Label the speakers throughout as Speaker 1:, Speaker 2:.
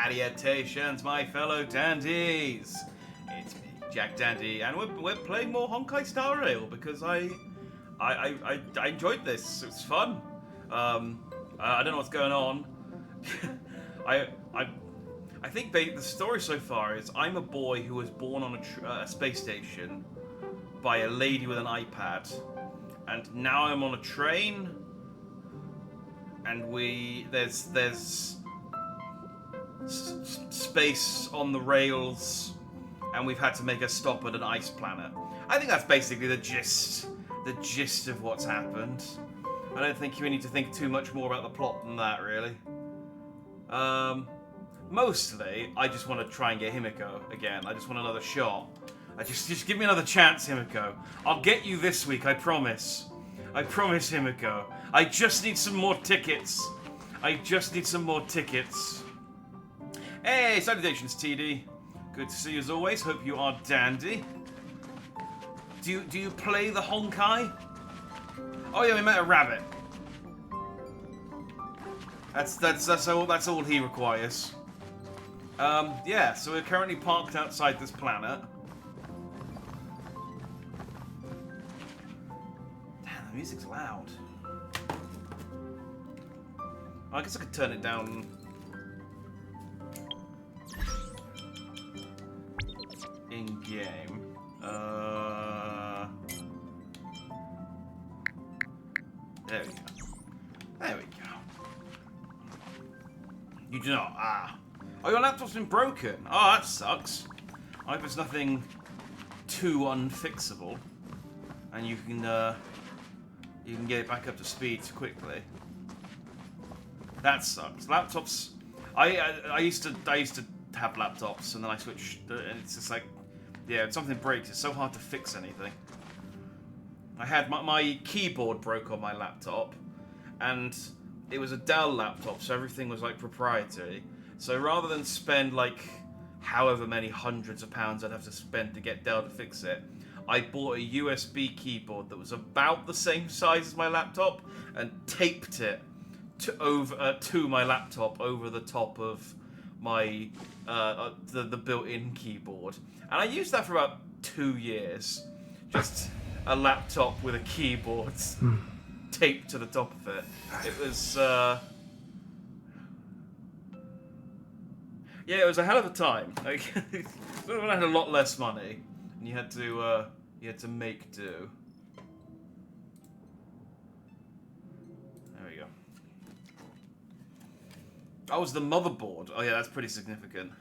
Speaker 1: Salutations, my fellow dandies! It's me, Jack Dandy, and we're playing more Honkai Star Rail because I enjoyed this. It was fun. I don't know what's going on. I think the story so far is I'm a boy who was born on a space station by a lady with an iPad, and now I'm on a train, and there's space on the rails, and we've had to make a stop at an ice planet. I think that's basically the gist of what's happened. I don't think you need to think too much more about the plot than that, really. Mostly, I just want to try and get Himiko again. I just want another shot. Just give me another chance, Himiko. I'll get you this week, I promise. I promise, Himiko. I just need some more tickets. Hey, salutations, TD. Good to see you as always. Hope you are dandy. Do you play the Honkai? Oh yeah, we met a rabbit. That's all he requires. Yeah, so we're currently parked outside this planet. Damn, the music's loud. I guess I could turn it down. In game. There we go. You do not. Oh, your laptop's been broken. Oh, that sucks. I hope it's nothing too unfixable, and you can get it back up to speed quickly. That sucks. Laptops. I used to have laptops, and then I switched. And it's just like, yeah, if something breaks, it's so hard to fix anything. I had my keyboard broke on my laptop, and it was a Dell laptop, so everything was like proprietary. So rather than spend like however many hundreds of pounds I'd have to spend to get Dell to fix it, I bought a USB keyboard that was about the same size as my laptop and taped it to my laptop over the top of my the built-in keyboard, and I used that for about 2 years. Just a laptop with a keyboard taped to the top of it. It was yeah, it was a hell of a time. Like, when I had a lot less money, and you had to make do. There we go. Oh, it was the motherboard. Oh yeah, that's pretty significant.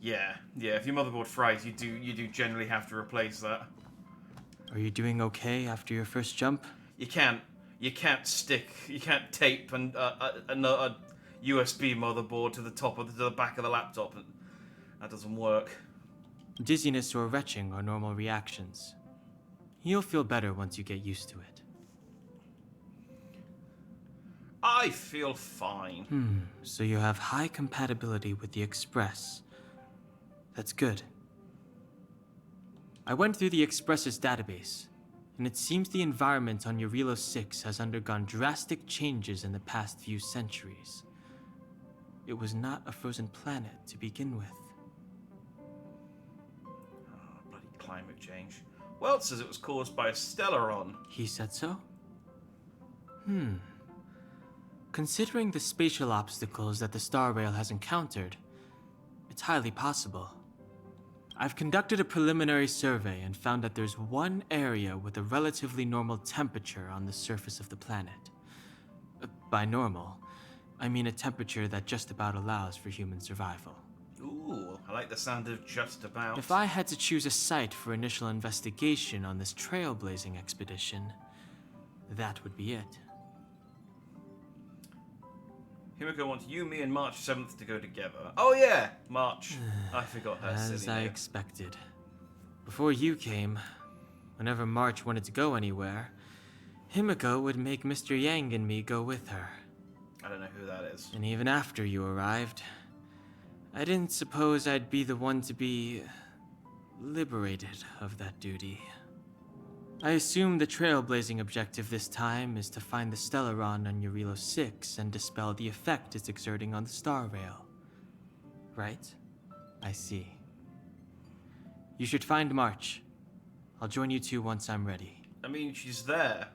Speaker 1: Yeah. If your motherboard fries, you do generally have to replace that.
Speaker 2: Are you doing okay after your first jump?
Speaker 1: You can't tape a USB motherboard to the back of the laptop. That doesn't work.
Speaker 2: Dizziness or retching are normal reactions. You'll feel better once you get used to it.
Speaker 1: I feel fine.
Speaker 2: So you have high compatibility with the Express. That's good. I went through the Express's database, and it seems the environment on Eurilo 6 has undergone drastic changes in the past few centuries. It was not a frozen planet to begin with.
Speaker 1: Oh, bloody climate change. Welt says it was caused by a Stellaron.
Speaker 2: He said so? Considering the spatial obstacles that the Star Rail has encountered, it's highly possible. I've conducted a preliminary survey and found that there's one area with a relatively normal temperature on the surface of the planet. By normal, I mean a temperature that just about allows for human survival.
Speaker 1: Ooh, I like the sound of just about.
Speaker 2: If I had to choose a site for initial investigation on this trailblazing expedition, that would be it.
Speaker 1: Himiko wants you, me, and March 7th to go together. Oh yeah, March. I forgot her silly
Speaker 2: As I
Speaker 1: name.
Speaker 2: expected. Before you came, whenever March wanted to go anywhere, Himiko would make Mr. Yang and me go with her.
Speaker 1: I don't know who that is.
Speaker 2: And even after you arrived, I didn't suppose I'd be the one to be liberated of that duty. I assume the trailblazing objective this time is to find the Stellaron on Eurilo 6 and dispel the effect it's exerting on the Star Rail. Right? I see. You should find March. I'll join you two once I'm ready.
Speaker 1: I mean, she's there.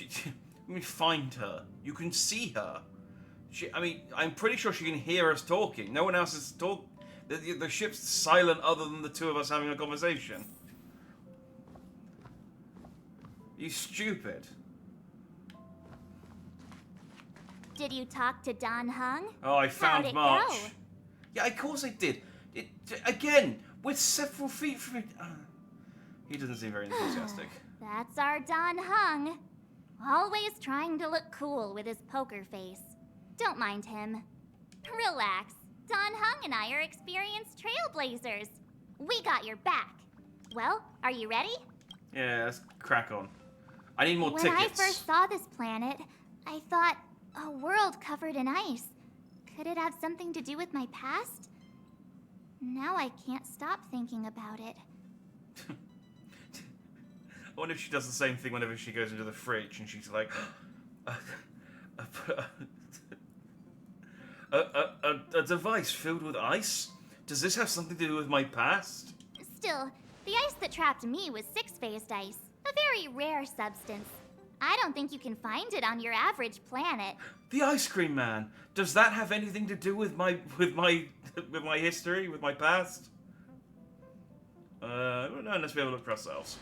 Speaker 1: Let me find her. You can see her. I'm pretty sure she can hear us talking. No one else is talking. The ship's silent other than the two of us having a conversation. You stupid.
Speaker 3: Did you talk to Don Hung?
Speaker 1: Oh, I found
Speaker 3: How'd it
Speaker 1: March.
Speaker 3: go?
Speaker 1: Yeah, of course I did. Again, we're several feet from it. He doesn't seem very enthusiastic.
Speaker 3: That's our Don Hung. Always trying to look cool with his poker face. Don't mind him. Relax. Don Hung and I are experienced trailblazers. We got your back. Well, are you ready?
Speaker 1: Yeah, let's crack on. I need more
Speaker 3: When
Speaker 1: tickets.
Speaker 3: I first saw this planet, I thought, a world covered in ice. Could it have something to do with my past? Now I can't stop thinking about it.
Speaker 1: I wonder if she does the same thing whenever she goes into the fridge and she's like, a device filled with ice? Does this have something to do with my past?
Speaker 3: Still, the ice that trapped me was six-phased ice, a very rare substance. I don't think you can find it on your average planet.
Speaker 1: The ice cream man. Does that have anything to do with my history, with my past? No, unless we have a look for ourselves.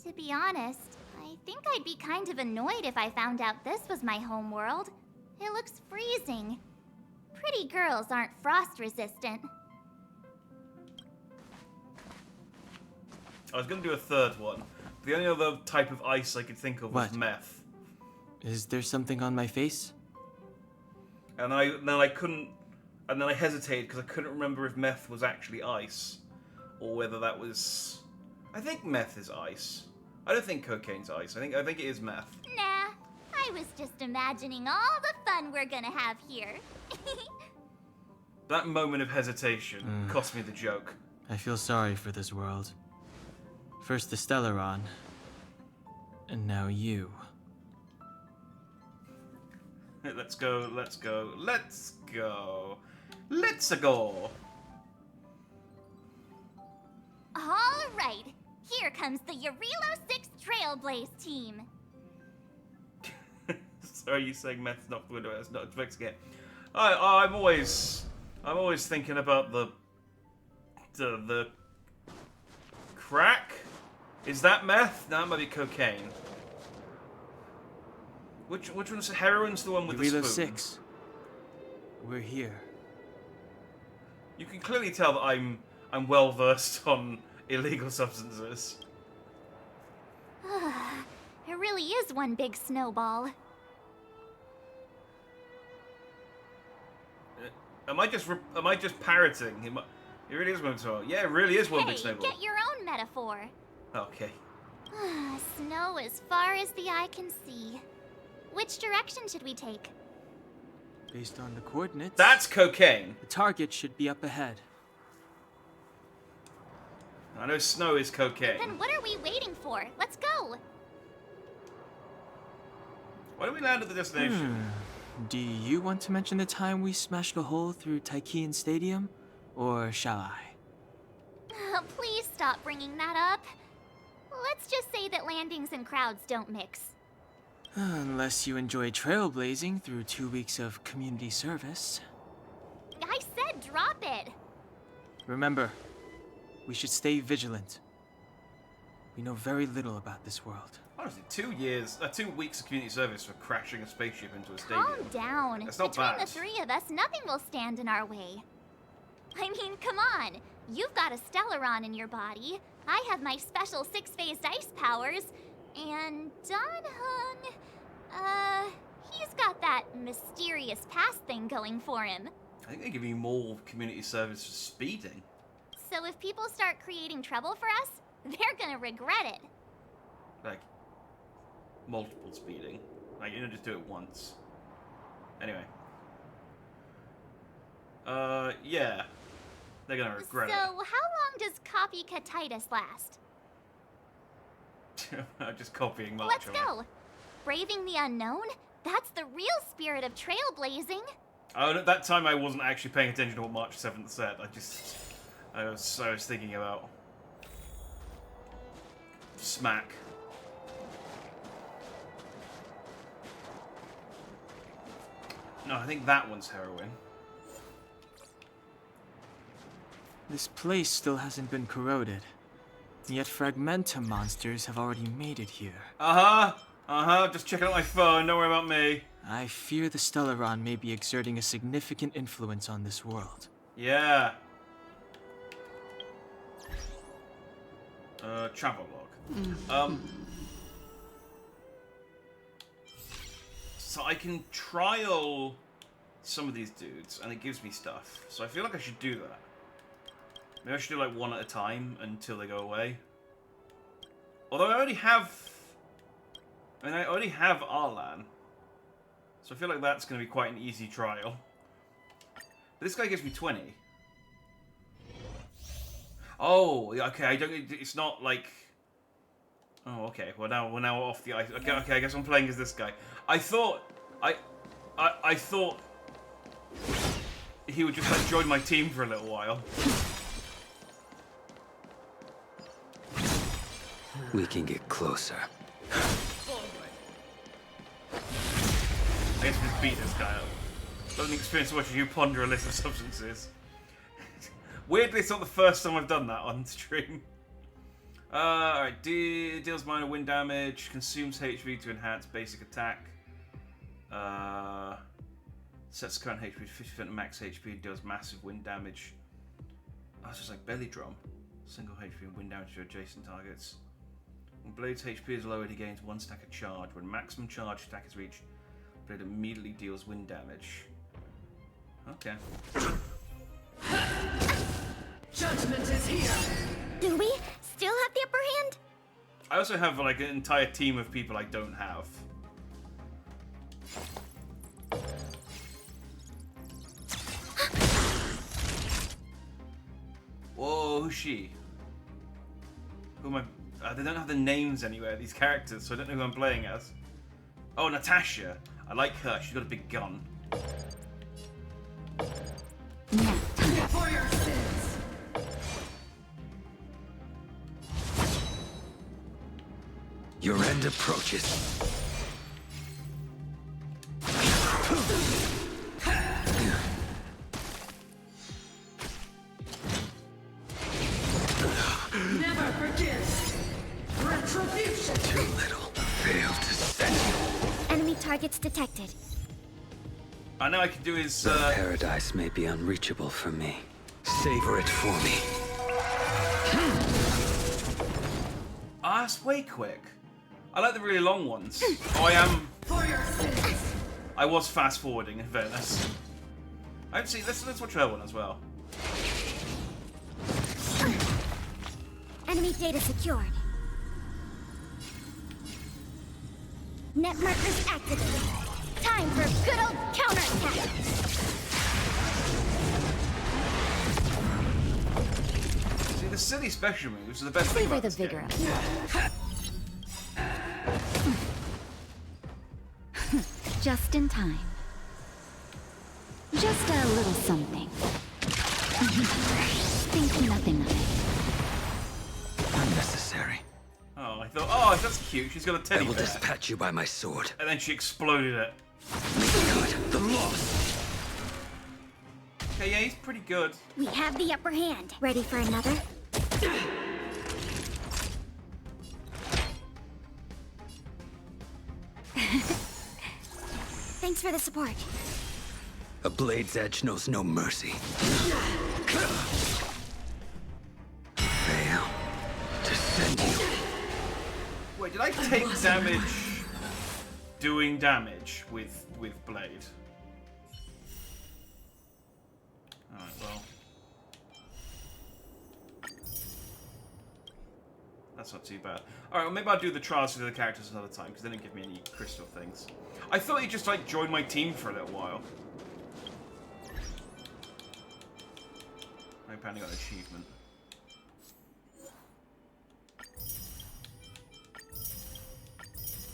Speaker 3: To be honest, I think I'd be kind of annoyed if I found out this was my home world. It looks freezing. Pretty girls aren't frost resistant.
Speaker 1: I was going to do a third one. The only other type of ice I could think of was
Speaker 2: What?
Speaker 1: meth.
Speaker 2: Is there something on my face?
Speaker 1: And then I couldn't, and then I hesitated because I couldn't remember if meth was actually ice, or whether that was. I think meth is ice. I don't think cocaine's ice. I think it is meth.
Speaker 3: Nah, I was just imagining all the fun we're gonna have here.
Speaker 1: That moment of hesitation cost me the joke.
Speaker 2: I feel sorry for this world. First the Stellaron, and now you.
Speaker 1: Let's go. Let's go. Let's go. Let's go.
Speaker 3: All right, here comes the Eurilo 6 Trailblaze team.
Speaker 1: So are you saying meth's not good? It's not fixing it. I'm always thinking about the crack. Is that meth? No, that might be cocaine. Which one's heroin's the one with the spoon?
Speaker 2: Eurilo 6. We're here.
Speaker 1: You can clearly tell that I'm well versed on illegal substances.
Speaker 3: It really is one big snowball.
Speaker 1: Am I just parroting? It really is one snowball. Yeah, it really is one big
Speaker 3: Hey,
Speaker 1: snowball.
Speaker 3: get your own metaphor.
Speaker 1: Okay.
Speaker 3: Snow as far as the eye can see. Which direction should we take?
Speaker 2: Based on the coordinates,
Speaker 1: That's cocaine.
Speaker 2: the target should be up ahead.
Speaker 1: I know snow is cocaine.
Speaker 3: Then what are we waiting for? Let's go!
Speaker 1: Why don't we land at the destination?
Speaker 2: Do you want to mention the time we smashed a hole through Taikian Stadium? Or shall I?
Speaker 3: Please stop bringing that up. Let's just say that landings and crowds don't mix.
Speaker 2: Unless you enjoy trailblazing through 2 weeks of community service.
Speaker 3: I said drop it!
Speaker 2: Remember, we should stay vigilant. We know very little about this world.
Speaker 1: Honestly, 2 weeks of community service for crashing a spaceship into a stadium.
Speaker 3: Calm down.
Speaker 1: That's not
Speaker 3: Between
Speaker 1: bad.
Speaker 3: the three of us, nothing will stand in our way. I mean, come on. You've got a Stellaron in your body. I have my special six-phased ice powers. And Don Hung, he's got that mysterious past thing going for him.
Speaker 1: I think they give you more community service for speeding.
Speaker 3: So if people start creating trouble for us, they're gonna regret it.
Speaker 1: Like, multiple speeding. Like, you don't just do it once. Anyway. Yeah. They're gonna regret
Speaker 3: So, how long does copycatitis last?
Speaker 1: it. I'm just copying March.
Speaker 3: Let's go. Braving the unknown? That's the real spirit of trailblazing.
Speaker 1: Oh, at that time I wasn't actually paying attention to what March 7th said. I was thinking about smack. No, I think that one's heroin.
Speaker 2: This place still hasn't been corroded. Yet Fragmentum monsters have already made it here.
Speaker 1: Just checking out my phone, don't worry about me.
Speaker 2: I fear the Stellaron may be exerting a significant influence on this world.
Speaker 1: Yeah. Travel log. So I can trial some of these dudes, and it gives me stuff. So I feel like I should do that. Maybe I should do like one at a time until they go away. Although I already have Arlan. So I feel like that's going to be quite an easy trial. But this guy gives me 20. Oh, okay. It's not like. Oh, okay. Well, now we're off the ice. Okay. I guess I'm playing as this guy. I thought he would just like join my team for a little while.
Speaker 4: We can get closer.
Speaker 1: I guess we just beat this guy up. Doesn't experience watching you ponder a list of substances. Weirdly, it's not the first time I've done that on stream. Alright, deals minor wind damage, consumes HP to enhance basic attack. Sets current HP to 50% max HP, deals massive wind damage. Oh, it's just like belly drum. Single HP and wind damage to adjacent targets. When Blade's HP is lowered, he gains 1 stack of charge. When maximum charge attack is reached, Blade immediately deals wind damage. Okay.
Speaker 5: Judgment is here.
Speaker 3: Do we still have the upper hand?
Speaker 1: I also have like an entire team of people I don't have. Whoa, who's she? Who am I? They don't have the names anywhere, these characters, so I don't know who I'm playing as. Oh, Natasha. I like her. She's got a big gun.
Speaker 5: For your sins.
Speaker 4: Your end approaches.
Speaker 5: Never forgive. Retribution.
Speaker 4: Too little. Failed to send you.
Speaker 3: Enemy targets detected.
Speaker 1: I know I can do his.
Speaker 4: The paradise may be unreachable for me. Savor it for me.
Speaker 1: Ah, it's way quick. I like the really long ones. Oh,
Speaker 5: For your sins.
Speaker 1: I was fast forwarding in fairness. Actually, let's watch her one as well.
Speaker 3: Enemy data secured. Net markers activated. Time for a good old counterattack.
Speaker 1: See, the silly special moves are the best thing
Speaker 3: Savor
Speaker 1: about
Speaker 3: the
Speaker 1: this
Speaker 3: vigor
Speaker 1: game.
Speaker 3: Just in time. Just a little something. Think nothing of it.
Speaker 4: Unnecessary.
Speaker 1: Oh, I thought, oh, that's cute. She's got a
Speaker 4: I
Speaker 1: teddy
Speaker 4: will
Speaker 1: bear.
Speaker 4: dispatch you by my sword.
Speaker 1: And then she exploded it.
Speaker 4: Cut the loss.
Speaker 1: Okay, yeah, he's pretty good.
Speaker 3: We have the upper hand. Ready for another? Thanks for the support.
Speaker 4: A blade's edge knows no mercy. Fail to send you.
Speaker 1: Wait, did I take damage doing damage with Blade? Alright, well. That's not too bad. Alright, well maybe I'll do the trials for the other characters another time, because they didn't give me any crystal things. I thought he'd just, like, join my team for a little while. apparently got an achievement.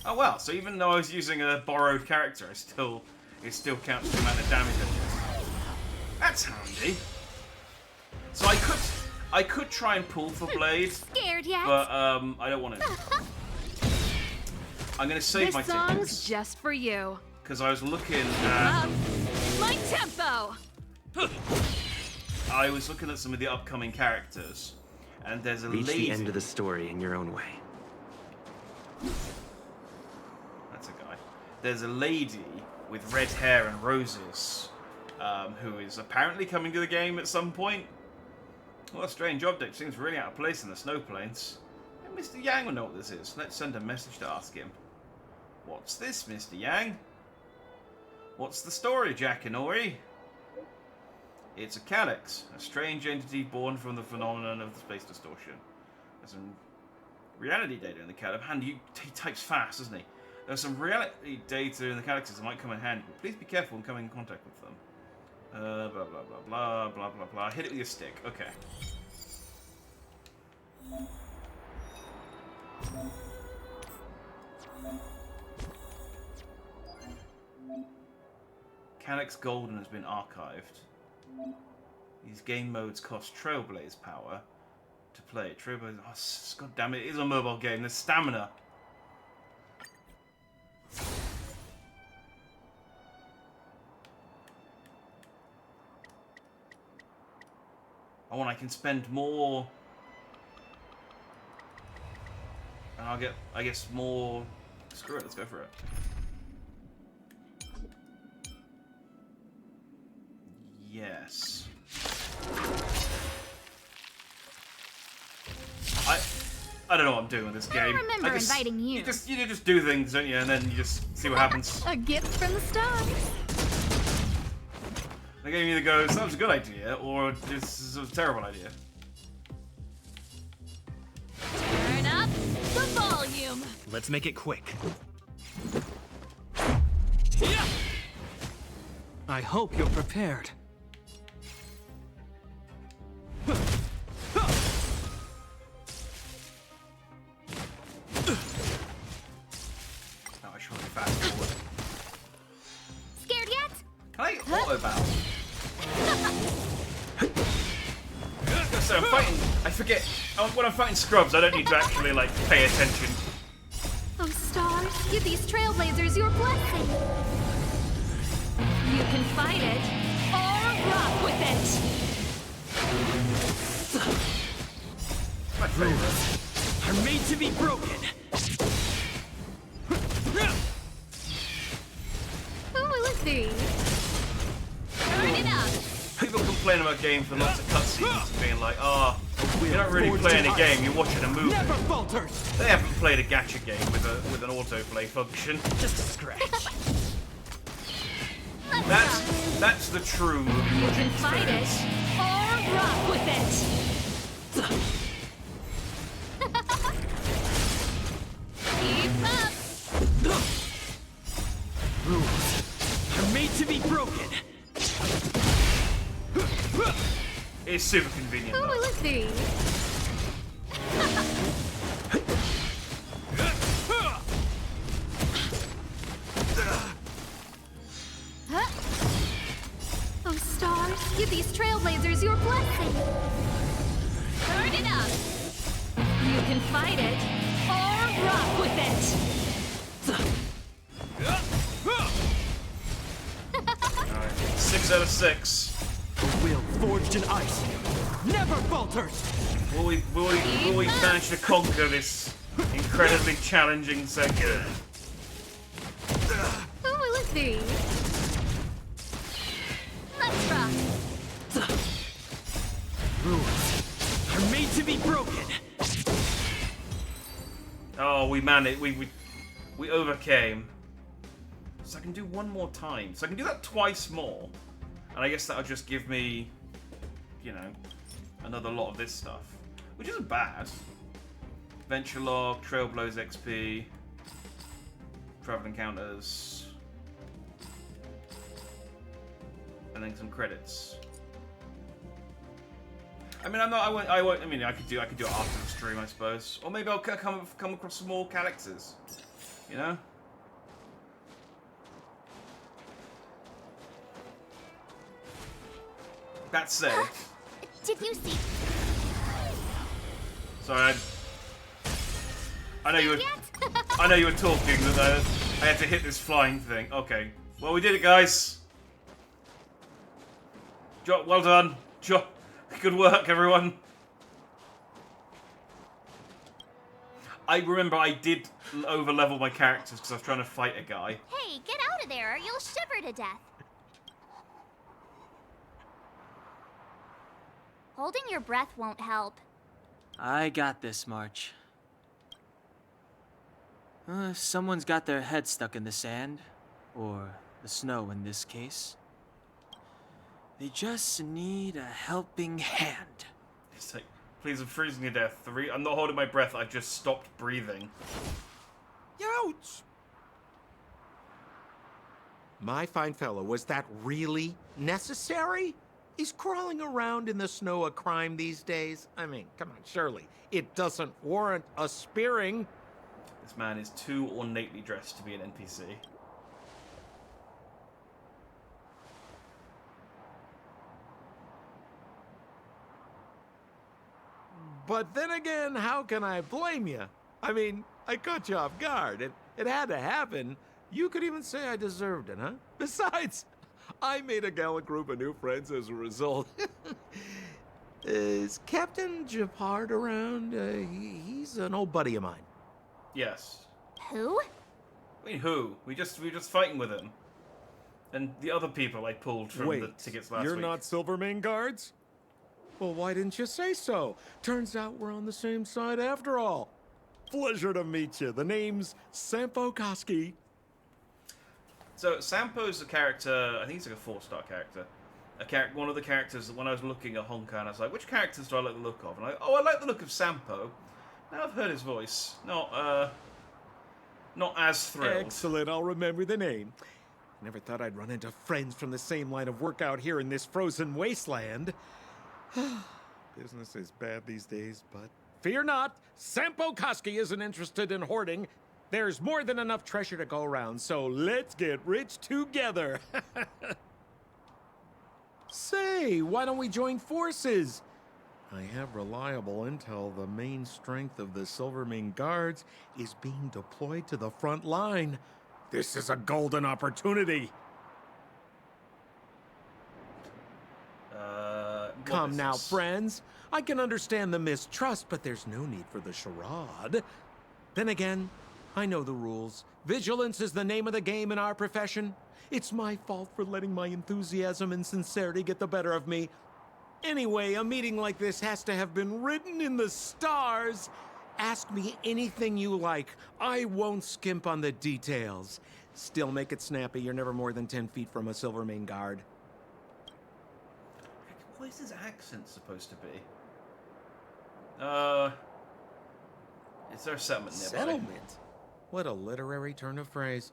Speaker 1: Oh well, so even though I was using a borrowed character, it still counts the amount of damage I did. That's handy. So I could try and pull for Blade,
Speaker 3: Scared yet?
Speaker 1: but I don't want to. I'm gonna save my
Speaker 6: This song's
Speaker 1: tickets
Speaker 6: just for you.
Speaker 1: because I was looking at
Speaker 6: My tempo.
Speaker 1: I was looking at some of the upcoming characters, and there's a
Speaker 7: Reach
Speaker 1: lady.
Speaker 7: the end of the story in your own way.
Speaker 1: That's a guy. There's a lady with red hair and roses, who is apparently coming to the game at some point. What a strange object. Seems really out of place in the snow plains. And Mr. Yang will know what this is. Let's send a message to ask him. What's this, Mr. Yang? What's the story, Jack and Ori? It's a calyx, a strange entity born from the phenomenon of the space distortion. There's some reality data in the calyx. He types fast, doesn't he? There's some reality data in the calyxes that might come in handy, but please be careful when coming in contact with them. Blah, blah, blah, blah, blah, blah, blah. Hit it with your stick. Okay. Calyx Golden has been archived. These game modes cost Trailblaze power to play. Trailblaze... Oh, God damn it, it is a mobile game. There's stamina. Oh, and I can spend more... And I'll get, I guess, more... Screw it, let's go for it. Yes. I don't know what I'm doing with this game.
Speaker 3: remember inviting you.
Speaker 1: You just do things, don't you? And then you just see what happens.
Speaker 6: A gift from the stars.
Speaker 1: The game either goes, that was a good idea, or this is a terrible idea.
Speaker 6: Turn up the volume.
Speaker 7: Let's make it quick. I hope you're prepared.
Speaker 1: Oh, I should be fast forward.
Speaker 3: Scared yet?
Speaker 1: Can I auto battle? So I'm fighting. I forget. When I'm fighting scrubs, I don't need to actually like pay attention.
Speaker 3: Oh, stars, give these trailblazers your blessing.
Speaker 6: You can fight it or rock with it.
Speaker 1: My favorite.
Speaker 7: Are made to be broken.
Speaker 3: Who will it be?
Speaker 6: Turn it up.
Speaker 1: People complain about games with lots of cutscenes, being like, "Oh, you're not really playing a game; you're watching a movie."
Speaker 7: Never falters.
Speaker 1: They haven't played a gacha game with an autoplay function.
Speaker 7: Just a scratch.
Speaker 1: That's the true movie
Speaker 6: You
Speaker 1: watching
Speaker 6: can fight it
Speaker 1: experience.
Speaker 6: or rock with it. Keep up.
Speaker 7: Rules are made to be broken.
Speaker 1: It's super convenient.
Speaker 3: Who
Speaker 1: Though.
Speaker 3: will it be? Huh? Oh, stars, give these trailblazers your blessing.
Speaker 6: Turn it up. You can fight it or rock with it.
Speaker 1: Alright. 6 out of 6.
Speaker 7: A will forged in ice never falters.
Speaker 1: Will we manage to conquer this incredibly challenging sector?
Speaker 3: Who will it be?
Speaker 6: Let's rock.
Speaker 7: Rules are made to be broken.
Speaker 1: Oh, we managed. We overcame. So I can do one more time. So I can do that twice more. And I guess that'll just give me, you know, another lot of this stuff. Which isn't bad. Venture log, Trailblaze XP, travel encounters, and then some credits. I mean, I'm not. I won't. I mean, I could do it after the stream, I suppose. Or maybe I'll come across some more characters. You know. That said.
Speaker 3: Did you see?
Speaker 1: Sorry. I know you were. I know you were talking, but I had to hit this flying thing. Okay. Well, we did it, guys. Well done. Good work, everyone. I remember I did over-level my characters because I was trying to fight a guy.
Speaker 3: Hey, get out of there or you'll shiver to death. Holding your breath won't help.
Speaker 2: I got this, March. Someone's got their head stuck in the sand, or the snow in this case. They just need a helping hand.
Speaker 1: It's like, please, I'm freezing to death. I'm not holding my breath. I just stopped breathing.
Speaker 8: Ouch! My fine fellow, was that really necessary? Is crawling around in the snow a crime these days? I mean, come on, surely. It doesn't warrant a spearing.
Speaker 1: This man is too ornately dressed to be an NPC.
Speaker 8: But then again, how can I blame you? I mean, I caught you off guard. It had to happen. You could even say I deserved it, huh? Besides, I made a gallant group of new friends as a result. Is Captain Japard around? He's an old buddy of mine.
Speaker 1: Yes.
Speaker 3: Who?
Speaker 1: I mean, who? We were just fighting with him. And the other people I pulled from the tickets last week.
Speaker 8: You're not Silvermane guards? Well, why didn't you say so? Turns out we're on the same side after all. Pleasure to meet you. The name's Sampo Koski.
Speaker 1: So, Sampo's a character, I think he's like a 4-star character. One of the characters, when I was looking at Honkai, and I was like, which characters do I like the look of? And I like the look of Sampo. Now I've heard his voice. Not as thrilled.
Speaker 8: Excellent, I'll remember the name. Never thought I'd run into friends from the same line of work out here in this frozen wasteland. Business is bad these days, but fear not, Sampo Koski isn't interested in hoarding. There's more than enough treasure to go around, so let's get rich together. Say, why don't we join forces? I have reliable intel the main strength of the Silvermane Guards is being deployed to the front line. This is a golden opportunity. Come now, friends. I can understand the mistrust, but there's no need for the charade. Then again, I know the rules. Vigilance is the name of the game in our profession. It's my fault for letting my enthusiasm and sincerity get the better of me. Anyway, a meeting like this has to have been written in the stars. Ask me anything you like. I won't skimp on the details. Still make it snappy. You're never more than 10 feet from a Silvermane guard.
Speaker 1: What is his accent supposed to be? Is there a settlement nearby?
Speaker 8: Settlement? What a literary turn of phrase.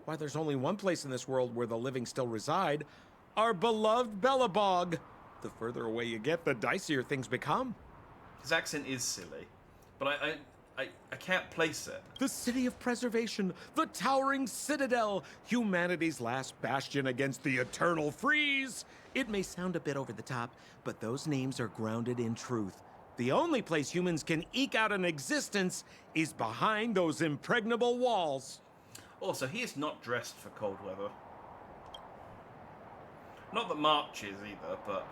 Speaker 8: Why, there's only one place in this world where the living still reside. Our beloved Bellabog. The further away you get, the dicier things become.
Speaker 1: His accent is silly, but I can't place it.
Speaker 8: The city of preservation, the towering citadel, humanity's last bastion against the eternal freeze. It may sound a bit over the top, but those names are grounded in truth. The only place humans can eke out an existence is behind those impregnable walls.
Speaker 1: Also, he is not dressed for cold weather. Not that March is either, but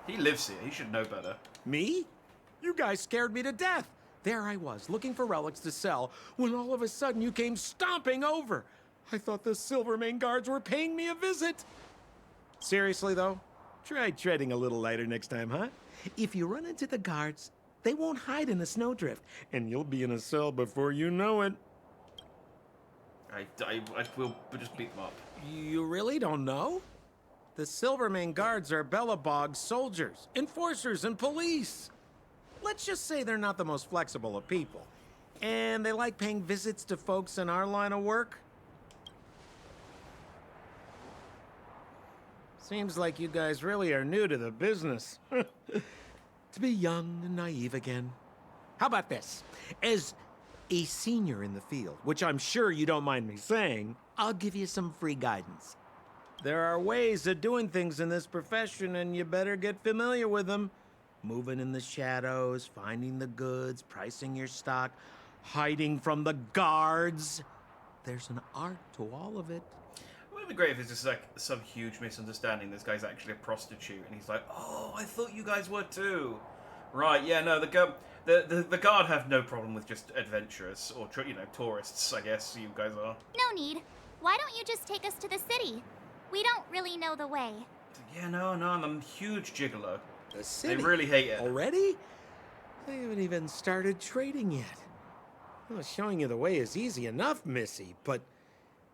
Speaker 1: he lives here. He should know better.
Speaker 8: Me? You guys scared me to death. There I was, looking for relics to sell, when all of a sudden you came stomping over. I thought the Silvermane guards were paying me a visit. Seriously, though, try treading a little lighter next time, huh? If you run into the guards, they won't hide in a snowdrift, and you'll be in a cell before you know it.
Speaker 1: I will just beat them up.
Speaker 8: You really don't know? The Silvermane guards are Bellabog's soldiers, enforcers, and police. Let's just say they're not the most flexible of people. And they like paying visits to folks in our line of work. Seems like you guys really are new to the business. to be young and naive again. How about this? As a senior in the field, which I'm sure you don't mind me saying, I'll give you some free guidance. There are ways of doing things in this profession, and you better get familiar with them. Moving in the shadows, finding the goods, pricing your stock, hiding from the guards. There's an art to all of it.
Speaker 1: It would be great if it's just like some huge misunderstanding. This guy's actually a prostitute, and he's like, "Oh, I thought you guys were too." Right? Yeah. No. The guard have no problem with just adventurers or tourists. I guess you guys are.
Speaker 3: No need. Why don't you just take us to the city? We don't really know the way.
Speaker 1: Yeah. No. I'm a huge gigolo.
Speaker 8: The city?
Speaker 1: They really hate it.
Speaker 8: Already? They haven't even started trading yet. Well, showing you the way is easy enough, Missy, but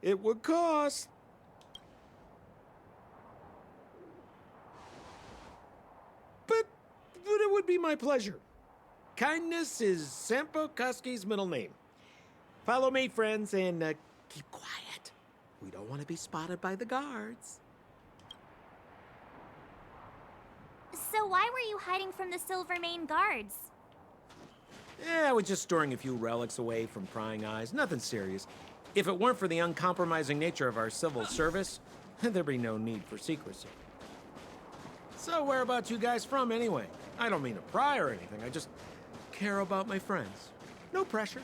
Speaker 8: it would cost. But it would be my pleasure. Kindness is Sampo Kuski's middle name. Follow me, friends, and keep quiet. We don't want to be spotted by the guards.
Speaker 3: So why were you hiding from the Silvermane guards?
Speaker 8: Yeah, I was just storing a few relics away from prying eyes. Nothing serious. If it weren't for the uncompromising nature of our civil service, there'd be no need for secrecy. So where about you guys from, anyway? I don't mean to pry or anything. I just care about my friends. No pressure.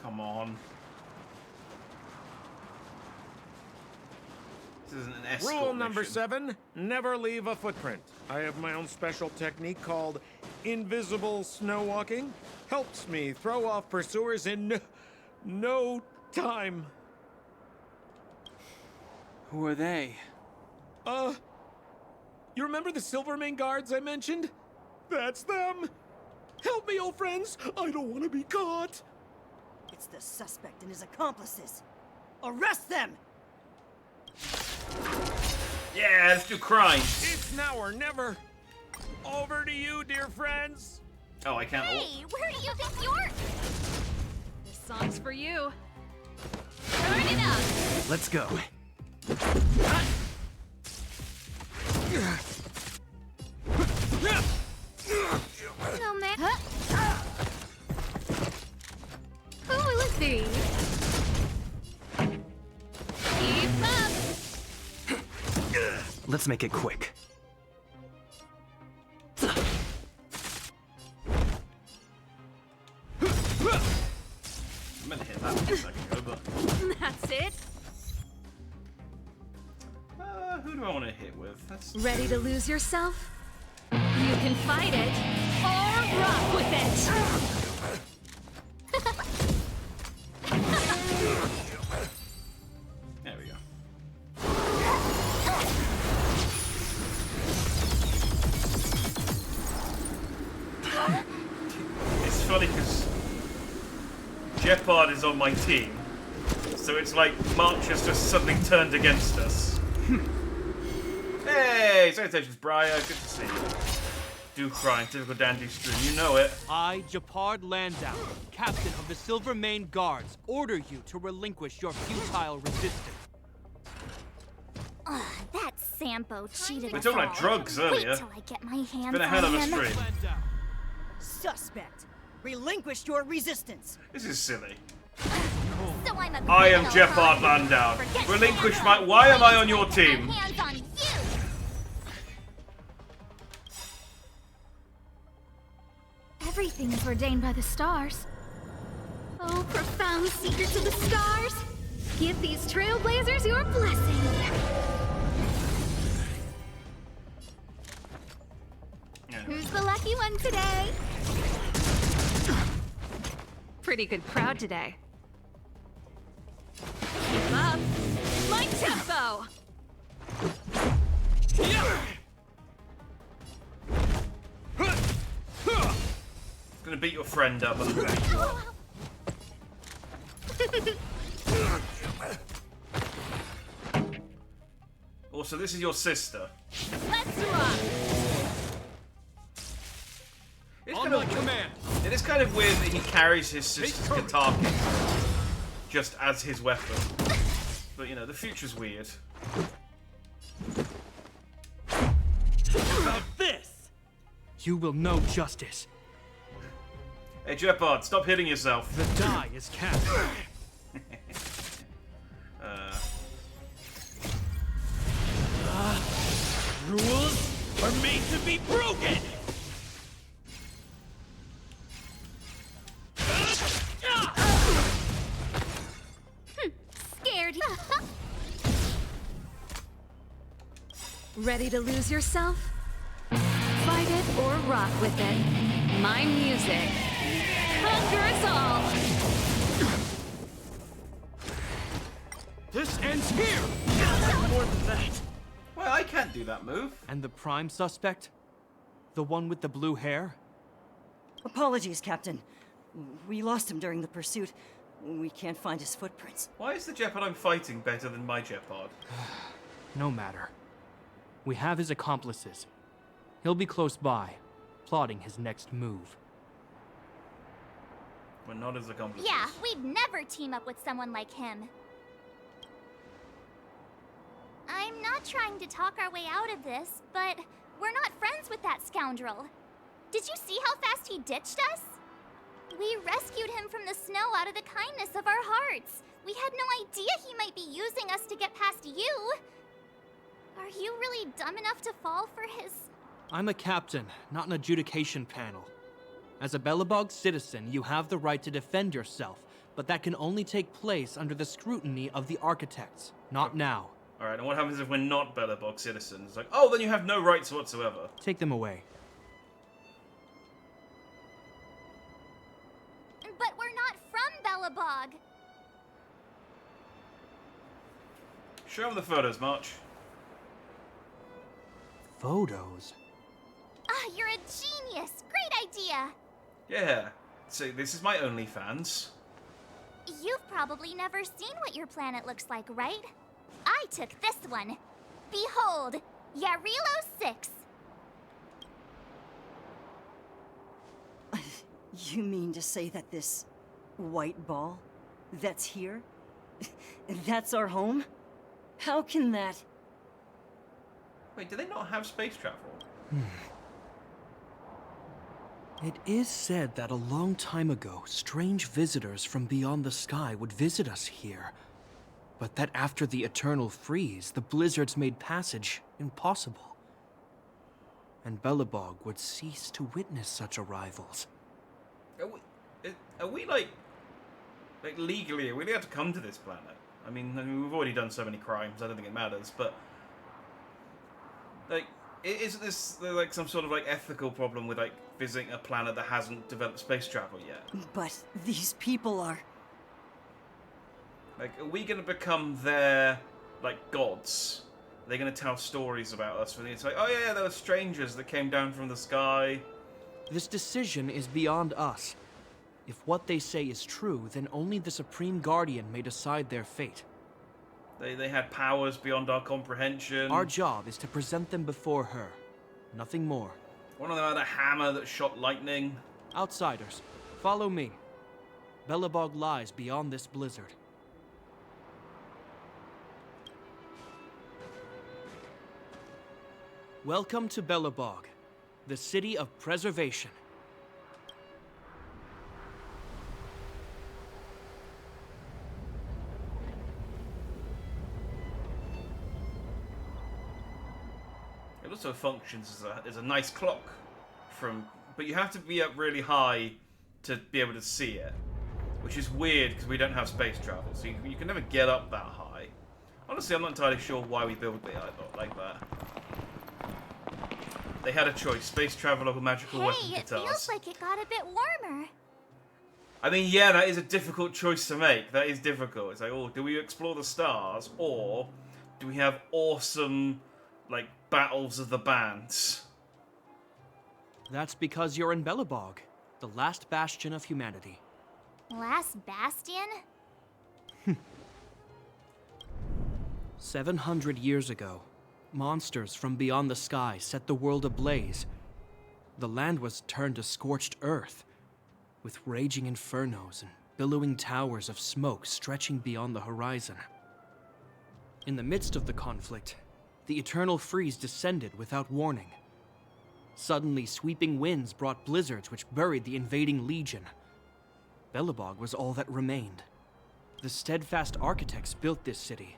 Speaker 1: Come on. This isn't an escort
Speaker 8: Rule number
Speaker 1: mission.
Speaker 8: 7, never leave a footprint. I have my own special technique called invisible snow walking. Helps me throw off pursuers in no time.
Speaker 2: Who are they?
Speaker 8: You remember the Silvermane guards I mentioned? That's them. Help me, old friends. I don't want to be caught.
Speaker 9: It's the suspect and his accomplices. Arrest them!
Speaker 1: Yeah, let's do crime.
Speaker 8: It's now or never. Over to you, dear friends.
Speaker 1: Oh, I can't.
Speaker 3: Hey, where do you think you're?
Speaker 6: This song's for you. Turn it up.
Speaker 7: Let's go.
Speaker 3: No, man.
Speaker 6: Who is he? Keep up.
Speaker 7: Let's make it quick.
Speaker 1: I meant to hit that one a second ago, but
Speaker 6: That's it.
Speaker 1: who do I want to hit with? That's
Speaker 6: Ready to lose yourself? You can fight it or rock with it.
Speaker 1: there we go. It's funny because Jeopard is on my team, so it's like March has just suddenly turned against us. Hey, salutations, Briar. Good to see you. Do crime, typical dandy stream. You know it.
Speaker 7: I, Japard Landau, captain of the Silvermane Guards, order you to relinquish your futile resistance.
Speaker 3: That Sampo cheated
Speaker 1: We
Speaker 3: us
Speaker 1: were talking about
Speaker 3: all.
Speaker 1: drugs earlier.
Speaker 3: Wait till I get my hands
Speaker 1: Been a hell of
Speaker 3: on
Speaker 1: a
Speaker 3: him.
Speaker 1: stream.
Speaker 7: Landau,
Speaker 9: Suspect, relinquish your resistance.
Speaker 1: This is silly.
Speaker 3: So I'm a
Speaker 1: I am
Speaker 3: criminal,
Speaker 1: Jeopard
Speaker 3: huh?
Speaker 1: Landau.
Speaker 3: Forget
Speaker 1: Relinquish
Speaker 3: Santa.
Speaker 1: my. Why am I on
Speaker 3: Wait
Speaker 1: your
Speaker 3: till I get
Speaker 1: team?
Speaker 3: my hands on you.
Speaker 6: Everything is ordained by the stars. Oh, profound secrets of the stars! Give these trailblazers your blessing.
Speaker 1: Yeah.
Speaker 6: Who's the lucky one today? Pretty good crowd today. Keep up. My tempo!
Speaker 1: Gonna beat your friend up. And beat you up. Also, this is your sister.
Speaker 6: Let's rock!
Speaker 1: It's
Speaker 7: on
Speaker 1: kind
Speaker 7: my
Speaker 1: of,
Speaker 7: command.
Speaker 1: it is kind kind of weird that he carries his sister's guitar case just as his weapon. But you know, the future's weird.
Speaker 7: About this! You will know justice.
Speaker 1: Hey, Jeopard, stop hitting yourself.
Speaker 7: The die is cast. Rules are made to be broken!
Speaker 6: Scared. Ready to lose yourself? Fight it or rock with it. My music conquers all.
Speaker 7: This ends here! More than that.
Speaker 1: Well, I can't do that move.
Speaker 7: And the prime suspect? The one with the blue hair?
Speaker 9: Apologies, Captain. We lost him during the pursuit. We can't find his footprints.
Speaker 1: Why is the Jeopard I'm fighting better than my Jeopard?
Speaker 7: No matter. We have his accomplices. He'll be close by, plotting his next move.
Speaker 1: We're not his accomplices.
Speaker 3: Yeah, we'd never team up with someone like him. I'm not trying to talk our way out of this, but we're not friends with that scoundrel. Did you see how fast he ditched us? We rescued him from the snow out of the kindness of our hearts. We had no idea he might be using us to get past you. Are you really dumb enough to fall for his...
Speaker 7: I'm a captain, not an adjudication panel. As a Belobog citizen, you have the right to defend yourself, but that can only take place under the scrutiny of the architects, not now.
Speaker 1: Alright, and what happens if we're not Belobog citizens? It's like, oh, then you have no rights whatsoever.
Speaker 7: Take them away.
Speaker 3: But we're not from Belobog.
Speaker 1: Show them the photos, March.
Speaker 7: Photos?
Speaker 3: Ah, you're a genius. Great idea.
Speaker 1: Yeah. So this is my OnlyFans.
Speaker 3: You've probably never seen what your planet looks like, right? I took this one. Behold, Yarilo 6.
Speaker 9: You mean to say that this white ball that's here, that's our home? How can that...
Speaker 1: Wait, do they not have space travel?
Speaker 7: It is said that a long time ago, strange visitors from beyond the sky would visit us here. But that after the eternal freeze, the blizzards made passage impossible. And Belobog would cease to witness such arrivals.
Speaker 1: Are we like legally, are we allowed to come to this planet? I mean, we've already done so many crimes, I don't think it matters, but... Like, isn't this like some sort of like ethical problem with like visiting a planet that hasn't developed space travel yet?
Speaker 9: But these people are...
Speaker 1: Like, are we gonna become their like gods? Are they gonna tell stories about us? And it's like, oh yeah, there were strangers that came down from the sky.
Speaker 7: This decision is beyond us. If what they say is true, then only the Supreme Guardian may decide their fate.
Speaker 1: They had powers beyond our comprehension.
Speaker 7: Our job is to present them before her. Nothing more.
Speaker 1: One of them had a hammer that shot lightning.
Speaker 7: Outsiders, follow me. Belobog lies beyond this blizzard. Welcome to Belobog, the city of preservation.
Speaker 1: It also functions as a nice clock, but you have to be up really high to be able to see it, which is weird because we don't have space travel, so you can never get up that high. Honestly, I'm not entirely sure why we built it like that. They had a choice: space travel or magical weapon
Speaker 3: Hey, it
Speaker 1: guitars.
Speaker 3: feels like it got a bit warmer.
Speaker 1: I mean, yeah, that is a difficult choice to make. That is difficult. It's like, oh, do we explore the stars, or do we have awesome, like, battles of the bands?
Speaker 7: That's because you're in Belobog, the last bastion of humanity.
Speaker 3: Last bastion?
Speaker 7: 700 years ago, monsters from beyond the sky set the world ablaze. The land was turned to scorched earth. with raging infernos and billowing towers of smoke stretching beyond the horizon. In the midst of the conflict, the eternal freeze descended without warning. Suddenly, sweeping winds brought blizzards which buried the invading legion. Belobog was all that remained. The steadfast architects built this city.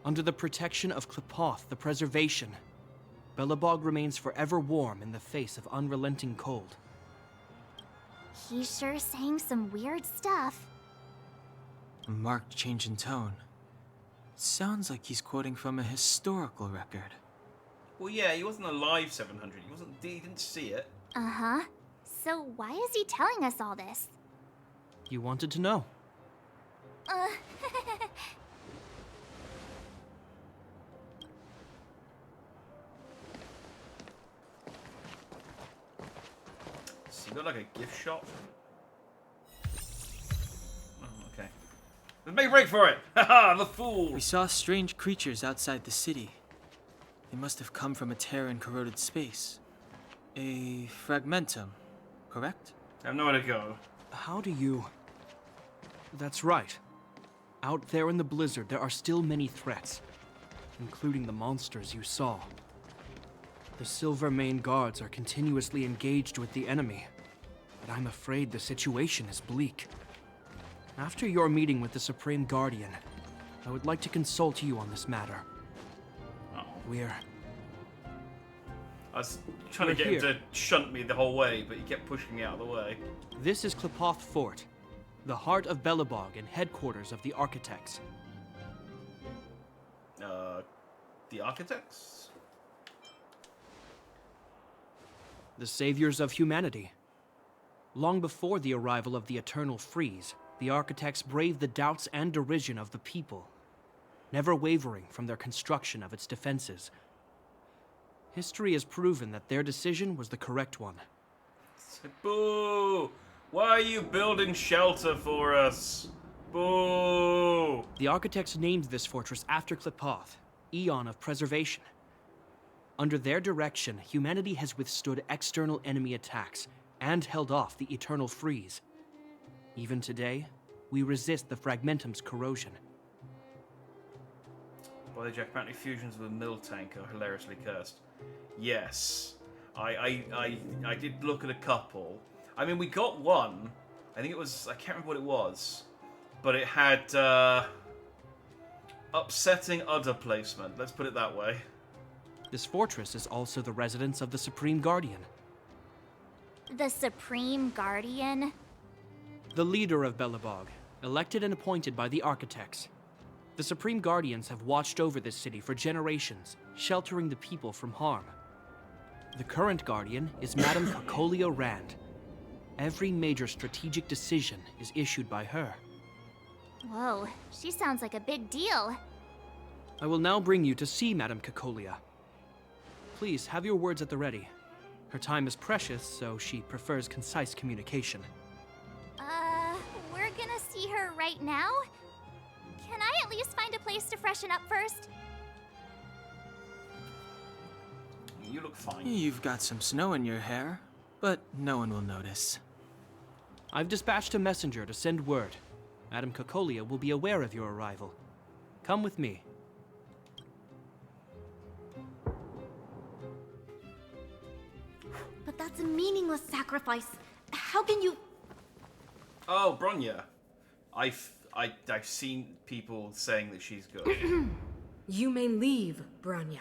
Speaker 7: Under the protection of Klepoth, the Preservation, Belobog remains forever warm in the face of unrelenting cold.
Speaker 3: He's sure saying some weird stuff.
Speaker 2: A marked change in tone. Sounds like he's quoting from a historical record.
Speaker 1: Well, yeah, he wasn't alive 700. He didn't see it.
Speaker 3: Uh-huh. So why is he telling us all this?
Speaker 7: You wanted to know.
Speaker 1: So you got like a gift shop? Oh, okay. Let's make a break for it! Haha, the fool!
Speaker 2: We saw strange creatures outside the city. They must have come from a Terran-corroded space. A fragmentum, correct?
Speaker 1: I have nowhere to go.
Speaker 7: How do you... That's right. Out there in the blizzard, there are still many threats, including the monsters you saw. The Silvermane guards are continuously engaged with the enemy, but I'm afraid the situation is bleak. After your meeting with the Supreme Guardian, I would like to consult you on this matter.
Speaker 1: Oh. I was trying to get him to shunt me the whole way, but he kept pushing me out of the way.
Speaker 7: This is Klepoth Fort, the heart of Belobog and headquarters of the Architects.
Speaker 1: The Architects?
Speaker 7: The saviors of humanity. Long before the arrival of the Eternal Freeze, the Architects braved the doubts and derision of the people, never wavering from their construction of its defenses. History has proven that their decision was the correct one.
Speaker 1: Boo! Why are you building shelter for us? Boo!
Speaker 7: The Architects named this fortress after Klepoth, Eon of Preservation. Under their direction, humanity has withstood external enemy attacks and held off the Eternal Freeze. Even today, we resist the Fragmentum's corrosion.
Speaker 1: By the Jack, apparently fusions with a mill tank are hilariously cursed. Yes. I did look at a couple. I mean, we got one. I think it was... I can't remember what it was. But it had... upsetting udder placement. Let's put it that way.
Speaker 7: This fortress is also the residence of the Supreme Guardian.
Speaker 3: The Supreme Guardian?
Speaker 7: The leader of Belobog, elected and appointed by the Architects. The Supreme Guardians have watched over this city for generations, sheltering the people from harm. The current Guardian is Madame Cacolia Rand. Every major strategic decision is issued by her.
Speaker 3: Whoa, she sounds like a big deal.
Speaker 7: I will now bring you to see Madame Cacolia. Please, have your words at the ready. Her time is precious, so she prefers concise communication.
Speaker 3: We're gonna see her right now? Can I at least find a place to freshen up first?
Speaker 1: You look fine.
Speaker 2: You've got some snow in your hair, but no one will notice.
Speaker 7: I've dispatched a messenger to send word. Madame Cacolia will be aware of your arrival. Come with me.
Speaker 6: But that's a meaningless sacrifice. How can you...
Speaker 1: Oh, Bronya. I've seen people saying that she's good.
Speaker 5: You may leave, Bronya.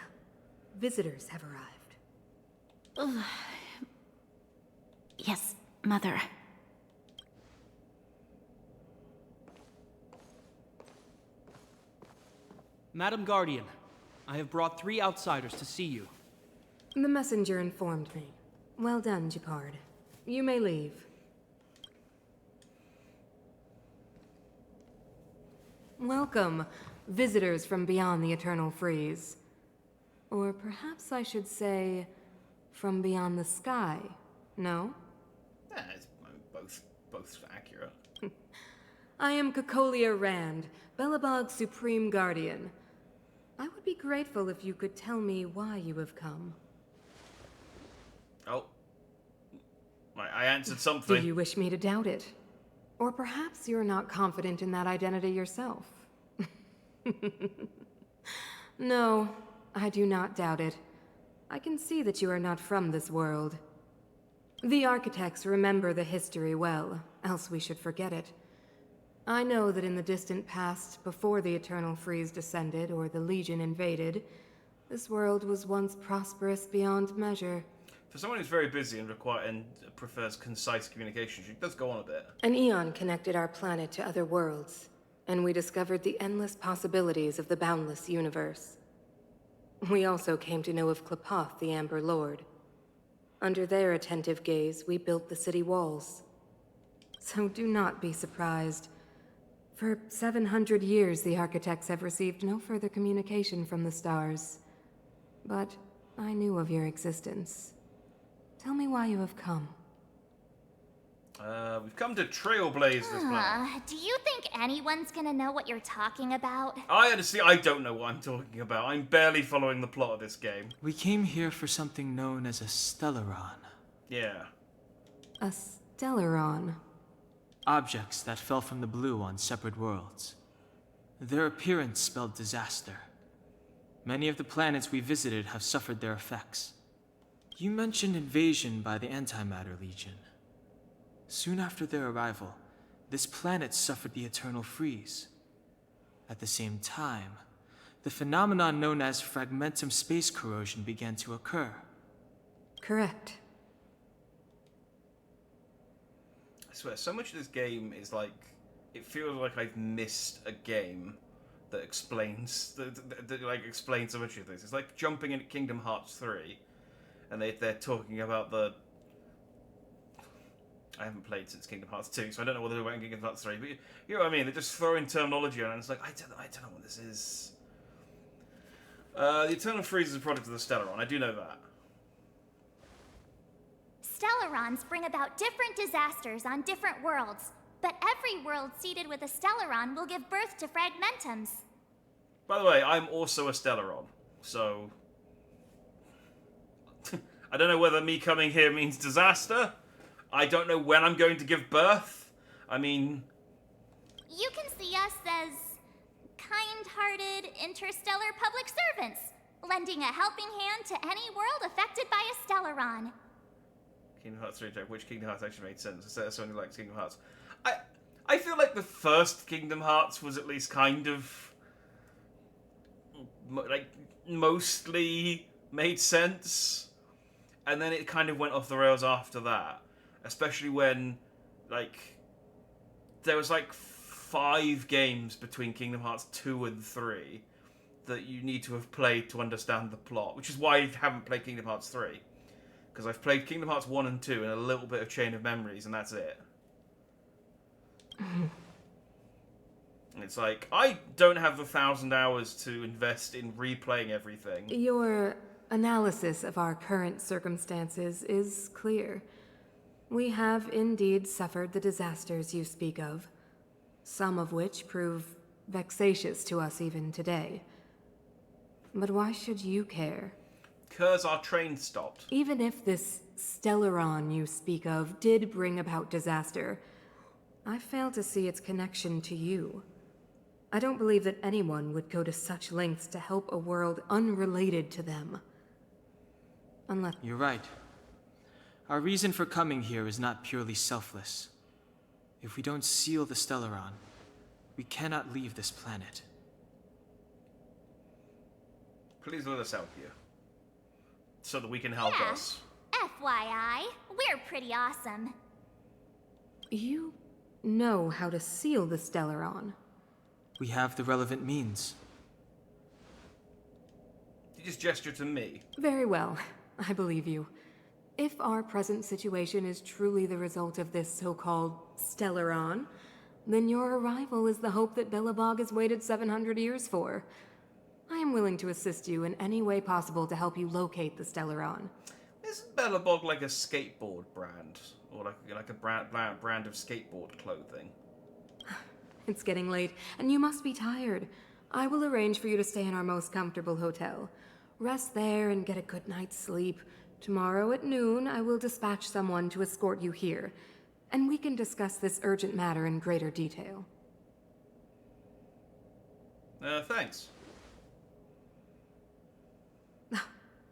Speaker 5: Visitors have arrived.
Speaker 6: Yes, Mother.
Speaker 7: Madam Guardian, I have brought 3 outsiders to see you.
Speaker 5: The messenger informed me. Well done, Japard. You may leave. Welcome, visitors from beyond the Eternal Freeze. Or perhaps I should say, from beyond the sky, no?
Speaker 1: It's both accurate.
Speaker 5: I am Cacolia Rand, Belobog's Supreme Guardian. I would be grateful if you could tell me why you have come.
Speaker 1: Oh. I answered something.
Speaker 5: Do you wish me to doubt it? Or perhaps you're not confident in that identity yourself? No, I do not doubt it. I can see that you are not from this world. The architects remember the history well, else we should forget it. I know that in the distant past, before the Eternal Freeze descended or the Legion invaded, this world was once prosperous beyond measure.
Speaker 1: For someone who's very busy and prefers concise communication, she does go on a bit.
Speaker 5: An eon connected our planet to other worlds, and we discovered the endless possibilities of the boundless universe. We also came to know of Klapoth, the Amber Lord. Under their attentive gaze, we built the city walls. So do not be surprised. For 700 years, the architects have received no further communication from the stars. But I knew of your existence. Tell me why you have come.
Speaker 1: We've come to trailblaze this planet.
Speaker 3: Do you think anyone's gonna know what you're talking about?
Speaker 1: I don't know what I'm talking about. I'm barely following the plot of this game.
Speaker 2: We came here for something known as a Stellaron.
Speaker 1: Yeah.
Speaker 5: A Stellaron.
Speaker 2: Objects that fell from the blue on separate worlds. Their appearance spelled disaster. Many of the planets we visited have suffered their effects. You mentioned invasion by the Antimatter Legion. Soon after their arrival, this planet suffered the Eternal Freeze. At the same time, the phenomenon known as fragmentum space corrosion began to occur.
Speaker 5: Correct.
Speaker 1: I swear, so much of this game is like... It feels like I've missed a game that explains... that explains so much of this. It's like jumping into Kingdom Hearts 3, and they're talking about the... I haven't played since Kingdom Hearts 2, so I don't know what they're about in Kingdom Hearts 3, but you know what I mean? They just throw in terminology on it, and it's like, I don't know what this is. The Eternal Freeze is a product of the Stellaron, I do know that.
Speaker 3: Stellarons bring about different disasters on different worlds, but every world seeded with a Stellaron will give birth to fragmentums.
Speaker 1: By the way, I'm also a Stellaron, so... I don't know whether me coming here means disaster. I don't know when I'm going to give birth. I mean...
Speaker 3: You can see us as kind-hearted interstellar public servants, lending a helping hand to any world affected by a Stellaron.
Speaker 1: Kingdom Hearts 3 joke. Which Kingdom Hearts actually made sense? I said someone who likes Kingdom Hearts. I feel like the first Kingdom Hearts was at least kind of... like, mostly made sense. And then it kind of went off the rails after that. Especially when, like, there was like 5 games between Kingdom Hearts 2 and 3 that you need to have played to understand the plot, which is why I haven't played Kingdom Hearts 3. Because I've played Kingdom Hearts 1 and 2 and a little bit of Chain of Memories, and that's it. And it's like, I don't have the 1,000 hours to invest in replaying everything.
Speaker 5: Your analysis of our current circumstances is clear. We have indeed suffered the disasters you speak of, some of which prove vexatious to us even today. But why should you care?
Speaker 1: 'Cause our train stopped.
Speaker 5: Even if this Stellaron you speak of did bring about disaster, I fail to see its connection to you. I don't believe that anyone would go to such lengths to help a world unrelated to them. Unless...
Speaker 2: You're right. Our reason for coming here is not purely selfless. If we don't seal the Stellaron, we cannot leave this planet.
Speaker 1: Please let us help you. So that we can help
Speaker 3: Yeah.
Speaker 1: us.
Speaker 3: FYI, we're pretty awesome.
Speaker 5: You know how to seal the Stellaron.
Speaker 2: We have the relevant means.
Speaker 1: You just gesture to me.
Speaker 5: Very well. I believe you. If our present situation is truly the result of this so-called Stellaron, then your arrival is the hope that Belobog has waited 700 years for. I am willing to assist you in any way possible to help you locate the Stellaron.
Speaker 1: Isn't Belobog like a skateboard brand? Or like a brand of skateboard clothing?
Speaker 5: It's getting late, and you must be tired. I will arrange for you to stay in our most comfortable hotel. Rest there and get a good night's sleep. Tomorrow at noon, I will dispatch someone to escort you here, and we can discuss this urgent matter in greater detail.
Speaker 1: Thanks.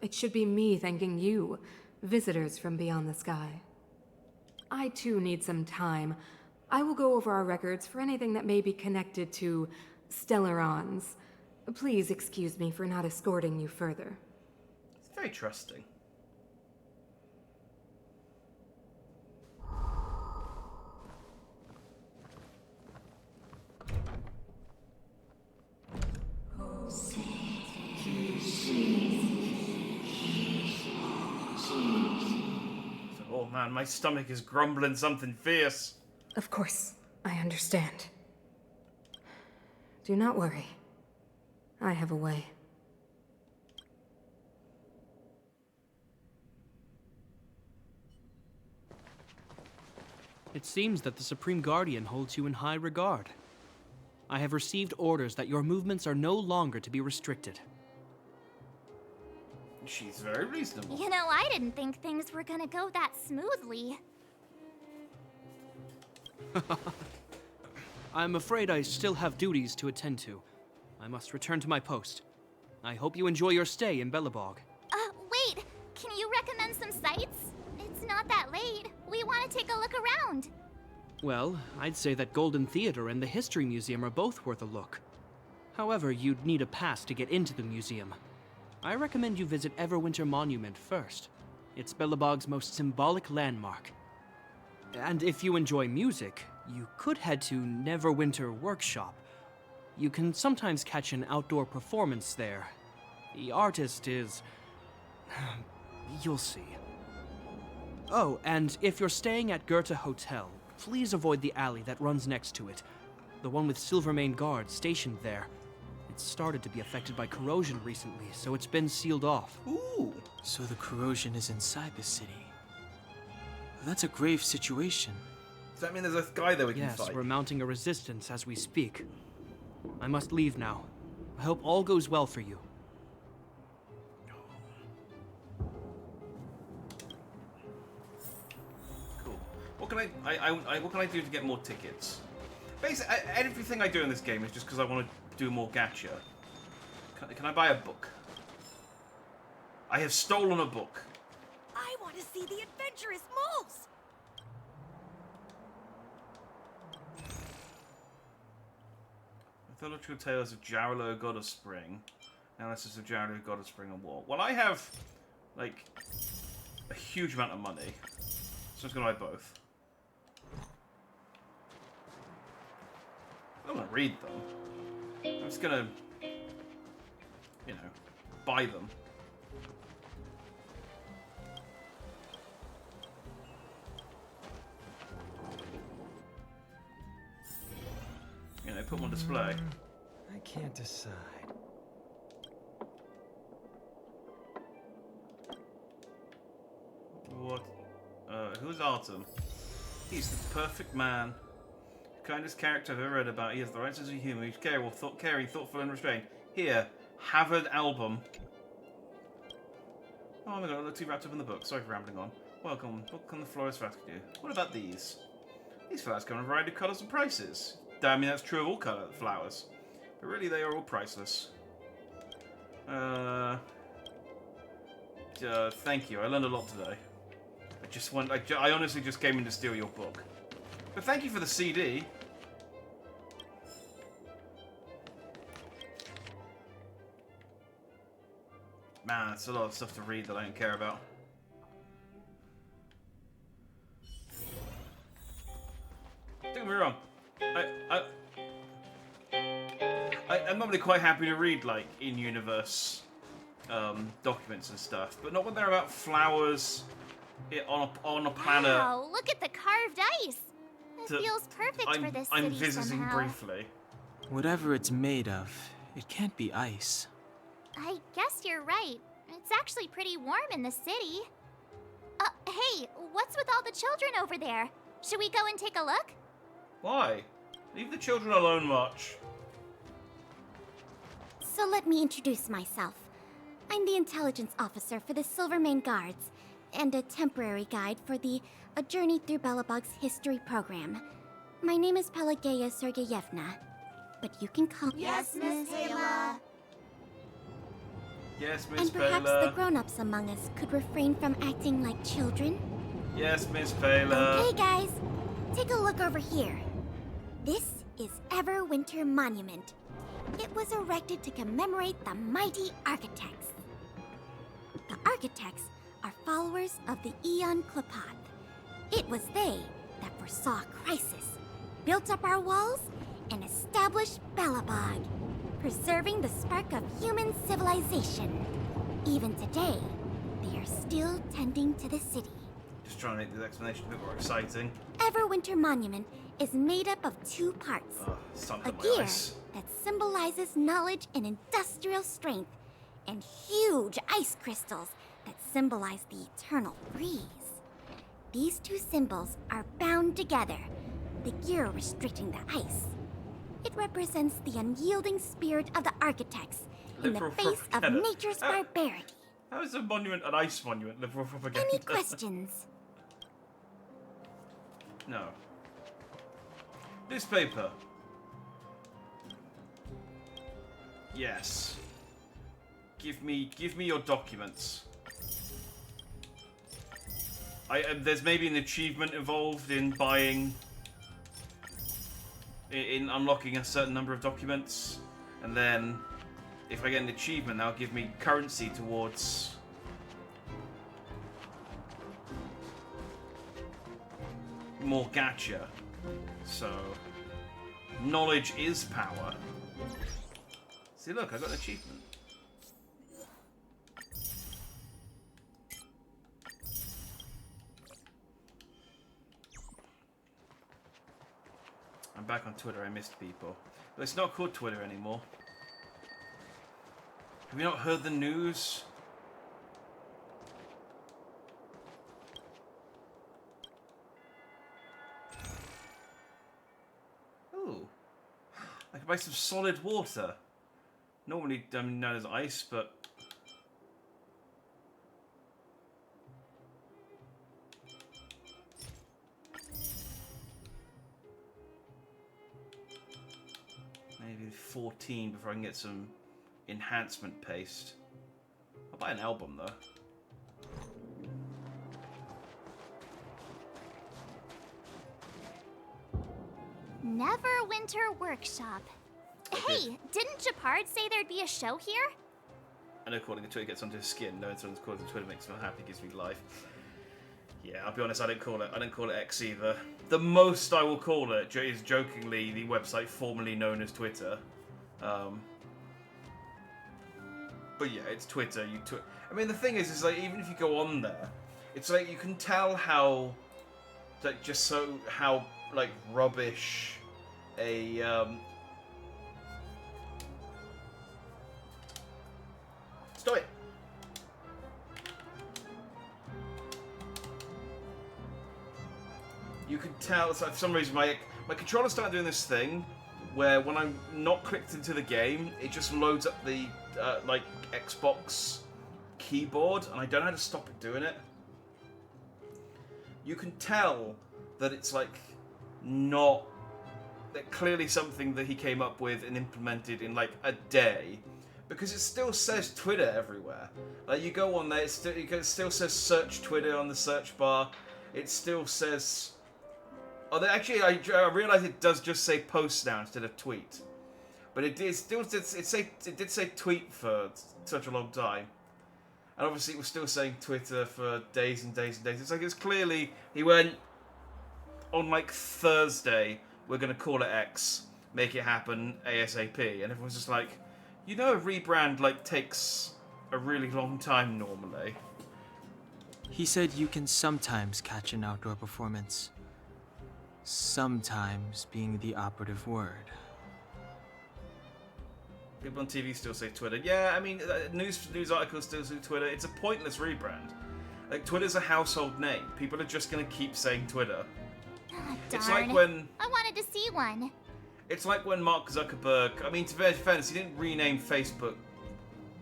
Speaker 5: It should be me thanking you, visitors from beyond the sky. I too need some time. I will go over our records for anything that may be connected to Stellarons. Please excuse me for not escorting you further.
Speaker 1: It's very trusting. Oh man, my stomach is grumbling something fierce.
Speaker 5: Of course, I understand. Do not worry. I have a way.
Speaker 7: It seems that the Supreme Guardian holds you in high regard. I have received orders that your movements are no longer to be restricted.
Speaker 1: She's very reasonable.
Speaker 3: You know, I didn't think things were gonna go that smoothly.
Speaker 7: I'm afraid I still have duties to attend to. I must return to my post. I hope you enjoy your stay in Belobog.
Speaker 3: Wait! Can you recommend some sites? It's not that late. We want to take a look around.
Speaker 7: Well, I'd say that Golden Theater and the History Museum are both worth a look. However, you'd need a pass to get into the museum. I recommend you visit Everwinter Monument first. It's Belobog's most symbolic landmark. And if you enjoy music, you could head to Neverwinter Workshop. You can sometimes catch an outdoor performance there. The artist is... you'll see. Oh, and if you're staying at Goethe Hotel, please avoid the alley that runs next to it. The one with Silvermane guards stationed there. It's started to be affected by corrosion recently, so it's been sealed off.
Speaker 1: Ooh.
Speaker 2: So the corrosion is inside the city. That's a grave situation.
Speaker 1: Does that mean there's a guy there we can
Speaker 7: Yes,
Speaker 1: fight?
Speaker 7: we're mounting a resistance as we speak. I must leave now. I hope all goes well for you.
Speaker 1: Cool. What can what can I do to get more tickets? Basically, everything I do in this game is just because I want to do more gacha. Can I buy a book? I have stolen a book.
Speaker 9: I want to see the adventurous moles!
Speaker 1: Mythological Tales of Jarilo, God of Spring. Analysis of Jarilo, God of Spring and War. Well, I have, like, a huge amount of money. So I'm just going to buy both. I don't want to read them. I'm just going to, you know, buy them. You know, put them on display.
Speaker 10: I can't decide.
Speaker 1: What? Who's Artem? He's the perfect man. The kindest character I've ever read about. He has the right sense of humor. He's caring, thoughtful, and restrained. Here, have an album. Oh my god, I look too wrapped up in the book. Sorry for rambling on. Welcome. Book on the florist Vasco. What about these? These flowers come in a variety of colours and prices. I mean, that's true of all flowers. But really, they are all priceless. Thank you. I learned a lot today. I honestly just came in to steal your book. But thank you for the CD. Man, that's a lot of stuff to read that I don't care about. Don't get me wrong. I'm normally quite happy to read, like, in-universe documents and stuff, but not when they're about flowers on a planet.
Speaker 3: Wow, look at the carved ice. It feels perfect for this city
Speaker 1: I'm visiting
Speaker 3: somehow.
Speaker 1: briefly.
Speaker 2: Whatever it's made of, it can't be ice.
Speaker 3: I guess you're right. It's actually pretty warm in the city. Hey, what's with all the children over there? Should we go and take a look?
Speaker 1: Why? Leave the children alone, March.
Speaker 11: So let me introduce myself. I'm the intelligence officer for the Silvermane Guards, and a temporary guide for the A Journey Through Belobog's History program. My name is Pelageya Sergeyevna, but you can call me...
Speaker 3: Yes, Miss Taylor.
Speaker 1: Yes, Miss
Speaker 11: And perhaps
Speaker 1: Paler.
Speaker 11: the grown-ups among us could refrain from acting like children.
Speaker 1: Yes, Miss Paler.
Speaker 11: Okay, guys, take a look over here. This is Everwinter Monument. It was erected to commemorate the mighty architects. The architects are followers of the Aeon Klapath. It was they that foresaw crisis, built up our walls, and established Belobog, preserving the spark of human civilization. Even today, they are still tending to the city.
Speaker 1: Just trying to make this explanation a bit more exciting.
Speaker 11: Everwinter Monument is made up of 2 parts.
Speaker 1: Oh, it's time
Speaker 11: A
Speaker 1: for my
Speaker 11: gear
Speaker 1: ice.
Speaker 11: that symbolizes knowledge and industrial strength, and huge ice crystals that symbolize the eternal freeze. These 2 symbols are bound together, the gear restricting the ice. It represents the unyielding spirit of the architects in the
Speaker 1: Liberal
Speaker 11: face of
Speaker 1: propaganda.
Speaker 11: nature's barbarity.
Speaker 1: How is a monument an ice monument? Liberal propaganda.
Speaker 11: Any questions?
Speaker 1: No. Newspaper. Yes. Give me your documents. There's maybe an achievement involved in buying, in unlocking a certain number of documents, and then if I get an achievement, that'll give me currency towards more gacha. So, knowledge is power. See, look, I got an achievement. I'm back on Twitter, I missed people. But it's not called Twitter anymore. Have you not heard the news? Ooh. I can buy some solid water. Normally known as ice, but... maybe 14 before I can get some enhancement paste. I'll buy an album though.
Speaker 3: Neverwinter Workshop. Hey, didn't Japard say there'd be a show here?
Speaker 1: I know calling a Twitter gets onto his skin. No, it's calling a Twitter makes me happy, gives me life. Yeah, I'll be honest, I don't call it X either. The most I will call it is jokingly the website formerly known as Twitter. But yeah, it's Twitter. I mean, the thing is like even if you go on there, it's like you can tell how, like, just so how like rubbish a Stop it. You can tell, so for some reason my controller started doing this thing where when I'm not clicked into the game, it just loads up the like Xbox keyboard, and I don't know how to stop it doing it. You can tell that it's like not that clearly something that he came up with and implemented in like a day, because it still says Twitter everywhere. Like you go on there, it still says search Twitter on the search bar. It still says. Oh, actually, I realize it does just say post now instead of tweet, but it did say tweet for such a long time, and obviously it was still saying Twitter for days and days and days. It's like it's clearly he went on like Thursday. We're gonna call it X, make it happen ASAP, and everyone's just like, you know, a rebrand like takes a really long time normally.
Speaker 2: He said you can sometimes catch an outdoor performance. Sometimes being the operative word.
Speaker 1: People on TV still say Twitter. Yeah, I mean, news articles still say Twitter. It's a pointless rebrand. Like, Twitter's a household name. People are just gonna keep saying Twitter.
Speaker 3: Darn.
Speaker 1: It's like when...
Speaker 3: I wanted to see one.
Speaker 1: It's like when Mark Zuckerberg... I mean, to be fair, he didn't rename Facebook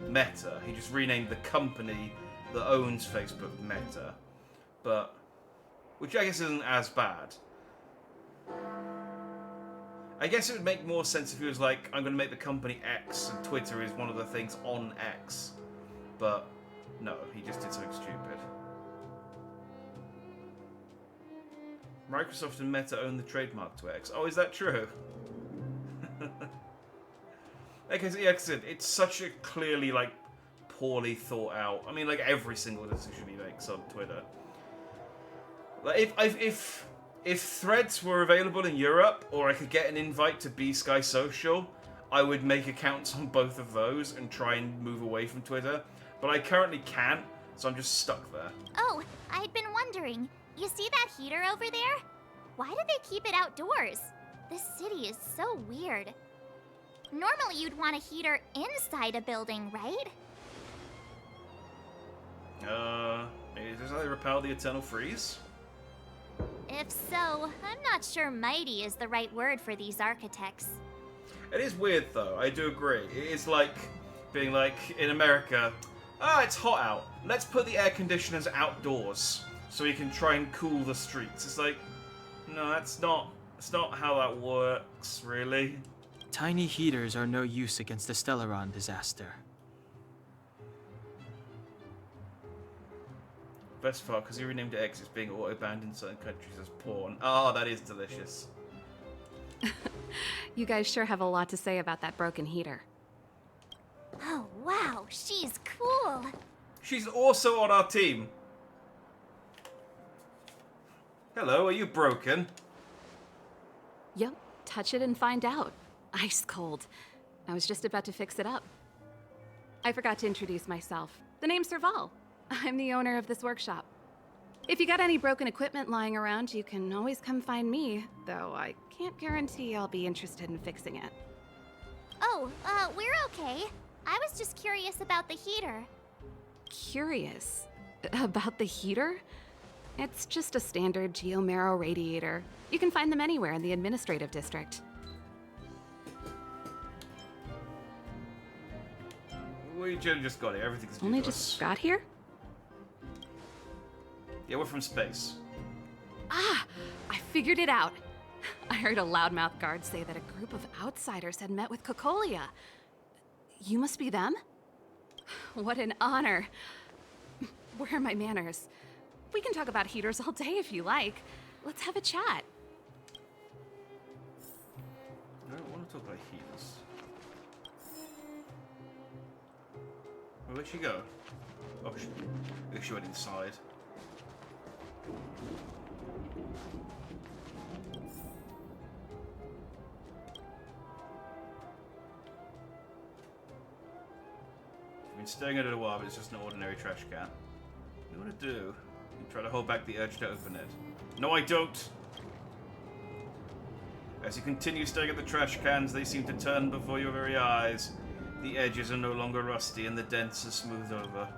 Speaker 1: Meta. He just renamed the company that owns Facebook Meta, but which I guess isn't as bad. I guess it would make more sense if he was like, I'm going to make the company X, and Twitter is one of the things on X. But no, he just did something stupid. Microsoft and Meta own the trademark to X. Oh, is that true? Okay, so yeah, it's such a clearly, like, poorly thought out. I mean, like, every single decision he makes on Twitter. Like, if Threads were available in Europe, or I could get an invite to B-Sky Social, I would make accounts on both of those and try and move away from Twitter. But I currently can't, so I'm just stuck there.
Speaker 3: Oh, I'd been wondering. You see that heater over there? Why do they keep it outdoors? This city is so weird. Normally you'd want a heater inside a building, right?
Speaker 1: Is this how they repel the eternal freeze?
Speaker 3: If so, I'm not sure mighty is the right word for these architects.
Speaker 1: It is weird, though. I do agree. It's like being like, in America, it's hot out. Let's put the air conditioners outdoors so we can try and cool the streets. It's like, no, that's not how that works, really.
Speaker 2: Tiny heaters are no use against the Stellaron disaster.
Speaker 1: Best part, because he renamed it X, it's being auto-banned in certain countries as porn. Oh, that is delicious.
Speaker 12: You guys sure have a lot to say about that broken heater.
Speaker 3: Oh, wow, she's cool.
Speaker 1: She's also on our team. Hello, are you broken?
Speaker 12: Yep, touch it and find out. Ice cold. I was just about to fix it up. I forgot to introduce myself. The name's Serval. I'm the owner of this workshop. If you got any broken equipment lying around, you can always come find me, though I can't guarantee I'll be interested in fixing it.
Speaker 3: Oh, we're okay. I was just curious about the heater.
Speaker 12: Curious? About the heater? It's just a standard geomarrow radiator. You can find them anywhere in the administrative district.
Speaker 1: We just got it. Everything's new
Speaker 12: Only
Speaker 1: to
Speaker 12: just
Speaker 1: us.
Speaker 12: got here?
Speaker 1: Yeah, we're from space.
Speaker 12: Ah! I figured it out. I heard a loudmouth guard say that a group of outsiders had met with Cocolia. You must be them? What an honor. Where are my manners? We can talk about heaters all day if you like. Let's have a chat.
Speaker 1: I don't want to talk about heaters. Where'd she go? Oh, she went inside. I've been staring at it a while, but it's just an ordinary trash can. What do you want to do? You try to hold back the urge to open it. No, I don't! As you continue staring at the trash cans, they seem to turn before your very eyes. The edges are no longer rusty and the dents are smoothed over.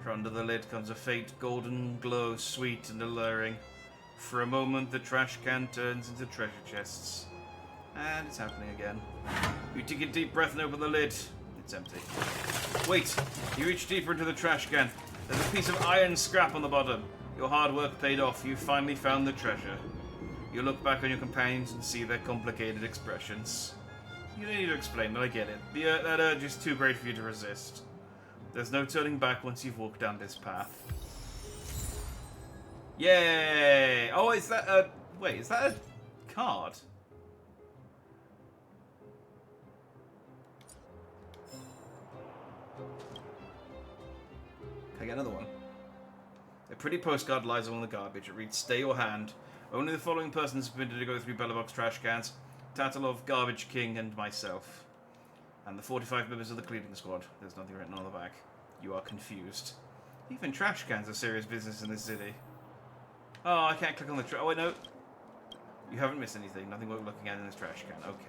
Speaker 1: For under the lid comes a faint golden glow, sweet and alluring. For a moment, the trash can turns into treasure chests. And it's happening again. You take a deep breath and open the lid. It's empty. Wait! You reach deeper into the trash can. There's a piece of iron scrap on the bottom. Your hard work paid off. You finally found the treasure. You look back on your companions and see their complicated expressions. You don't need to explain, but I get it. That urge is too great for you to resist. There's no turning back once you've walked down this path. Yay! Oh, is that a... Wait, is that a card? Can I get another one? A pretty postcard lies along the garbage. It reads, "Stay your hand. Only the following persons is permitted to go through Bellerbox trash cans. Tatalov, Garbage King, and myself. And the 45 members of the cleaning squad." There's nothing written on the back. You are confused. Even trash cans are serious business in this city. Oh, I can't click on the trash. Oh, wait, no. You haven't missed anything. Nothing worth looking at in this trash can. Okay.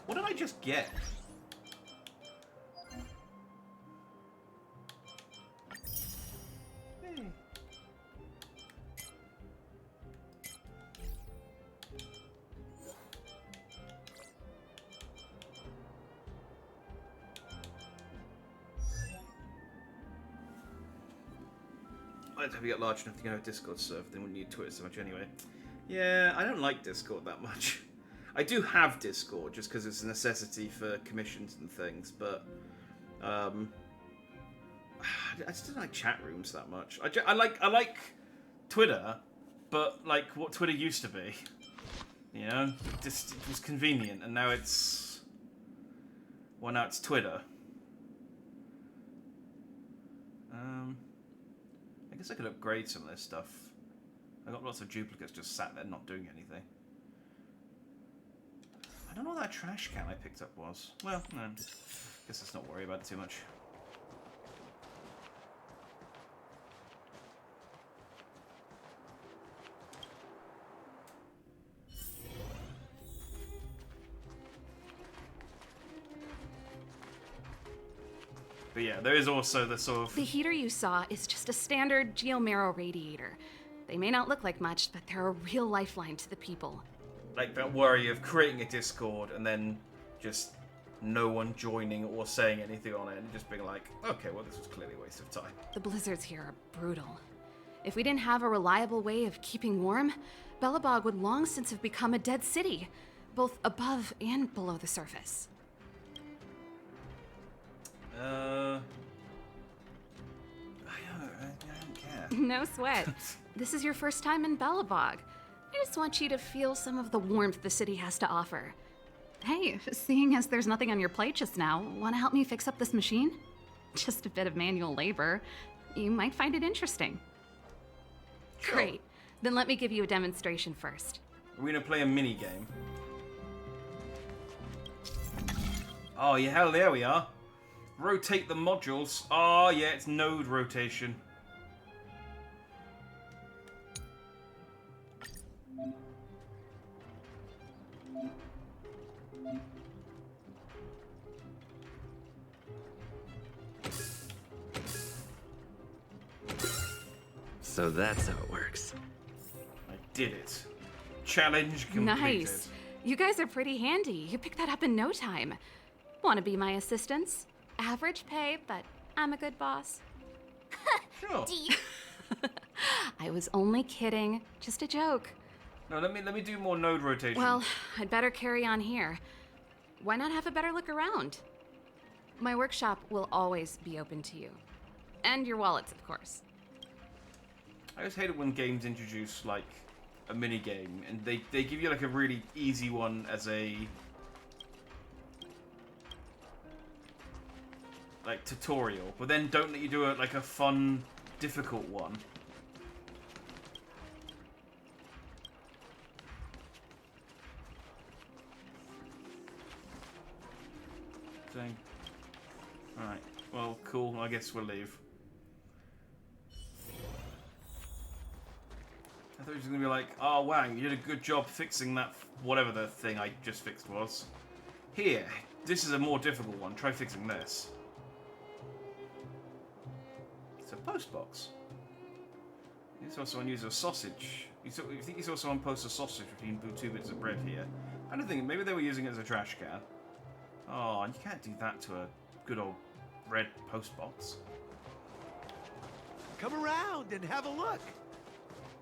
Speaker 1: What did I just get? Hey. I'd hope you get large enough to get a Discord server, then wouldn't need Twitter so much anyway. Yeah, I don't like Discord that much. I do have Discord just because it's a necessity for commissions and things, but I just don't like chat rooms that much. I like Twitter, but like what Twitter used to be. You know, just it was convenient, and now it's now it's Twitter. I guess I could upgrade some of this stuff. I got lots of duplicates just sat there not doing anything. I don't know what that trash can I picked up was. Well, no. Guess let's not worry about it too much. But yeah, there is also the sort of...
Speaker 12: The heater you saw is just a standard geomarrow radiator. They may not look like much, but they're a real lifeline to the people.
Speaker 1: Like that worry of creating a Discord and then just no one joining or saying anything on it and just being like, okay, well this was clearly a waste of time.
Speaker 12: The blizzards here are brutal. If we didn't have a reliable way of keeping warm, Belobog would long since have become a dead city, both above and below the surface.
Speaker 1: I don't care.
Speaker 12: No sweat. This is your first time in Belobog. I just want you to feel some of the warmth the city has to offer. Hey, seeing as there's nothing on your plate just now, want to help me fix up this machine? Just a bit of manual labor. You might find it interesting.
Speaker 1: Sure.
Speaker 12: Great. Then let me give you a demonstration first.
Speaker 1: Are we gonna play a mini game? Oh yeah, hell there we are. Rotate the modules. Oh yeah, it's node rotation.
Speaker 4: So that's how it works.
Speaker 1: I did it. Challenge completed.
Speaker 12: Nice. You guys are pretty handy. You picked that up in no time. Want to be my assistants? Average pay, but I'm a good boss.
Speaker 1: Sure.
Speaker 3: Do you...
Speaker 12: I was only kidding. Just a joke.
Speaker 1: No, let me do more node rotation.
Speaker 12: Well, I'd better carry on here. Why not have a better look around? My workshop will always be open to you. And your wallets, of course.
Speaker 1: I just hate it when games introduce like a mini game and they give you like a really easy one as a like tutorial, but then don't let you do like a fun, difficult one. Dang. Alright, well, cool, I guess we'll leave. I thought he was going to be like, oh, Wang, you did a good job fixing that, whatever the thing I just fixed was. Here, this is a more difficult one. Try fixing this. It's a post box. You saw someone use a sausage. You think you saw someone post a sausage between 2 bits of bread here. I don't think, maybe they were using it as a trash can. Oh, and you can't do that to a good old red post box.
Speaker 13: Come around and have a look.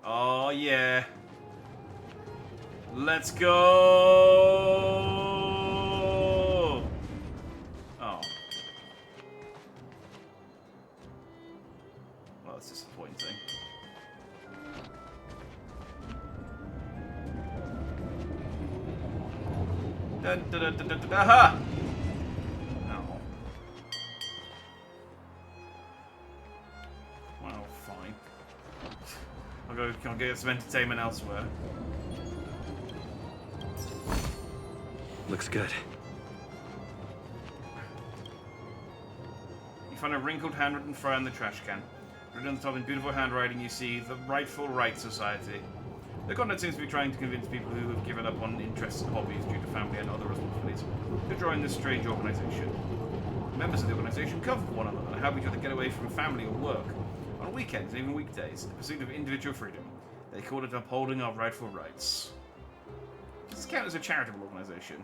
Speaker 1: Oh, yeah. Let's go! Oh. Well, that's disappointing. Dun, dun, dun, dun, dun, dun, aha! Oh. Well, fine. I'll get some entertainment elsewhere.
Speaker 4: Looks good.
Speaker 1: You find a wrinkled handwritten fry in the trash can. Written on the top in beautiful handwriting, you see the Rightful Right Society. The content seems to be trying to convince people who have given up on interests and hobbies due to family and other responsibilities to join this strange organization. Members of the organization cover for one another and help each other get away from family or work on weekends and even weekdays in the pursuit of individual freedom. They call it upholding our rightful rights. Does this count as a charitable organization?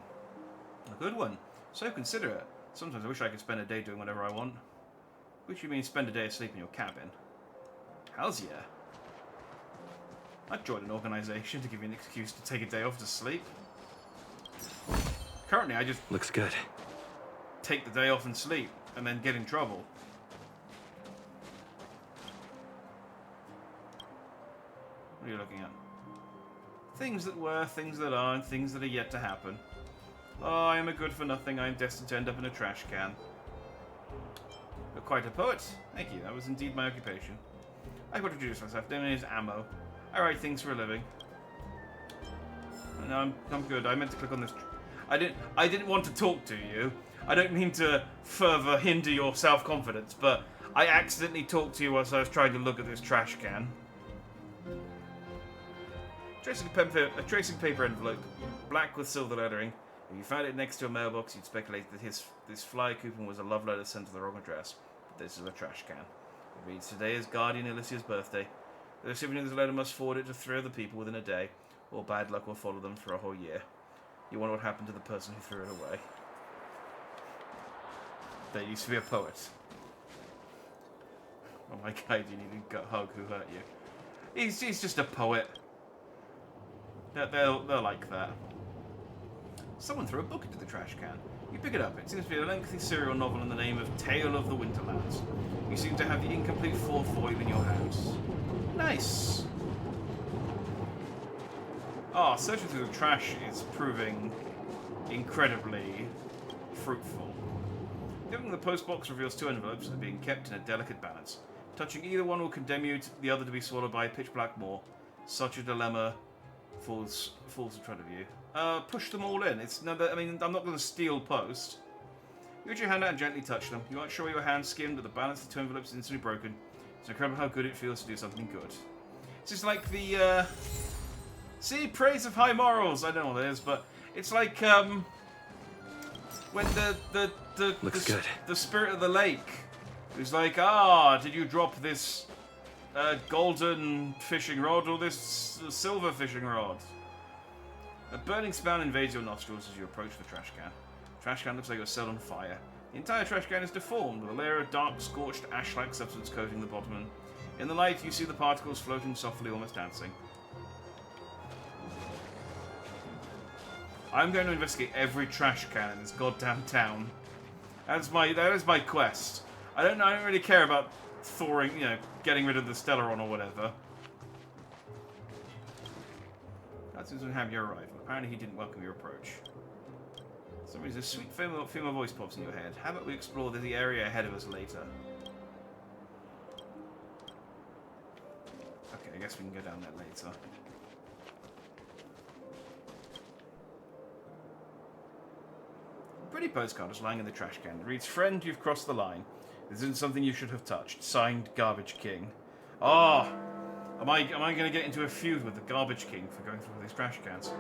Speaker 1: A good one. So considerate. Sometimes I wish I could spend a day doing whatever I want. Which you mean spend a day asleep in your cabin. Hells yeah. I'd join an organization to give you an excuse to take a day off to sleep. Currently, I just...
Speaker 4: Looks good.
Speaker 1: take the day off and sleep, and then get in trouble. What are you looking at? Things that were, things that are, and things that are yet to happen. Oh, I am a good-for-nothing. I am destined to end up in a trash can. You're quite a poet. Thank you. That was indeed my occupation. I would introduce myself. My name is Ammo. I write things for a living. No, I'm good. I meant to click on this. I didn't want to talk to you. I don't mean to further hinder your self-confidence, but I accidentally talked to you whilst I was trying to look at this trash can. A tracing paper envelope, black with silver lettering. If you found it next to a mailbox, you'd speculate that this fly coupon was a love letter sent to the wrong address. But this is a trash can. It reads, today is Guardian Alicia's birthday. The recipient of this letter must forward it to 3 other people within a day, or bad luck will follow them for a whole year. You wonder what happened to the person who threw it away. There used to be a poet. Oh my god, you need a hug who hurt you. He's just a poet. They're like that. Someone threw a book into the trash can. You pick it up. It seems to be a lengthy serial novel in the name of Tale of the Winterlands. You seem to have the incomplete fourth volume in your hands. Nice. Oh, searching through the trash is proving incredibly fruitful. Giving the postbox reveals 2 envelopes that are being kept in a delicate balance. Touching either one will condemn you to the other to be swallowed by a pitch black maw. Such a dilemma falls in front of you. Push them all in. It's no, I mean, I'm not going to steal post. You reach your hand out and gently touch them. You aren't sure your hand skimmed, but the balance of the 2 envelopes is instantly broken. It's incredible how good it feels to do something good. It's just like the, see, praise of high morals. I don't know what it is, but it's like, when the spirit of the lake who's like, did you drop this golden fishing rod or this silver fishing rod? A burning smell invades your nostrils as you approach the trash can. The trash can looks like it was set on fire. The entire trash can is deformed, with a layer of dark, scorched, ash-like substance coating the bottom. In the light, you see the particles floating softly, almost dancing. I'm going to investigate every trash can in this goddamn town. That is my quest. I don't really care about thawing, getting rid of the Stellaron or whatever. That seems to have you arrived. Apparently he didn't welcome your approach. For some reason, a sweet female voice pops in your head. How about we explore the area ahead of us later? Okay, I guess we can go down there later. A pretty postcard is lying in the trash can. It reads, "Friend, you've crossed the line. This isn't something you should have touched. Signed, Garbage King." Am I going to get into a feud with the Garbage King for going through all these trash cans?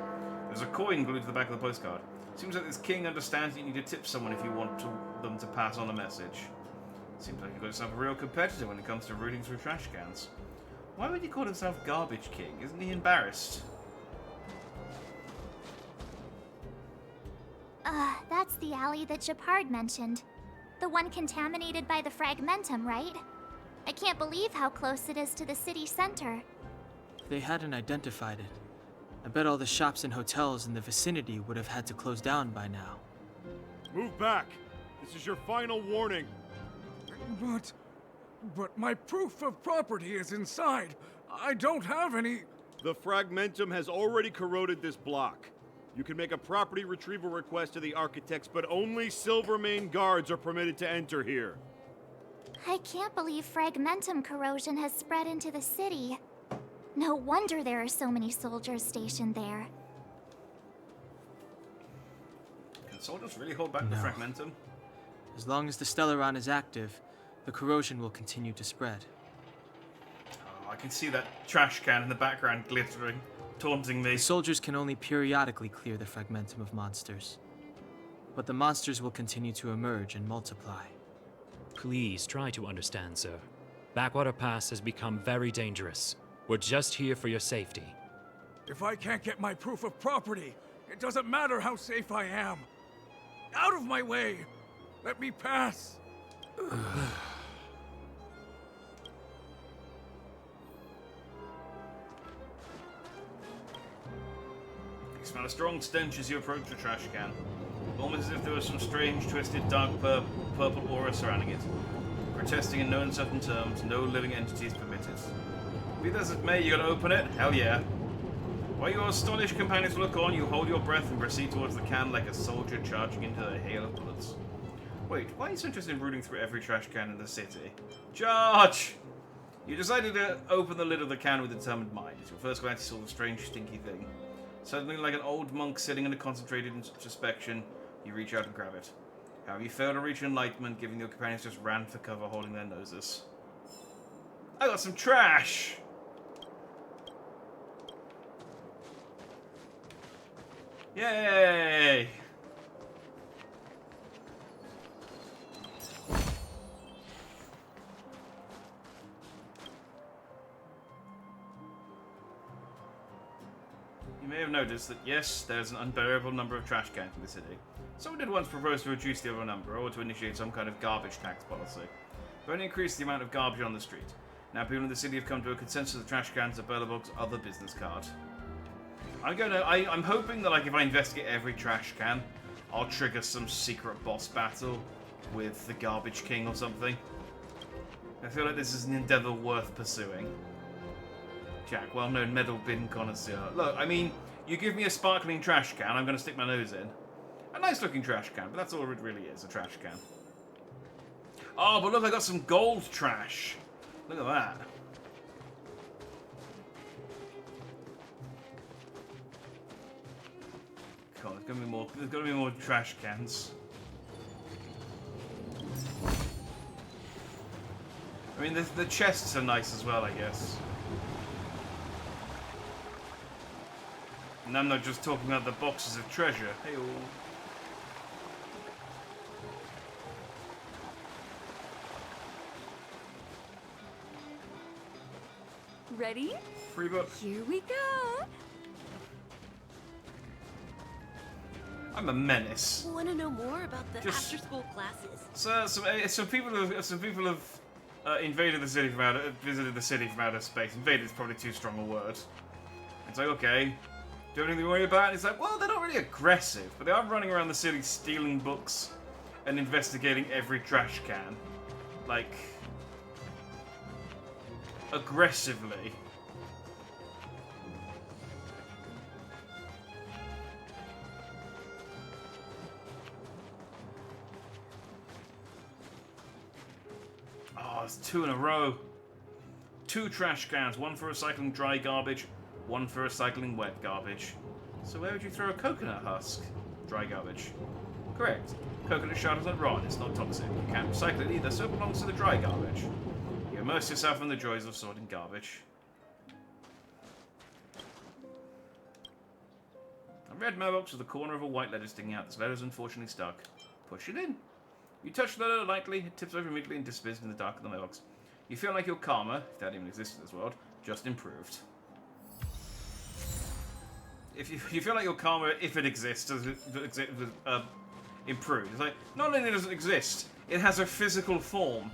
Speaker 1: There's a coin glued to the back of the postcard. Seems like this king understands that you need to tip someone if you want them to pass on a message. Seems like you've got yourself a real competitor when it comes to rooting through trash cans. Why would he call himself Garbage King? Isn't he embarrassed?
Speaker 3: That's the alley that Shepard mentioned. The one contaminated by the fragmentum, right? I can't believe how close it is to the city center.
Speaker 2: They hadn't identified it. I bet all the shops and hotels in the vicinity would have had to close down by now.
Speaker 14: Move back! This is your final warning.
Speaker 15: But my proof of property is inside. I don't have any...
Speaker 14: The fragmentum has already corroded this block. You can make a property retrieval request to the architects, but only Silvermane guards are permitted to enter here.
Speaker 3: I can't believe fragmentum corrosion has spread into the city. No wonder there are so many soldiers stationed there.
Speaker 1: Can soldiers really hold back the fragmentum?
Speaker 2: As long as the Stellaron is active, the corrosion will continue to spread.
Speaker 1: Oh, I can see that trash can in the background glittering, taunting me.
Speaker 2: The soldiers can only periodically clear the fragmentum of monsters. But the monsters will continue to emerge and multiply.
Speaker 16: Please try to understand, sir. Backwater Pass has become very dangerous. We're just here for your safety.
Speaker 15: If I can't get my proof of property, it doesn't matter how safe I am. Out of my way! Let me pass!
Speaker 1: Smell a strong stench as you approach the trash can. Almost as if there was some strange, twisted, dark purple aura surrounding it. Protesting in no uncertain terms, no living entities permitted. Be this as it may, you gonna open it? Hell yeah. While your astonished companions look on, you hold your breath and proceed towards the can like a soldier charging into a hail of bullets. Wait, why are you so interested in rooting through every trash can in the city? Charge! You decided to open the lid of the can with a determined mind. At your first glance, you saw the strange, stinky thing. Suddenly, like an old monk sitting in a concentrated introspection, you reach out and grab it. However, you fail to reach enlightenment, given your companions just ran for cover holding their noses. I got some trash! Yay! You may have noticed that, yes, there's an unbearable number of trash cans in the city. Someone did once propose to reduce the overall number, or to initiate some kind of garbage tax policy. But only increase the amount of garbage on the street. Now people in the city have come to a consensus that trash cans are Bellabog's other business card. I'm hoping that, like, if I investigate every trash can, I'll trigger some secret boss battle with the Garbage King or something. I feel like this is an endeavor worth pursuing. Jack, well-known metal bin connoisseur. Look, I mean, you give me a sparkling trash can, I'm going to stick my nose in. A nice-looking trash can, but that's all it really is, a trash can. Oh, but look, I got some gold trash. Look at that. God, there's gonna be more trash cans. I mean, the chests are nice as well, I guess. And I'm not just talking about the boxes of treasure. Hey-oh.
Speaker 6: Ready?
Speaker 1: Free book.
Speaker 6: Here we go.
Speaker 1: I'm a menace.
Speaker 17: Want to know more about the
Speaker 1: Just-
Speaker 17: after-school classes?
Speaker 1: So, some people have invaded the city visited the city from outer space. Invaded is probably too strong a word. It's like, okay, do you have anything to worry about? It's like, well, they're not really aggressive, but they are running around the city stealing books and investigating every trash can, like, aggressively. Oh, it's 2 in a row. 2 trash cans, one for recycling dry garbage, one for recycling wet garbage. So where would you throw a coconut husk? Dry garbage. Correct. Coconut shell isn't raw and it's not toxic. You can't recycle it either, so it belongs to the dry garbage. You immerse yourself in the joys of sorting garbage. A red mailbox with the corner of a white letter sticking out. This letter's unfortunately stuck. Push it in. You touch the letter lightly, it tips over immediately and disappears in the dark of the mailbox. You feel like your karma, if that even exists in this world, just improved. If you feel like your karma, if it exists, improved. It's like, not only does it exist, it has a physical form.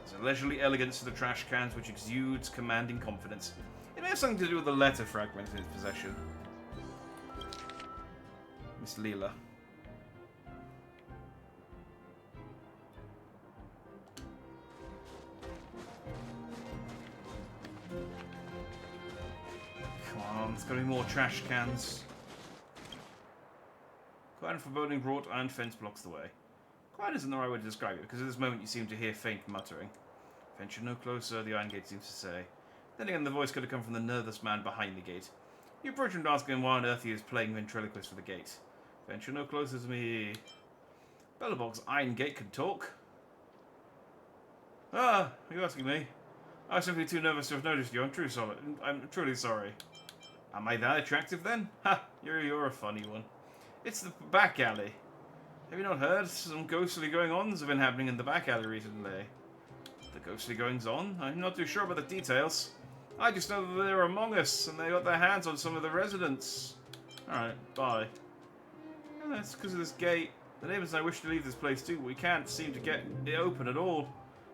Speaker 1: There's a leisurely elegance to the trash cans which exudes commanding confidence. It may have something to do with the letter fragment in its possession. Miss Leela. Come on, there's gotta be more trash cans. Quiet and foreboding wrought iron fence blocks the way. Quiet isn't the right way to describe it, because at this moment you seem to hear faint muttering. Venture no closer, the iron gate seems to say. Then again, the voice could have come from the nervous man behind the gate. You approach him and ask him why on earth he is playing ventriloquist for the gate. Venture no closer to me. Bellabog's iron gate can talk. Ah, are you asking me? I was simply too nervous to have noticed you. I'm truly sorry. Am I that attractive then? Ha! You're a funny one. It's the back alley. Have you not heard? Some ghostly going-ons have been happening in the back alley recently. The ghostly goings-on? I'm not too sure about the details. I just know that they're among us, and they got their hands on some of the residents. Alright, bye. Oh, that's because of this gate. The neighbors and I wish to leave this place too, but we can't seem to get it open at all.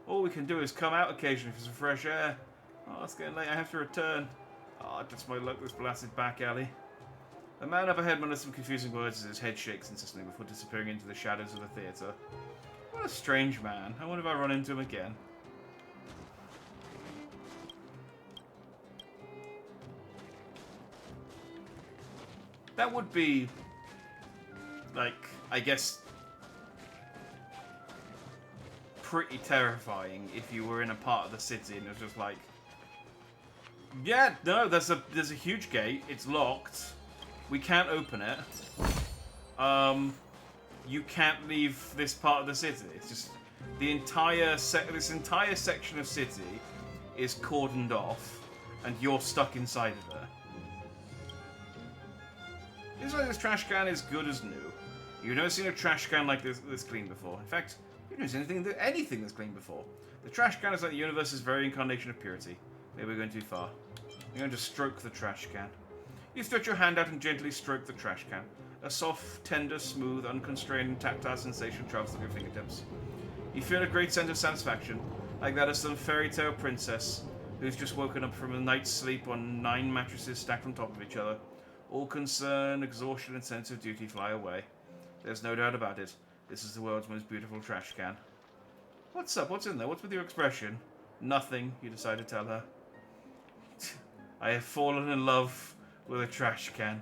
Speaker 1: All we can do is come out occasionally for some fresh air. Oh, it's getting late. I have to return. Oh, just my luck, this blasted back alley. The man up ahead mutters some confusing words as his head shakes insistently before disappearing into the shadows of the theatre. What a strange man. I wonder if I run into him again. That would be, like, I guess, pretty terrifying if you were in a part of the city and it was just like, yeah, no, there's a huge gate. It's locked. We can't open it. You can't leave this part of the city. It's just the entire this entire section of city is cordoned off, and you're stuck inside of it. It's like this trash can is good as new. You've never seen a trash can like this clean before. In fact, you've never seen anything that's clean before. The trash can is like the universe's very incarnation of purity. Maybe we're going too far. You're going to stroke the trash can. You stretch your hand out and gently stroke the trash can. A soft, tender, smooth, unconstrained, tactile sensation travels through your fingertips. You feel a great sense of satisfaction, like that of some fairy tale princess who's just woken up from a night's sleep on 9 mattresses stacked on top of each other. All concern, exhaustion, and sense of duty fly away. There's no doubt about it. This is the world's most beautiful trash can. What's up? What's in there? What's with your expression? Nothing, you decide to tell her. I have fallen in love with a trash can.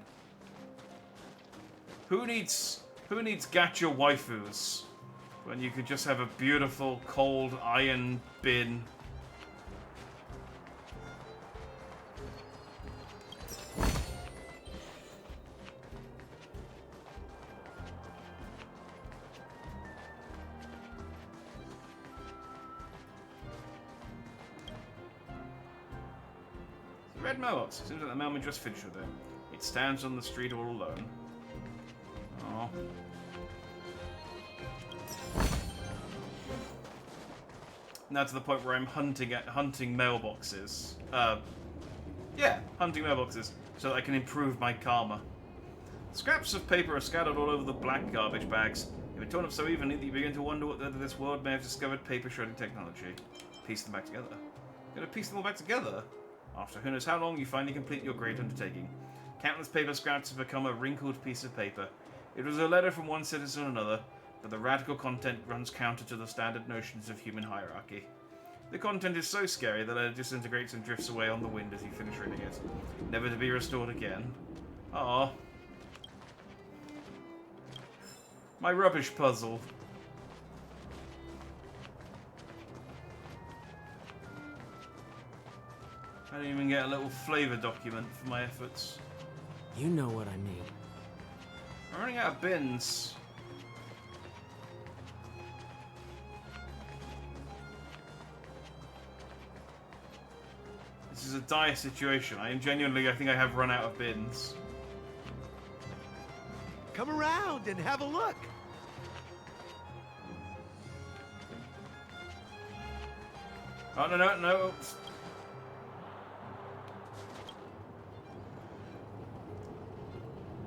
Speaker 1: Who needs gacha waifus when you could just have a beautiful cold iron bin? Red mailbox. Seems like the mailman just finished with it. It stands on the street all alone. Oh. Now to the point where I'm hunting mailboxes. Yeah, hunting mailboxes so that I can improve my karma. Scraps of paper are scattered all over the black garbage bags. They've been torn up so evenly that you begin to wonder whether this world may have discovered paper shredding technology. Piece them back together. You're gonna piece them all back together? After who knows how long, you finally complete your great undertaking. Countless paper scraps have become a wrinkled piece of paper. It was a letter from one citizen to another, but the radical content runs counter to the standard notions of human hierarchy. The content is so scary that it disintegrates and drifts away on the wind as you finish reading it, never to be restored again. Ah, my rubbish puzzle. I didn't even get a little flavor document for my efforts.
Speaker 2: You know what I mean.
Speaker 1: I'm running out of bins. This is a dire situation. I think I have run out of bins.
Speaker 13: Come around and have a look.
Speaker 1: Oh, no.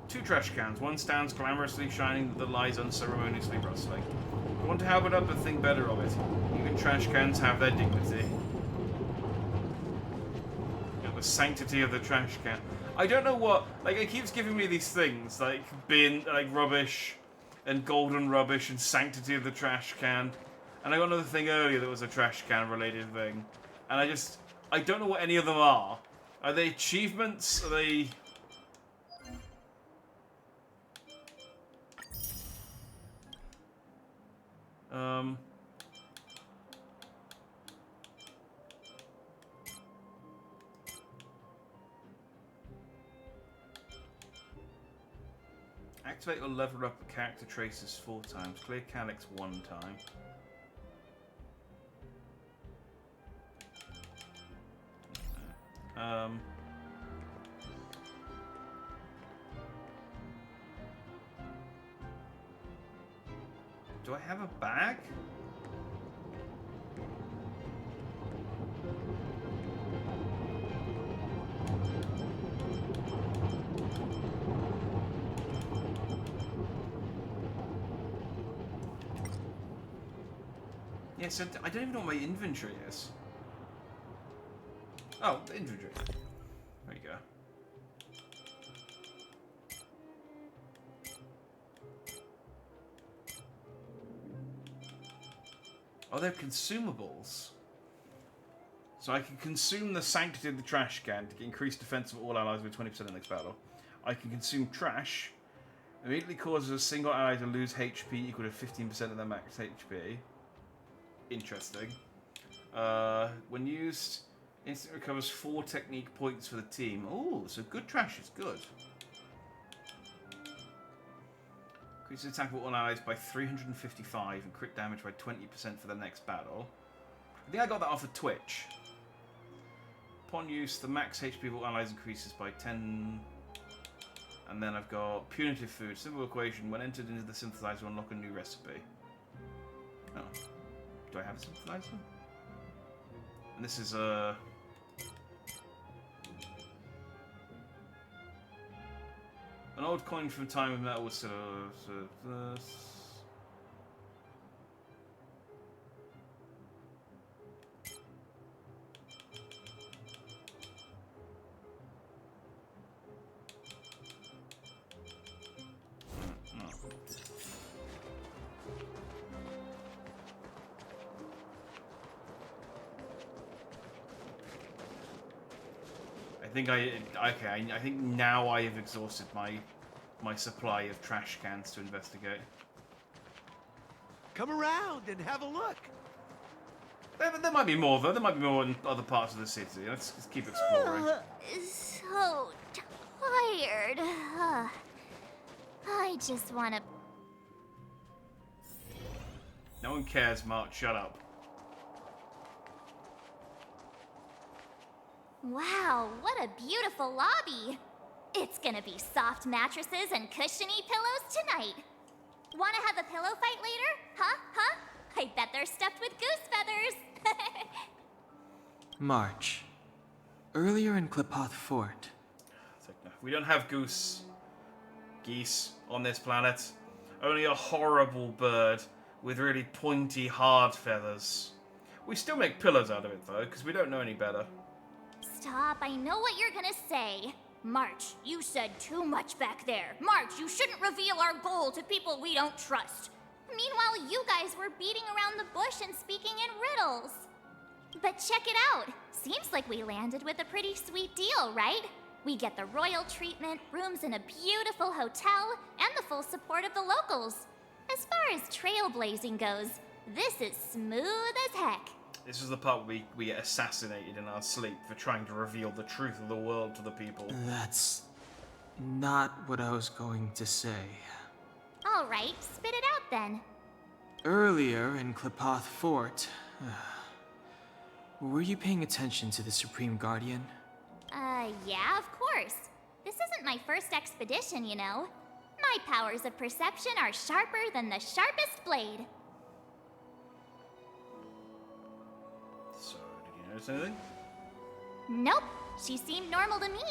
Speaker 1: Two trash cans. One stands glamorously shining, the lies unceremoniously rustling. You want to have it up, but think better of it. Even trash cans have their dignity. You know, the sanctity of the trash can. I don't know what, like, it keeps giving me these things, like bin, like rubbish, and golden rubbish, and sanctity of the trash can. And I got another thing earlier that was a trash can related thing. And I don't know what any of them are. Are they achievements? Are they... Activate or level up character traces 4 times. Clear Calyx 1 time. Do I have a bag? Yeah, so I don't even know what my inventory is. Oh, the inventory. There you go. Oh, they're consumables. So I can consume the Sanctity of the Trash Can to increase defense of all allies with 20% in the next battle. I can consume trash. Immediately causes a single ally to lose HP equal to 15% of their max HP. Interesting. When used, instantly recovers 4 technique points for the team. Oh, so good trash is good. Increases attack of all allies by 355 and crit damage by 20% for the next battle. I think I got that off of Twitch. Upon use, the max HP of all allies increases by 10. And then I've got punitive food. Simple equation. When entered into the synthesizer, unlock a new recipe. Oh. Do I have a synthesizer? And this is a... an old coin from time of metal was I think now I have exhausted my supply of trash cans to investigate.
Speaker 13: Come around and have a look.
Speaker 1: There might be more though. There might be more in other parts of the city. Let's keep exploring.
Speaker 3: So tired. I just want to...
Speaker 1: No one cares, Mark. Shut up.
Speaker 3: Wow, what a beautiful lobby. It's gonna be soft mattresses and cushiony pillows tonight. Wanna have a pillow fight later? Huh? I bet they're stuffed with goose feathers.
Speaker 2: March. Earlier in Klipoth Fort.
Speaker 1: We don't have geese on this planet. Only a horrible bird with really pointy, hard feathers. We still make pillows out of it though, because we don't know any better.
Speaker 3: Stop, I know what you're gonna say. March, you said too much back there. March, you shouldn't reveal our goal to people we don't trust. Meanwhile, you guys were beating around the bush and speaking in riddles. But check it out. Seems like we landed with a pretty sweet deal, right? We get the royal treatment, rooms in a beautiful hotel, and the full support of the locals. As far as trailblazing goes, this is smooth as heck.
Speaker 1: This is the part where we get assassinated in our sleep for trying to reveal the truth of the world to the people.
Speaker 2: That's not what I was going to say.
Speaker 3: All right, spit it out then.
Speaker 2: Earlier in Klipoth Fort, were you paying attention to the Supreme Guardian?
Speaker 3: Yeah, of course. This isn't my first expedition, you know. My powers of perception are sharper than the sharpest blade.
Speaker 1: So, did you notice anything?
Speaker 3: Nope, she seemed normal to me.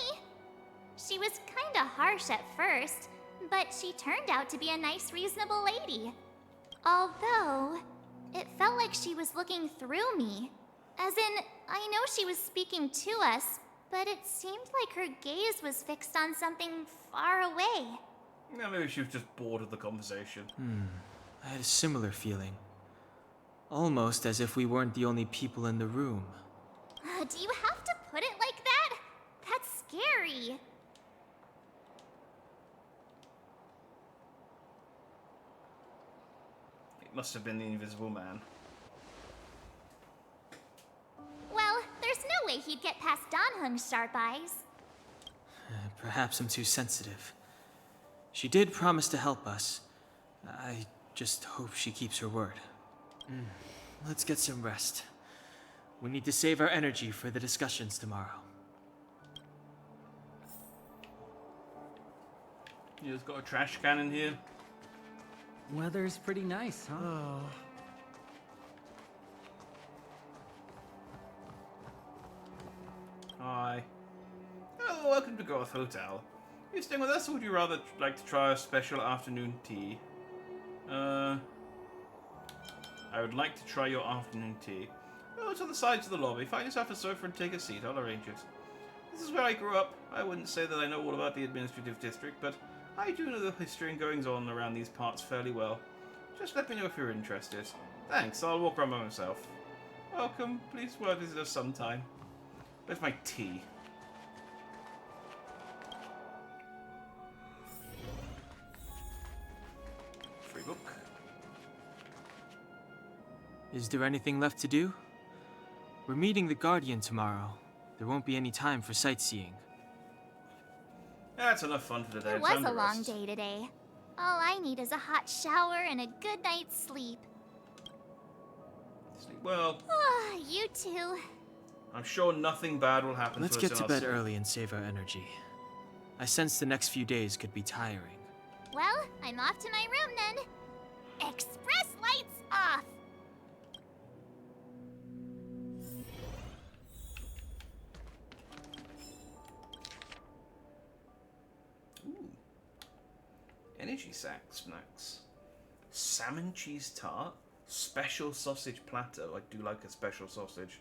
Speaker 3: She was kinda harsh at first, but she turned out to be a nice, reasonable lady. Although, it felt like she was looking through me. As in, I know she was speaking to us, but it seemed like her gaze was fixed on something far away.
Speaker 1: Yeah, maybe she was just bored of the conversation.
Speaker 2: I had a similar feeling. Almost as if we weren't the only people in the room.
Speaker 3: Do you have to put it like that? That's scary.
Speaker 1: It must have been the Invisible Man.
Speaker 3: Well, there's no way he'd get past Danhung's sharp eyes.
Speaker 2: Perhaps I'm too sensitive. She did promise to help us. I just hope she keeps her word. Let's get some rest. We need to save our energy for the discussions tomorrow.
Speaker 1: You just got a trash can in here.
Speaker 10: Weather's pretty nice, huh?
Speaker 1: Hi. Oh, welcome to Goth Hotel. You staying with us, or would you rather like to try a special afternoon tea? I would like to try your afternoon tea. Oh, it's on the sides of the lobby. Find yourself a sofa and take a seat. I'll arrange it. This is where I grew up. I wouldn't say that I know all about the administrative district, but I do know the history and goings-on around these parts fairly well. Just let me know if you're interested. Thanks, I'll walk around by myself. Welcome. Please visit us sometime. Where's my tea? Free book.
Speaker 2: Is there anything left to do? We're meeting the Guardian tomorrow. There won't be any time for sightseeing.
Speaker 1: That's enough fun for today.
Speaker 3: It was a long day today. All I need is a hot shower and a good night's sleep.
Speaker 1: Sleep well.
Speaker 3: You too.
Speaker 1: I'm sure nothing bad will happen
Speaker 2: Let's
Speaker 1: to us
Speaker 2: get to bed early and save our energy. I sense the next few days could be tiring.
Speaker 3: Well, I'm off to my room then. Express lights off!
Speaker 1: Ooh. Energy snacks. Salmon cheese tart. Special sausage platter. I do like a special sausage.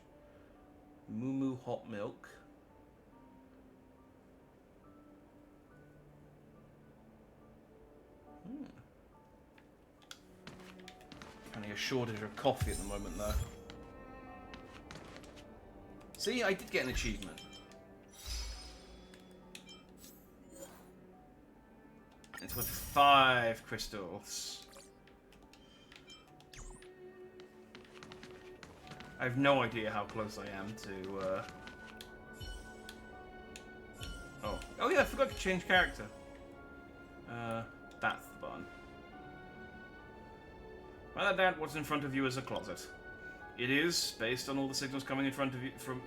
Speaker 1: Moo hot milk. Having a shortage of coffee at the moment, though. See, I did get an achievement. It's worth 5 crystals. I have no idea how close I am to, Oh yeah, I forgot to change character. That's the barn. Without doubt, what's in front of you is a closet. It is, based on all the signals coming in front of you from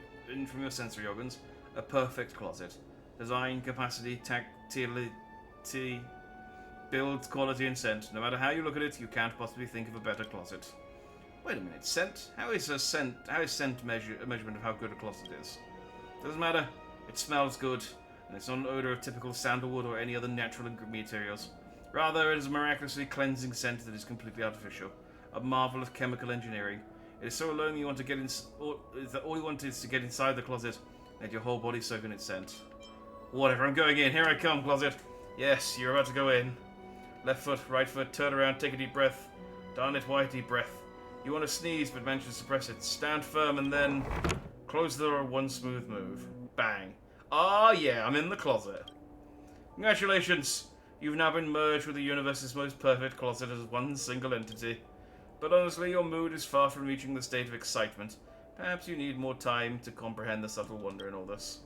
Speaker 1: your sensory organs, a perfect closet. Design, capacity, tactility, build, quality, and scent. No matter how you look at it, you can't possibly think of a better closet. Wait a minute, scent? How is scent a measurement of how good a closet is? Doesn't matter. It smells good, and it's not an odor of typical sandalwood or any other natural materials. Rather, it is a miraculously cleansing scent that is completely artificial. A marvel of chemical engineering. It is so alone that you want to get all you want is to get inside the closet and let your whole body soak in its scent. Whatever, I'm going in. Here I come, closet. Yes, you're about to go in. Left foot, right foot, turn around, take a deep breath. Darn it, why deep breath? You want to sneeze, but manage to suppress it. Stand firm and then close the door, one smooth move. Bang. Ah, yeah, I'm in the closet. Congratulations. You've now been merged with the universe's most perfect closet as one single entity. But honestly, your mood is far from reaching the state of excitement. Perhaps you need more time to comprehend the subtle wonder in all this.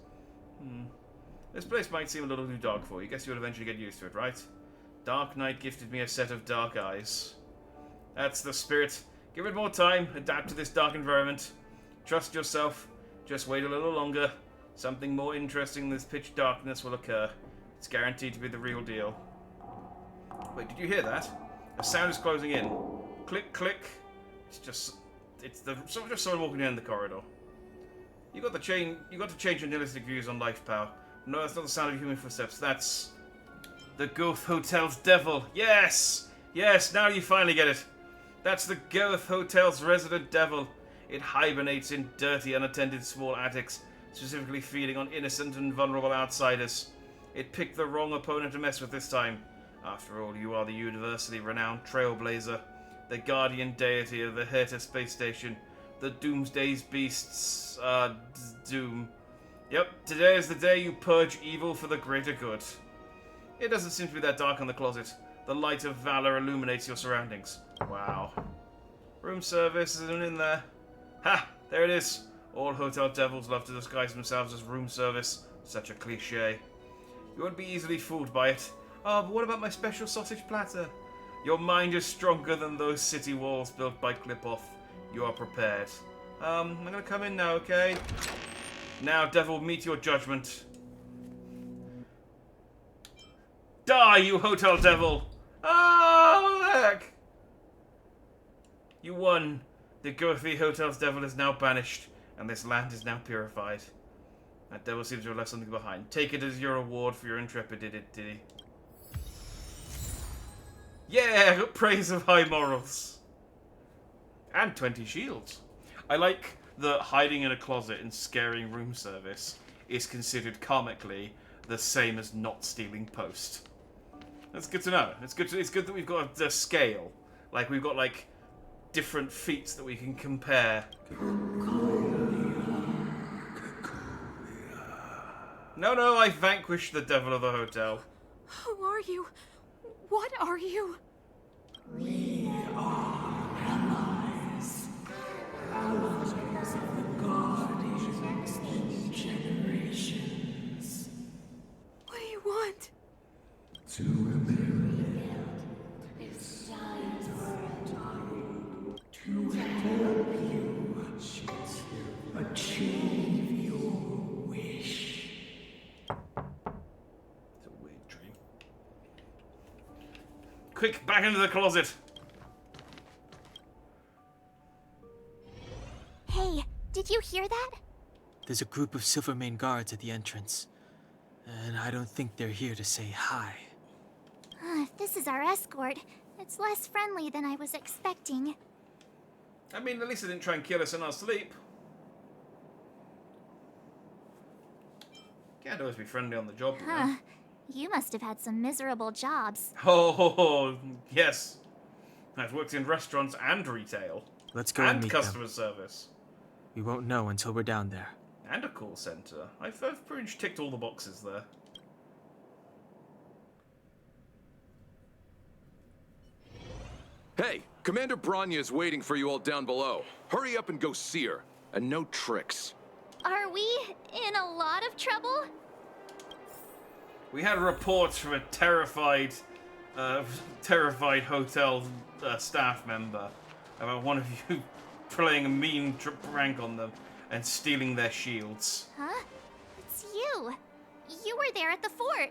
Speaker 1: This place might seem a little too dark for you. Guess you'll eventually get used to it, right? Dark Knight gifted me a set of dark eyes. That's the spirit. Give it more time. Adapt to this dark environment. Trust yourself. Just wait a little longer. Something more interesting than this pitch darkness will occur. It's guaranteed to be the real deal. Wait, did you hear that? A sound is closing in. Click, click. It's someone walking down the corridor. You got to change your nihilistic views on life, pal. No, that's not the sound of human footsteps. That's the Goth Hotel's devil. Yes! Yes, now you finally get it. That's the Goth Hotel's resident devil. It hibernates in dirty, unattended small attics, specifically feeding on innocent and vulnerable outsiders. It picked the wrong opponent to mess with this time. After all, you are the universally renowned trailblazer, the guardian deity of the Herta space station, the Doomsday's beasts, doom. Yep, today is the day you purge evil for the greater good. It doesn't seem to be that dark in the closet. The light of valor illuminates your surroundings. Wow. Room service isn't in there. Ha! There it is. All hotel devils love to disguise themselves as room service. Such a cliche. You won't be easily fooled by it. Oh, but what about my special sausage platter? Your mind is stronger than those city walls built by Clip-Off. You are prepared. I'm gonna come in now, okay? Now, devil, meet your judgment. Die, you hotel devil! Oh, heck! You won. The Gothy Hotel's devil is now banished, and this land is now purified. That devil seems to have left something behind. Take it as your reward for your intrepidity. Yeah, I got praise of high morals. And 20 shields. I like that hiding in a closet and scaring room service is considered karmically the same as not stealing post. That's good to know. It's good that we've got a scale. Like, we've got, like, different feats that we can compare. No, I vanquished the devil of the hotel.
Speaker 6: Who are you? What are you?
Speaker 18: We are allies. Allies of the Guardians in generations.
Speaker 6: What do you want?
Speaker 18: To rebuild its giant world. To help you achieve your wish.
Speaker 1: It's a weird dream. Quick, back into the closet.
Speaker 3: Hey, did you hear that?
Speaker 2: There's a group of Silvermane guards at the entrance. And I don't think they're here to say hi.
Speaker 3: This is our escort. It's less friendly than I was expecting.
Speaker 1: I mean, at least they didn't try and kill us in our sleep. Can't always be friendly on the job, you know.
Speaker 3: You must have had some miserable jobs.
Speaker 1: Oh, yes. I've worked in restaurants and retail.
Speaker 2: Let's go and meet
Speaker 1: customer
Speaker 2: them.
Speaker 1: service.
Speaker 2: We won't know until we're down there.
Speaker 1: And a call center. I've pretty much ticked all the boxes there.
Speaker 19: Hey, Commander Branya is waiting for you all down below. Hurry up and go see her. And no tricks.
Speaker 3: Are we in a lot of trouble?
Speaker 1: We had reports from a terrified hotel staff member about one of you playing a mean prank on them and stealing their shields.
Speaker 3: Huh? It's you. You were there at the fort.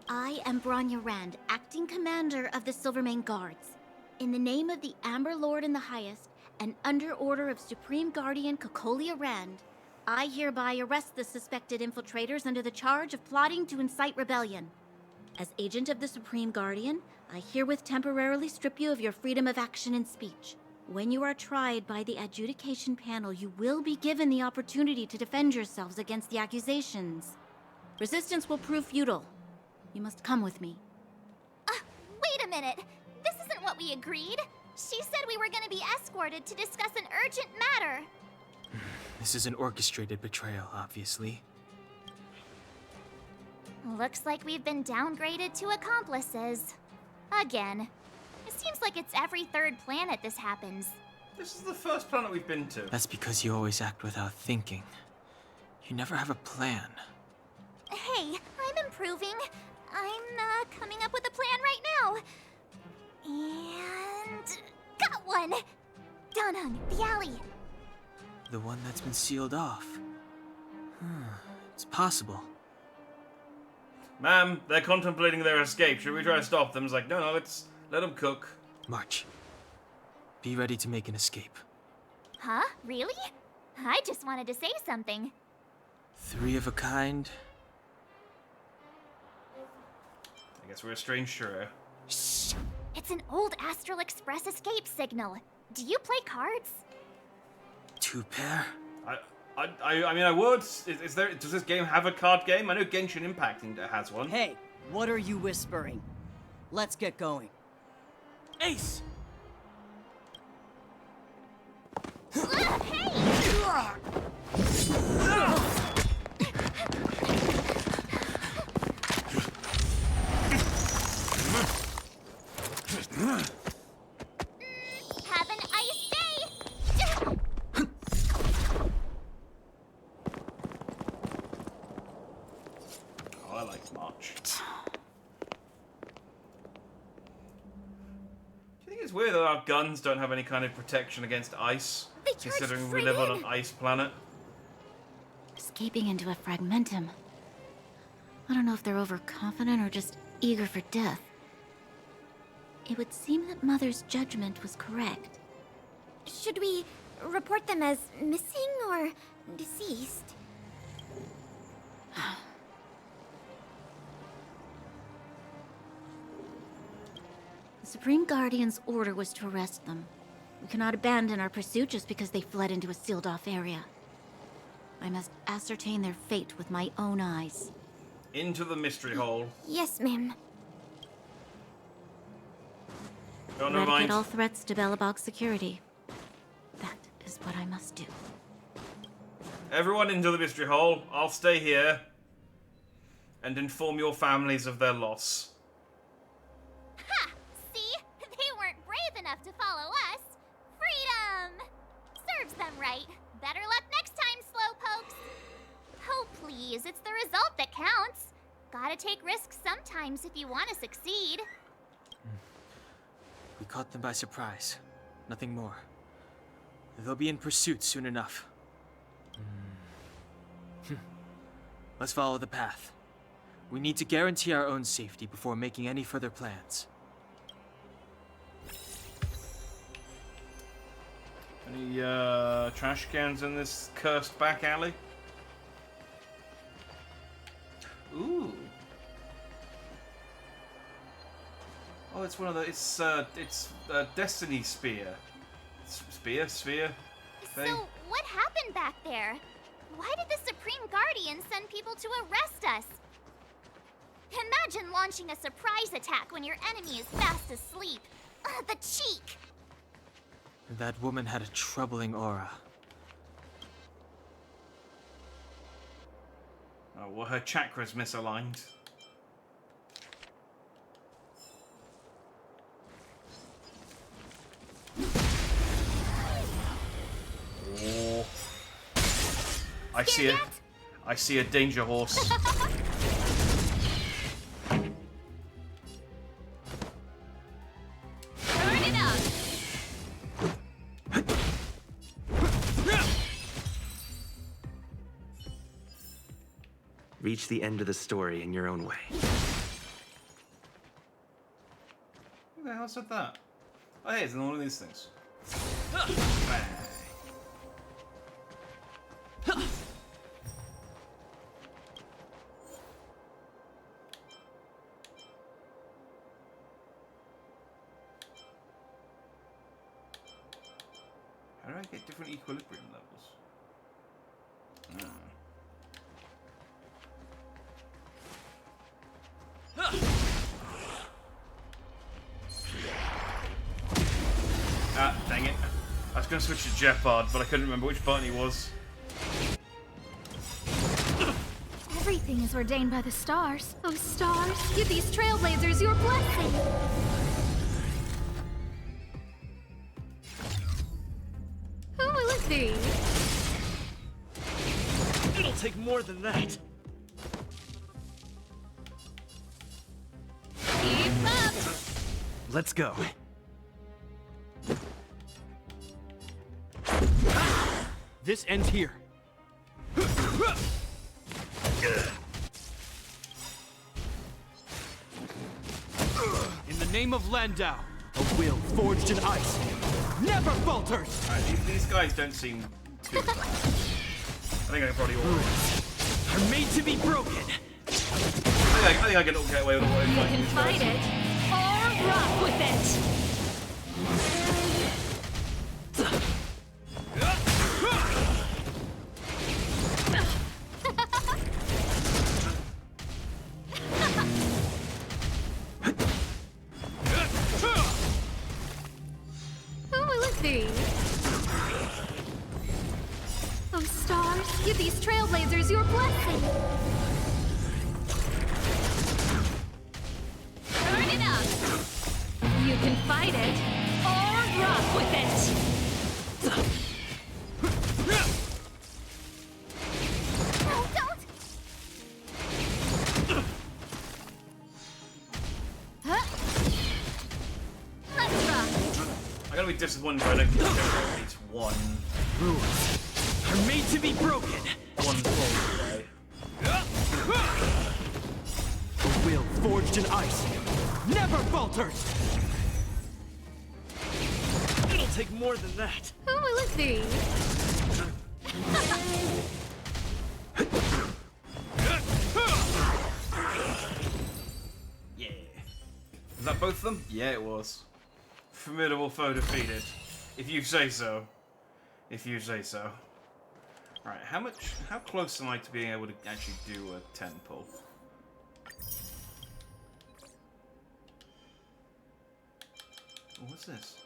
Speaker 11: I am Branya Rand, acting commander of the Silvermane Guards. In the name of the Amber Lord in the Highest, and under order of Supreme Guardian Cocolia Rand, I hereby arrest the suspected infiltrators under the charge of plotting to incite rebellion. As agent of the Supreme Guardian, I herewith temporarily strip you of your freedom of action and speech. When you are tried by the adjudication panel, you will be given the opportunity to defend yourselves against the accusations. Resistance will prove futile. You must come with me.
Speaker 3: Wait a minute. This isn't what we agreed. She said we were going to be escorted to discuss an urgent matter.
Speaker 2: This is an orchestrated betrayal, obviously.
Speaker 3: Looks like we've been downgraded to accomplices. Again. It seems like it's every third planet this happens.
Speaker 1: This is the first planet we've been to.
Speaker 2: That's because you always act without thinking. You never have a plan.
Speaker 3: Hey, I'm improving. I'm coming up with a plan right now. And... got one! Donhung, the alley.
Speaker 2: The one that's been sealed off. It's possible.
Speaker 1: Ma'am, they're contemplating their escape. Should we try to stop them? It's like, no, let's let them cook.
Speaker 2: March. Be ready to make an escape.
Speaker 3: Huh? Really? I just wanted to say something.
Speaker 2: 3 of a kind.
Speaker 1: I guess we're a strange trio.
Speaker 3: Shh! It's an old Astral Express escape signal. Do you play cards?
Speaker 2: 2 pair?
Speaker 1: I mean, I would. Does this game have a card game? I know Genshin Impact has one.
Speaker 9: Hey, what are you whispering? Let's get going.
Speaker 2: Ace!
Speaker 3: Have an ice day!
Speaker 1: Oh, I like March. Do you think it's weird that our guns don't have any kind of protection against ice? Considering we live on an ice planet?
Speaker 11: Escaping into a fragmentum. I don't know if they're overconfident or just eager for death. It would seem that Mother's judgment was correct.
Speaker 6: Should we report them as missing or deceased?
Speaker 11: The Supreme Guardian's order was to arrest them. We cannot abandon our pursuit just because they fled into a sealed-off area. I must ascertain their fate with my own eyes.
Speaker 1: Into the mystery hole.
Speaker 11: Yes, ma'am.
Speaker 1: Oh, never
Speaker 11: Eradicate
Speaker 1: mind.
Speaker 11: all threats to Belobog's security. That is what I must do.
Speaker 1: Everyone into the mystery hole. I'll stay here and inform your families of their loss.
Speaker 3: Ha! See? They weren't brave enough to follow us. Freedom! Serves them right. Better luck next time, slowpokes. Oh, please, it's the result that counts. Gotta take risks sometimes if you want to succeed.
Speaker 2: We caught them by surprise. Nothing more. They'll be in pursuit soon enough. Let's follow the path. We need to guarantee our own safety before making any further plans.
Speaker 1: Any trash cans in this cursed back alley? Ooh. Oh, it's one of the. It's Destiny Spear. Sphere thing.
Speaker 3: So, what happened back there? Why did the Supreme Guardian send people to arrest us? Imagine launching a surprise attack when your enemy is fast asleep. The cheek!
Speaker 2: That woman had a troubling aura.
Speaker 1: Oh, well, her chakras misaligned. Oh. I see a danger horse.
Speaker 3: Turn it up!
Speaker 20: Reach the end of the story in your own way.
Speaker 1: Who the hell said that? Oh, hey, it's another one of these things. Bang. How do I get different equilibrium levels? Ah, dang it. I was going to switch to Jeopard, but I couldn't remember which button he was.
Speaker 6: Everything is ordained by the stars. Oh, stars, give these trailblazers your blessing. Who will it be?
Speaker 7: It'll take more than that.
Speaker 3: Keep up!
Speaker 7: Let's go. This ends here. In the name of Landau, a will forged in ice never falters.
Speaker 1: Alright, these guys don't seem too bad. I think I can probably order it.
Speaker 7: Are made to be broken.
Speaker 1: I think I can get away with it.
Speaker 6: You can fight it, or rock with it. Who will it be? Oh, stars, give these trailblazers your blessing.
Speaker 3: Turn it up!
Speaker 6: You can fight it, or rock with it.
Speaker 3: No, don't! Huh? Let's rock!
Speaker 1: I'm gonna be disappointed if I don't get at least one.
Speaker 7: Rules are made to be broken.
Speaker 1: One full way.
Speaker 7: A will forged in ice never falters. It'll take more than that.
Speaker 6: Who will it be?
Speaker 1: Yeah. Was that both of them? Yeah, it was. Formidable foe defeated. If you say so. If you say so. Right, how close am I to being able to actually do a 10 pull? Oh, what's this?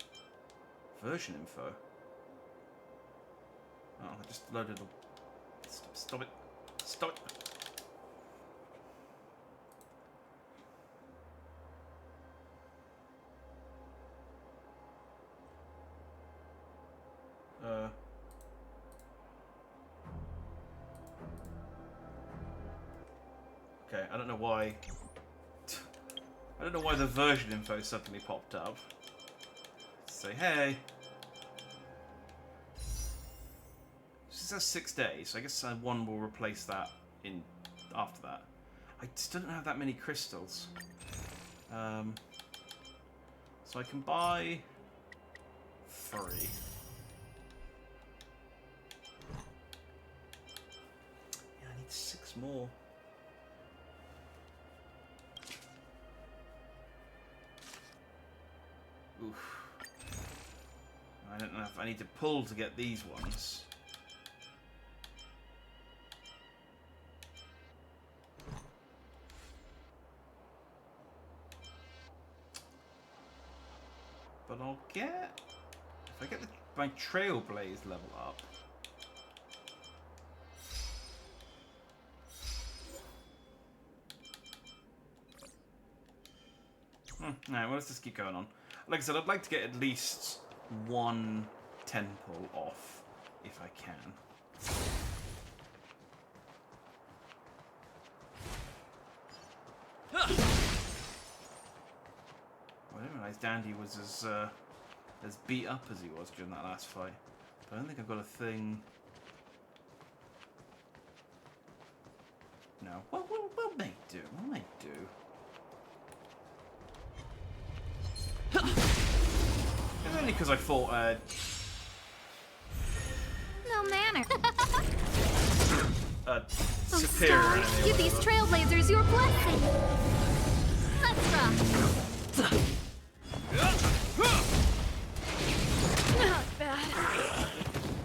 Speaker 1: Version info. Oh, I just loaded a... Stop it. Stop it. Okay, I don't know why. I don't know why the version info suddenly popped up. Say hey. This says 6 days. So I guess one will replace that in after that. I still don't have that many crystals. So I can buy 3. Yeah, I need 6 more. Oof. I don't know if I need to pull to get these ones. But I'll get... If I get my Trailblaze level up... Alright, well, let's just keep going on. Like I said, I'd like to get at least one 10 pull off, if I can. I didn't realise Dandy was as beat up as he was during that last fight. But I don't think I've got a thing... No. What may do? What may do? It's only because I thought,
Speaker 6: No manner.
Speaker 1: superior
Speaker 6: Stars,
Speaker 1: enemy.
Speaker 6: give these trailblazers your blessing. Let's rock. Not bad.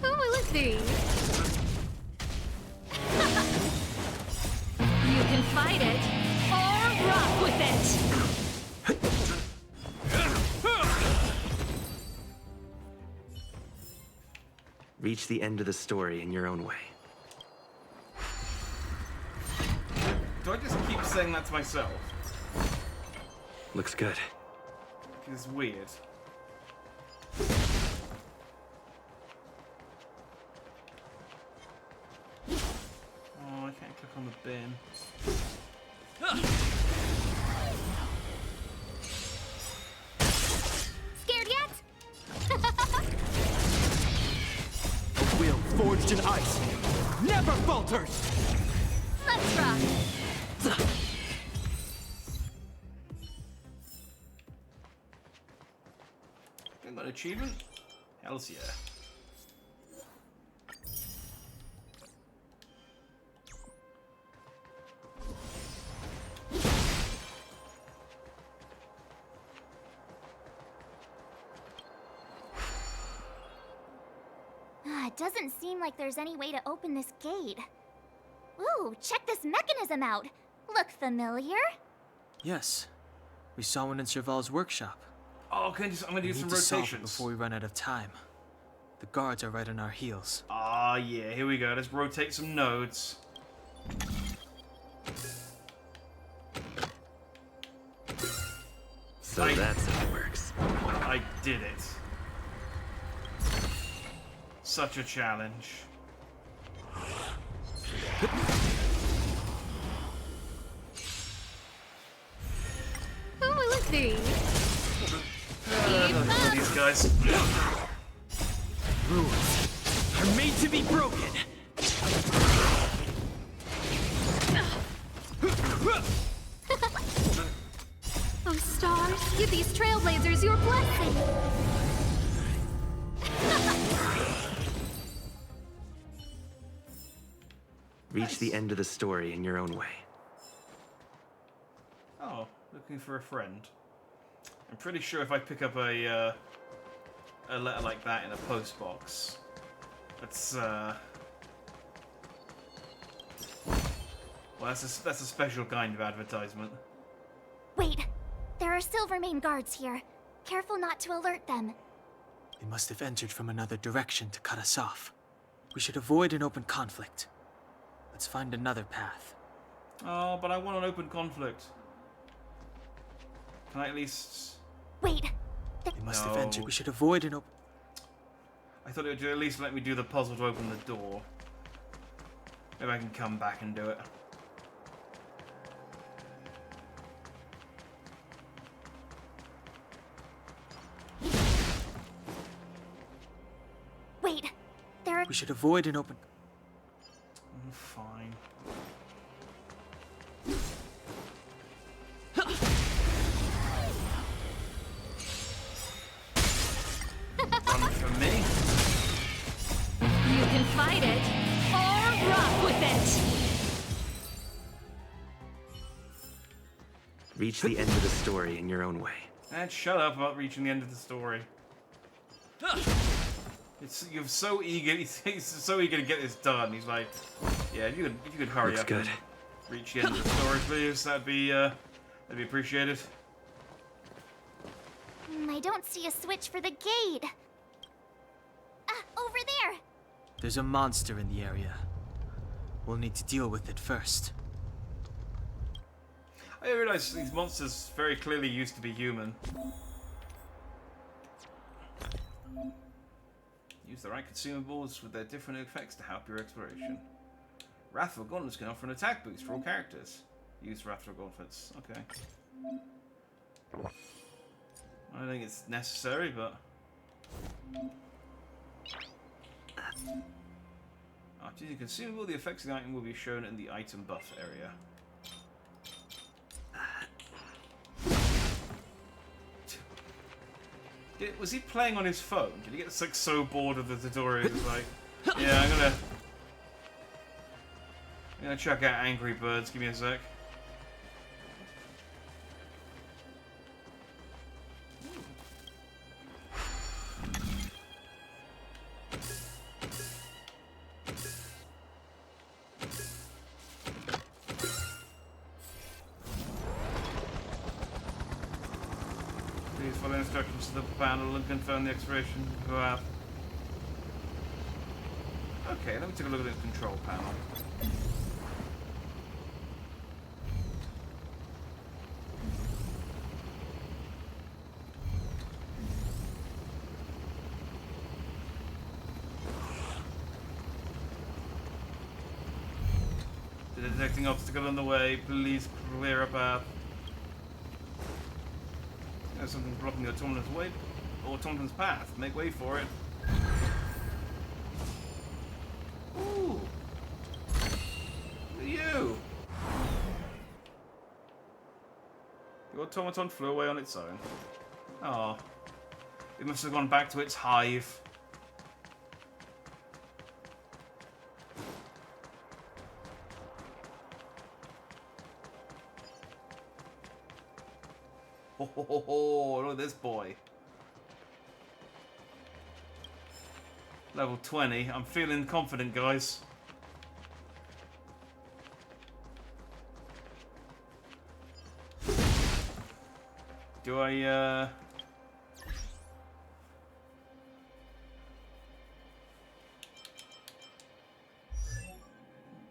Speaker 6: Who will it be? You can fight it or rock with it.
Speaker 20: Reach the end of the story in your own way.
Speaker 1: Do I just keep saying that to myself?
Speaker 20: Looks good.
Speaker 1: It's weird. Oh, I can't click on the bin.
Speaker 6: Scared yet?
Speaker 7: A will forged in ice never falters!
Speaker 6: Let's rock.
Speaker 1: Got that achievement? Hells yeah.
Speaker 3: It doesn't seem like there's any way to open this gate. Ooh, check this mechanism out. Look familiar?
Speaker 2: Yes. We saw one in Serval's workshop.
Speaker 1: Oh, I'm gonna do some rotations
Speaker 2: before we run out of time. The guards are right on our heels.
Speaker 1: Ah, yeah, here we go. Let's rotate some nodes.
Speaker 20: So that's how it works.
Speaker 1: I did it. Such a challenge.
Speaker 6: Who will it be?
Speaker 1: These guys.
Speaker 7: Rules are made to be broken.
Speaker 6: Oh, stars, give these trailblazers your blessing.
Speaker 20: Reach the end of the story in your own way.
Speaker 1: Oh, looking for a friend. I'm pretty sure if I pick up a a letter like that in a post box. That's well, that's a special kind of advertisement.
Speaker 3: Wait, there are Silvermane guards here. Careful not to alert them.
Speaker 2: They must have entered from another direction to cut us off. We should avoid an open conflict. Let's find another path.
Speaker 1: Oh, but I want an open conflict. Can I at least...
Speaker 3: Wait.
Speaker 2: They must have entered. We should avoid an open...
Speaker 1: I thought it would at least let me do the puzzle to open the door. Maybe I can come back and do it.
Speaker 3: Wait, there are...
Speaker 2: We should avoid an open...
Speaker 1: Fine. Run for me.
Speaker 6: You can fight it, or rock with it!
Speaker 20: Reach the end of the story in your own way.
Speaker 1: And shut up about reaching the end of the story. You're so eager. He's so eager to get this done. He's like, yeah, if you could hurry
Speaker 20: Looks
Speaker 1: up
Speaker 20: good.
Speaker 1: and reach the end of the story, please. That'd be appreciated.
Speaker 3: I don't see a switch for the gate. Over there.
Speaker 2: There's a monster in the area. We'll need to deal with it first.
Speaker 1: I realize these monsters very clearly used to be human. Use the right consumables with their different effects to help your exploration. Wrathful Gauntlets can offer an attack boost for all characters. Use Wrathful Gauntlets. Okay. I don't think it's necessary, but... After using consumable, the effects of the item will be shown in the item buff area. Was he playing on his phone? Did he get like so bored of the tutorial? He was like, yeah, I'm gonna check out Angry Birds. Give me a sec. Please follow instructions to the panel and confirm the expiration path. Okay, let me take a look at this control panel. Detecting obstacle on the way, please clear a path. There's something blocking the automaton's way, or automaton's path. Make way for it. Ooh! Look at you! The automaton flew away on its own. Oh, it must have gone back to its hive. Oh, look at this boy. Level 20. I'm feeling confident, guys. Do I,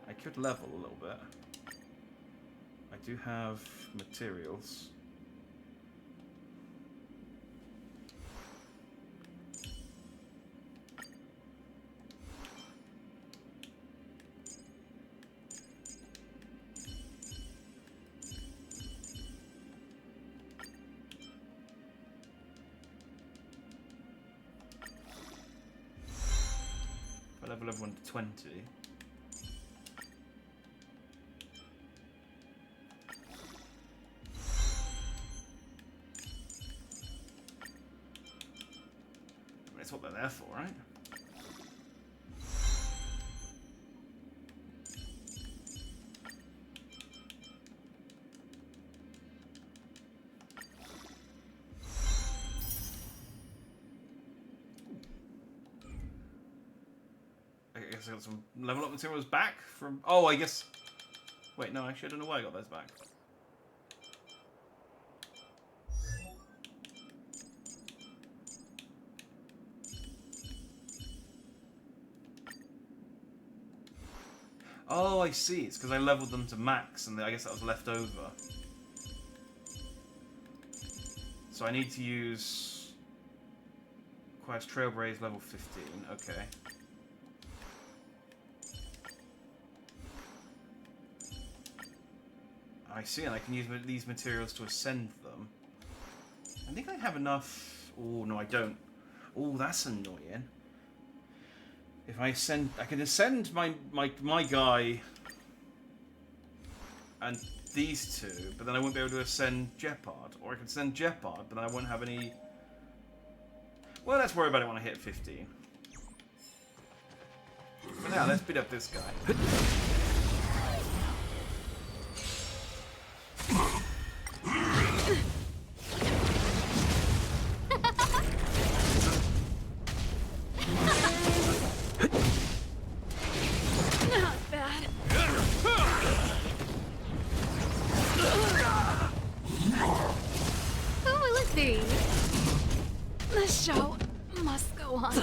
Speaker 1: I could level a little bit. I do have materials. Level of 1 to 20. That's what they're there for, right? guess I got some level up materials back from... Oh, I guess... Wait, no, actually, I don't know why I got those back. Oh, I see. It's because I leveled them to max, and I guess that was left over. So I need to use... Requires Trailblaze level 15. Okay. I see, and I can use these materials to ascend them. I think I have enough... Oh, no, I don't. Oh, that's annoying. If I ascend... I can ascend my guy and these two, but then I won't be able to ascend Jeopard. Or I can ascend Jeopard, but then I won't have any... Well, let's worry about it when I hit 15. For now, let's beat up this guy.
Speaker 6: Not bad. Who will it be? The show must go on.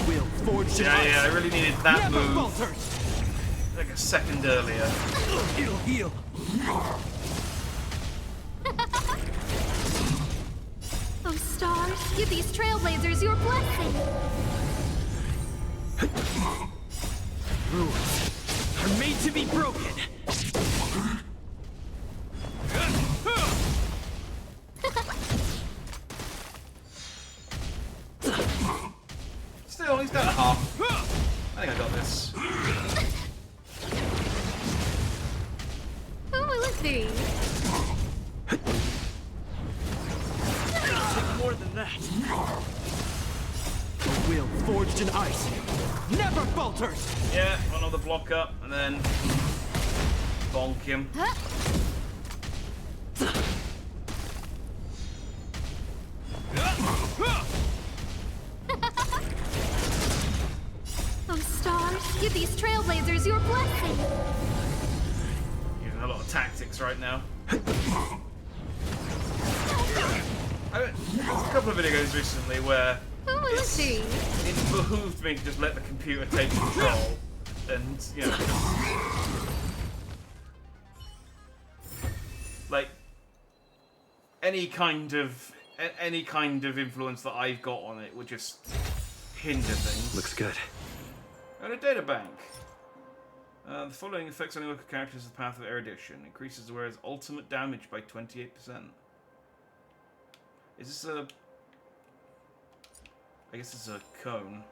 Speaker 7: Will forged in ice.
Speaker 1: Yeah, I really needed that
Speaker 7: Never
Speaker 1: move.
Speaker 7: falters.
Speaker 1: Like a second earlier.
Speaker 7: It'll heal.
Speaker 6: Oh, stars, give these trailblazers your blessing.
Speaker 7: Rules are made to be broken.
Speaker 1: Still, he's down a half. I think I got this.
Speaker 6: Who will it be?
Speaker 7: It'll take more than that. A will forged in ice never falters.
Speaker 1: Yeah, another block up, and then bonk him.
Speaker 6: Oh, stars, give these trailblazers your blessing.
Speaker 1: Using a lot of tactics right now. There's a couple of video games recently where
Speaker 6: Who will it be?
Speaker 1: it behooved me to just let the computer take control, and you know, like any kind of influence that I've got on it would just hinder things.
Speaker 20: Looks good.
Speaker 1: And a data bank. The following affects only local characters the path of erudition. Increases the wearer's ultimate damage by 28%. Is this a... I guess it's a cone.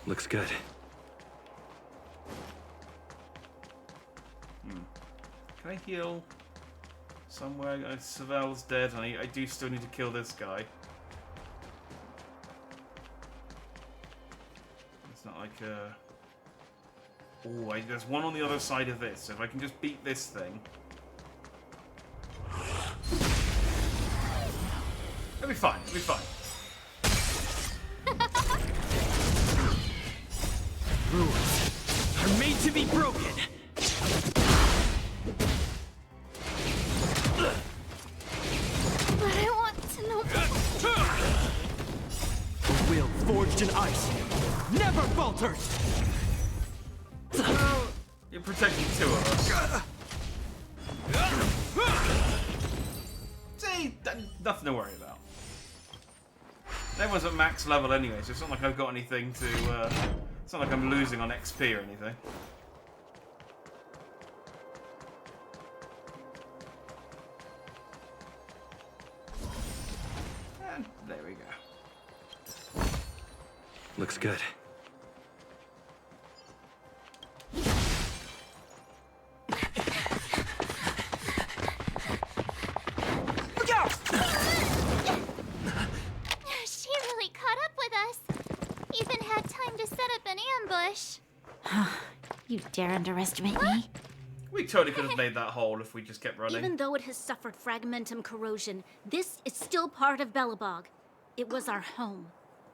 Speaker 20: Looks good.
Speaker 1: Can I heal somewhere? Savel's dead, and I do still need to kill this guy. It's not like a... Oh, there's one on the other side of this, so if I can just beat this thing... It'll be fine, it'll be fine.
Speaker 7: Rules are made to be broken.
Speaker 6: But I want to know.
Speaker 7: A will forged in ice never falters.
Speaker 1: Well, you're protecting two of us. See, nothing to worry about. Everyone's at max level anyway, so it's not like I've got anything to... it's not like I'm losing on XP or anything. And there we go.
Speaker 20: Looks good.
Speaker 6: Look out! She really caught up with us. Even had time to set up an ambush.
Speaker 11: You dare underestimate me?
Speaker 1: We totally could have made that hole if we just kept running.
Speaker 6: Even though it has suffered fragmentum corrosion, this is still part of Belobog. It was our home.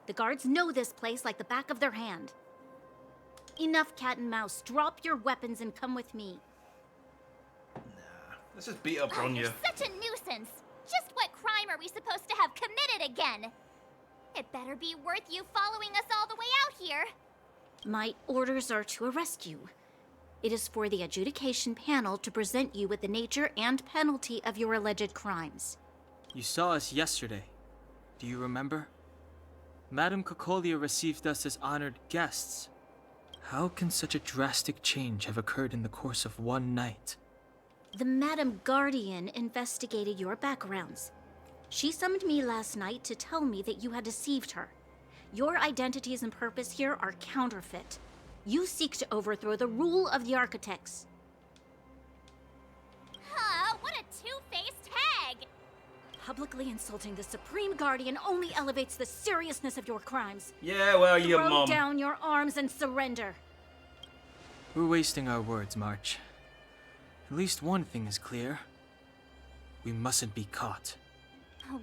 Speaker 6: The guards know this place like the back of their hand. Enough cat and mouse. Drop your weapons and come with me.
Speaker 1: Let's just beat up on you.
Speaker 3: You're such a nuisance. Just what crime are we supposed to have committed again? It better be worth you following us all the way out here.
Speaker 6: My orders are to arrest you. It is for the adjudication panel to present you with the nature and penalty of your alleged crimes.
Speaker 2: You saw us yesterday. Do you remember? Madame Cocolia received us as honored guests. How can such a drastic change have occurred in the course of one night?
Speaker 6: The Madame Guardian investigated your backgrounds. She summoned me last night to tell me that you had deceived her. Your identities and purpose here are counterfeit. You seek to overthrow the rule of the Architects.
Speaker 3: Huh, what a two-faced hag!
Speaker 6: Publicly insulting the Supreme Guardian only elevates the seriousness of your crimes.
Speaker 1: Yeah, well, your
Speaker 6: Throw
Speaker 1: mom.
Speaker 6: down your arms and surrender.
Speaker 2: We're wasting our words, March. At least one thing is clear. We mustn't be caught.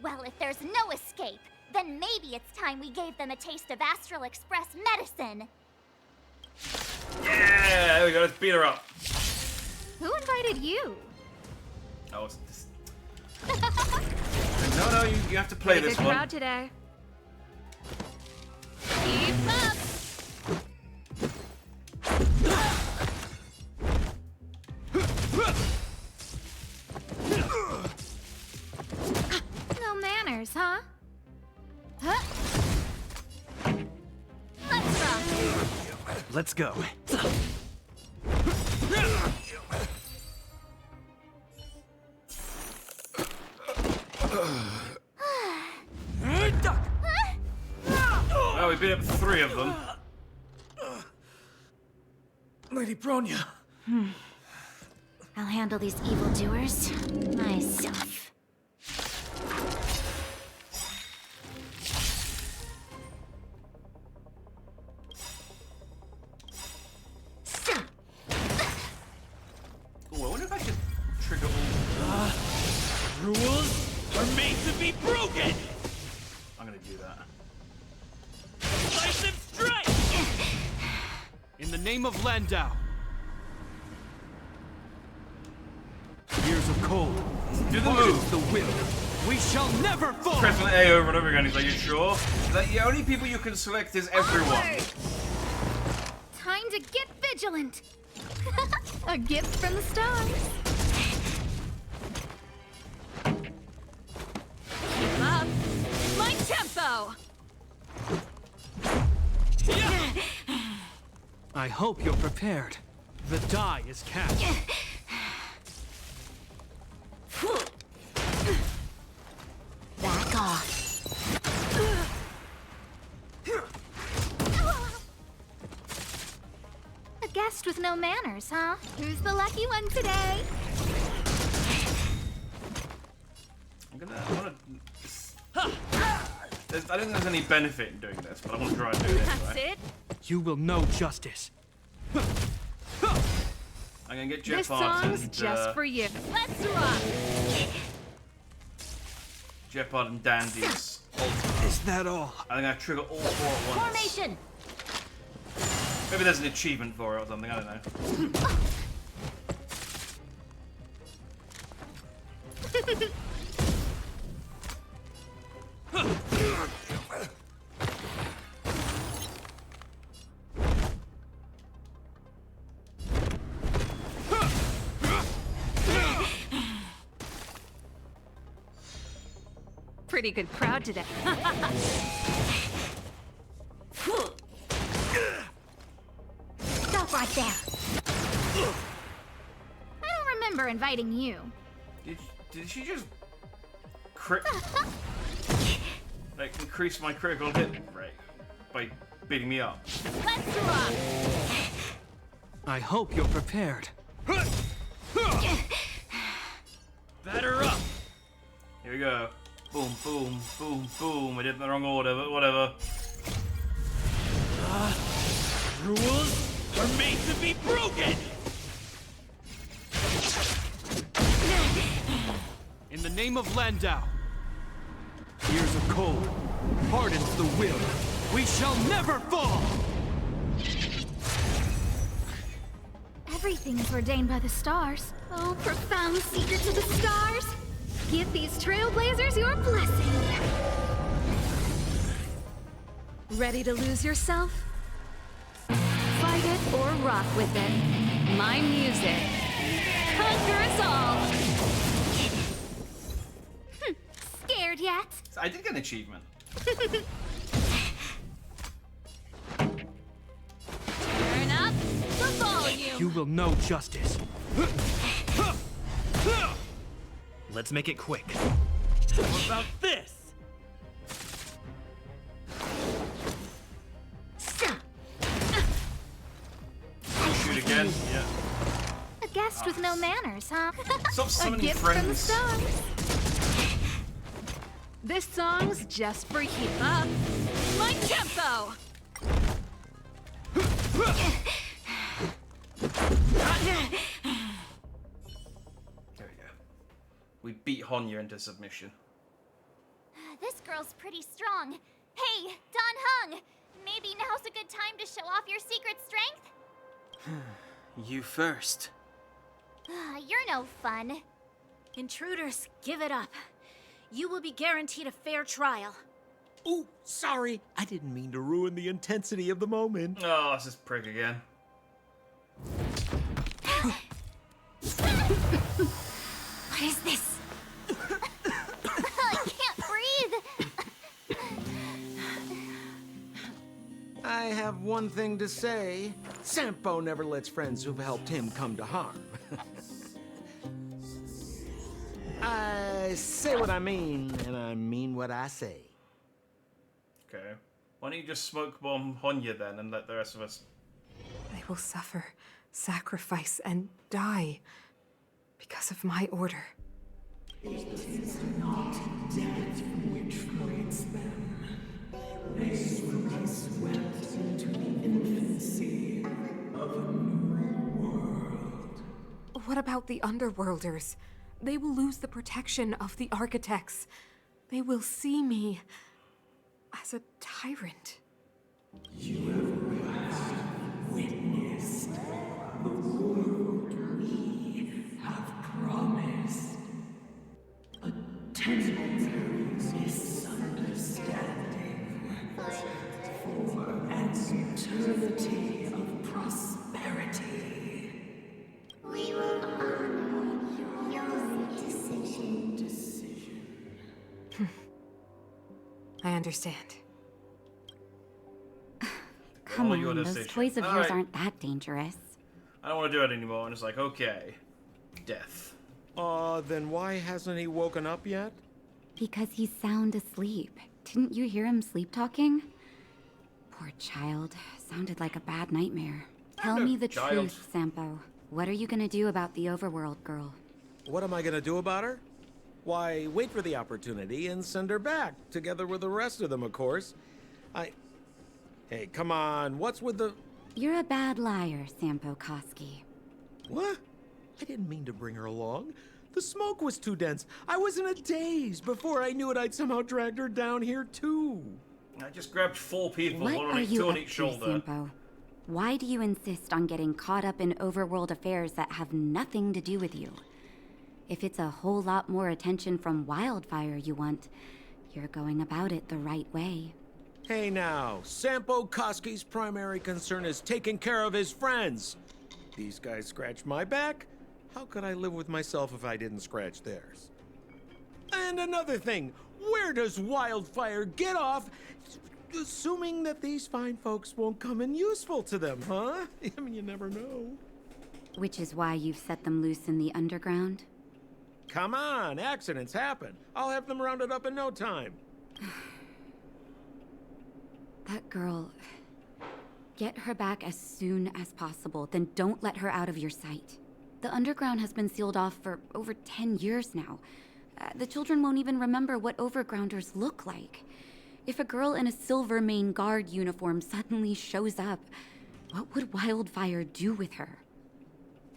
Speaker 3: Well, if there's no escape, then maybe it's time we gave them a taste of Astral Express medicine.
Speaker 1: Yeah, there we go. Let's beat her up.
Speaker 6: Who invited you?
Speaker 1: Oh, it's this. No, you have to play this
Speaker 12: good
Speaker 1: one.
Speaker 12: crowd today. Keep up.
Speaker 6: No manners, huh?
Speaker 3: Let's rock.
Speaker 7: Let's go.
Speaker 1: Oh, we beat up 3 of them.
Speaker 15: Lady Bronya.
Speaker 6: I'll handle these evildoers myself.
Speaker 1: Ooh, I wonder if I could trigger all.
Speaker 15: Rules are made to be broken.
Speaker 1: I'm gonna do that.
Speaker 15: Decisive strike.
Speaker 7: In the name of Landau. Years of cold.
Speaker 1: Do the move.
Speaker 7: The will. We shall never fall.
Speaker 1: Pressing A over and over again. He's like, you sure? That the only people you can select is everyone.
Speaker 6: Time to get vigilant. A gift from the stars.
Speaker 12: Keep up. My tempo.
Speaker 7: I hope you're prepared. The die is cast.
Speaker 6: Back off. A guest with no manners, huh? Who's the lucky one today?
Speaker 1: I don't think there's any benefit in doing this, but I'm gonna try and do it
Speaker 6: That's
Speaker 1: anyway.
Speaker 6: it.
Speaker 7: You will know justice.
Speaker 1: I'm gonna get Jeff
Speaker 12: This song's
Speaker 1: and
Speaker 12: just for you. Let's rock.
Speaker 1: Jeopard and Dandy's ultimate.
Speaker 7: Is that all?
Speaker 1: I think I trigger all 4 at once.
Speaker 6: Formation.
Speaker 1: Maybe there's an achievement for it or something, I don't know.
Speaker 12: Pretty good crowd today.
Speaker 6: Stop right there. I don't remember inviting you.
Speaker 1: Did she just like increase my critical hit rate by beating me up?
Speaker 3: Let's rock.
Speaker 7: I hope you're prepared.
Speaker 15: Batter up.
Speaker 1: Here we go. Boom, boom, boom, boom. I did it in the wrong order, but whatever.
Speaker 15: Rules are made to be broken.
Speaker 7: name of Landau. Years of cold hardens the will. We shall never fall!
Speaker 21: Everything's ordained by the stars. Oh, profound secrets of the stars! Give these trailblazers your blessing! Ready to lose yourself? Fight it or rock with it. My music. Conquer us all!
Speaker 3: Scared yet?
Speaker 1: I did get an achievement.
Speaker 21: Turn up the volume!
Speaker 7: You will know justice.
Speaker 22: Let's make it quick. How about this?
Speaker 1: Shoot again? Yeah.
Speaker 21: A guest with no manners, huh?
Speaker 1: Stop
Speaker 21: A
Speaker 1: summoning
Speaker 21: gift from the
Speaker 1: friends.
Speaker 21: stars.
Speaker 12: This song's just for you. Keep up my tempo.
Speaker 1: There we go. We beat Honya into submission.
Speaker 3: This girl's pretty strong. Hey, Don Hung! Maybe now's a good time to show off your secret strength?
Speaker 2: You first.
Speaker 3: You're no fun.
Speaker 6: Intruders, give it up. You will be guaranteed a fair trial.
Speaker 8: Oh, sorry. I didn't mean to ruin the intensity of the moment.
Speaker 1: Oh, it's this prick again.
Speaker 3: What is this? I can't breathe.
Speaker 8: I have one thing to say. Sampo never lets friends who've helped him come to harm. I say what I mean, and I mean what I say.
Speaker 1: Okay. Why don't you just smoke bomb Honya then and let the rest of us...
Speaker 5: They will suffer, sacrifice, and die because of my order.
Speaker 18: It is not death which frees them. They will be swept into the infancy of a new world.
Speaker 5: What about the Underworlders? They will lose the protection of the Architects. They will see me as a tyrant.
Speaker 18: You have witnessed the world we have promised. A temporary misunderstanding for an eternity of prosperity. We will honor your decision.
Speaker 5: I understand.
Speaker 23: Come
Speaker 1: All your
Speaker 23: on, those
Speaker 1: decision.
Speaker 23: toys of
Speaker 1: All
Speaker 23: yours
Speaker 1: right.
Speaker 23: aren't that dangerous.
Speaker 1: I don't want to do it anymore. And it's like, okay. Death.
Speaker 8: Then why hasn't he woken up yet?
Speaker 23: Because he's sound asleep. Didn't you hear him sleep talking? Poor child. Sounded like a bad nightmare. Tell me the
Speaker 8: child.
Speaker 23: truth, Sampo. What are you gonna do about the overworld girl?
Speaker 8: What am I gonna do about her? Why, wait for the opportunity and send her back, together with the rest of them, of course. Hey, come on, what's with the...
Speaker 23: You're a bad liar, Sampo Koski.
Speaker 8: What? I didn't mean to bring her along. The smoke was too dense. I was in a daze. Before I knew it, I'd somehow dragged her down here, too.
Speaker 1: I just grabbed 4 people,
Speaker 23: What
Speaker 1: one
Speaker 23: are
Speaker 1: on
Speaker 23: you
Speaker 1: two on
Speaker 23: up
Speaker 1: each
Speaker 23: to,
Speaker 1: shoulder.
Speaker 23: Sampo? Why do you insist on getting caught up in overworld affairs that have nothing to do with you? If it's a whole lot more attention from Wildfire you want, you're going about it the right way.
Speaker 8: Hey now, Sampo Koski's primary concern is taking care of his friends. These guys scratch my back. How could I live with myself if I didn't scratch theirs? And another thing, where does Wildfire get off assuming that these fine folks won't come in useful to them, huh? I mean, you never know.
Speaker 23: Which is why you've set them loose in the underground?
Speaker 8: Come on, accidents happen. I'll have them rounded up in no time.
Speaker 23: That girl... Get her back as soon as possible, then don't let her out of your sight. The underground has been sealed off for over 10 years now. The children won't even remember what overgrounders look like. If a girl in a Silver Mane Guard uniform suddenly shows up, what would Wildfire do with her?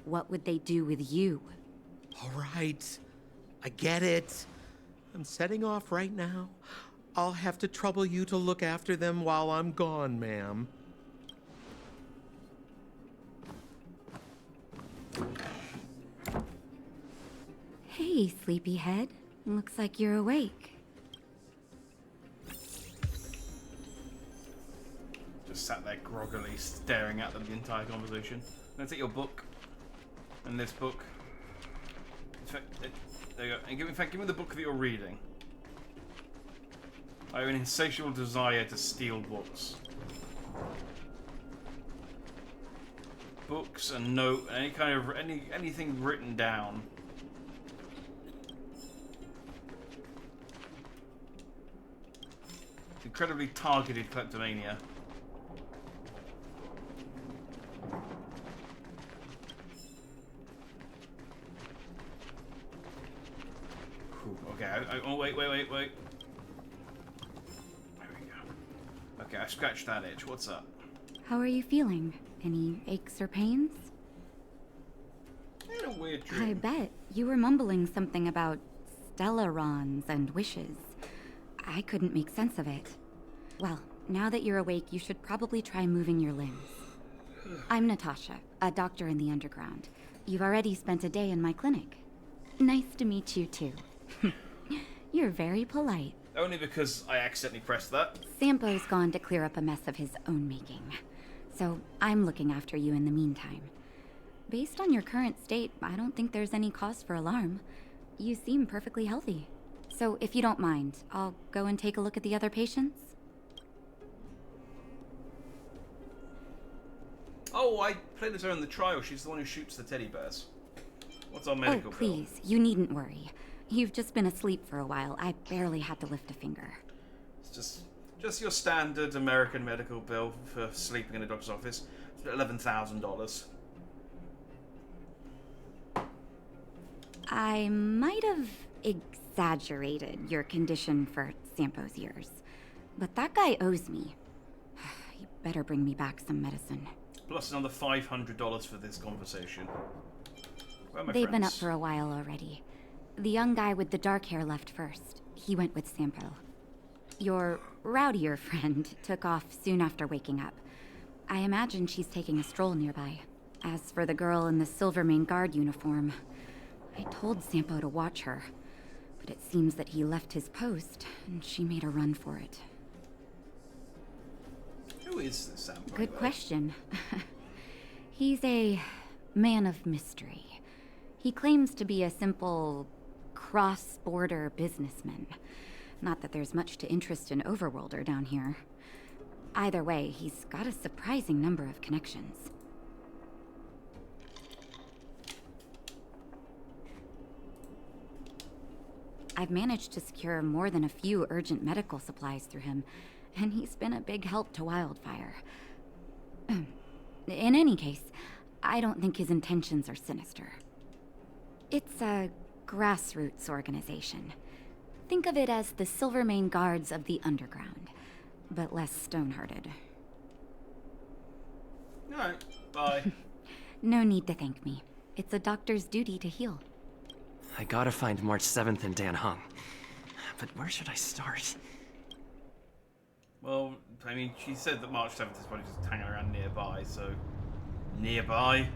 Speaker 23: What would they do with you?
Speaker 8: All right, I get it. I'm setting off right now. I'll have to trouble you to look after them while I'm gone, ma'am.
Speaker 23: Hey, sleepyhead. Looks like you're awake.
Speaker 1: Just sat there groggily staring at them the entire conversation. I'm gonna take your book and this book. There you go. And in fact, give me the book that you're reading. I have an insatiable desire to steal books. Books and note, anything written down. It's incredibly targeted kleptomania. Okay, oh, wait. There we go. Okay, I scratched that itch. What's up?
Speaker 23: How are you feeling? Any aches or pains?
Speaker 1: I had a weird dream.
Speaker 23: I bet. You were mumbling something about stellarons and wishes. I couldn't make sense of it. Well, now that you're awake, you should probably try moving your limbs. I'm Natasha, a doctor in the underground. You've already spent a day in my clinic. Nice to meet you, too. You're very polite.
Speaker 1: Only because I accidentally pressed that.
Speaker 23: Sampo's gone to clear up a mess of his own making. So I'm looking after you in the meantime. Based on your current state, I don't think there's any cause for alarm. You seem perfectly healthy. So if you don't mind, I'll go and take a look at the other patients.
Speaker 1: Oh, I played as her in the trial. She's the one who shoots the teddy bears. What's our medical
Speaker 23: bill? Oh, please, you needn't worry. You've just been asleep for a while. I barely had to lift a finger.
Speaker 1: It's just your standard American medical bill for sleeping in a doctor's office. $11,000.
Speaker 23: I might have exaggerated your condition for Sampo's years, but that guy owes me. He better bring me back some medicine.
Speaker 1: Plus another $500 for this conversation.
Speaker 23: They've been up for a while already. The young guy with the dark hair left first. He went with Sampo. Your rowdier friend took off soon after waking up. I imagine she's taking a stroll nearby. As for the girl in the Silvermane Guard uniform, I told Sampo to watch her, but it seems that he left his post, and she made a run for it.
Speaker 1: Who is this Sampo?
Speaker 23: Good question. He's a man of mystery. He claims to be a simple cross-border businessman. Not that there's much to interest an overworlder down here. Either way, he's got a surprising number of connections. I've managed to secure more than a few urgent medical supplies through him, and he's been a big help to Wildfire. In any case, I don't think his intentions are sinister. It's a grassroots organization. Think of it as the Silvermane Guards of the Underground, but less stone-hearted.
Speaker 1: Alright, bye.
Speaker 23: No need to thank me. It's a doctor's duty to heal.
Speaker 20: I gotta find March 7th in Dan Hung. But where should I start?
Speaker 1: Well, I mean, she said that March 7th is probably just hanging around nearby, so... Nearby?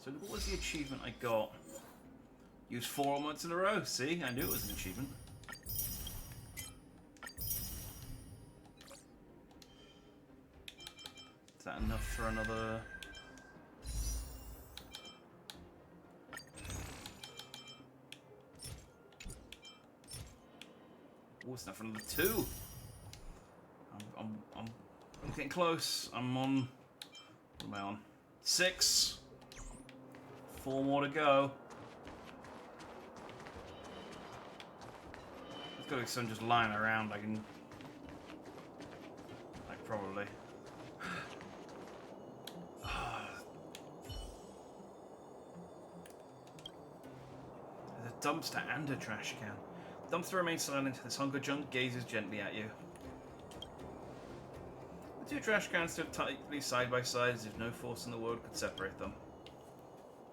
Speaker 1: So what was the achievement I got? Used 4 months in a row. See, I knew it was an achievement. Is that enough for another? Oh, it's enough for another 2. I'm getting close. I'm on. What am I on? 6. 4 more to go. There's got to be some just lying around I can like probably. There's a dumpster and a trash can. The dumpster remains silent. This hunk of junk gazes gently at you. The two trash cans stood tightly side by side as if no force in the world could separate them.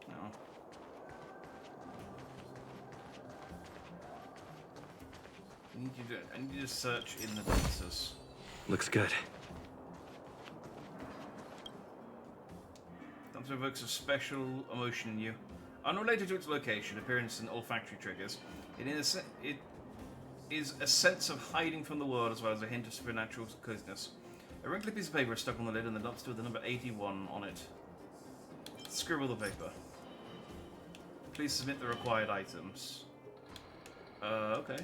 Speaker 1: No. I need you to search in the dumpsters.
Speaker 20: Looks good.
Speaker 1: Dumpster evokes a special emotion in you. Unrelated to its location, appearance, and olfactory triggers, it is a sense of hiding from the world as well as a hint of supernatural coziness. A wrinkly piece of paper is stuck on the lid and the dumpster with the number 81 on it. Scribble the paper. Please submit the required items. Okay.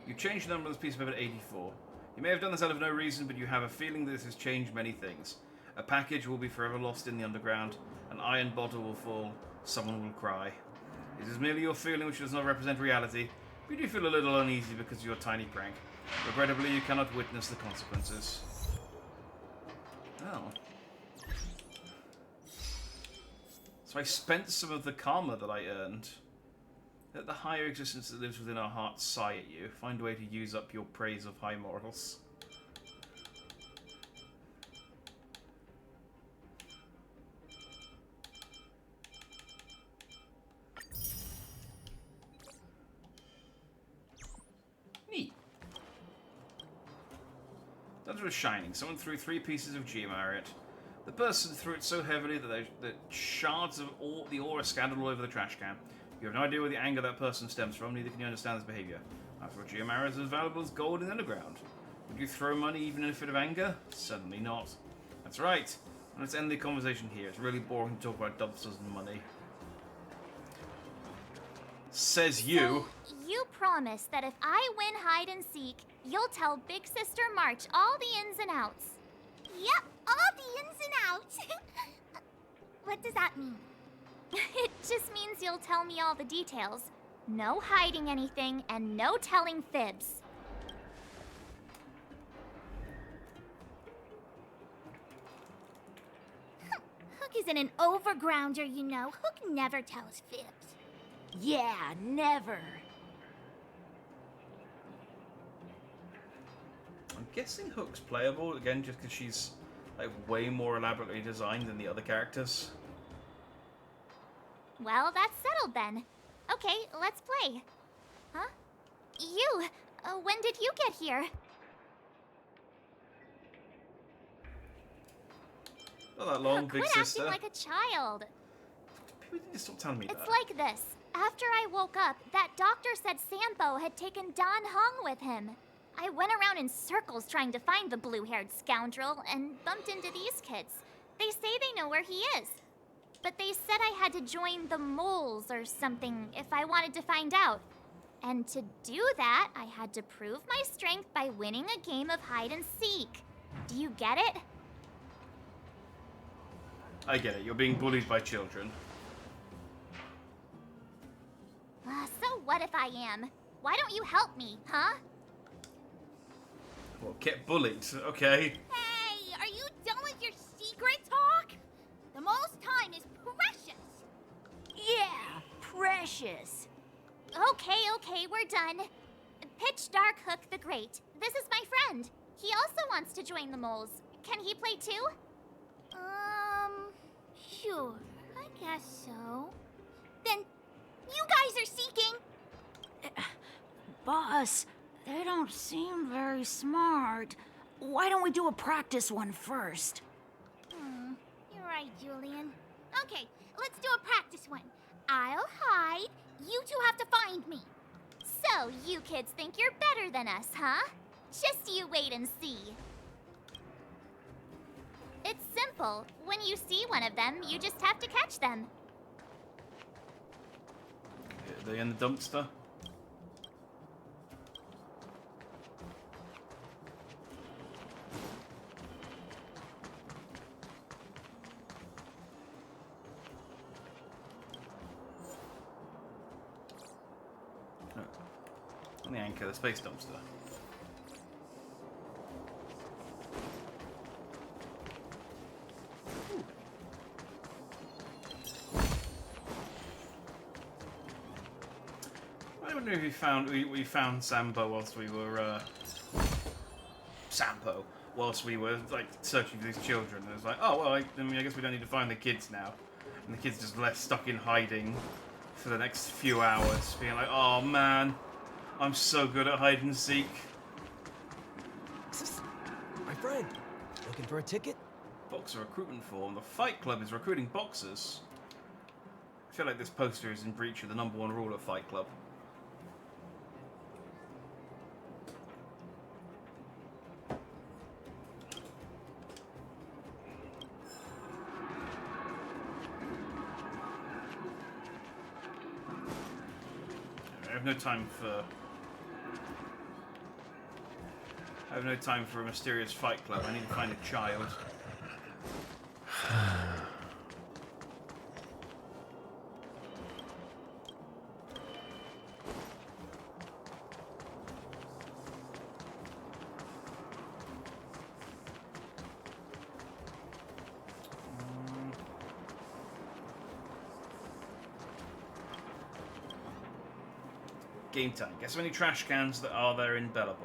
Speaker 1: You changed the number of this piece of paper to 84. You may have done this out of no reason, but you have a feeling that this has changed many things. A package will be forever lost in the underground. An iron bottle will fall. Someone will cry. It is merely your feeling which does not represent reality, but you do feel a little uneasy because of your tiny prank. Regrettably, you cannot witness the consequences. Oh. So I spent some of the karma that I earned. Let the higher existence that lives within our hearts sigh at you. Find a way to use up your praise of high morals. Neat. That was shining. Someone threw 3 pieces of geomar at it. The person threw it so heavily that shards of the ore are scattered all over the trash can. You have no idea where the anger that person stems from, neither can you understand this behavior. After all, geomar is as valuable as gold in the underground. Would you throw money even in a fit of anger? Certainly not. That's right. And let's end the conversation here. It's really boring to talk about dumpsters and money. Says you.
Speaker 3: So, you promise that if I win hide and seek, you'll tell Big Sister March all the ins and outs.
Speaker 11: Yep, all the ins and outs. What does that mean?
Speaker 3: It just means you'll tell me all the details. No hiding anything and no telling fibs.
Speaker 11: Hook isn't an overgrounder, you know. Hook never tells fibs.
Speaker 17: Yeah, never.
Speaker 1: I'm guessing Hook's playable, again, just because she's like way more elaborately designed than the other characters.
Speaker 3: Well, that's settled then. Okay, let's play. Huh? You! When did you get here?
Speaker 1: Not that long, Big
Speaker 3: Quit
Speaker 1: Sister.
Speaker 3: acting like a child.
Speaker 1: People need to stop telling me
Speaker 3: It's
Speaker 1: that.
Speaker 3: like this. After I woke up, that doctor said Sampo had taken Don Hung with him. I went around in circles trying to find the blue-haired scoundrel and bumped into these kids. They say they know where he is. But they said I had to join the moles or something if I wanted to find out. And to do that, I had to prove my strength by winning a game of hide and seek. Do you get it?
Speaker 1: I get it. You're being bullied by children.
Speaker 3: So what if I am? Why don't you help me, huh?
Speaker 1: Well, get bullied, okay?
Speaker 11: Hey, are you done with your secret talk? The most time is precious.
Speaker 17: Yeah, precious.
Speaker 3: Okay, we're done. Pitch Dark Hook the Great. This is my friend. He also wants to join the moles. Can he play too?
Speaker 11: Sure. I guess so. Then, you guys are seeking.
Speaker 17: Boss, they don't seem very smart. Why don't we do a practice one first?
Speaker 11: You're right, Julian. Okay, let's do a practice one. I'll hide. You two have to find me.
Speaker 3: So, you kids think you're better than us, huh? Just you wait and see. It's simple. When you see one of them, you just have to catch them.
Speaker 1: Are they in the dumpster? On the anchor, the space dumpster. I wonder if we found Sampo whilst we were whilst we were like searching for these children. And it was like, oh well, I guess we don't need to find the kids now. And the kids just left stuck in hiding for the next few hours, being like, oh man, I'm so good at hide and seek.
Speaker 4: My friend, looking for a ticket?
Speaker 1: Boxer recruitment form. The Fight Club is recruiting boxers. I feel like this poster is in breach of the #1 rule of Fight Club. I have no time for a mysterious Fight Club. I need to find a child. Game time. Guess how many trash cans that are there in Belobog?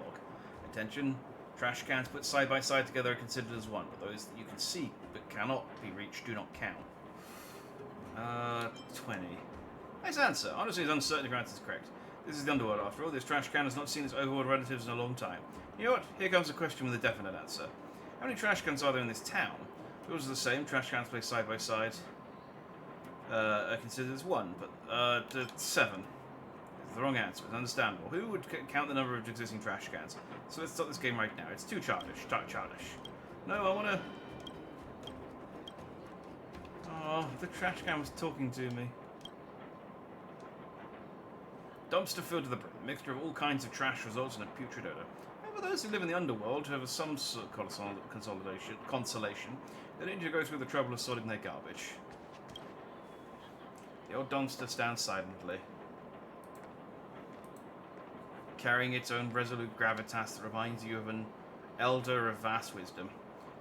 Speaker 1: Attention, trash cans put side by side together are considered as one, but those that you can see but cannot be reached do not count. 20. Nice answer. Honestly, it's uncertain if your answer is correct. This is the underworld after all. This trash can has not seen its overworld relatives in a long time. You know what? Here comes a question with a definite answer. How many trash cans are there in this town? Yours are the same. Trash cans placed side by side are considered as one, but 7. The wrong answer. It's understandable. Who would count the number of existing trash cans? So let's start this game right now. It's too childish. Childish. No, I want to... Oh, the trash can was talking to me. Dumpster filled to the brim. A mixture of all kinds of trash results in a putrid odor. However, those who live in the underworld have some sort of consolation. They don't need to go through the trouble of sorting their garbage. The old dumpster stands silently, carrying its own resolute gravitas that reminds you of an elder of vast wisdom.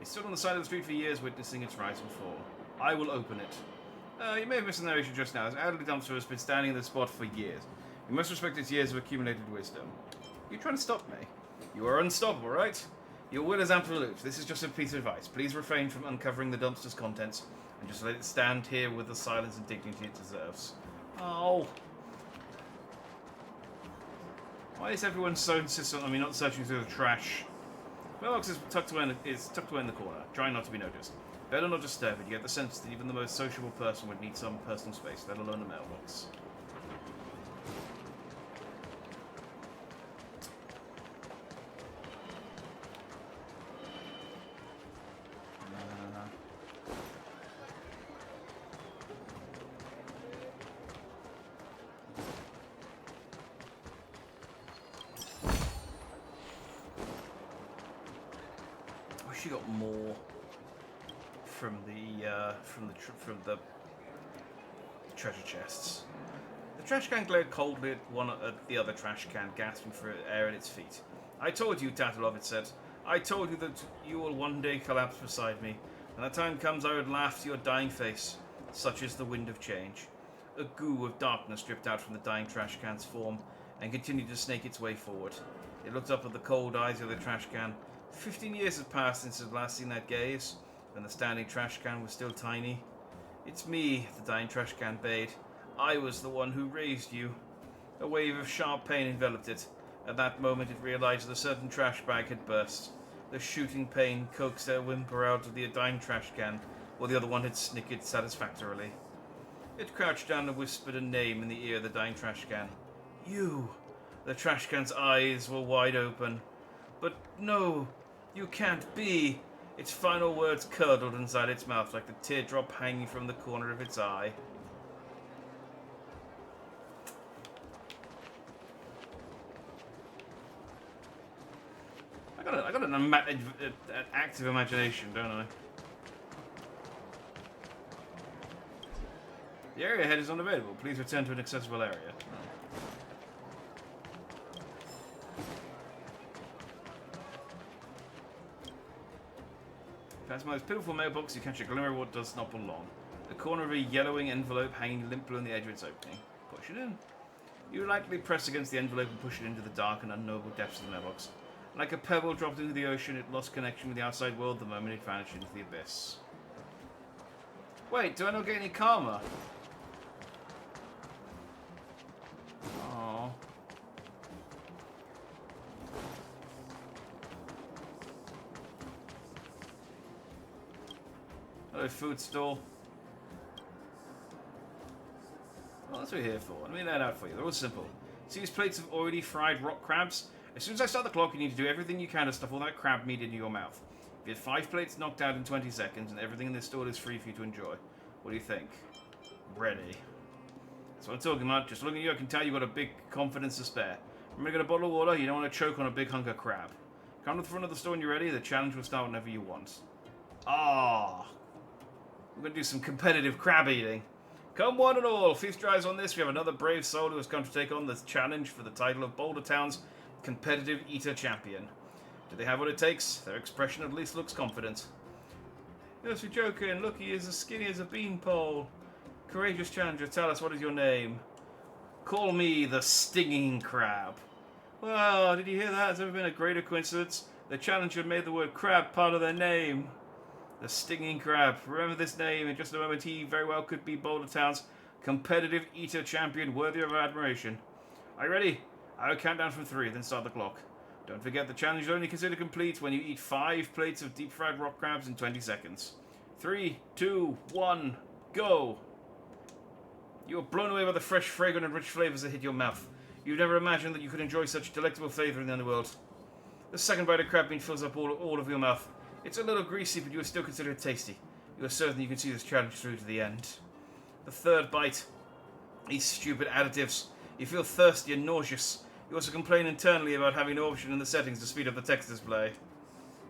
Speaker 1: It stood on the side of the street for years, witnessing its rise and fall. I will open it. You may have missed the narration just now. This elderly dumpster has been standing in this spot for years. You must respect its years of accumulated wisdom. You're trying to stop me. You are unstoppable, right? Your will is absolute. This is just a piece of advice. Please refrain from uncovering the dumpster's contents, and just let it stand here with the silence and dignity it deserves. Oh. Why is everyone so insistent on me not searching through the trash? Mailbox is tucked away in the corner, trying not to be noticed. Better not disturb it. You get the sense that even the most sociable person would need some personal space, let alone a mailbox. She got more from the treasure chests. The trash can glared coldly at the other trash can, gasping for air at its feet. I told you, Tatalov, it said. I told you that you will one day collapse beside me. When that time comes, I would laugh to your dying face. Such is the wind of change. A goo of darkness dripped out from the dying trash can's form and continued to snake its way forward. It looked up at the cold eyes of the trash can. 15 years had passed since it had last seen that gaze, when the standing trash can was still tiny. It's me, the dying trash can bade. I was the one who raised you. A wave of sharp pain enveloped it. At that moment it realized that a certain trash bag had burst. The shooting pain coaxed a whimper out of the dying trash can, while the other one had snickered satisfactorily. It crouched down and whispered a name in the ear of the dying trash can. You! The trash can's eyes were wide open. But no! You can't be! Its final words curdled inside its mouth like the teardrop hanging from the corner of its eye. I got an active imagination, don't I? The area head is unavailable. Please return to an accessible area. Past my most pitiful mailbox, you catch a glimmer of what does not belong. The corner of a yellowing envelope hanging limply on the edge of its opening. Push it in. You lightly press against the envelope and push it into the dark and unknowable depths of the mailbox. Like a pebble dropped into the ocean, it lost connection with the outside world the moment it vanished into the abyss. Wait, do I not get any karma? Oh. Hello, food stall. Well, that's what we're here for. Let me lay it out for you. They're all simple. See these plates of already fried rock crabs? As soon as I start the clock, you need to do everything you can to stuff all that crab meat into your mouth. You get 5 plates knocked out in 20 seconds, and everything in this stall is free for you to enjoy. What do you think? Ready. That's what I'm talking about. Just looking at you, I can tell you've got a big confidence to spare. Remember to get a bottle of water? You don't want to choke on a big hunk of crab. Come to the front of the store when you're ready. The challenge will start whenever you want. Ah. We're going to do some competitive crab eating. Come one and all, feast your eyes on this. We have another brave soul who has come to take on this challenge for the title of Boulder Town's Competitive Eater Champion. Do they have what it takes? Their expression at least looks confident. Yes, you're joking. Look, he is as skinny as a beanpole. Courageous challenger, tell us, what is your name? Call me the Stinging Crab. Well, did you hear that? Has there ever been a greater coincidence? The challenger made the word crab part of their name. The Stinging Crab. Remember this name. In just a moment, he very well could be Boulder Town's competitive eater champion, worthy of our admiration. Are you ready? I will count down from 3, then start the clock. Don't forget, the challenge is only considered complete when you eat 5 plates of deep-fried rock crabs in 20 seconds. 3, 2, 1, go! You are blown away by the fresh, fragrant, and rich flavors that hit your mouth. You've never imagined that you could enjoy such delectable flavor in the underworld. The second bite of crab meat fills up all of your mouth. It's a little greasy, but you will still consider it tasty. You are certain you can see this challenge through to the end. The third bite. These stupid additives. You feel thirsty and nauseous. You also complain internally about having no option in the settings to speed up the text display.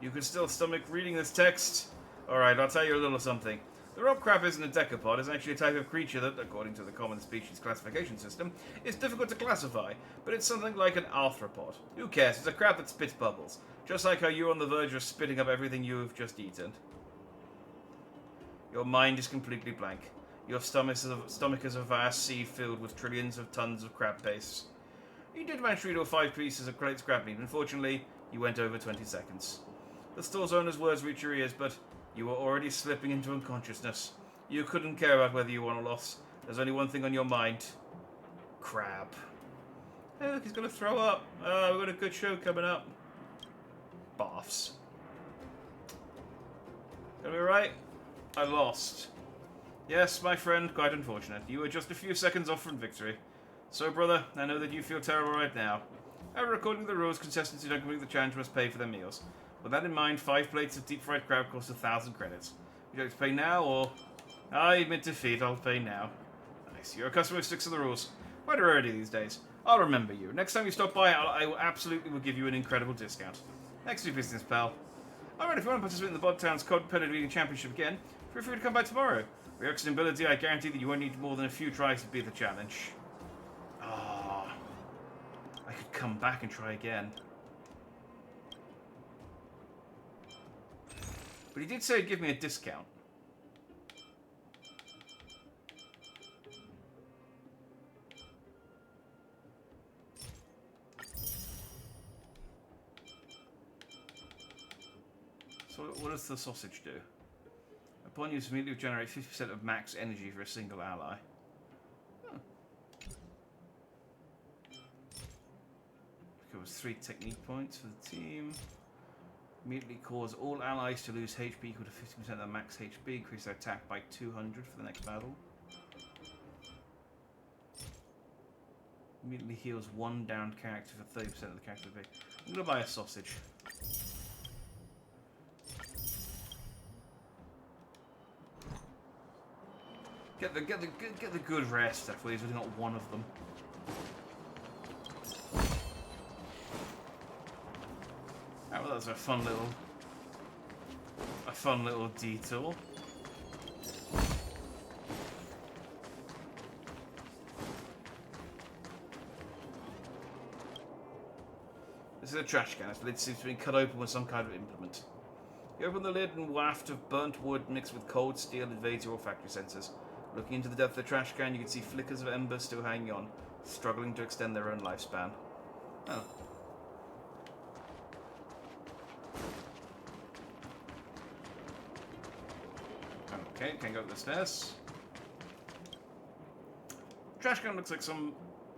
Speaker 1: You can still stomach reading this text? Alright, I'll tell you a little something. The rock crab isn't a decapod. It's actually a type of creature that, according to the common species classification system, is difficult to classify, but it's something like an arthropod. Who cares? It's a crab that spits bubbles. Just like how you're on the verge of spitting up everything you've just eaten. Your mind is completely blank. Your stomach is a vast sea filled with trillions of tons of crab paste. You did manage to eat all 5 pieces of great crab meat. Unfortunately, you went over 20 seconds. The store's owner's words reach your ears, but you were already slipping into unconsciousness. You couldn't care about whether you won or lost. There's only one thing on your mind. Crab. Hey, look, he's going to throw up. We've got a good show coming up. Baths. Gonna be right? I lost. Yes, my friend, quite unfortunate. You were just a few seconds off from victory. So, brother, I know that you feel terrible right now. However, according to the rules, contestants who don't complete the challenge must pay for their meals. With that in mind, 5 plates of deep-fried crab cost 1,000 credits. Would you like to pay now, or... I admit defeat, I'll pay now. Nice. You're a customer who sticks to the rules. Quite a rarity these days. I'll remember you. Next time you stop by, I will absolutely give you an incredible discount. Next to your business, pal. Alright, if you want to participate in the Boulder Town's Competitive Eating Championship again, feel free to come by tomorrow. For your excellent ability, I guarantee that you won't need more than a few tries to beat the challenge. Ah, I could come back and try again. But he did say he'd give me a discount. So what does the sausage do? Upon use, immediately generate 50% of max energy for a single ally. Recovers 3 technique points for the team. Immediately cause all allies to lose HP equal to 50% of their max HP. Increase their attack by 200 for the next battle. Immediately heals 1 downed character for 30% of the character HP. I'm gonna buy a sausage. Get the good rest, at least. There's not one of them. Oh, well, that's a fun little detour. This is a trash can. Its lid seems to be cut open with some kind of implement. You open the lid and a waft of burnt wood mixed with cold steel invades your olfactory senses. Looking into the depth of the trash can, you can see flickers of embers still hanging on. Struggling to extend their own lifespan. Oh. Okay, can't go up the stairs. Trash can looks like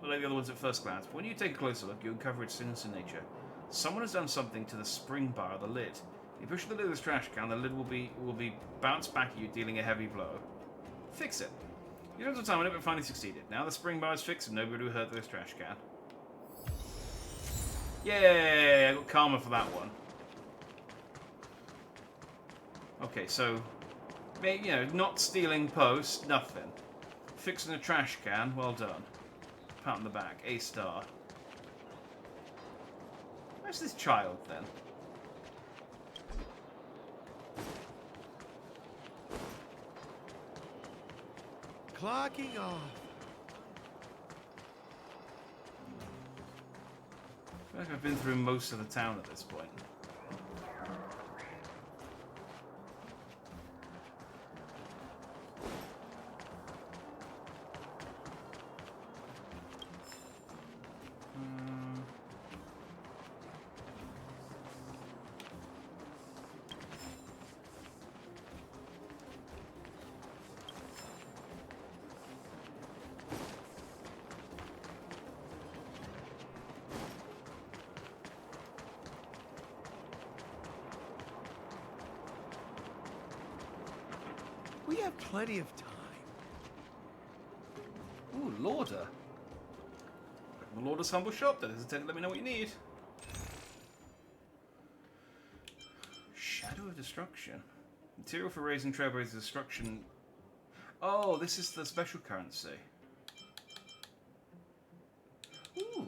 Speaker 1: like the other ones at first glance, but when you take a closer look, you uncover its sinister nature. Someone has done something to the spring bar of the lid. If you push the lid of this trash can, the lid will be bounced back at you, dealing a heavy blow. Fix it. You don't have time on it, but finally succeeded. Now the spring bar is fixed, and nobody will hurt this trash can. Yay! I got karma for that one. Okay, so, you know, not stealing post, nothing. Fixing a trash can, well done. Pat on the back, A star. Where's this child then?
Speaker 13: Clocking off.
Speaker 1: I feel like I've been through most of the town at this point.
Speaker 13: We have plenty of time.
Speaker 1: Ooh, Lauder. The Lauder's humble shop. Don't hesitate to let me know what you need. Shadow of Destruction. Material for raising Trailblaze's destruction. Oh, this is the special currency. Ooh.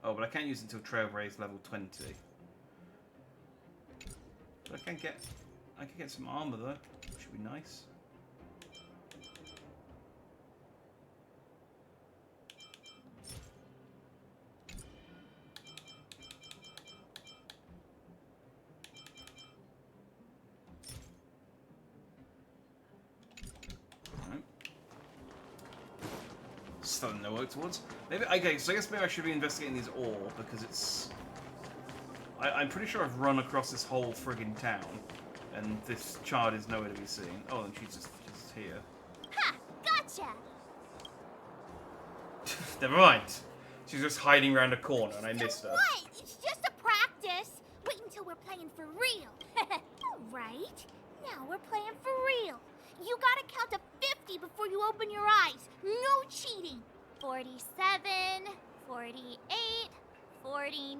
Speaker 1: Oh, but I can't use it until Trailblaze level 20. But I can get some armor though, which should be nice. Still no work towards. Maybe okay. So I guess maybe I should be investigating these ore because it's. I'm pretty sure I've run across this whole friggin' town. And this child is nowhere to be seen. Oh, and she's just here.
Speaker 3: Ha! Gotcha!
Speaker 1: Never mind. She's just hiding around a corner and I missed her.
Speaker 11: What? It's just a practice. Wait until we're playing for real. Alright. Now we're playing for real. You gotta count to 50 before you open your eyes. No cheating.
Speaker 3: 47, 48, 49,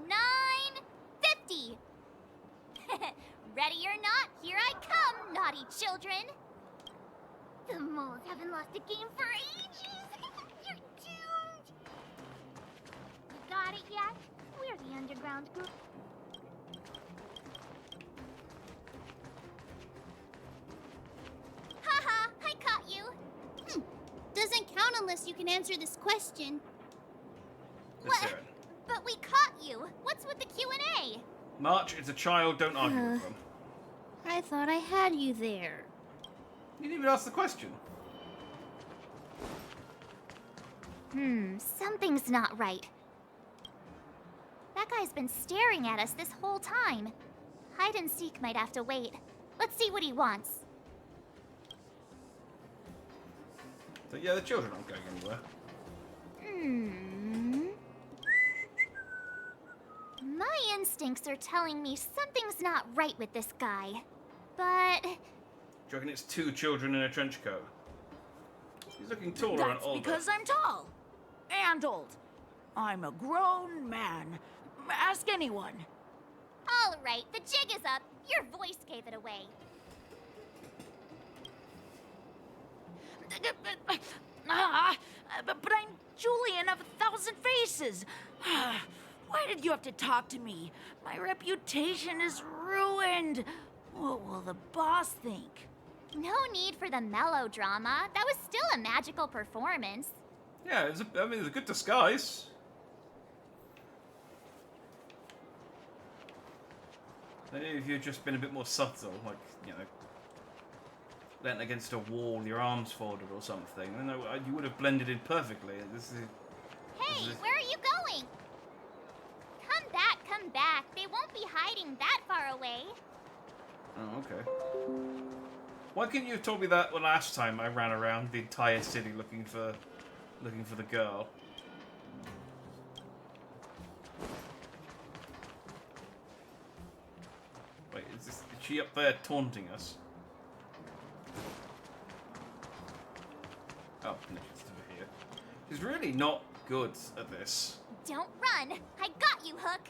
Speaker 3: 50. Ready or not, here I come, naughty children.
Speaker 11: The moles haven't lost a game for ages. You're doomed. You got it yet? We're the underground group.
Speaker 3: Haha, I caught you.
Speaker 11: Doesn't count unless you can answer this question.
Speaker 1: Let's hear it.
Speaker 3: But we caught you. What's with the Q&A?
Speaker 1: March, it's a child, don't argue with them.
Speaker 11: I thought I had you there.
Speaker 1: You didn't even ask the question.
Speaker 3: Something's not right. That guy's been staring at us this whole time. Hide and seek might have to wait. Let's see what he wants.
Speaker 1: So yeah, the children aren't going anywhere.
Speaker 3: My instincts are telling me something's not right with this guy. But...
Speaker 1: Do you reckon it's two children in a trench coat? He's looking taller and older.
Speaker 17: Because I'm tall. And old. I'm a grown man. Ask anyone.
Speaker 3: All right, the jig is up. Your voice gave it away.
Speaker 17: But I'm Julian of 1,000 Faces. Why did you have to talk to me? My reputation is ruined. What will the boss think?
Speaker 3: No need for the melodrama. That was still a magical performance.
Speaker 1: Yeah, it was a good disguise. Maybe if you'd just been a bit more subtle, like, you know, leant against a wall, your arms folded or something, then you would have blended in perfectly.
Speaker 3: Hey, where are you going? Come back, come back. They won't be hiding that far away.
Speaker 1: Oh, okay. Why couldn't you have told me that the last time I ran around the entire city looking for the girl? Wait, is she up there taunting us? Oh, no, she's over here. She's really not good at this.
Speaker 3: Don't run. I got you, Hook.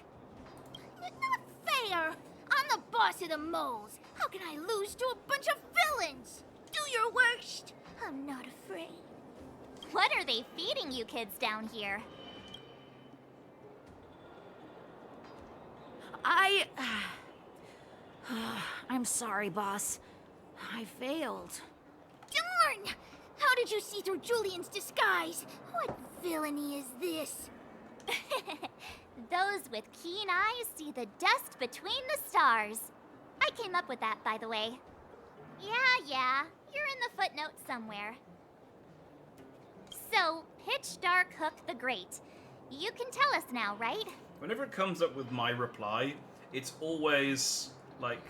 Speaker 11: Not fair. I'm the boss of the moles. How can I lose to a bunch of villains? Do your worst. I'm not afraid.
Speaker 3: What are they feeding you kids down here?
Speaker 17: I'm sorry, boss. I failed.
Speaker 11: Darn! How did you see through Julian's disguise? What villainy is this?
Speaker 3: Those with keen eyes see the dust between the stars. I came up with that, by the way. Yeah. You're in the footnotes somewhere. So, Pitch Dark Hook the Great. You can tell us now, right?
Speaker 1: Whenever it comes up with my reply, it's always, like,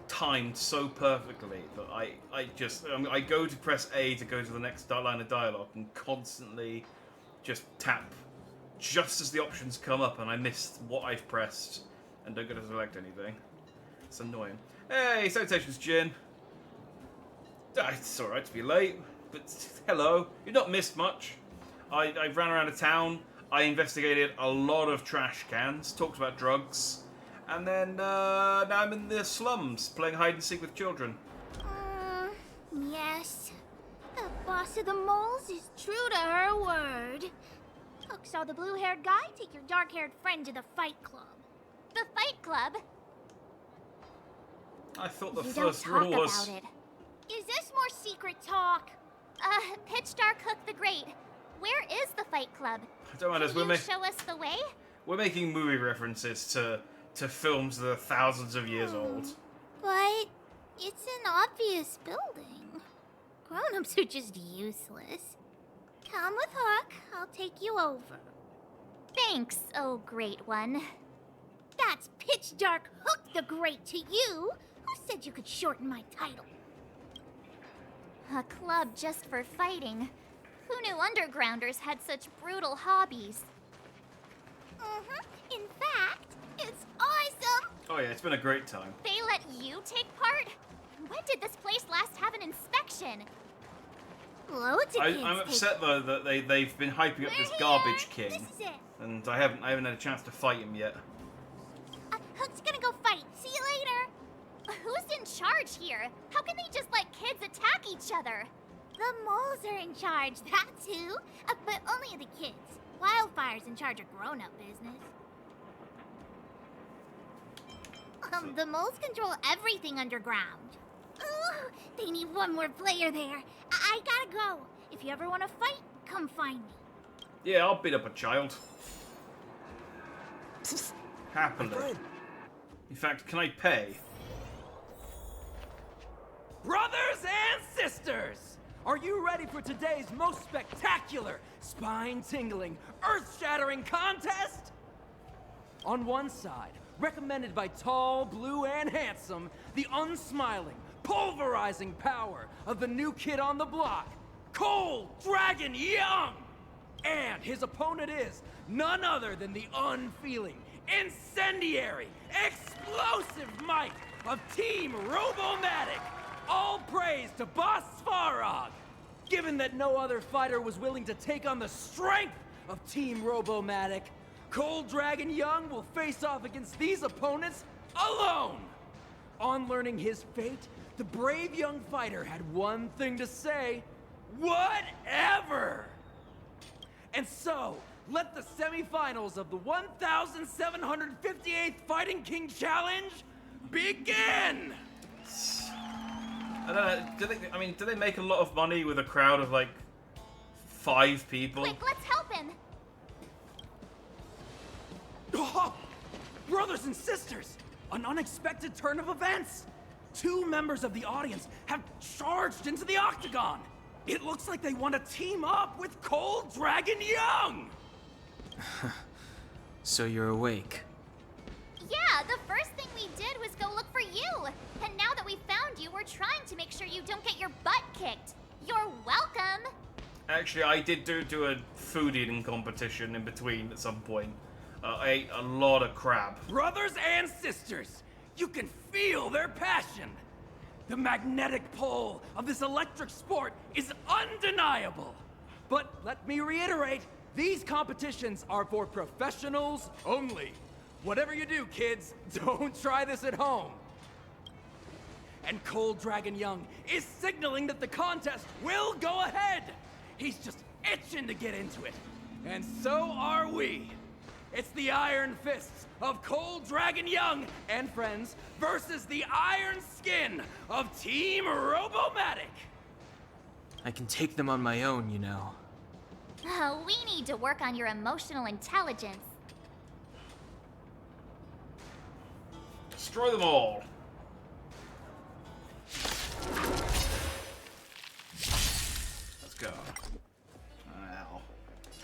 Speaker 1: timed so perfectly that I go to press A to go to the next line of dialogue and constantly just tap just as the options come up and I miss what I've pressed and don't get to select anything. It's annoying. Hey, salutations, Jin. It's alright to be late, but hello. You've not missed much. I ran around a town, I investigated a lot of trash cans, talked about drugs, and then now I'm in the slums playing hide and seek with children.
Speaker 11: Yes. The boss of the moles is true to her word. Hook saw the blue-haired guy take your dark-haired friend to the fight club.
Speaker 3: The fight club?
Speaker 1: I thought the
Speaker 3: You
Speaker 1: first
Speaker 3: don't
Speaker 1: rule
Speaker 3: talk
Speaker 1: was...
Speaker 3: about it.
Speaker 11: Is this more secret talk?
Speaker 3: Pitch Dark Hook the Great. Where is the fight club?
Speaker 1: Don't matter,
Speaker 3: Can you show us the way?
Speaker 1: We're making movie references to films that are thousands of years old.
Speaker 11: But it's an obvious building. Grown-ups are just useless. Come with Hook. I'll take you over.
Speaker 3: Thanks, oh great one.
Speaker 11: That's Pitch Dark Hook the Great to you. Who said you could shorten my title?
Speaker 3: A club just for fighting. Who knew undergrounders had such brutal hobbies?
Speaker 11: In fact, it's awesome.
Speaker 1: Oh yeah, it's been a great time.
Speaker 3: They let you take part? When did this place last have an inspection?
Speaker 11: Loads of kids
Speaker 1: I'm upset though that they've been hyping up this garbage king,
Speaker 11: This is it.
Speaker 1: and I haven't had a chance to fight him yet.
Speaker 11: Hook's gonna go fight. See you later.
Speaker 3: Who's in charge here? How can they just let kids attack each other?
Speaker 11: The moles are in charge, that's who. But only of the kids. Wildfire's in charge of grown-up business. The moles control everything underground. Ooh, they need one more player there. I gotta go. If you ever want to fight, come find me.
Speaker 1: Yeah, I'll beat up a child. Happily. In fact, can I pay?
Speaker 10: Brothers and sisters! Are you ready for today's most spectacular, spine-tingling, earth-shattering contest? On one side, recommended by tall, blue, and handsome, the unsmiling, pulverizing power of the new kid on the block, Cold Dragon Young! And his opponent is none other than the unfeeling, incendiary, explosive might of Team Robomatic! All praise to Boss Svarog! Given that no other fighter was willing to take on the strength of Team Robomatic, Cold Dragon Young will face off against these opponents alone! On learning his fate, the brave young fighter had one thing to say: whatever! And so, let the semifinals of the 1,758th Fighting King Challenge begin!
Speaker 1: I don't know, do they make a lot of money with a crowd of, like, 5 people?
Speaker 3: Quick, let's help him!
Speaker 10: Oh, brothers and sisters! An unexpected turn of events! 2 members of the audience have charged into the octagon. It looks like they want to team up with Cold Dragon Young!
Speaker 2: So you're awake.
Speaker 3: Yeah, the first thing we did was go look for you. And now that we found you, we're trying to make sure you don't get your butt kicked. You're welcome.
Speaker 1: Actually, I did do a food eating competition in between at some point. I ate a lot of crab.
Speaker 10: Brothers and sisters, you can feel their passion. The magnetic pull of this electric sport is undeniable. But let me reiterate, these competitions are for professionals only. Whatever you do, kids, don't try this at home. And Cold Dragon Young is signaling that the contest will go ahead. He's just itching to get into it. And so are we. It's the Iron Fists of Cold Dragon Young and friends versus the Iron Skin of Team Robomatic.
Speaker 2: I can take them on my own, you know.
Speaker 3: We need to work on your emotional intelligence.
Speaker 1: Destroy them all. Let's go. Ow.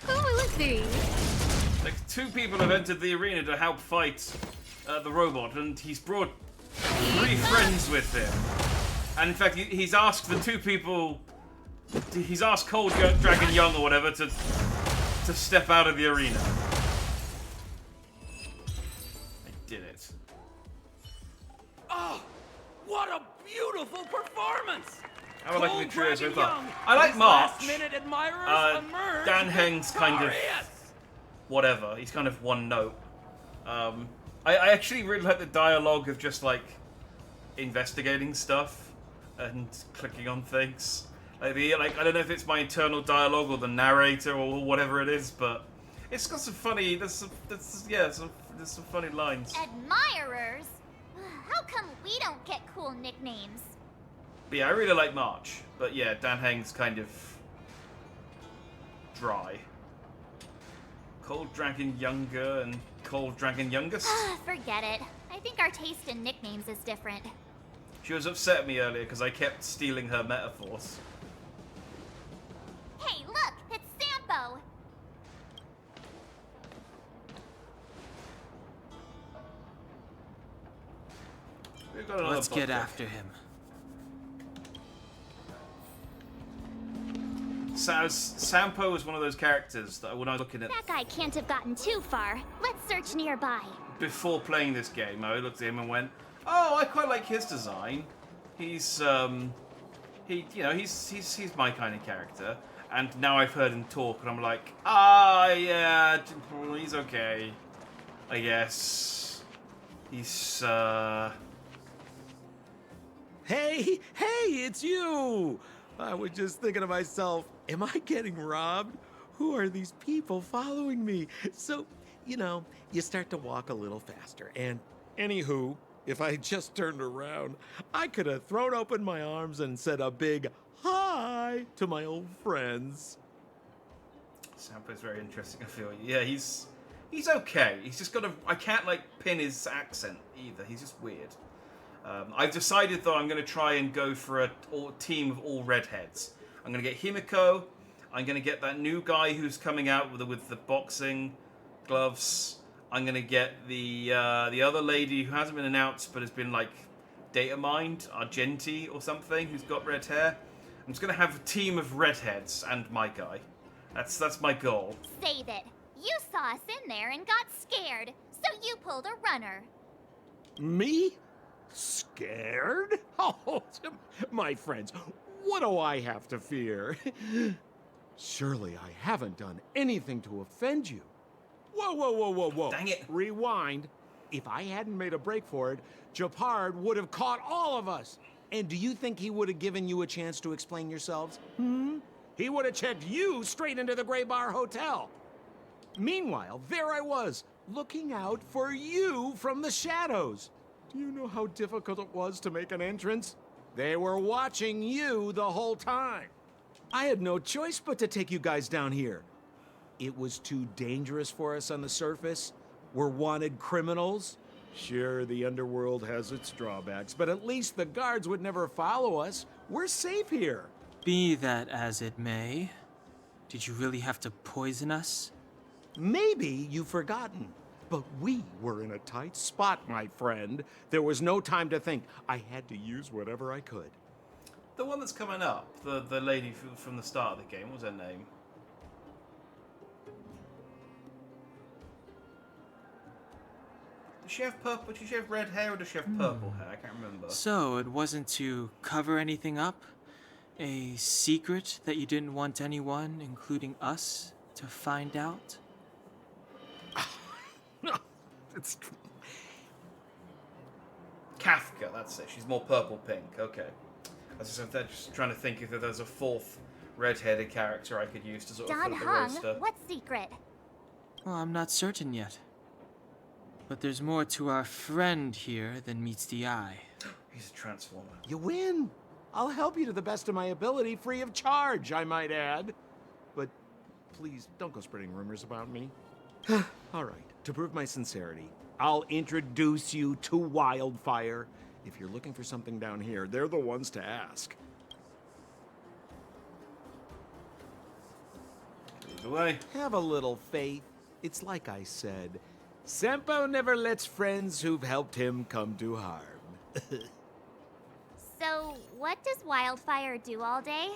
Speaker 21: Oh, look there.
Speaker 1: Like 2 people have entered the arena to help fight the robot, and he's brought 3 friends with him. And in fact, he's asked the 2 people. He's asked Cold Dragon Young or whatever to step out of the arena. I did it.
Speaker 10: Oh, what a beautiful performance!
Speaker 1: I would like to be
Speaker 10: Cold
Speaker 1: true so
Speaker 10: Dragon
Speaker 1: far.
Speaker 10: Young,
Speaker 1: I like
Speaker 10: his
Speaker 1: March.
Speaker 10: last-minute admirers emerge
Speaker 1: Dan Heng's kind of
Speaker 10: victorious.
Speaker 1: whatever. He's kind of one note. I actually really like the dialogue of just like investigating stuff and clicking on things. I don't know if it's my internal dialogue or the narrator or whatever it is, but it's got some funny. There's some funny lines.
Speaker 3: Admirers? How come we don't get cool nicknames?
Speaker 1: But yeah, I really like March. But yeah, Dan Heng's kind of dry. Cold Dragon Younger and Cold Dragon Youngest?
Speaker 3: Forget it. I think our taste in nicknames is different.
Speaker 1: She was upset at me earlier because I kept stealing her metaphors.
Speaker 3: Hey, look! It's Sampo!
Speaker 1: We've got another
Speaker 2: Let's get
Speaker 1: book.
Speaker 2: after him.
Speaker 1: Sampo is one of those characters that when I was looking at
Speaker 3: That guy can't have gotten too far. Let's search nearby.
Speaker 1: before playing this game, I looked at him and went, "Oh, I quite like his design. He's he's my kind of character." And now I've heard him talk, and I'm like, yeah, he's okay, I guess. He's
Speaker 8: Hey, it's you! I was just thinking to myself, am I getting robbed? Who are these people following me? So, you start to walk a little faster. And anywho, if I just turned around, I could have thrown open my arms and said a big hi to my old friends.
Speaker 1: Sampo's very interesting, I feel. Yeah, he's okay. He's just got I can't pin his accent either. He's just weird. I've decided though I'm going to try and go for a team of all redheads. I'm going to get Himiko. I'm going to get that new guy who's coming out with the boxing gloves. I'm going to get the other lady who hasn't been announced but has been data mined, Argenti or something, who's got red hair. I'm just going to have a team of redheads and my guy. That's my goal.
Speaker 3: Save it. You saw us in there and got scared, so you pulled a runner.
Speaker 8: Me? Scared? Oh, my friends, what do I have to fear? Surely I haven't done anything to offend you. Whoa.
Speaker 1: Dang it.
Speaker 8: Rewind. If I hadn't made a break for it, Japard would have caught all of us. And do you think he would have given you a chance to explain yourselves? He would have checked you straight into the Gray Bar Hotel. Meanwhile, there I was, looking out for you from the shadows. Do you know how difficult it was to make an entrance? They were watching you the whole time. I had no choice but to take you guys down here. It was too dangerous for us on the surface. We're wanted criminals. Sure, the underworld has its drawbacks, but at least the guards would never follow us. We're safe here.
Speaker 2: Be that as it may, did you really have to poison us?
Speaker 8: Maybe you've forgotten, but we were in a tight spot, my friend. There was no time to think. I had to use whatever I could.
Speaker 1: The one that's coming up, the lady from the start of the game, what was her name? Does she have purple? Does she have red hair or does she have purple hair? I can't remember.
Speaker 2: So, it wasn't to cover anything up? A secret that you didn't want anyone, including us, to find out?
Speaker 8: It's...
Speaker 1: Kafka, that's it. She's more purple-pink. Okay. I was just trying to think if there's a fourth red-headed character I could use to sort of
Speaker 3: Don
Speaker 1: fill up the
Speaker 3: Hung,
Speaker 1: roster.
Speaker 3: what secret?
Speaker 2: Well, I'm not certain yet. But there's more to our friend here than meets the eye.
Speaker 1: He's a transformer.
Speaker 8: You win. I'll help you to the best of my ability, free of charge, I might add. But please, don't go spreading rumors about me. All right, to prove my sincerity, I'll introduce you to Wildfire. If you're looking for something down here, they're the ones to ask.
Speaker 1: Lead the way.
Speaker 8: Have a little faith. It's like I said, Senpo never lets friends who've helped him come to harm.
Speaker 3: So, what does Wildfire do all day?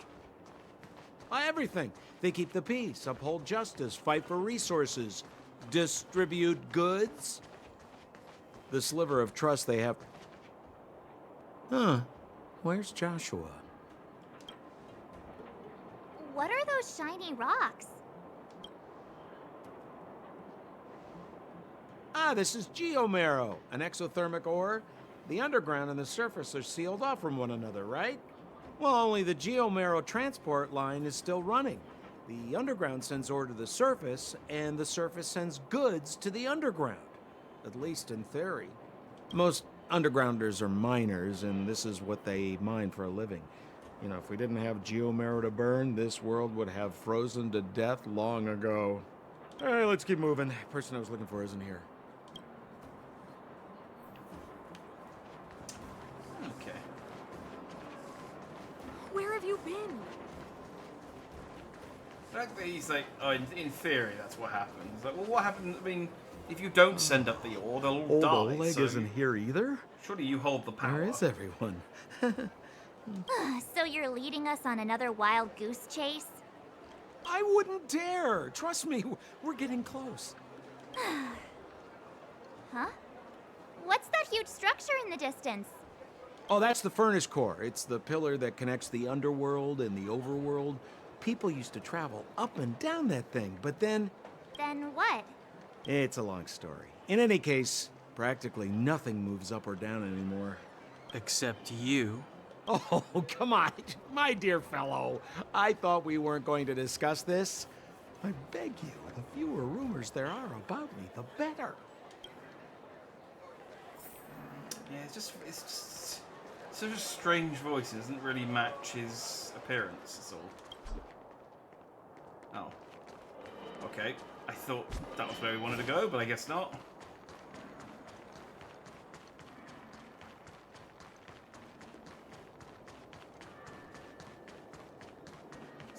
Speaker 8: Everything. They keep the peace, uphold justice, fight for resources, distribute goods. The sliver of trust they have... Huh. Where's Joshua?
Speaker 3: What are those shiny rocks?
Speaker 8: This is geomarrow, an exothermic ore. The underground and the surface are sealed off from one another, right? Well, only the geomarrow transport line is still running. The underground sends ore to the surface, and the surface sends goods to the underground. At least in theory. Most undergrounders are miners, and this is what they mine for a living. You know, if we didn't have geomarrow to burn, this world would have frozen to death long ago. All right, let's keep moving. The person I was looking for isn't here.
Speaker 1: Okay.
Speaker 12: Where have you been?
Speaker 1: The fact that he's like, oh, in theory, that's what happens. It's like, well, what happens? I mean, if you don't send up the ore, they'll all die.
Speaker 8: Oleg
Speaker 1: so
Speaker 8: isn't here either?
Speaker 1: Surely you hold the power.
Speaker 8: Where is everyone?
Speaker 3: So you're leading us on another wild goose chase?
Speaker 8: I wouldn't dare. Trust me, we're getting close.
Speaker 3: Huh? What's that huge structure in the distance?
Speaker 8: Oh, that's the furnace core. It's the pillar that connects the underworld and the overworld. People used to travel up and down that thing, but then...
Speaker 3: Then what?
Speaker 8: It's a long story. In any case, practically nothing moves up or down anymore.
Speaker 2: Except you.
Speaker 8: Oh, come on, my dear fellow. I thought we weren't going to discuss this. I beg you, the fewer rumors there are about me, the better.
Speaker 1: Yeah, it's just such a strange voice. It doesn't really match his appearance. That's all. Oh. Okay. I thought that was where we wanted to go, but I guess not.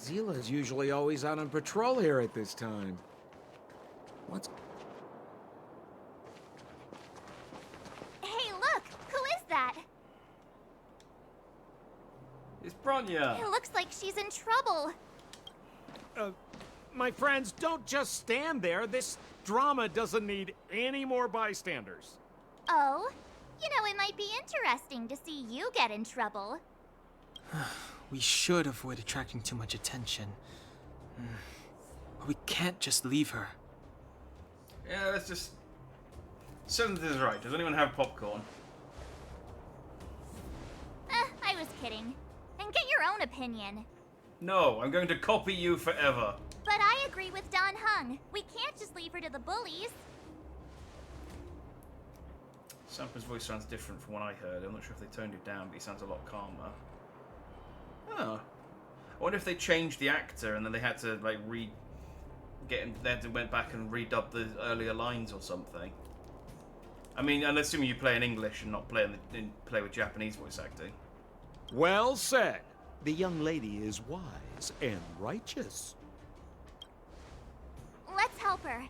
Speaker 8: Zila's usually always out on patrol here at this time. What's...
Speaker 3: Hey, look! Who is that?
Speaker 1: It's Bronya.
Speaker 3: It looks like she's in trouble.
Speaker 8: My friends, don't just stand there. This drama doesn't need any more bystanders.
Speaker 3: Oh? You know, it might be interesting to see you get in trouble.
Speaker 2: We should avoid attracting too much attention. But we can't just leave her.
Speaker 1: Yeah, let's just... Seventh is right. Does anyone have popcorn?
Speaker 3: I was kidding. And get your own opinion.
Speaker 1: No, I'm going to copy you forever.
Speaker 3: But I agree with Don Hung. We can't just leave her to the bullies.
Speaker 1: Sampa's voice sounds different from what I heard. I'm not sure if they toned it down, but he sounds a lot calmer. Oh. I wonder if they changed the actor and then they had to, like, went back and redub the earlier lines or something. I mean, I'm assuming you play in English and not play play with Japanese voice acting.
Speaker 8: Well said. The young lady is wise and righteous.
Speaker 3: Let's help her.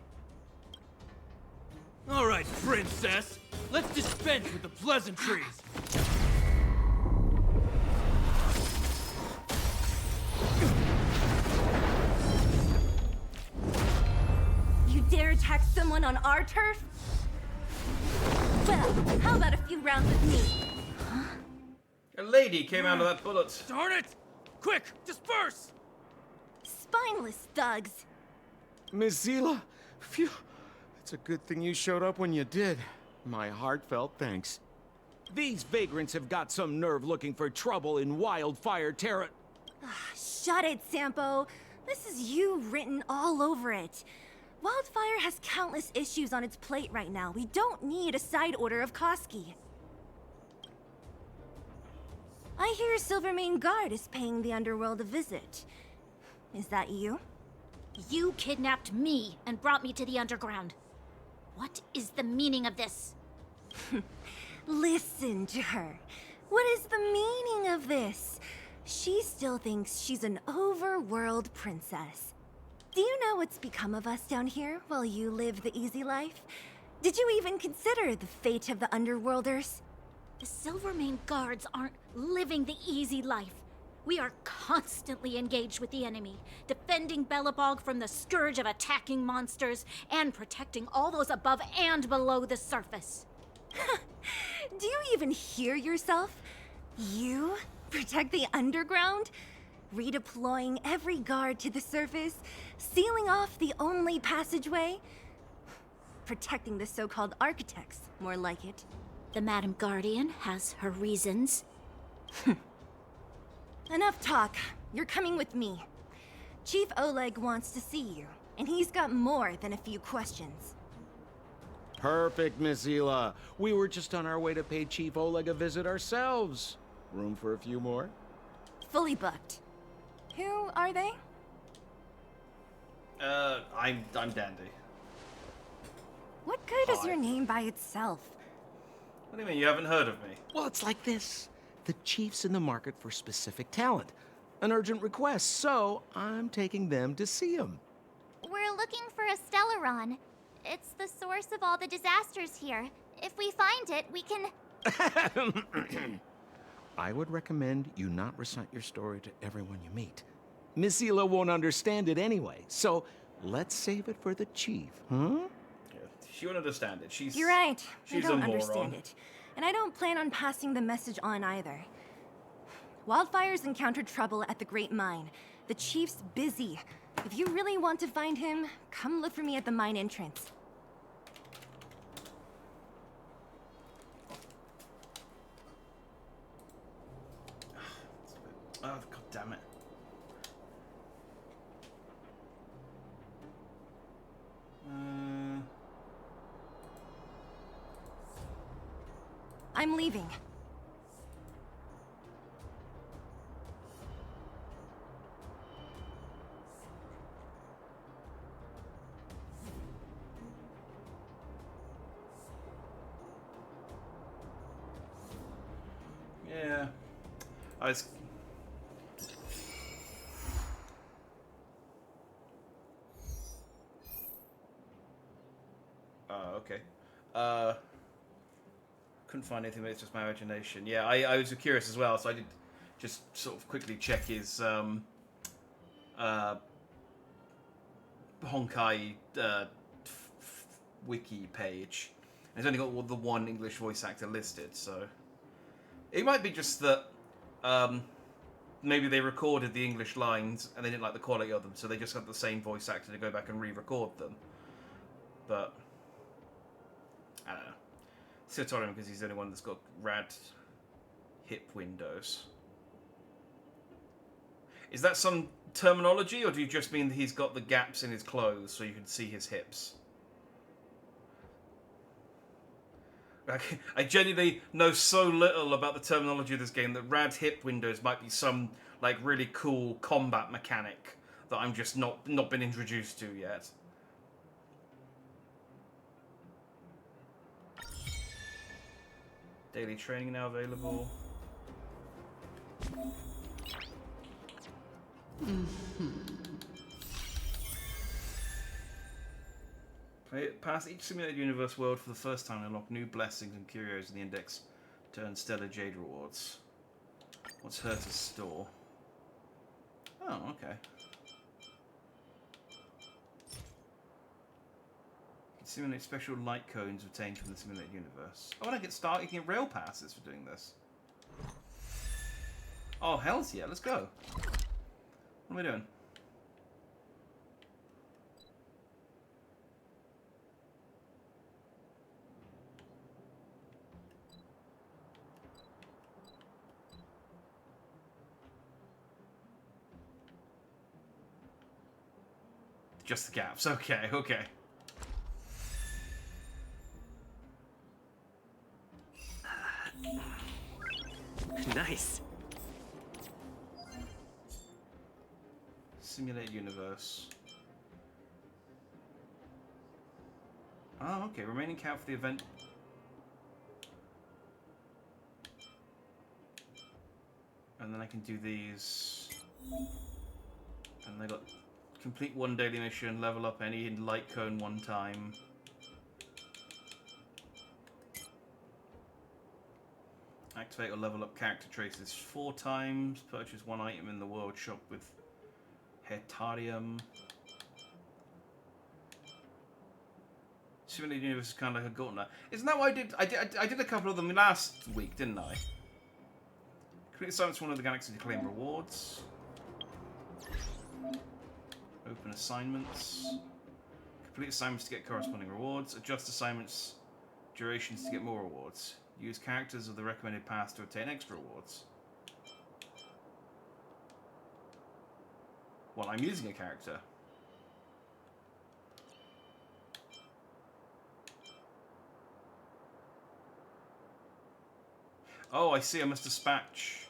Speaker 10: All right, princess. Let's dispense with the pleasantries.
Speaker 9: You dare attack someone on our turf? Well, how about a few rounds with me?
Speaker 1: A lady came out of that bullet.
Speaker 10: Darn it! Quick, disperse!
Speaker 9: Spineless thugs.
Speaker 8: Miss Zila, phew. It's a good thing you showed up when you did. My heartfelt thanks. These vagrants have got some nerve looking for trouble in Wildfire Terra.
Speaker 9: Shut it, Sampo. This is you written all over it. Wildfire has countless issues on its plate right now. We don't need a side order of Koski. I hear Silvermane Guard is paying the Underworld a visit. Is that you?
Speaker 6: You kidnapped me and brought me to the underground. What is the meaning of this?
Speaker 9: Listen to her. What is the meaning of this? She still thinks she's an overworld princess. Do you know what's become of us down here while you live the easy life? Did you even consider the fate of the Underworlders?
Speaker 6: The Silvermane Guards aren't living the easy life. We are constantly engaged with the enemy, defending Belobog from the scourge of attacking monsters and protecting all those above and below the surface.
Speaker 9: Do you even hear yourself? You protect the underground? Redeploying every guard to the surface, sealing off the only passageway? Protecting the so-called architects, more like it.
Speaker 6: The Madam Guardian has her reasons.
Speaker 9: Enough talk. You're coming with me. Chief Oleg wants to see you, and he's got more than a few questions.
Speaker 8: Perfect, Miss Zila. We were just on our way to pay Chief Oleg a visit ourselves. Room for a few more?
Speaker 9: Fully booked. Who are they?
Speaker 1: I'm Dandy.
Speaker 9: What good is your name by itself?
Speaker 1: What do you mean, you haven't heard of me?
Speaker 8: Well, it's like this. The chief's in the market for specific talent. An urgent request, so I'm taking them to see him.
Speaker 3: We're looking for a Stellaron. It's the source of all the disasters here. If we find it, we can...
Speaker 8: I would recommend you not recite your story to everyone you meet. Miss Zila won't understand it anyway, so let's save it for the chief, huh?
Speaker 1: Yeah, she won't understand it.
Speaker 9: You're right.
Speaker 1: She's
Speaker 9: I don't
Speaker 1: a moron.
Speaker 9: understand it. And I don't plan on passing the message on either. Wildfire's encountered trouble at the Great Mine. The chief's busy. If you really want to find him, come look for me at the mine entrance.
Speaker 1: Oh, god damn it.
Speaker 9: I'm leaving.
Speaker 1: Yeah. I was... Oh, okay. Couldn't find anything, but it's just my imagination. Yeah, I was curious as well, so I did just sort of quickly check his Honkai wiki page. And he's only got the one English voice actor listed, so it might be just that maybe they recorded the English lines and they didn't like the quality of them, so they just got the same voice actor to go back and re-record them. But I don't know. Still told him because he's the only one that's got rad hip windows. Is that some terminology, or do you just mean that he's got the gaps in his clothes so you can see his hips? I genuinely know so little about the terminology of this game that rad hip windows might be some like really cool combat mechanic that I'm just not been introduced to yet. Daily training now available. Pass each simulated universe world for the first time and unlock new blessings and curios in the index to earn stellar jade rewards. What's Herta's store? Oh, okay. You can simulate special light cones obtained from the simulated universe. Oh, and I get started. You can get rail passes for doing this. Oh, hells yeah, let's go. What am I doing? Just the gaps. Okay, okay.
Speaker 20: Nice.
Speaker 1: Simulated universe. Oh, okay. Remaining count for the event. And then I can do these. And I got complete one daily mission, level up any light cone one time. Activate or level up character traces 4 times. Purchase 1 item in the world shop with Hetarium. Simulated universe is kind of like a gauntlet. Isn't that what I did? I did a couple of them last week, didn't I? Complete assignments, one of the galaxy to claim rewards. Open assignments. Complete assignments to get corresponding rewards. Adjust assignments durations to get more rewards. Use characters of the recommended path to obtain extra rewards. Well, I'm using a character. Oh, I see. I must dispatch.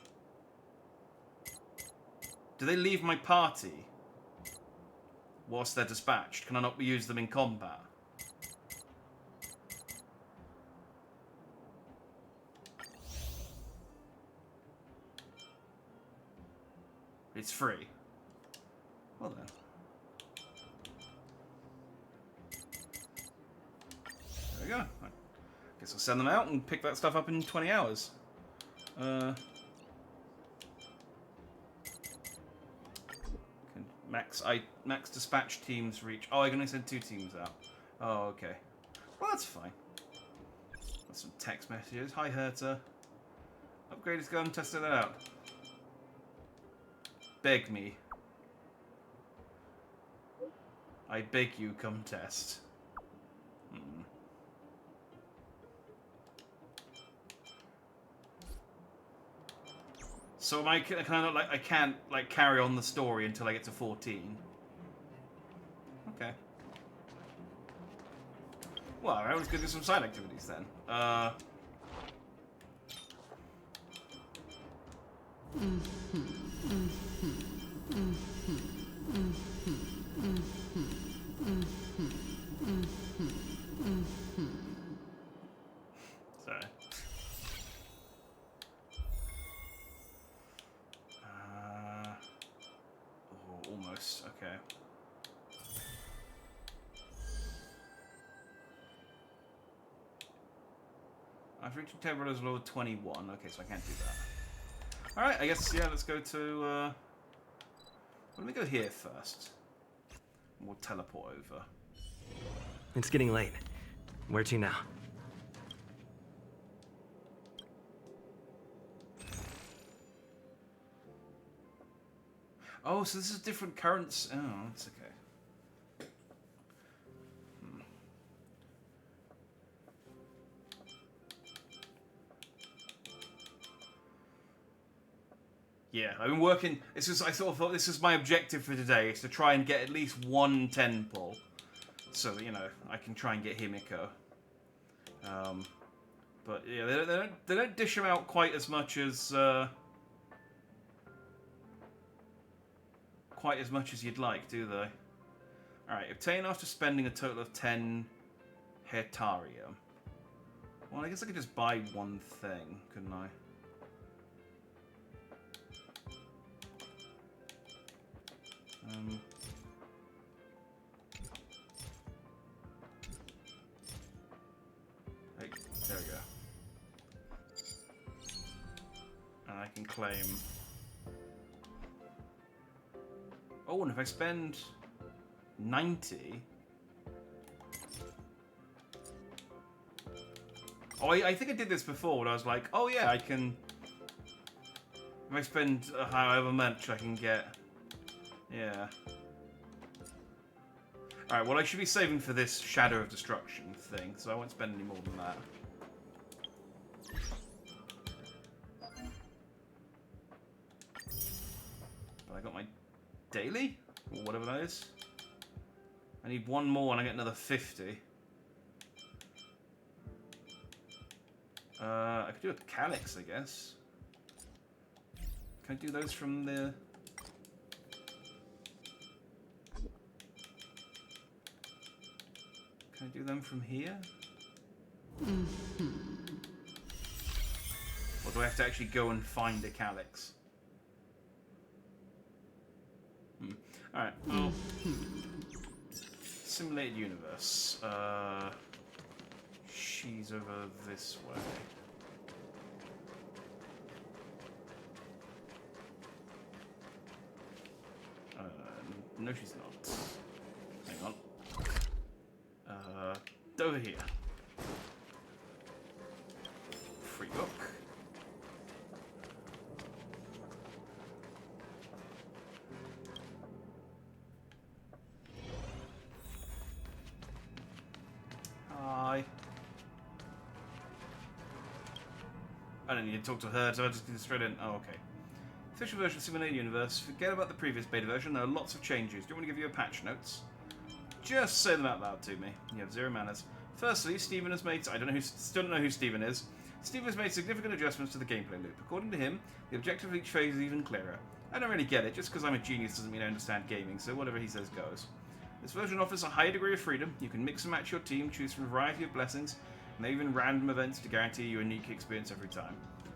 Speaker 1: Do they leave my party whilst they're dispatched? Can I not use them in combat? It's free. Well then. There we go. I guess I'll send them out and pick that stuff up in 20 hours. Max dispatch teams reach. Oh, I can only send 2 teams out. Oh, okay. Well, that's fine. That's some text messages. Hi, Herta. Upgrade is going. Test it out. Beg me. I beg you, come test. So am I? Can I not, like, I can't like carry on the story until I get to 14. Okay. Well, I was gonna do some side activities then. Sorry. Oh, almost. Okay. I've reached temperatures level 21. Okay, so I can't do that. Alright, I guess, yeah, let's go to, let me go here first. We'll teleport over.
Speaker 20: It's getting late. Where to now?
Speaker 1: Oh, so this is different currents. Oh, that's okay. Yeah, I've been working. It's just I sort of thought this is my objective for today, is to try and get at least 1 temple, so that, you know, I can try and get Himiko. But yeah, they don't dish them out quite as much as you'd like, do they? All right, obtain after spending a total of 10 Hetarium. Well, I guess I could just buy one thing, couldn't I? Hey, there we go. And I can claim... Oh, and if I spend 90... Oh, I think I did this before, when I was like, oh yeah, I can... If I spend however much, I can get... Yeah. Alright, well I should be saving for this Shadow of Destruction thing, so I won't spend any more than that. But I got my daily? Or whatever that is. I need one more and I get another 50. I could do a Calyx, I guess. Can I do those from the... Can I do them from here? Or do I have to actually go and find a Calyx? Alright, well... Simulated universe. She's over this way. No, she's not. Hang on. Over here. Free book. Hi. I don't need to talk to her, so I just get straight in. Oh, okay. Official version of Simulated Universe. Forget about the previous beta version. There are lots of changes. Do you want to give you a patch notes? Just say them out loud to me. You have zero manners. Firstly, Steven has made... still don't know who Steven is. Steven has made significant adjustments to the gameplay loop. According to him, the objective of each phase is even clearer. I don't really get it. Just because I'm a genius doesn't mean I understand gaming, so whatever he says goes. This version offers a higher degree of freedom. You can mix and match your team, choose from a variety of blessings, and even random events to guarantee you a unique experience every time.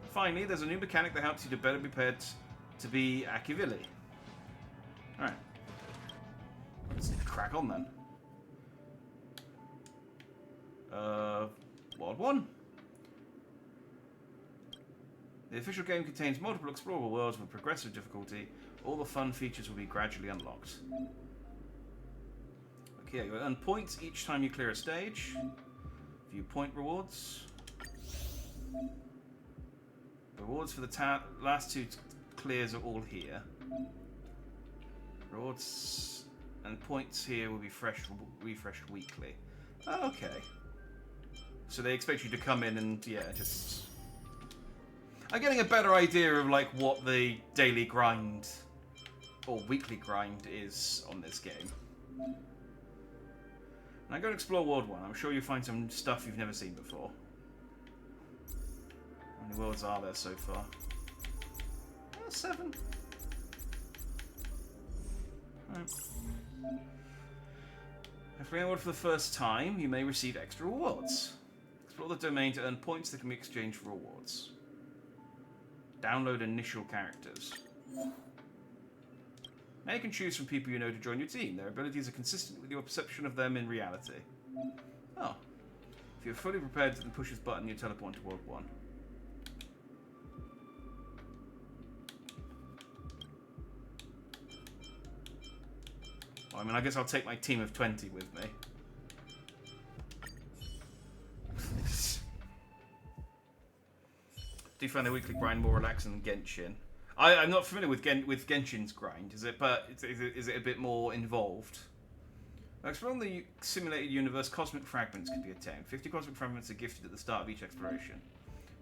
Speaker 1: Finally, there's a new mechanic that helps you to better be prepared to be Akivili. Alright. Let's crack on then. World 1. The official game contains multiple explorable worlds with progressive difficulty. All the fun features will be gradually unlocked. Okay, you earn points each time you clear a stage. View point rewards. Rewards for the last two clears are all here. Rewards and points here will be refreshed weekly. Okay. So they expect you to come in and, yeah, just... I'm getting a better idea of, like, what the daily grind or weekly grind is on this game. And I go and explore World 1. I'm sure you'll find some stuff you've never seen before. How many worlds are there so far? 7. Right. If playing a world for the first time, you may receive extra rewards. Explore the domain to earn points that can be exchanged for rewards. Download initial characters. Now you can choose from people you know to join your team. Their abilities are consistent with your perception of them in reality. Oh. If you're fully prepared to push this button, you teleport to World 1. Well, I mean, I guess I'll take my team of 20 with me. Do you find the weekly grind more relaxing than Genshin? I'm not familiar with Genshin's grind. Is it a bit more involved? Now, exploring the simulated universe, cosmic fragments can be obtained. 50 cosmic fragments are gifted at the start of each exploration.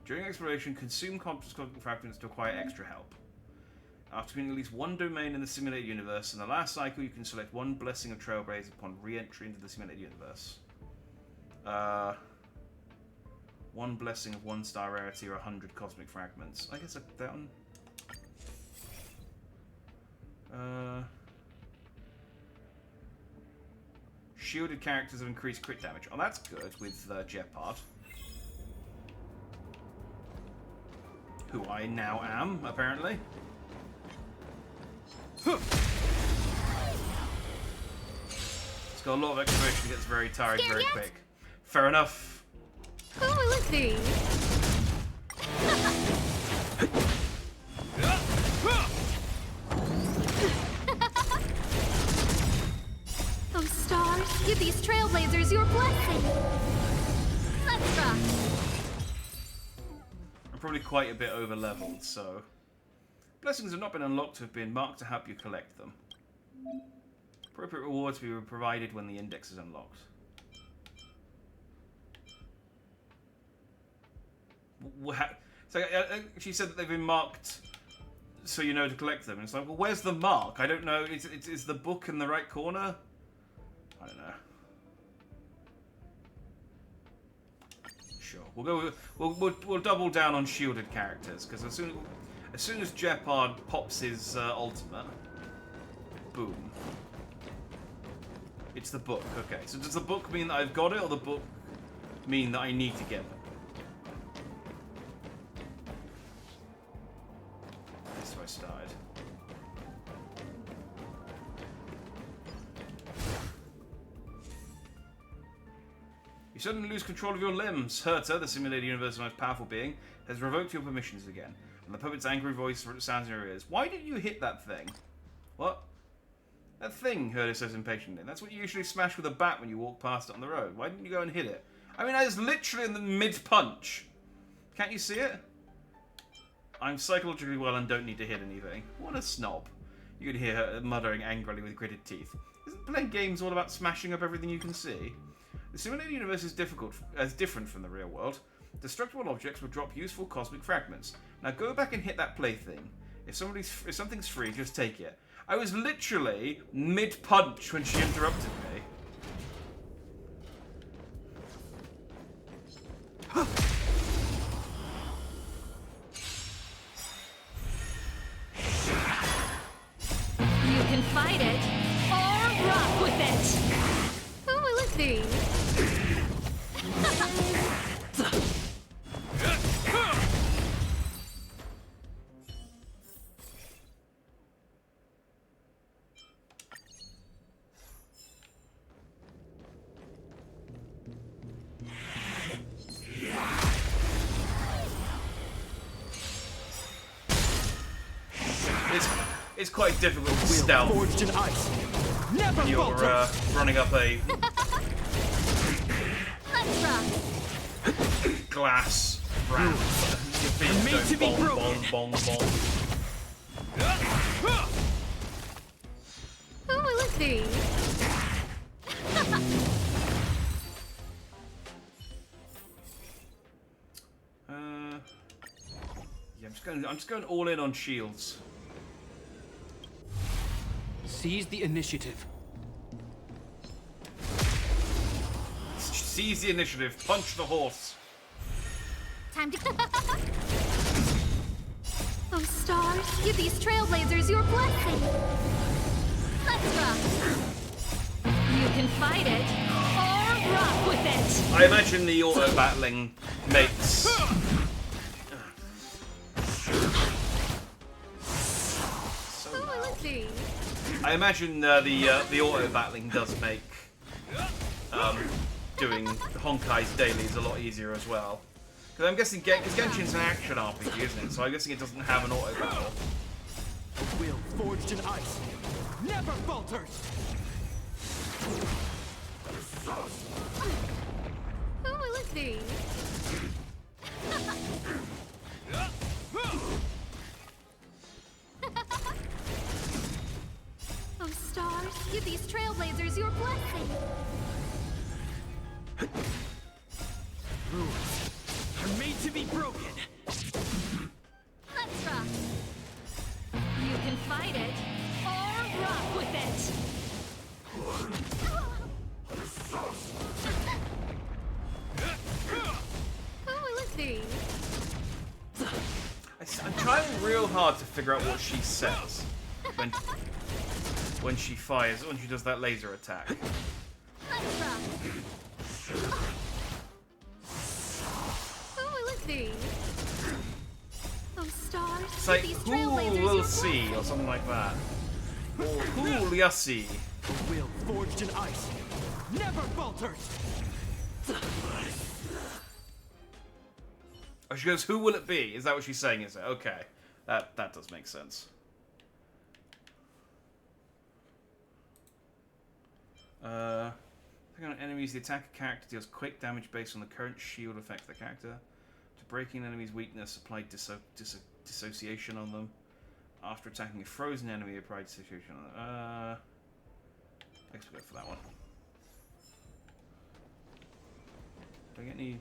Speaker 1: During exploration, consume cosmic fragments to acquire extra help. After being at least one domain in the simulated universe, in the last cycle, you can select one blessing of Trailblaze upon re-entry into the simulated universe. One blessing of 1-star rarity or 100 cosmic fragments. I guess that one. Shielded characters have increased crit damage. Oh, that's good with Jetpod. Who I now am, apparently. It's got a lot of exploration, gets very tired very quick. Fair enough.
Speaker 21: Who will it be? Oh, stars, give these trailblazers your blessing. Let's rock.
Speaker 1: I'm probably quite a bit over leveled, so. Blessings have not been unlocked to have been marked to help you collect them. Appropriate rewards will be provided when the index is unlocked. So she said that they've been marked so you know to collect them. And it's like, well, where's the mark? I don't know. Is the book in the right corner? I don't know. Sure, we'll go. We'll double down on shielded characters because as soon as Jeopard pops his ultimate, boom. It's the book. Okay, so does the book mean that I've got it, or the book mean that I need to get it? That's where I started. You suddenly lose control of your limbs. Herta, the simulated universe's most powerful being, has revoked your permissions again. And the puppet's angry voice sounds in your ears. Why did you hit that thing? What? That thing, Herta says impatiently. That's what you usually smash with a bat when you walk past it on the road. Why didn't you go and hit it? I mean, I was literally in the mid-punch. Can't you see it? I'm psychologically well and don't need to hit anything. What a snob. You can hear her muttering angrily with gritted teeth. Isn't playing games all about smashing up everything you can see? The simulated universe is different from the real world. Destructible objects will drop useful cosmic fragments. Now go back and hit that plaything. If something's free, just take it. I was literally mid-punch when she interrupted me.
Speaker 21: You can fight it or rock with it. Who will it be?
Speaker 1: It's quite difficult to stealth
Speaker 10: forged in ice. Never
Speaker 1: when you're running up a
Speaker 21: Let's rock.
Speaker 1: glass ramp. Your feet
Speaker 10: Made to be
Speaker 1: go bong,
Speaker 10: broken.
Speaker 1: bong, bong, bong.
Speaker 21: Who will it be?
Speaker 1: Yeah, I'm just going all in on shields.
Speaker 7: Seize the initiative.
Speaker 1: Seize the initiative. Punch the horse.
Speaker 21: Time to. Oh, stars, give these trailblazers your blessing. Let's rock. You can fight it or rock with it.
Speaker 1: I imagine the auto battling makes.
Speaker 21: Who will it be?
Speaker 1: I imagine the auto battling does make doing Honkai's dailies a lot easier as well. Because I'm guessing because Genshin's an action RPG, isn't it? So I'm guessing it doesn't have an auto battle.
Speaker 10: A will forged in ice. Never falters.
Speaker 21: Who will it be? Oh, stars, give these trailblazers your blessing.
Speaker 10: Rules are made to be broken.
Speaker 21: Let's rock. You can fight it or rock with it. Who will it be?
Speaker 1: I'm trying real hard to figure out what she says when she fires, when she does that laser attack.
Speaker 21: Let's rock. Who will it be? Oh,
Speaker 1: It's like, who will see, or something like that. Or who will see?
Speaker 10: A will forged in ice never falters.
Speaker 1: Oh, she goes, who will it be? Is that what she's saying, is it? Okay. That does make sense. On enemies, the attacker character deals quick damage based on the current shield effect of the character. To break an enemy's weakness, apply dissociation on them. After attacking a frozen enemy, apply dissociation on them. Let's go for that one. Do I get any...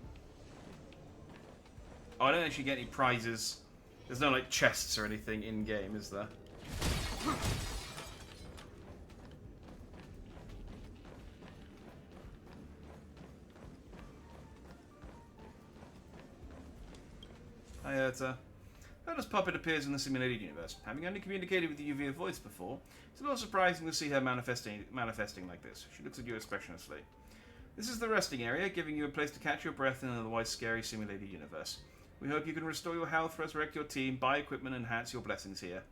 Speaker 1: Oh, I don't actually get any prizes. There's no, like, chests or anything in-game, is there? Hi, Erta. How does Puppet appears in the simulated universe? Having only communicated with you via voice before, it's a little surprising to see her manifesting like this. She looks at you expressionlessly. This is the resting area, giving you a place to catch your breath in an otherwise scary simulated universe. We hope you can restore your health, resurrect your team, buy equipment, and enhance your blessings here,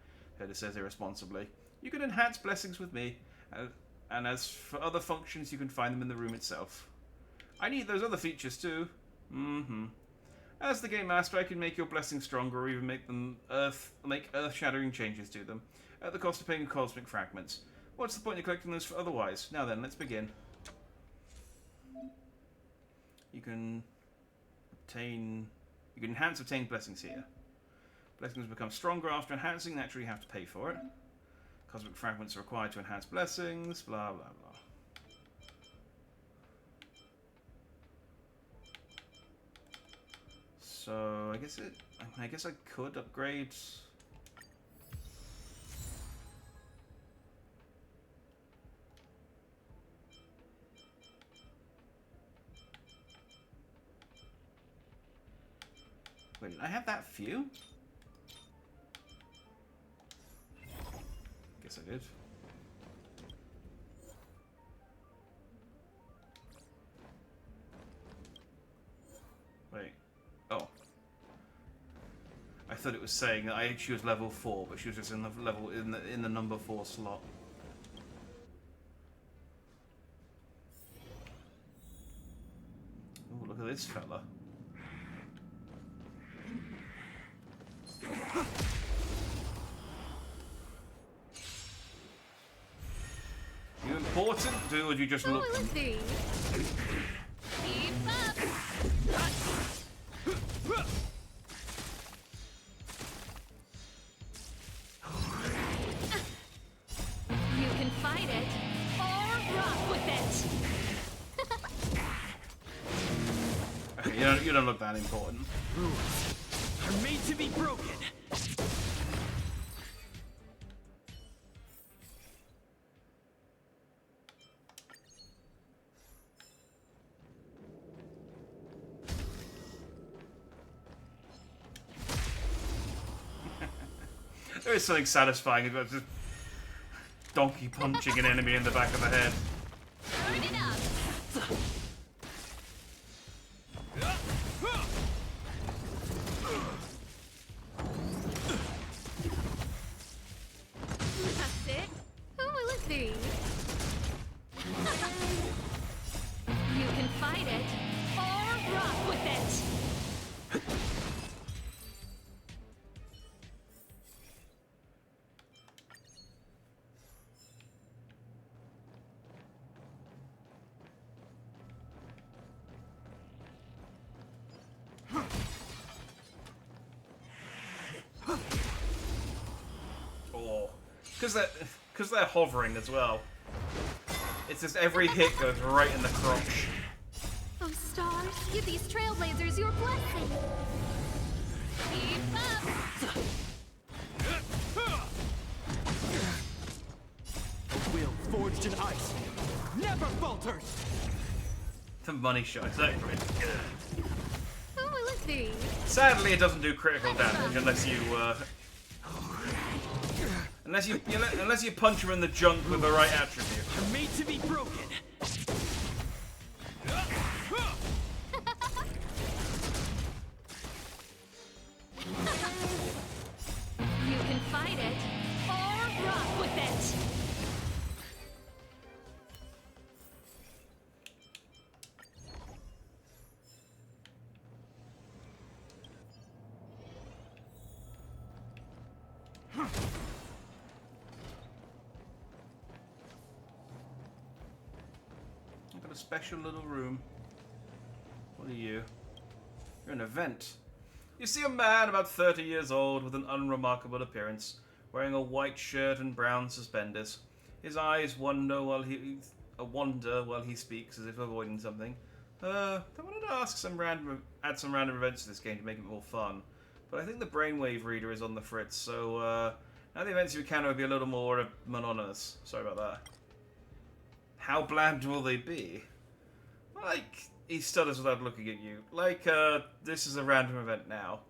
Speaker 1: Herta says irresponsibly. You can enhance blessings with me, and as for other functions, you can find them in the room itself. I need those other features too. As the game master, I can make your blessings stronger or even make earth-shattering changes to them, at the cost of paying cosmic fragments. What's the point of collecting those for otherwise? Now then, let's begin. You can enhance obtained blessings here. Blessings become stronger after enhancing, naturally you have to pay for it. Cosmic fragments are required to enhance blessings, blah blah blah. So I guess I could upgrade. Wait, did I have that few? Guess I did. Wait. Oh. I thought it was saying that she was level 4, but she was just in the number 4 slot. Oh, look at this fella. You important, or would you just look?
Speaker 21: Keep up. You can fight it or rock with it.
Speaker 1: Okay, you don't look that important.
Speaker 10: Rules are made to be broken.
Speaker 1: There is something satisfying about just donkey punching an enemy in the back of the head.
Speaker 21: Turn it up. That's it. Who will it be? You can fight it or rock with it.
Speaker 1: Because they're hovering as well. It's just every hit goes right in the crotch.
Speaker 21: Oh, stars, give these trailblazers your blessing. Keep up.
Speaker 10: A will forged in ice never falters.
Speaker 1: The money shot, exactly.
Speaker 21: Who will it be?
Speaker 1: Sadly, it doesn't do critical damage unless you unless you punch him in the junk with the right attribute.
Speaker 10: You're made to be broken.
Speaker 1: Got a special little room. What are you? You're an event. You see a man about 30 years old with an unremarkable appearance, wearing a white shirt and brown suspenders. His eyes wander while he speaks, as if avoiding something. I wanted to add some random events to this game to make it more fun, but I think the brainwave reader is on the fritz, so now the events you encounter will be a little more monotonous. Sorry about that. How bland will they be? Like, he stutters without looking at you. Like, this is a random event now.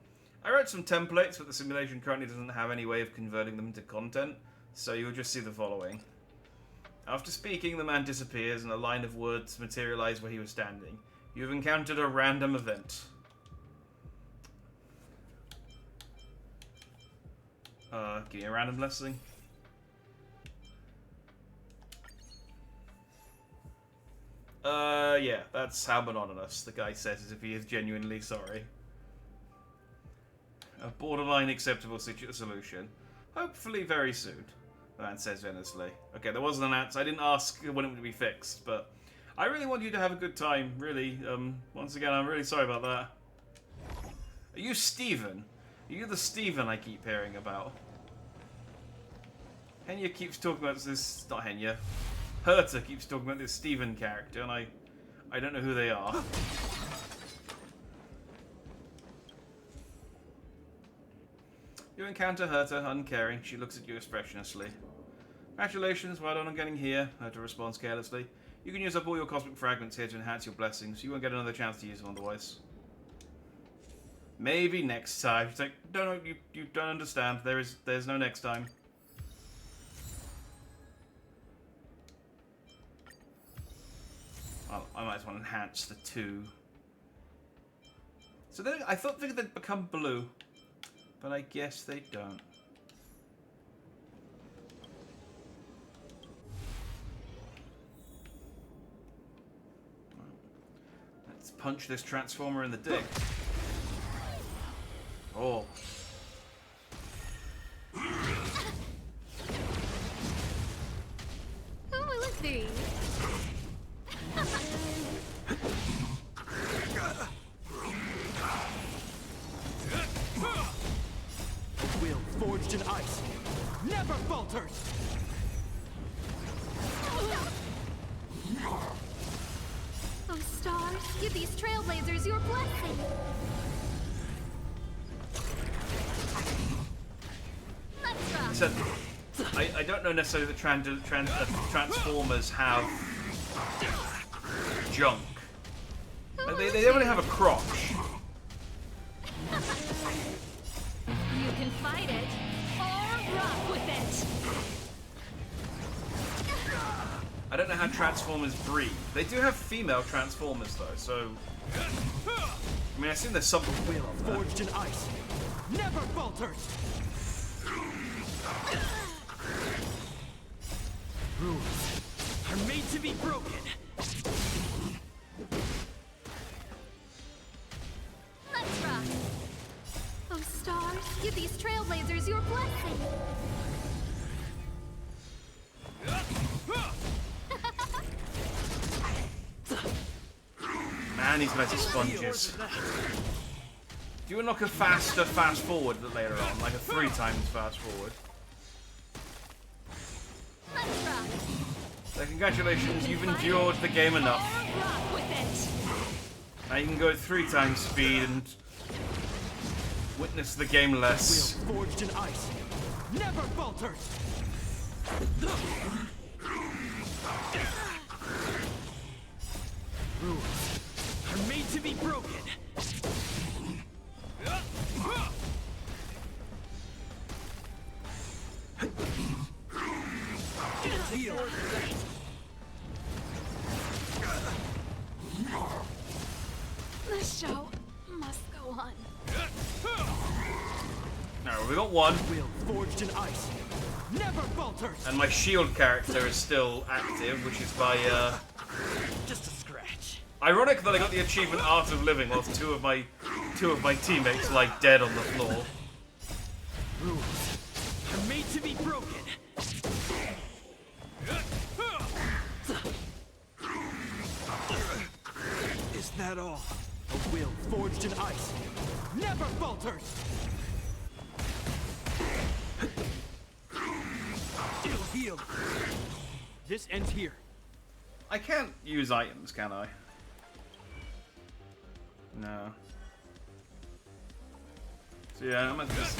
Speaker 1: I wrote some templates, but the simulation currently doesn't have any way of converting them into content, so you'll just see the following. After speaking, the man disappears and a line of words materialize where he was standing. You have encountered a random event. Give me a random blessing. Yeah, that's how monotonous, the guy says as if he is genuinely sorry. A borderline acceptable solution. Hopefully very soon, the man says earnestly. Okay, there wasn't an answer. I didn't ask when it would be fixed, but I really want you to have a good time, really. Once again, I'm really sorry about that. Are you Steven? Are you the Steven I keep hearing about? Henya keeps talking about this... Not Henya. Herta keeps talking about this Steven character, and I don't know who they are. You encounter Herta, uncaring. She looks at you expressionlessly. Congratulations, well done on getting here, Herta responds carelessly. You can use up all your cosmic fragments here to enhance your blessings. You won't get another chance to use them otherwise. Maybe next time. She's like, no, you don't understand. There's no next time. Well, I might as well enhance the two. So I thought they'd become blue, but I guess they don't. Let's punch this transformer in the dick. Oh.
Speaker 21: Who will it be?
Speaker 10: Will forged in ice never falters.
Speaker 21: Oh, stars, give these trailblazers your blessing.
Speaker 3: Let's rock.
Speaker 1: So, I don't know necessarily that Transformers have junk. They only have a crotch.
Speaker 21: You can fight it, or rock with it.
Speaker 1: I don't know how Transformers breed. They do have female Transformers though, so... I mean, I assume there's something
Speaker 10: Will forged in ice never falters. Rules are made to be broken.
Speaker 3: Let's rock.
Speaker 21: Oh, stars, give these trailblazers your blessing.
Speaker 1: Man, these guys are sponges. Do you unlock a faster fast forward later on, like a 3 times fast forward?
Speaker 3: Let's rock.
Speaker 1: So congratulations, you've endured the game enough.
Speaker 21: Rock with it.
Speaker 1: Now you can go at 3 times speed and witness the game less.
Speaker 10: Will forged in ice never falters. Rules are made to be broken.
Speaker 21: The show must go on.
Speaker 1: Alright, we got 1.
Speaker 10: Will forged in ice never falters.
Speaker 1: And my shield character is still active, which is by,
Speaker 10: Just a scratch.
Speaker 1: ironic that I got the achievement Art of Living whilst two of my teammates lie dead on the floor.
Speaker 10: Rules are made to be broken. Is that all? A will forged in ice never falters! Still healed. This ends here.
Speaker 1: I can't use items, can I? No. So yeah, I'm gonna just...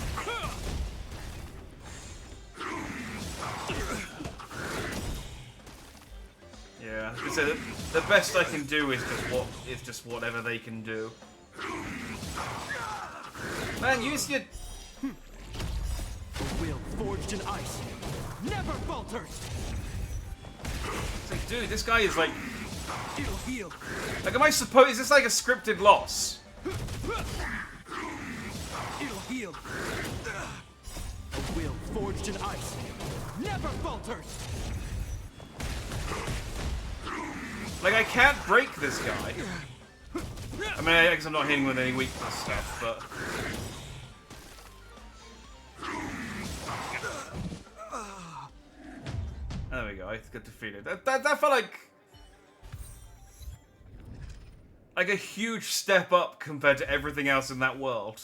Speaker 1: Yeah, so the best I can do is just whatever they can do. Man, use your...
Speaker 10: A will forged in ice never falters!
Speaker 1: It's like, dude, this guy is like...
Speaker 10: Still healed.
Speaker 1: Like, am I supposed... Is this like a scripted loss?
Speaker 10: Still healed. A will forged in ice never falters!
Speaker 1: Like, I can't break this guy. I mean, I guess I'm not hitting with any weakness stuff, but... There we go, I got defeated. That felt like a huge step up compared to everything else in that world.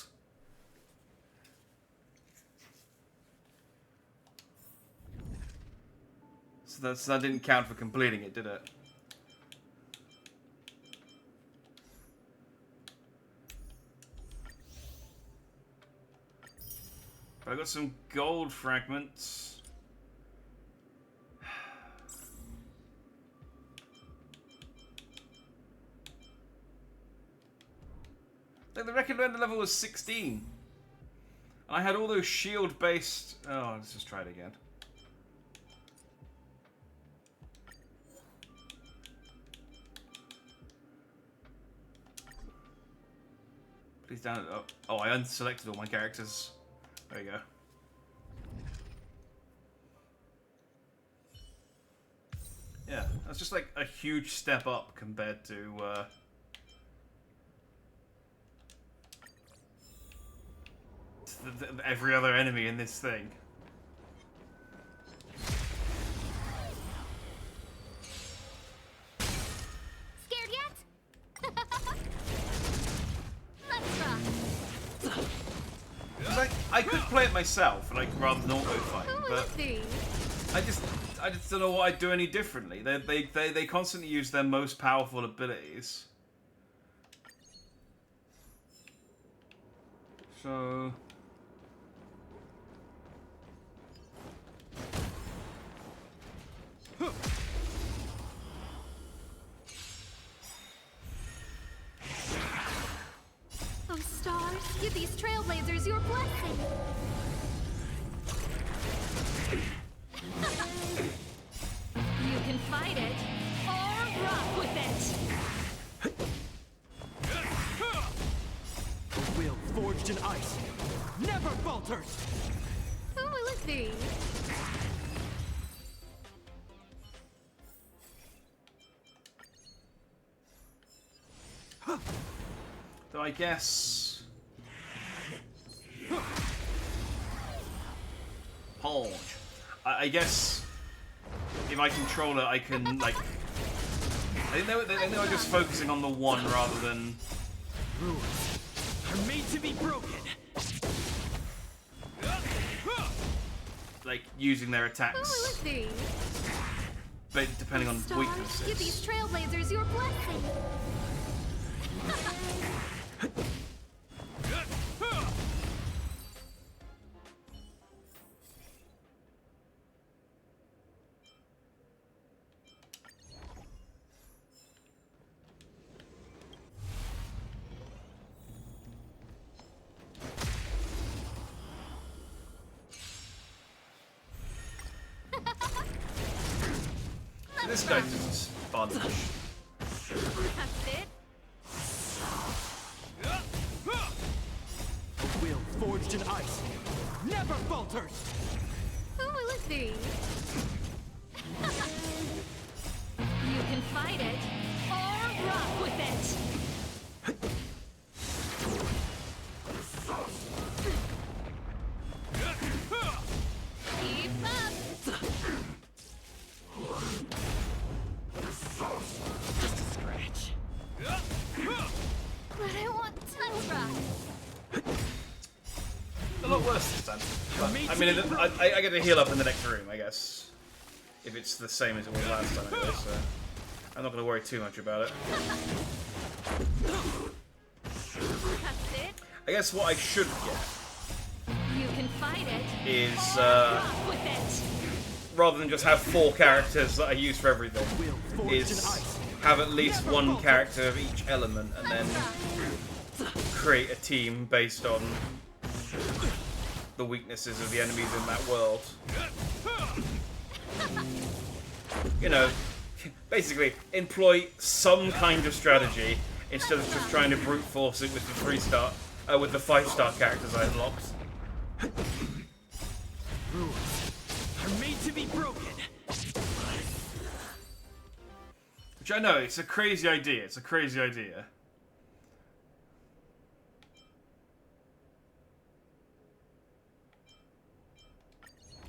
Speaker 1: So that didn't count for completing it, did it? But I got some gold fragments. Like the recommended level was 16. I had all those shield-based... Oh, let's just try it again. Please down. Oh, I unselected all my characters. There you go. Yeah, that's just like a huge step up compared to every other enemy in this thing.
Speaker 3: Scared yet? Let's rock.
Speaker 1: Like, I could play it myself, like rather than auto fighting,
Speaker 3: Who will
Speaker 1: but
Speaker 3: it be?
Speaker 1: I just don't know what I'd do any differently. They constantly use their most powerful abilities. So
Speaker 3: Oh, stars, give these trailblazers your blessing.
Speaker 21: You can fight it, or rock with it.
Speaker 10: A will forged in ice never falters!
Speaker 3: Who will it be?
Speaker 1: So I guess... Hold. I guess if I control it, I can, like... I think they were just focusing on the one rather than...
Speaker 10: Rules are made to be broken!
Speaker 1: like, using their
Speaker 3: Who will
Speaker 1: attacks,
Speaker 3: it be?
Speaker 1: but depending on
Speaker 3: Stars, give these
Speaker 1: weaknesses.
Speaker 3: trailblazers your blessing.
Speaker 1: This guy's just a sponge.
Speaker 3: That's it.
Speaker 10: A will forged in ice never falters!
Speaker 3: Who will it be?
Speaker 21: You can fight it, or rock with it.
Speaker 3: Keep up.
Speaker 10: Just a scratch.
Speaker 1: worse this time. But, I mean, I get to heal up in the next room, I guess. If it's the same as it was last time, anyway, so I'm not going to worry too much about it. I guess what I should get
Speaker 21: You can fight it.
Speaker 1: is,
Speaker 21: With it.
Speaker 1: rather than just have 4 characters that I use for everything, is have at least one character of each element and then create a team based on the weaknesses of the enemies in that world. You know, basically employ some kind of strategy instead of just trying to brute force it with the 3-star, with the 5-star characters I unlocked.
Speaker 10: Rules are made to be broken.
Speaker 1: Which I know, it's a crazy idea. It's a crazy idea.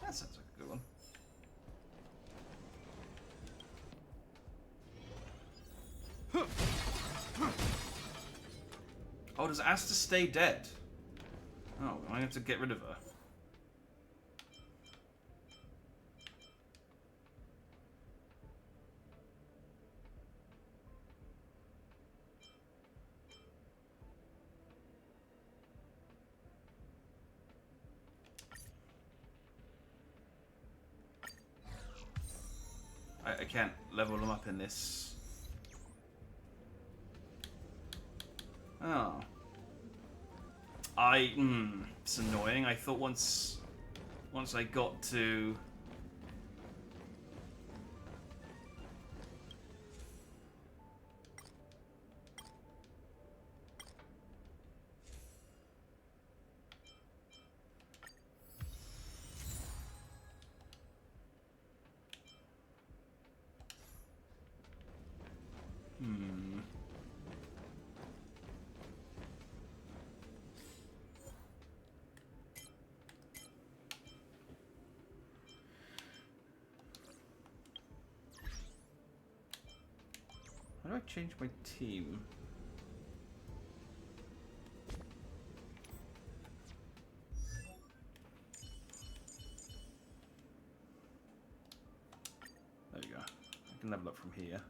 Speaker 1: That sounds like a good one. Oh, does Asta stay dead? Oh, I have to get rid of her. I can't level them up in this. Oh. It's annoying. I thought once I got to... How do I change my team? There we go. I can level up from here.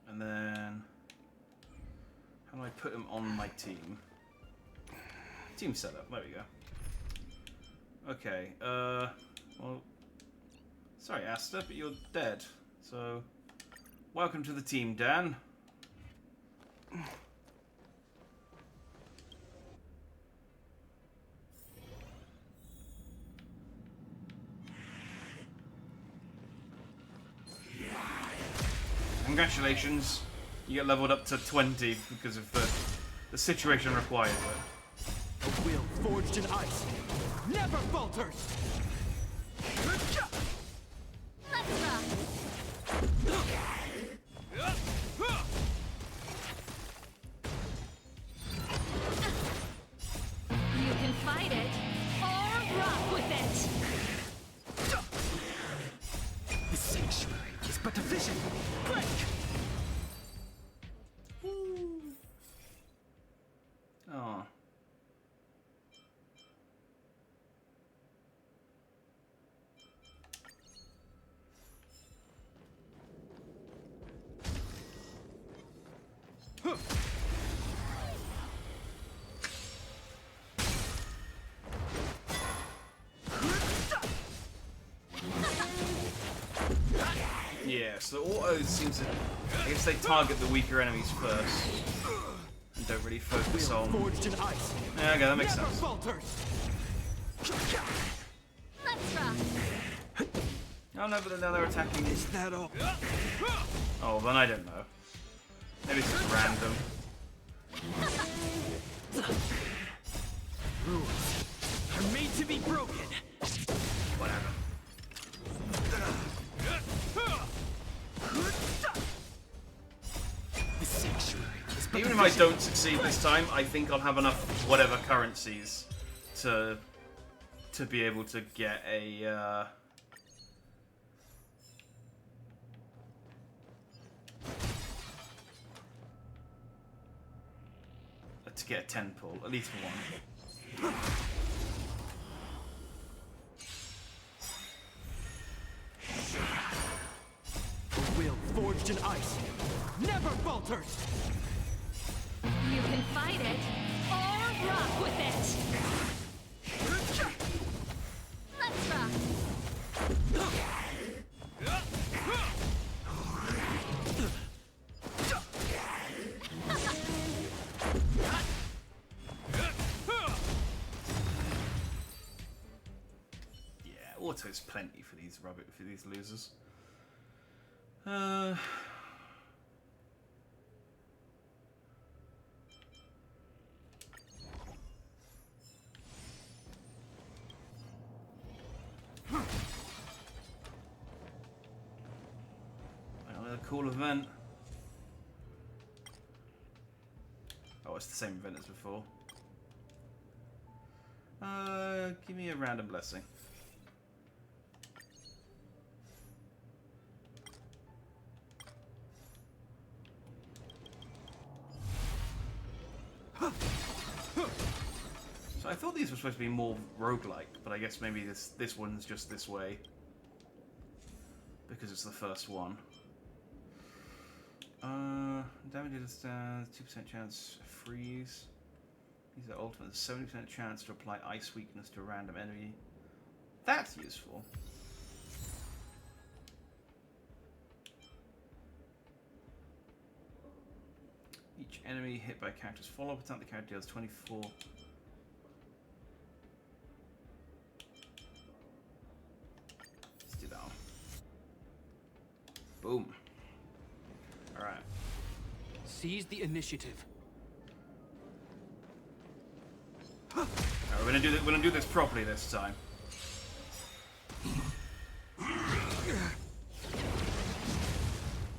Speaker 1: And then how do I put him on my team? Team setup, there we go. Okay, well, sorry Asta, but you're dead. So, welcome to the team, Dan. Congratulations, you get leveled up to 20 because of the situation requires it.
Speaker 10: A will forged in ice never falters.
Speaker 3: Let's rock.
Speaker 21: You can fight it or rock with it.
Speaker 10: The sanctuary is but a vision. Break!
Speaker 1: Oh. Yeah, so autos seem to... I guess they target the weaker enemies first. And don't really focus on... Yeah, okay, that makes sense.
Speaker 3: Let's rock.
Speaker 1: Oh no, but now they're attacking... Is that all? Oh, then I don't know. Maybe it's just random.
Speaker 10: Rules are made to be broken.
Speaker 1: Whatever.
Speaker 10: The sanctuary is but
Speaker 1: Even
Speaker 10: a
Speaker 1: if I
Speaker 10: vision.
Speaker 1: don't succeed this time, I think I'll have enough whatever currencies to be able to get a to get a 10 pull, at least one.
Speaker 10: A will forged in ice never falters!
Speaker 21: You can fight it, or rock with it!
Speaker 3: Let's rock.
Speaker 1: Yeah, auto's plenty for these losers. Another cool event. Oh, it's the same event as before. Give me a random blessing. So I thought these were supposed to be more roguelike, but I guess maybe this one's just this way because it's the first one. Damage distance, 2% chance freeze. These are ultimate. 70% chance to apply ice weakness to a random enemy. That's useful. Each enemy hit by a character's follow-up attack, the character deals 24. Let's do that one. Boom. Alright.
Speaker 7: Seize the initiative.
Speaker 1: Alright, we're gonna do this properly this time.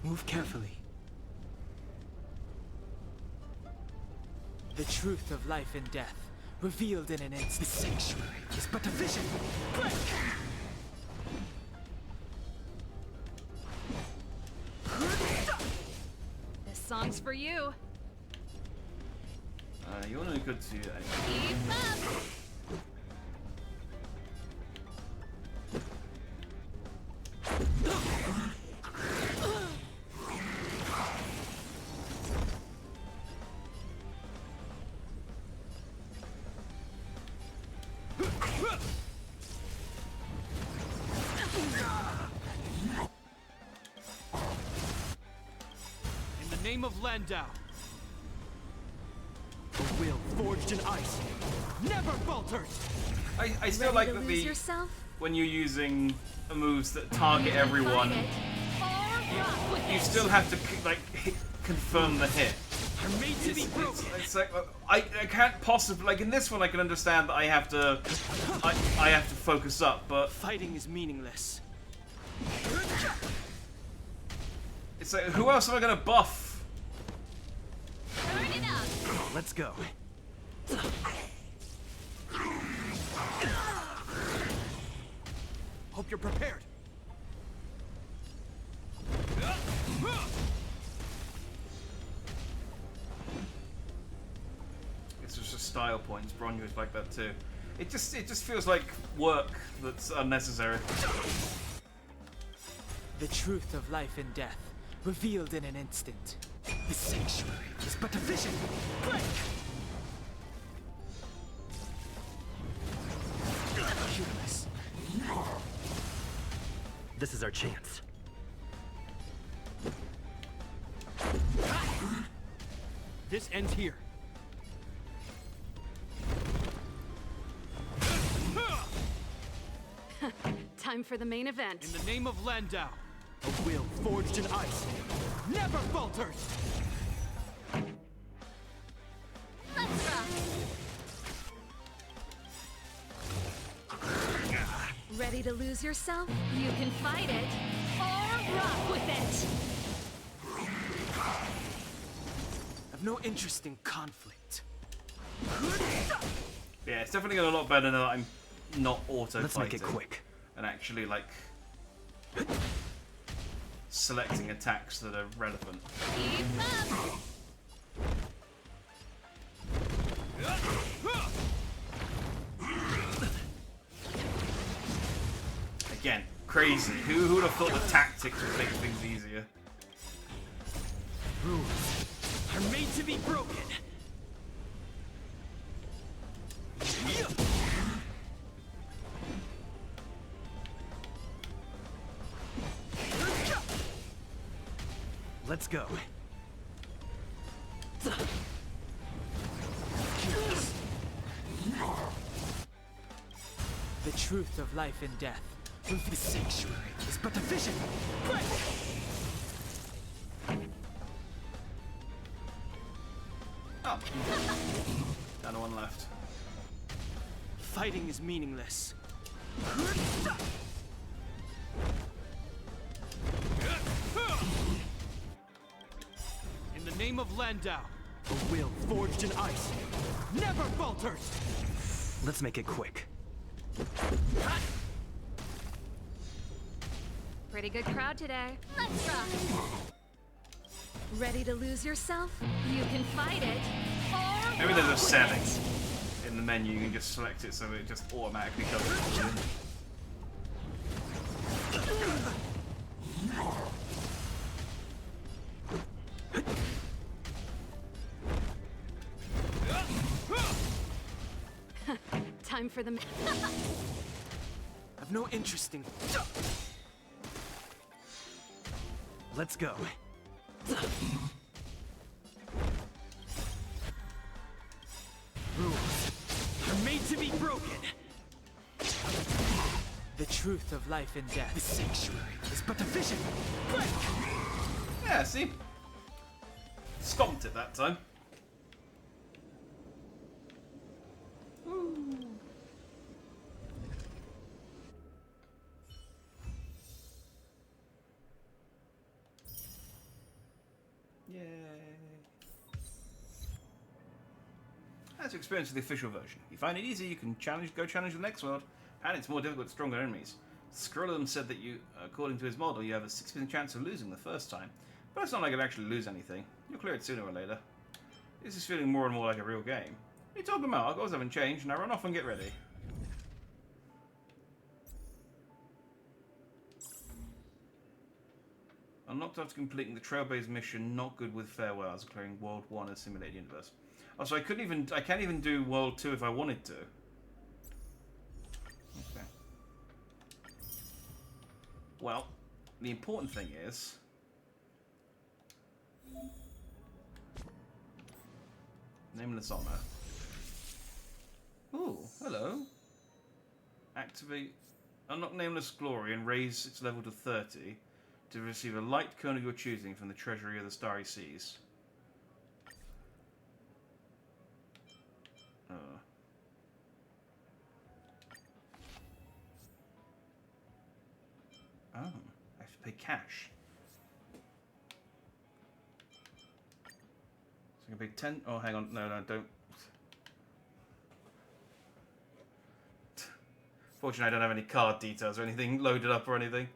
Speaker 2: Move carefully. The truth of life and death, revealed in an instant. The sanctuary is but a vision. Break!
Speaker 21: This song's for you.
Speaker 1: You're no good to
Speaker 21: Keep up!
Speaker 10: In the name of Landau. A will forged in ice never falters!
Speaker 1: I still like that when you're using moves that target everyone, you still have to like confirm the hit.
Speaker 10: You're made to be broken.
Speaker 1: It's like I can't possibly like in this one I can understand that I have to focus up, but
Speaker 2: fighting is meaningless.
Speaker 1: It's like who else am I gonna buff?
Speaker 21: Turn it up!
Speaker 22: Let's go.
Speaker 10: Hope you're prepared.
Speaker 1: It's just a style points. Bronyu is like that too. It just feels like work that's unnecessary.
Speaker 2: The truth of life and death, revealed in an instant. The sanctuary is but a vision. Break! Humorless.
Speaker 22: This is our chance.
Speaker 10: This ends here.
Speaker 21: Time for the main event.
Speaker 10: In the name of Landau, a will forged in ice never falters!
Speaker 3: Let's rock.
Speaker 21: Ready to lose yourself? You can fight it, or rock with it!
Speaker 2: I've no interest in conflict.
Speaker 1: Yeah, it's definitely got a lot better now that I'm not auto-fighting.
Speaker 22: Let's make it quick.
Speaker 1: And actually, like, selecting attacks that are relevant.
Speaker 21: Keep up!
Speaker 1: Again, crazy. Who would have thought the tactics would make things easier?
Speaker 10: Rules are made to be broken.
Speaker 22: Let's go.
Speaker 2: The truth of life and death. The sanctuary is but a vision.
Speaker 1: Oh. Down to one left.
Speaker 2: Fighting is meaningless. In the name of Landau, a will forged in ice never falters!
Speaker 22: Let's make it quick.
Speaker 21: Pretty good crowd today.
Speaker 3: Let's rock.
Speaker 21: Ready to lose yourself? You can fight it, or
Speaker 1: Maybe there's a
Speaker 21: rock with
Speaker 1: setting
Speaker 21: it.
Speaker 1: in the menu. You can just select it so it just automatically covers it.
Speaker 21: Time for the.
Speaker 2: I've no interest in.
Speaker 22: Let's go.
Speaker 2: Rules are made to be broken. The truth of life and death. The sanctuary is but a vision.
Speaker 1: Yeah, see? Stomped it that time. Yay. As you experience the official version. You find it easy, you can go challenge the next world, and it's more difficult with stronger enemies. Scrollum said that you, according to his model, you have a 6% chance of losing the first time. But it's not like you'll actually lose anything. You'll clear it sooner or later. This is feeling more and more like a real game. What are you talking about? Our goals haven't changed, now run off and get ready. Unlocked after completing the Trailblaze mission, not good with farewells, clearing World 1 as Simulated Universe. Oh, so I can't even do World 2 if I wanted to. Okay. Well, the important thing is... Nameless Honor. Ooh, hello. Activate... Unlock Nameless Glory and raise its level to 30 to receive a light cone of your choosing from the Treasury of the Starry Seas. Oh, I have to pay cash. So I can pay 10... Oh, hang on. No, don't. Fortunately, I don't have any card details or anything loaded up or anything.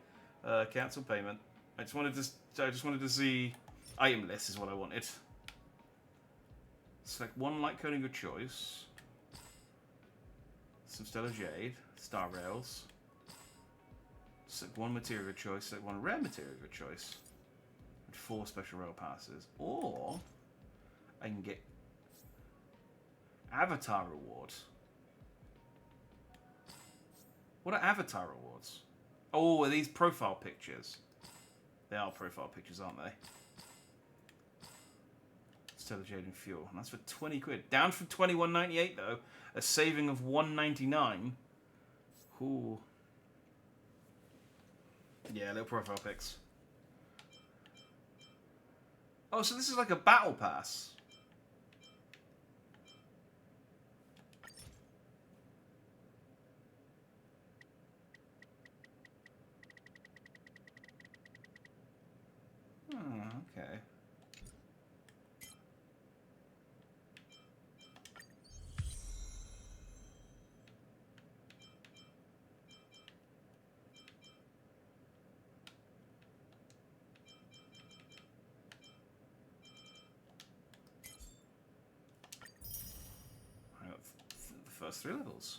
Speaker 1: Cancel payment. I just wanted to see... Item list is what I wanted. Select one light cone of your choice. Some Stellar Jade. Star Rails. Select one material of your choice. Select one rare material of your choice. And 4 special rail passes. Or... I can get... Avatar rewards. What are avatar rewards? Oh, are these profile pictures? They are profile pictures, aren't they? Stellar Jade and Fuel. And that's for 20 quid. Down from 21.98 though. A saving of 1.99. Ooh. Yeah, little profile pics. Oh, so this is like a battle pass. Okay. that's 3 levels.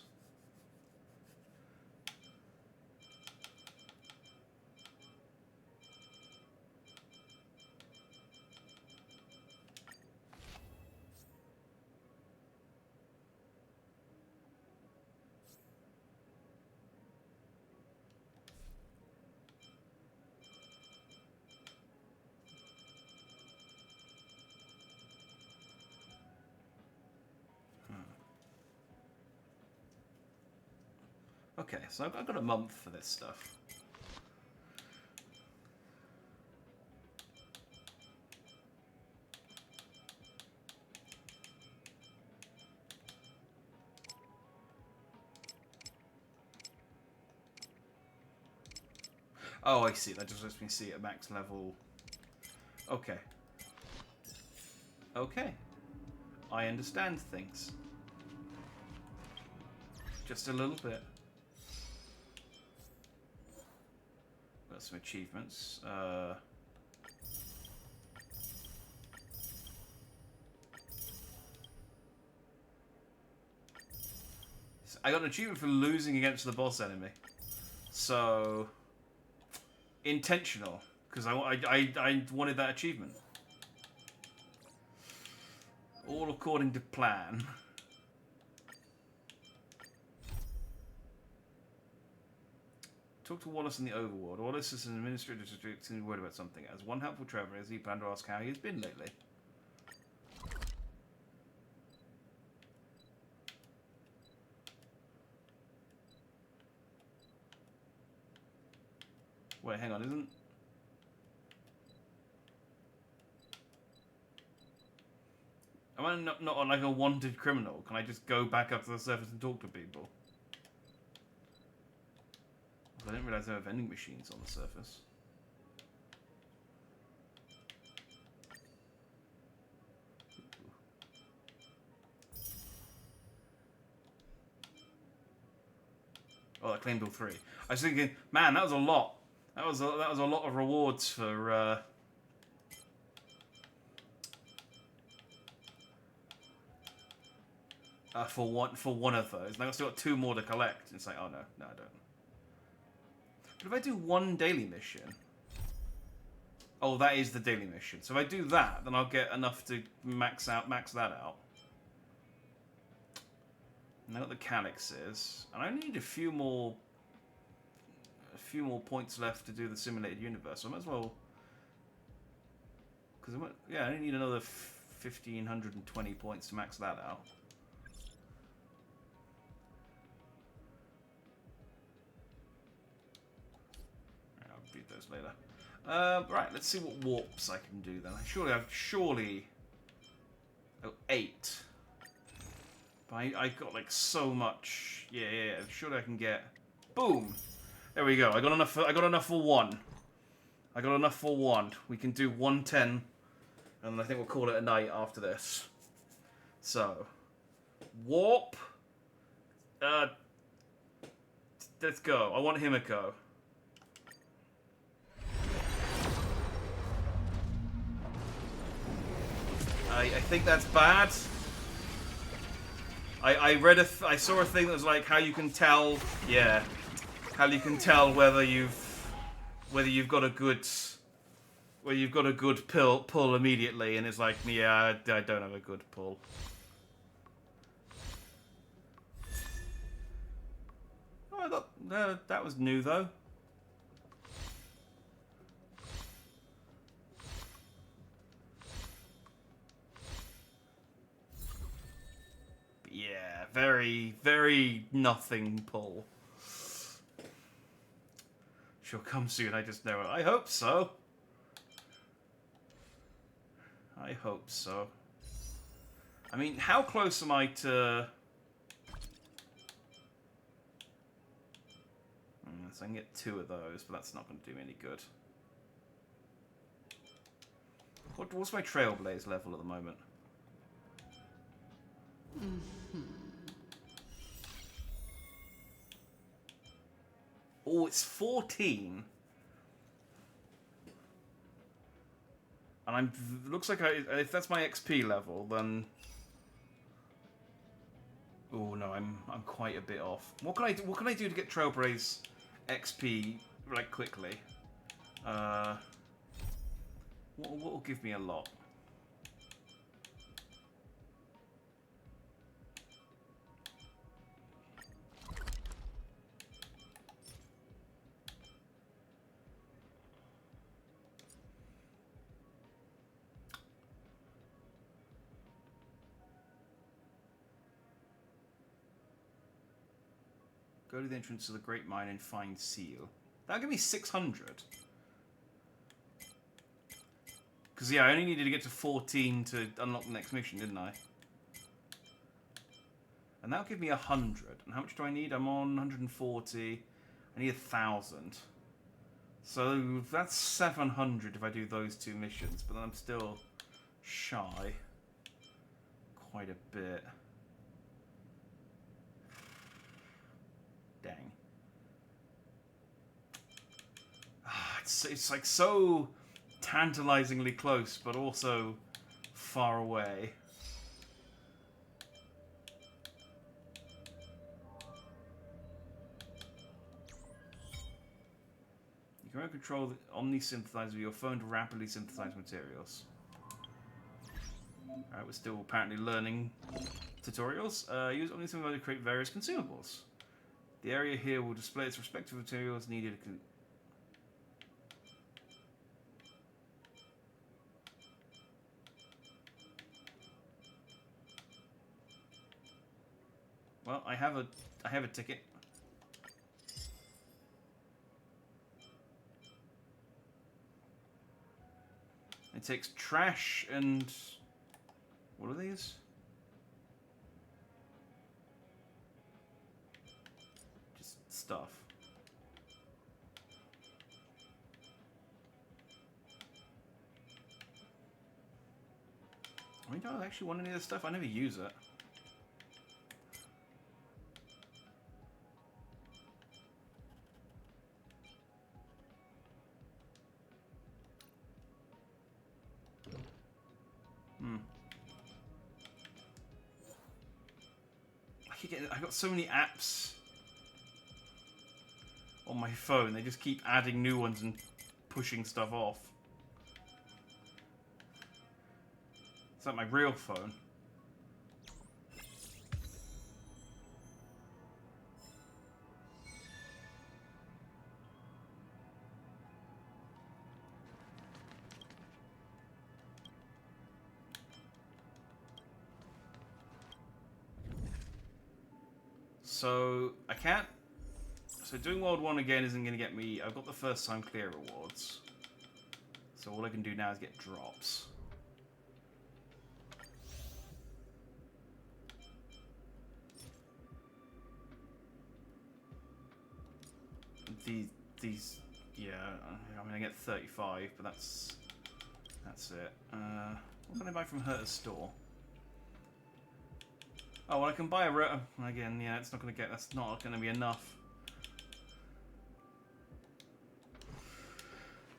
Speaker 1: Okay, so I've got a month for this stuff. Oh, I see. That just lets me see at max level. Okay. Okay. I understand things. Just a little bit. Got some achievements. I got an achievement for losing against the boss enemy. So... intentional. Because I wanted that achievement. All according to plan. Talk to Wallace in the overworld. Wallace is an administrator district and worried about something. As one helpful traveler, as he planned to ask how he has been lately. Wait, hang on, isn't... am I not like a wanted criminal? Can I just go back up to the surface and talk to people? I didn't realize there were vending machines on the surface. Oh, I claimed all 3. I was thinking, man, that was a lot. That was a lot of rewards for one of those. And I've still got 2 more to collect. It's like, oh no, I don't. But if I do 1 daily mission, oh, that is the daily mission. So if I do that, then I'll get enough to max that out. And I got the calyxes, and I only need a few more points left to do the simulated universe. So I might as well, because I only need another 1,520 points to max that out. I'll beat those later. Right, let's see what warps I can do then. Surely. Oh, 8. But I got like so much. Yeah. Surely I can get. Boom. There we go. I got enough for 1. I got enough for 1. We can do 110, and I think we'll call it a night after this. So, warp. Let's go. I want Himiko. I think that's bad. I saw a thing that was like how you can tell. Yeah. How you can tell whether you've got a good pull immediately, and it's like, yeah, I don't have a good pull. Oh, I got that was new though. Yeah, very, very nothing pull. She'll come soon, I just know it. I hope so. I hope so. I mean, how close am I to... so I can get 2 of those, but that's not going to do me any good. What's my Trailblaze level at the moment? Oh, it's 14. And looks like if that's my XP level, then Oh no, I'm quite a bit off. What can I do? What can I do to get Trailblaze XP like quickly? What will give me a lot? Go to the entrance to the Great Mine and find Seal. That'll give me 600. Because, yeah, I only needed to get to 14 to unlock the next mission, didn't I? And that'll give me 100. And how much do I need? I'm on 140. I need 1,000. So that's 700 if I do those two missions. But then I'm still shy quite a bit. Dang. It's like so tantalizingly close, but also far away. You can control the omni-synthesizer with your phone to rapidly synthesize materials. Alright, we're still apparently learning tutorials. Use omni-synthesizer to create various consumables. The area here will display its respective materials needed. Well, I have a ticket. It takes trash and what are these? Just stuff. I mean, do I actually want any of this stuff? I never use it. I got so many apps on my phone. They just keep adding new ones and pushing stuff off. It's like my real phone. So, I can't... So doing World 1 again isn't going to get me... I've got the first time clear rewards. So all I can do now is get drops. These... Yeah, I mean I get 35, but that's it. What can I buy from Herta's store? Oh, well, I can buy a again, yeah, it's not gonna get. That's not gonna be enough.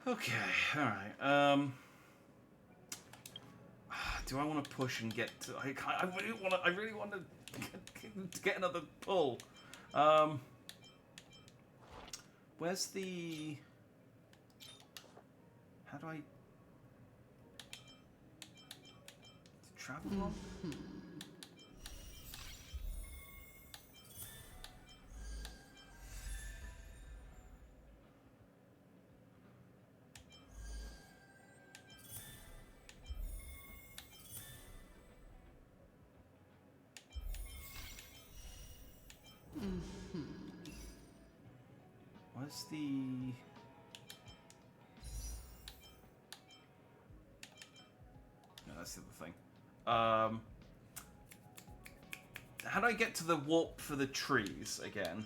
Speaker 1: Okay, all right. Do I want to push and get? To, I really want to get another pull. Where's the? How do I travel on? What's the... No, that's the other thing. How do I get to the warp for the trees again?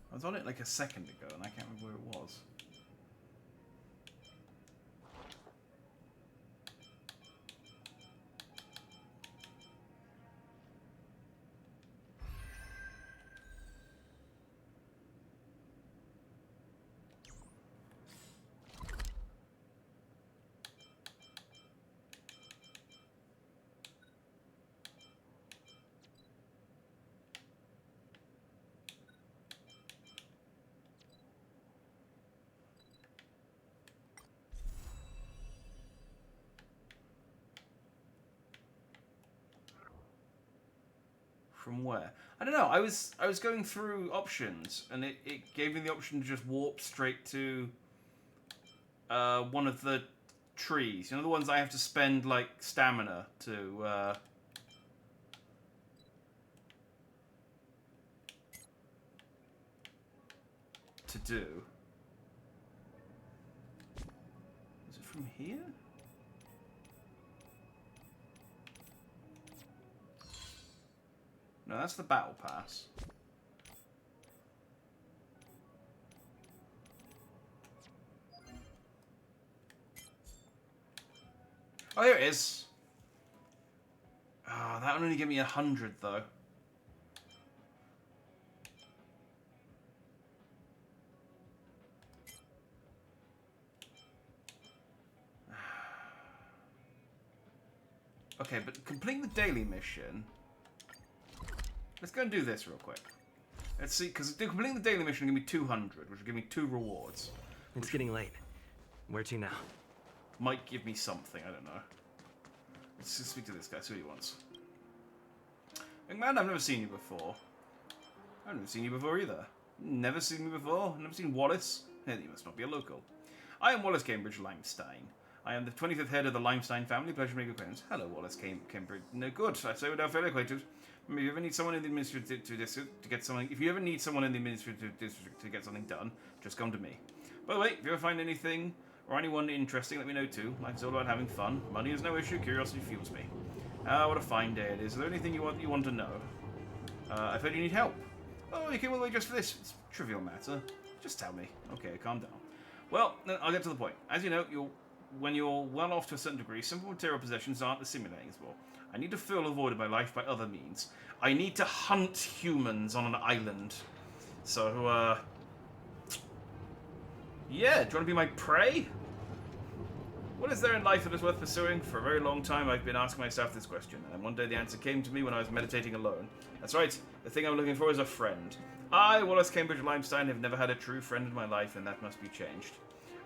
Speaker 1: I was on it like a second ago and I can't remember where it was. from where? I don't know. I was going through options, and it gave me the option to just warp straight to one of the trees. You know, the ones I have to spend like stamina to do. Is it from here? No, that's the battle pass. Oh, there it is. Oh, that would only give me 100 though. Okay, but completing the daily mission. Let's go and do this real quick. Let's see, because completing the daily mission will give me 200, which will give me 2 rewards.
Speaker 20: It's getting late. Where to now?
Speaker 1: Might give me something, I don't know. Let's just speak to this guy, see what he wants. Young man, I've never seen you before. I've never seen you before either. Never seen me before? Never seen Wallace? Hey, you must not be a local. I am Wallace Cambridge Limestein. I am the 25th head of the Limestein family. Pleasure to make your acquaintance. Hello, Wallace Cambridge. No, good. I say we're now fairly acquainted. If you ever need someone in the administrative district to get something, if you ever need someone in the administrative district to get something done, just come to me. By the way, if you ever find anything or anyone interesting, let me know too. Life's all about having fun. Money is no issue. Curiosity fuels me. What a fine day it is. Is there anything you want to know? I've heard you need help. Oh, you came all the way just for this. It's a trivial matter. Just tell me. Okay, calm down. Well, then I'll get to the point. As you know, when you're well off to a certain degree, simple material possessions aren't as stimulating as well. I need to fill the void of my life by other means. I need to hunt humans on an island. So, yeah, do you want to be my prey? What is there in life that is worth pursuing? For a very long time, I've been asking myself this question, and one day the answer came to me when I was meditating alone. That's right, the thing I'm looking for is a friend. I, Wallace Cambridge Limestein, have never had a true friend in my life, and that must be changed.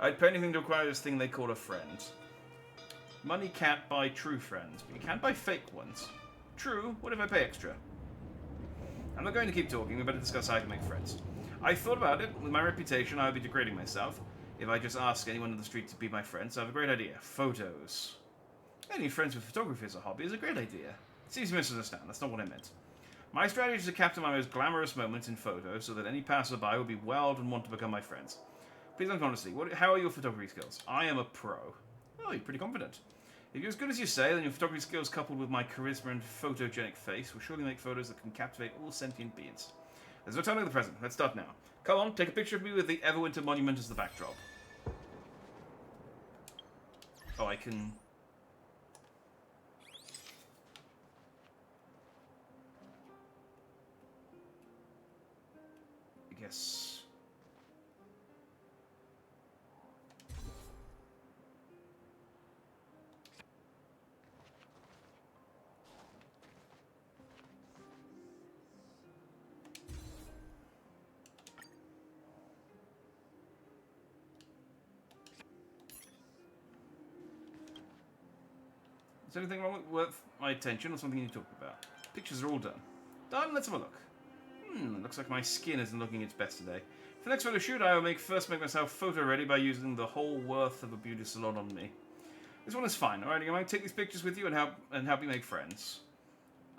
Speaker 1: I'd pay anything to acquire this thing they call a friend. Money can't buy true friends, but you can buy fake ones. True, what if I pay extra? I'm not going to keep talking, we better discuss how I can make friends. I thought about it. With my reputation, I would be degrading myself if I just ask anyone in the street to be my friend, so I have a great idea. Photos. Any friends with photography as a hobby is a great idea. It's easy to misunderstand, that's not what I meant. My strategy is to capture my most glamorous moments in photos so that any passerby will be wowed and want to become my friends. Please answer honestly, how are your photography skills? I am a pro. Oh, you're pretty confident. If you're as good as you say, then your photography skills coupled with my charisma and photogenic face will surely make photos that can captivate all sentient beings. There's no time like the present. Let's start now. Come on, take a picture of me with the Everwinter Monument as the backdrop. Oh, I can... I guess... Is there anything wrong worth my attention or something you need to talk about? Pictures are all done. Done, let's have a look. Looks like my skin isn't looking its best today. For the next photo shoot, I will first make myself photo ready by using the whole worth of a beauty salon on me. This one is fine, alright? I might take these pictures with you and help you make friends.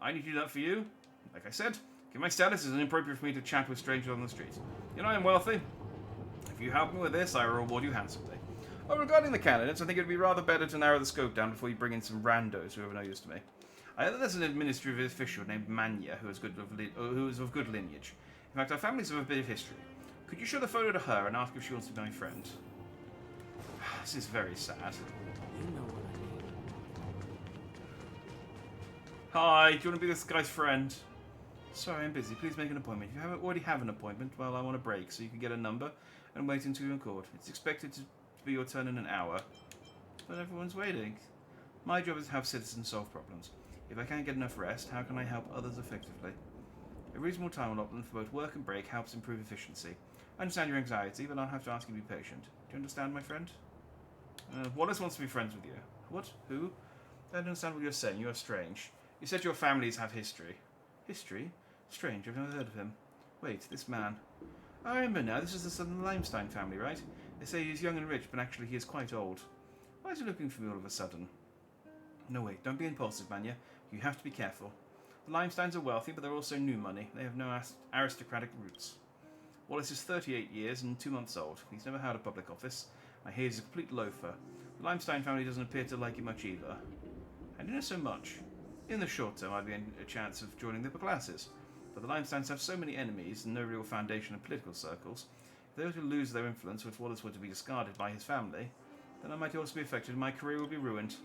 Speaker 1: I need to do that for you. Like I said, given my status, it's inappropriate for me to chat with strangers on the street. You know, I am wealthy. If you help me with this, I will reward you handsomely. Oh, regarding the candidates, I think it would be rather better to narrow the scope down before you bring in some randos who have no use to me. I heard that there's an administrative official named Manya who is of good lineage. In fact, our families have a bit of history. Could you show the photo to her and ask if she wants to be my friend? This is very sad.
Speaker 2: You know what I mean.
Speaker 1: Hi, do you want to be this guy's friend? Sorry, I'm busy. Please make an appointment. If you already have an appointment, well, I want a break, so you can get a number and wait until you record. It's expected to be your turn in an hour. But everyone's waiting. My job is to help citizens solve problems. If I can't get enough rest, how can I help others effectively? A reasonable time allotment for both work and break helps improve efficiency. I understand your anxiety, but I'll have to ask you to be patient. Do you understand, my friend? Wallace wants to be friends with you. What? Who? I don't understand what you're saying. You are strange. You said your families have history. History? Strange, I've never heard of him. Wait, this man. I remember now, this is the Southern Limestein family, right? They say he's young and rich, but actually he is quite old. Why is he looking for me all of a sudden? No, wait, don't be impulsive, Manya. You have to be careful. The Limesteins are wealthy, but they're also new money. They have no aristocratic roots. Wallace is 38 years and 2 months old. He's never had a public office. I hear he's a complete loafer. The Limestein family doesn't appear to like him much either. I do know so much. In the short term, I'd be in a chance of joining the upper classes. But the Limesteins have so many enemies and no real foundation in political circles. If they were to lose their influence, or if Wallace were to be discarded by his family, then I might also be affected and my career will be ruined.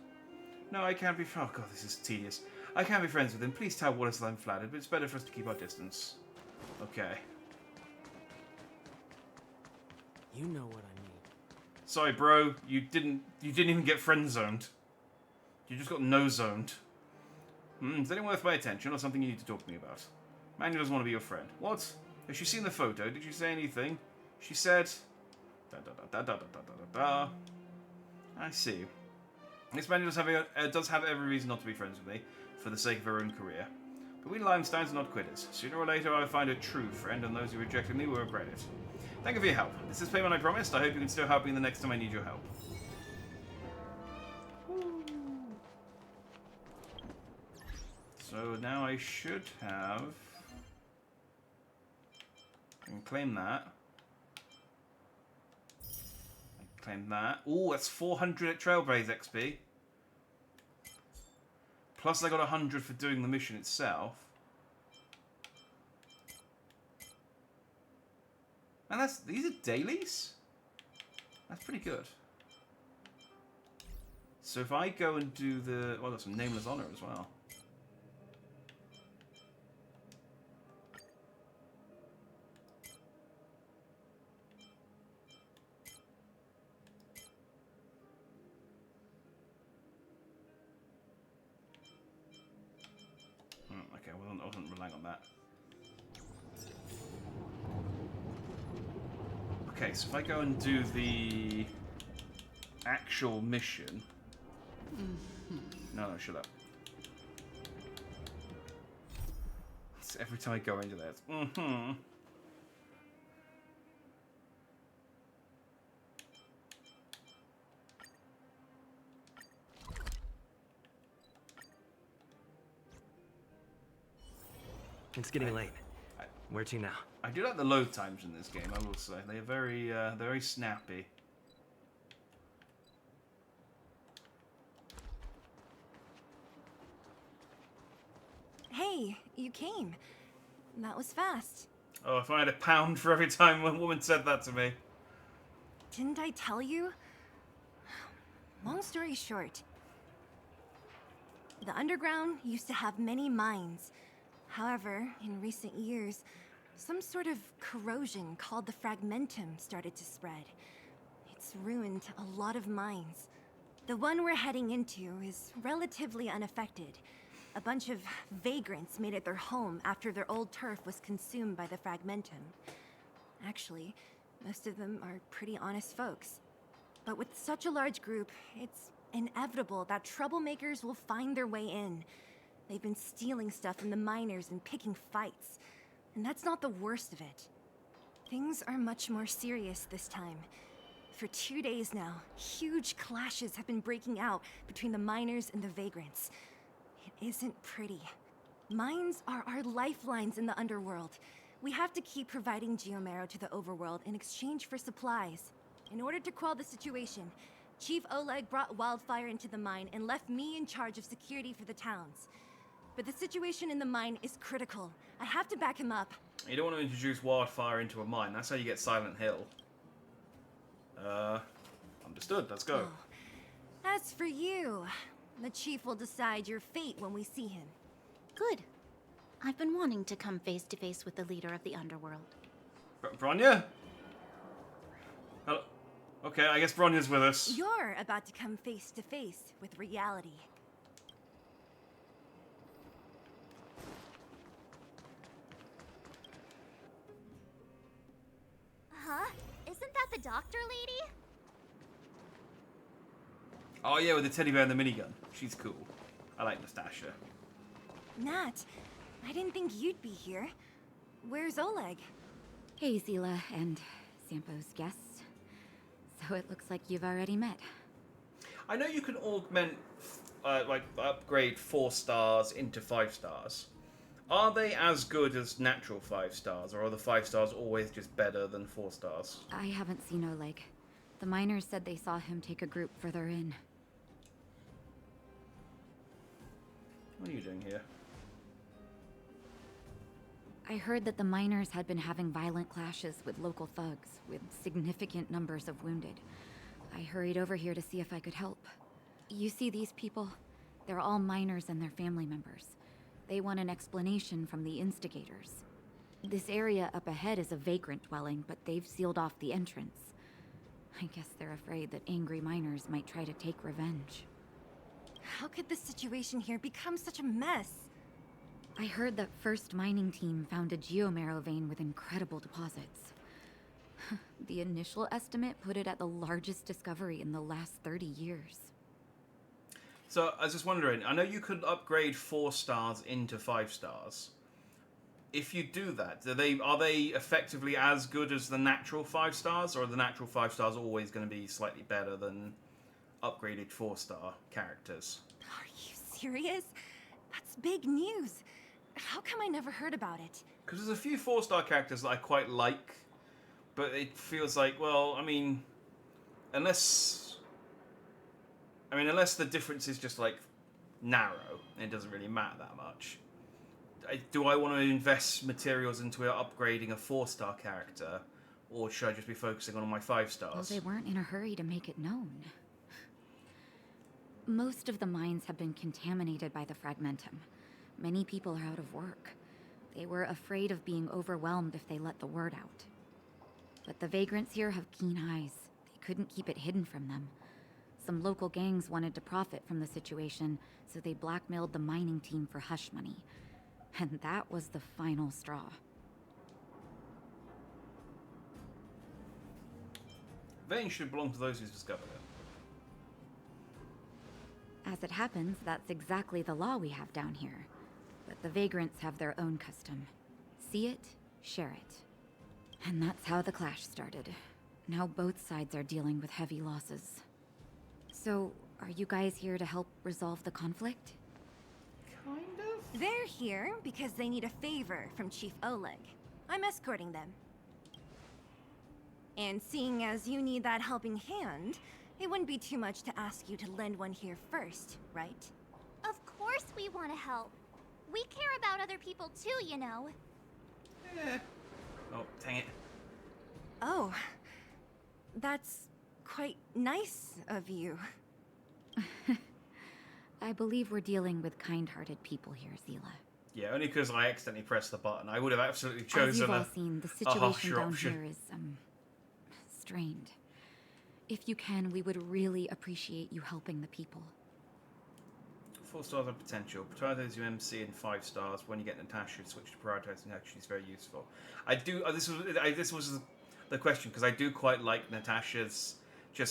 Speaker 1: No, I can't be... Oh god, this is tedious. I can't be friends with him. Please tell Wallace that I'm flattered, but it's better for us to keep our distance. Okay.
Speaker 7: You know what I need.
Speaker 1: Sorry, bro. You didn't even get friend-zoned. You just got no-zoned. Is anything worth my attention or something you need to talk to me about? Manuel doesn't want to be your friend. What? Has she seen the photo? Did she say anything? She said... Da-da-da-da-da-da-da-da-da. I see. This Manuel does have every reason not to be friends with me, for the sake of her own career. But we Limesteins are not quitters. Sooner or later I will find a true friend, and those who rejected me will regret it. Thank you for your help. This is payment I promised. I hope you can still help me the next time I need your help. So now I should have... I can claim that. I claim that. Ooh, that's 400 at Trailblaze XP. Plus I got 100 for doing the mission itself. And these are dailies? That's pretty good. So if I go and do the... Well, I got some Nameless Honor as well. Okay, I wasn't relying on that. Okay, so if I go and do the actual mission... No, shut up. So every time I go into that,
Speaker 20: It's getting late. Where to now?
Speaker 1: I do like the load times in this game, I will say. They are very snappy.
Speaker 9: Hey, you came. That was fast.
Speaker 1: Oh, if I had £1 for every time one woman said that to me.
Speaker 9: Didn't I tell you? Long story short, the underground used to have many mines. However, in recent years, some sort of corrosion called the fragmentum started to spread. It's ruined a lot of mines. The one we're heading into is relatively unaffected. A bunch of vagrants made it their home after their old turf was consumed by the fragmentum. Actually, most of them are pretty honest folks. But with such a large group, it's inevitable that troublemakers will find their way in. They've been stealing stuff from the miners and picking fights. And that's not the worst of it. Things are much more serious this time. For 2 days now, huge clashes have been breaking out between the miners and the vagrants. It isn't pretty. Mines are our lifelines in the underworld. We have to keep providing Geomarrow to the overworld in exchange for supplies. In order to quell the situation, Chief Oleg brought wildfire into the mine and left me in charge of security for the towns. But the situation in the mine is critical. I have to back him up.
Speaker 1: You don't want to introduce wildfire into a mine. That's how you get Silent Hill. Understood. Let's go.
Speaker 9: Oh. As for you, the Chief will decide your fate when we see him.
Speaker 6: Good. I've been wanting to come face to face with the leader of the underworld.
Speaker 1: Bronya? Hello. Okay, I guess Bronya's with us.
Speaker 9: You're about to come face to face with reality.
Speaker 3: Huh? Isn't that the doctor lady?
Speaker 1: Oh yeah, with the teddy bear and the minigun. She's cool. I like Nastasha.
Speaker 9: Nat, I didn't think you'd be here. Where's Oleg?
Speaker 23: Hey, Zila and Sampo's guests. So it looks like you've already met.
Speaker 1: I know you can augment, like upgrade 4 stars into 5 stars. Are they as good as natural 5 stars, or are the 5 stars always just better than 4 stars?
Speaker 23: I haven't seen Oleg. The miners said they saw him take a group further in.
Speaker 1: What are you doing here?
Speaker 23: I heard that the miners had been having violent clashes with local thugs, with significant numbers of wounded. I hurried over here to see if I could help. You see these people? They're all miners and their family members. They want an explanation from the instigators. This area up ahead is a vagrant dwelling, but they've sealed off the entrance. I guess they're afraid that angry miners might try to take revenge.
Speaker 9: How could the situation here become such a mess?
Speaker 23: I heard that First Mining Team found a geomarrow vein with incredible deposits. The initial estimate put it at the largest discovery in the last 30 years.
Speaker 1: So, I was just wondering, I know you could upgrade 4 stars into 5 stars. If you do that, are they effectively as good as the natural 5 stars, or are the natural 5 stars always going to be slightly better than upgraded 4-star characters?
Speaker 9: Are you serious? That's big news. How come I never heard about it?
Speaker 1: Because there's a few 4-star characters that I quite like, but it feels like, well, I mean, unless the difference is just like narrow, it doesn't really matter that much. Do I want to invest materials into upgrading a 4-star character, or should I just be focusing on my 5 stars?
Speaker 23: Well, they weren't in a hurry to make it known. Most of the mines have been contaminated by the fragmentum. Many people are out of work. They were afraid of being overwhelmed if they let the word out. But the vagrants here have keen eyes. They couldn't keep it hidden from them. Some local gangs wanted to profit from the situation, so they blackmailed the mining team for hush money. And that was the final straw.
Speaker 1: Vein should belong to those who discovered it.
Speaker 23: As it happens, that's exactly the law we have down here. But the vagrants have their own custom. See it, share it. And that's how the clash started. Now both sides are dealing with heavy losses. So, are you guys here to help resolve the conflict?
Speaker 1: Kind of.
Speaker 9: They're here because they need a favor from Chief Oleg. I'm escorting them. And seeing as you need that helping hand, it wouldn't be too much to ask you to lend one here first, right?
Speaker 3: Of course we want to help. We care about other people too, you know.
Speaker 1: Yeah. Oh, dang it.
Speaker 9: Oh. That's quite nice of you.
Speaker 23: I believe we're dealing with kind-hearted people here, Zila.
Speaker 1: Yeah, only because I accidentally pressed the button. I would have absolutely
Speaker 23: As
Speaker 1: chosen
Speaker 23: you've all seen, the
Speaker 1: a harsher
Speaker 23: situation down
Speaker 1: option.
Speaker 23: here is, strained. If you can, we would really appreciate you helping the people.
Speaker 1: 4 stars of potential. Prioritize your MC in 5 stars. When you get Natasha, switch to prioritizing her. She's very useful. I do. This was the question, because I do quite like Natasha's. I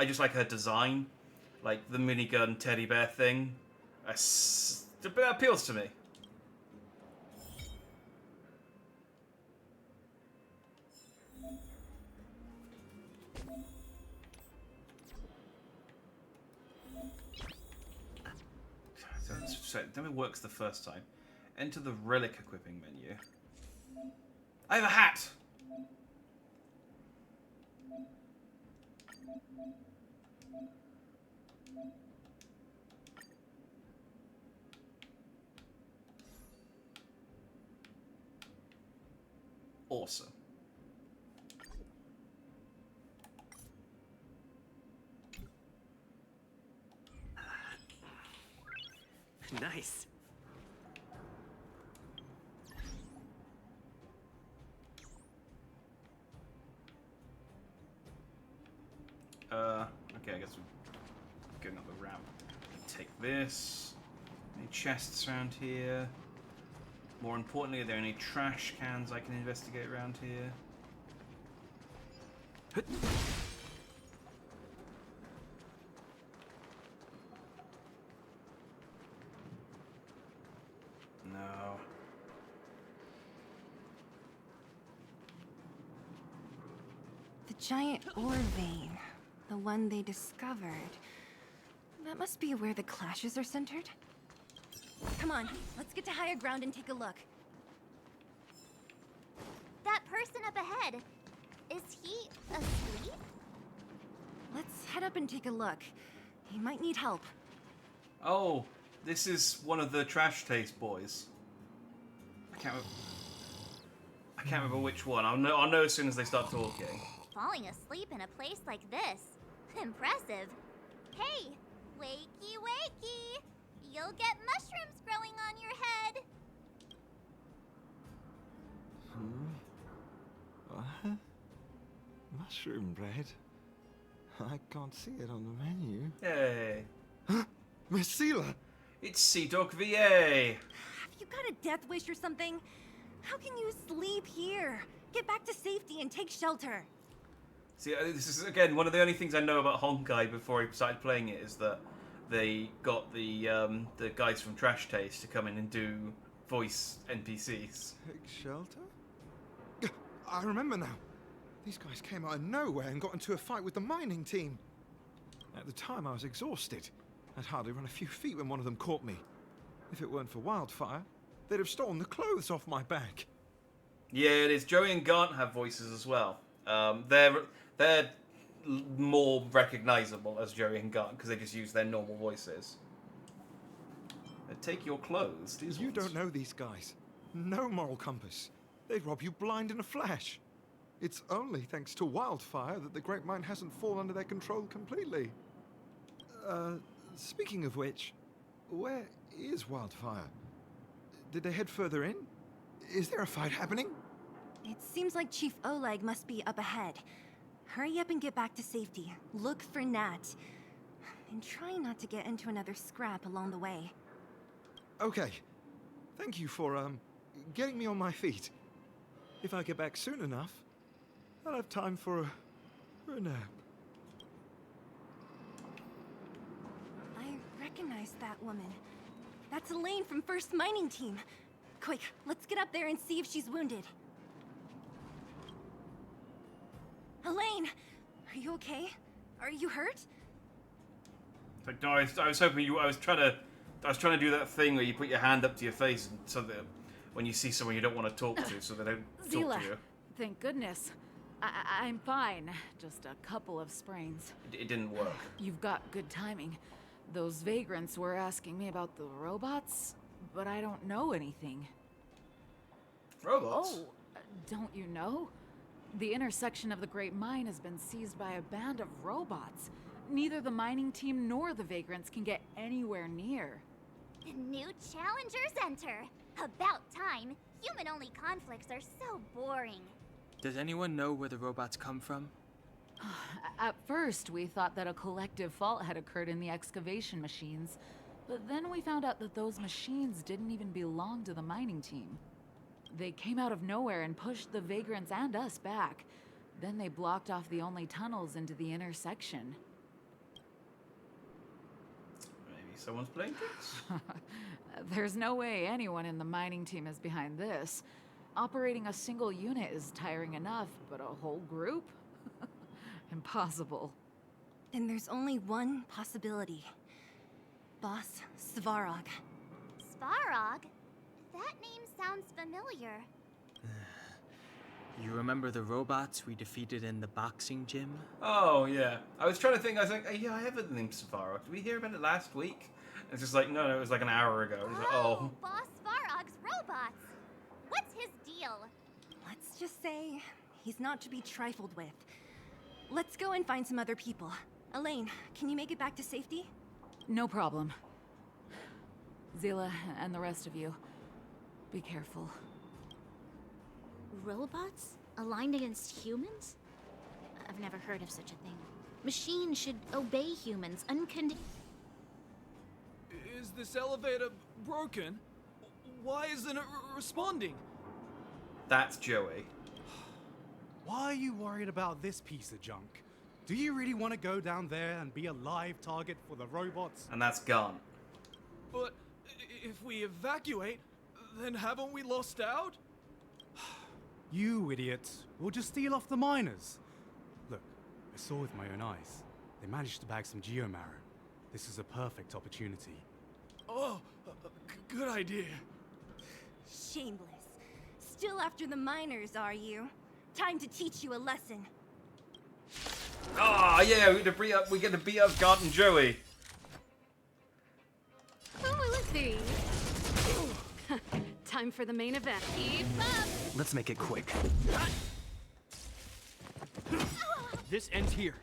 Speaker 1: just like her design, like the minigun teddy bear thing. That appeals to me. So tell me, works the first time. Enter the relic equipping menu. I have a hat. Awesome.
Speaker 20: Nice.
Speaker 1: Okay, I guess we're going up the ramp. Take this. Any chests around here? More importantly, are there any trash cans I can investigate around here? No.
Speaker 9: giant ore vein. The one they discovered. That must be where the clashes are centered. Come on, let's get to higher ground and take a look.
Speaker 3: That person up ahead, is he asleep?
Speaker 9: Let's head up and take a look. He might need help.
Speaker 1: Oh, this is one of the Trash Taste boys. I can't remember which one. I'll know as soon as they start talking.
Speaker 3: Falling asleep in a place like this. Impressive. Hey, wakey wakey! You'll get mushrooms growing on your head.
Speaker 14: What? Mushroom bread? I can't see it on the menu.
Speaker 1: Hey.
Speaker 14: Miss Seela!
Speaker 1: It's Sea Dog VA!
Speaker 9: Have you got a death wish or something? How can you sleep here? Get back to safety and take shelter.
Speaker 1: See, this is, again, one of the only things I know about Honkai before I started playing it is that they got the guys from Trash Taste to come in and do voice NPCs.
Speaker 14: Take shelter? I remember now. These guys came out of nowhere and got into a fight with the mining team. At the time, I was exhausted. I'd hardly run a few feet when one of them caught me. If it weren't for Wildfire, they'd have stolen the clothes off my back.
Speaker 1: Yeah, it is. Joey and Gant have voices as well. They're more recognizable as Joey and Gant because they just use their normal voices. Take your clothes.
Speaker 14: You don't know these guys. No moral compass. They'd rob you blind in a flash. It's only thanks to Wildfire that the Great Mine hasn't fallen under their control completely. Speaking of which, where is Wildfire? Did they head further in? Is there a fight happening?
Speaker 9: It seems like Chief Oleg must be up ahead. Hurry up and get back to safety. Look for Nat. And try not to get into another scrap along the way.
Speaker 14: Okay. Thank you for, getting me on my feet. If I get back soon enough, I'll have time for a nap.
Speaker 9: I recognize that woman. That's Elaine from First Mining Team. Quick, let's get up there and see if she's wounded. Elaine, are you okay? Are you hurt?
Speaker 1: Like, no, I was hoping you. I was trying to do that thing where you put your hand up to your face, and so that when you see someone you don't want to talk to, so they don't
Speaker 17: Zila,
Speaker 1: talk to you.
Speaker 17: Thank goodness. I'm fine. Just a couple of sprains.
Speaker 1: It didn't work.
Speaker 17: You've got good timing. Those vagrants were asking me about the robots, but I don't know anything.
Speaker 1: Robots?
Speaker 17: Oh, don't you know? The intersection of the Great Mine has been seized by a band of robots. Neither the mining team nor the vagrants can get anywhere near.
Speaker 3: New challengers enter. About time. Human-only conflicts are so boring.
Speaker 2: Does anyone know where the robots come from?
Speaker 17: At first, we thought that a collective fault had occurred in the excavation machines, but then we found out that those machines didn't even belong to the mining team. They came out of nowhere and pushed the vagrants and us back. Then they blocked off the only tunnels into the intersection.
Speaker 1: Maybe someone's playing tricks?
Speaker 17: There's no way anyone in the mining team is behind this. Operating a single unit is tiring enough, but a whole group? Impossible.
Speaker 9: Then there's only one possibility. Boss Svarog.
Speaker 3: Svarog? That name sounds familiar.
Speaker 2: You remember the robots we defeated in the boxing gym?
Speaker 1: Oh, yeah. I was trying to think, I was like, yeah, I have a name Svarog. Did we hear about it last week? And it's just like, no, it was like an hour ago. It was like, oh.
Speaker 3: Boss Svarog's robots. What's his deal?
Speaker 9: Let's just say he's not to be trifled with. Let's go and find some other people. Elaine, can you make it back to safety?
Speaker 17: No problem. Zila and the rest of you, be careful.
Speaker 6: Robots? Aligned against humans? I've never heard of such a thing. Machines should obey humans
Speaker 10: Is this elevator broken? Why isn't it responding?
Speaker 1: That's Joey.
Speaker 16: Why are you worried about this piece of junk? Do you really want to go down there and be a live target for the robots?
Speaker 1: And that's gone.
Speaker 10: But if we evacuate, then haven't we lost out?
Speaker 16: You idiots. We'll just steal off the miners. Look, I saw with my own eyes. They managed to bag some geomarrow. This is a perfect opportunity.
Speaker 13: Oh, good idea.
Speaker 9: Shameless. Still after the miners, are you? Time to teach you a lesson.
Speaker 1: Ah, yeah, we get to beat up Garden Joey.
Speaker 21: Oh, let's see. Time for the main event. Keep up!
Speaker 22: Let's make it quick.
Speaker 7: This ends here.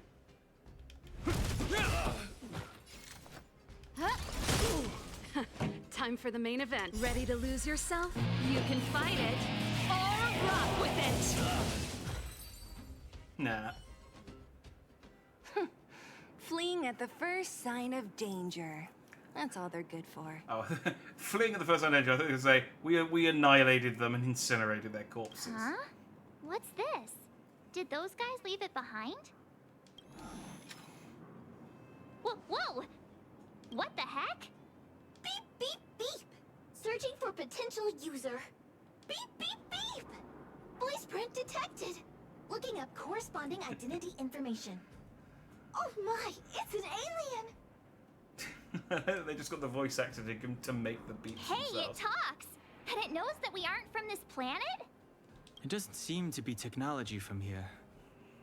Speaker 21: Time for the main event. Ready to lose yourself? You can fight it or rock with it.
Speaker 1: Nah.
Speaker 9: Fleeing at the first sign of danger. That's all they're good for.
Speaker 1: Oh, fleeing at the first danger. I thought you were going to say we annihilated them and incinerated their corpses.
Speaker 3: Huh? What's this? Did those guys leave it behind? Whoa! What the heck?
Speaker 11: Beep, beep, beep. Searching for potential user. Beep, beep, beep. Voice print detected. Looking up corresponding identity information. Oh my, it's an alien!
Speaker 1: They just got the voice actor to make the beats
Speaker 3: Hey,
Speaker 1: themselves.
Speaker 3: it talks! And it knows that we aren't from this planet?
Speaker 2: It doesn't seem to be technology from here.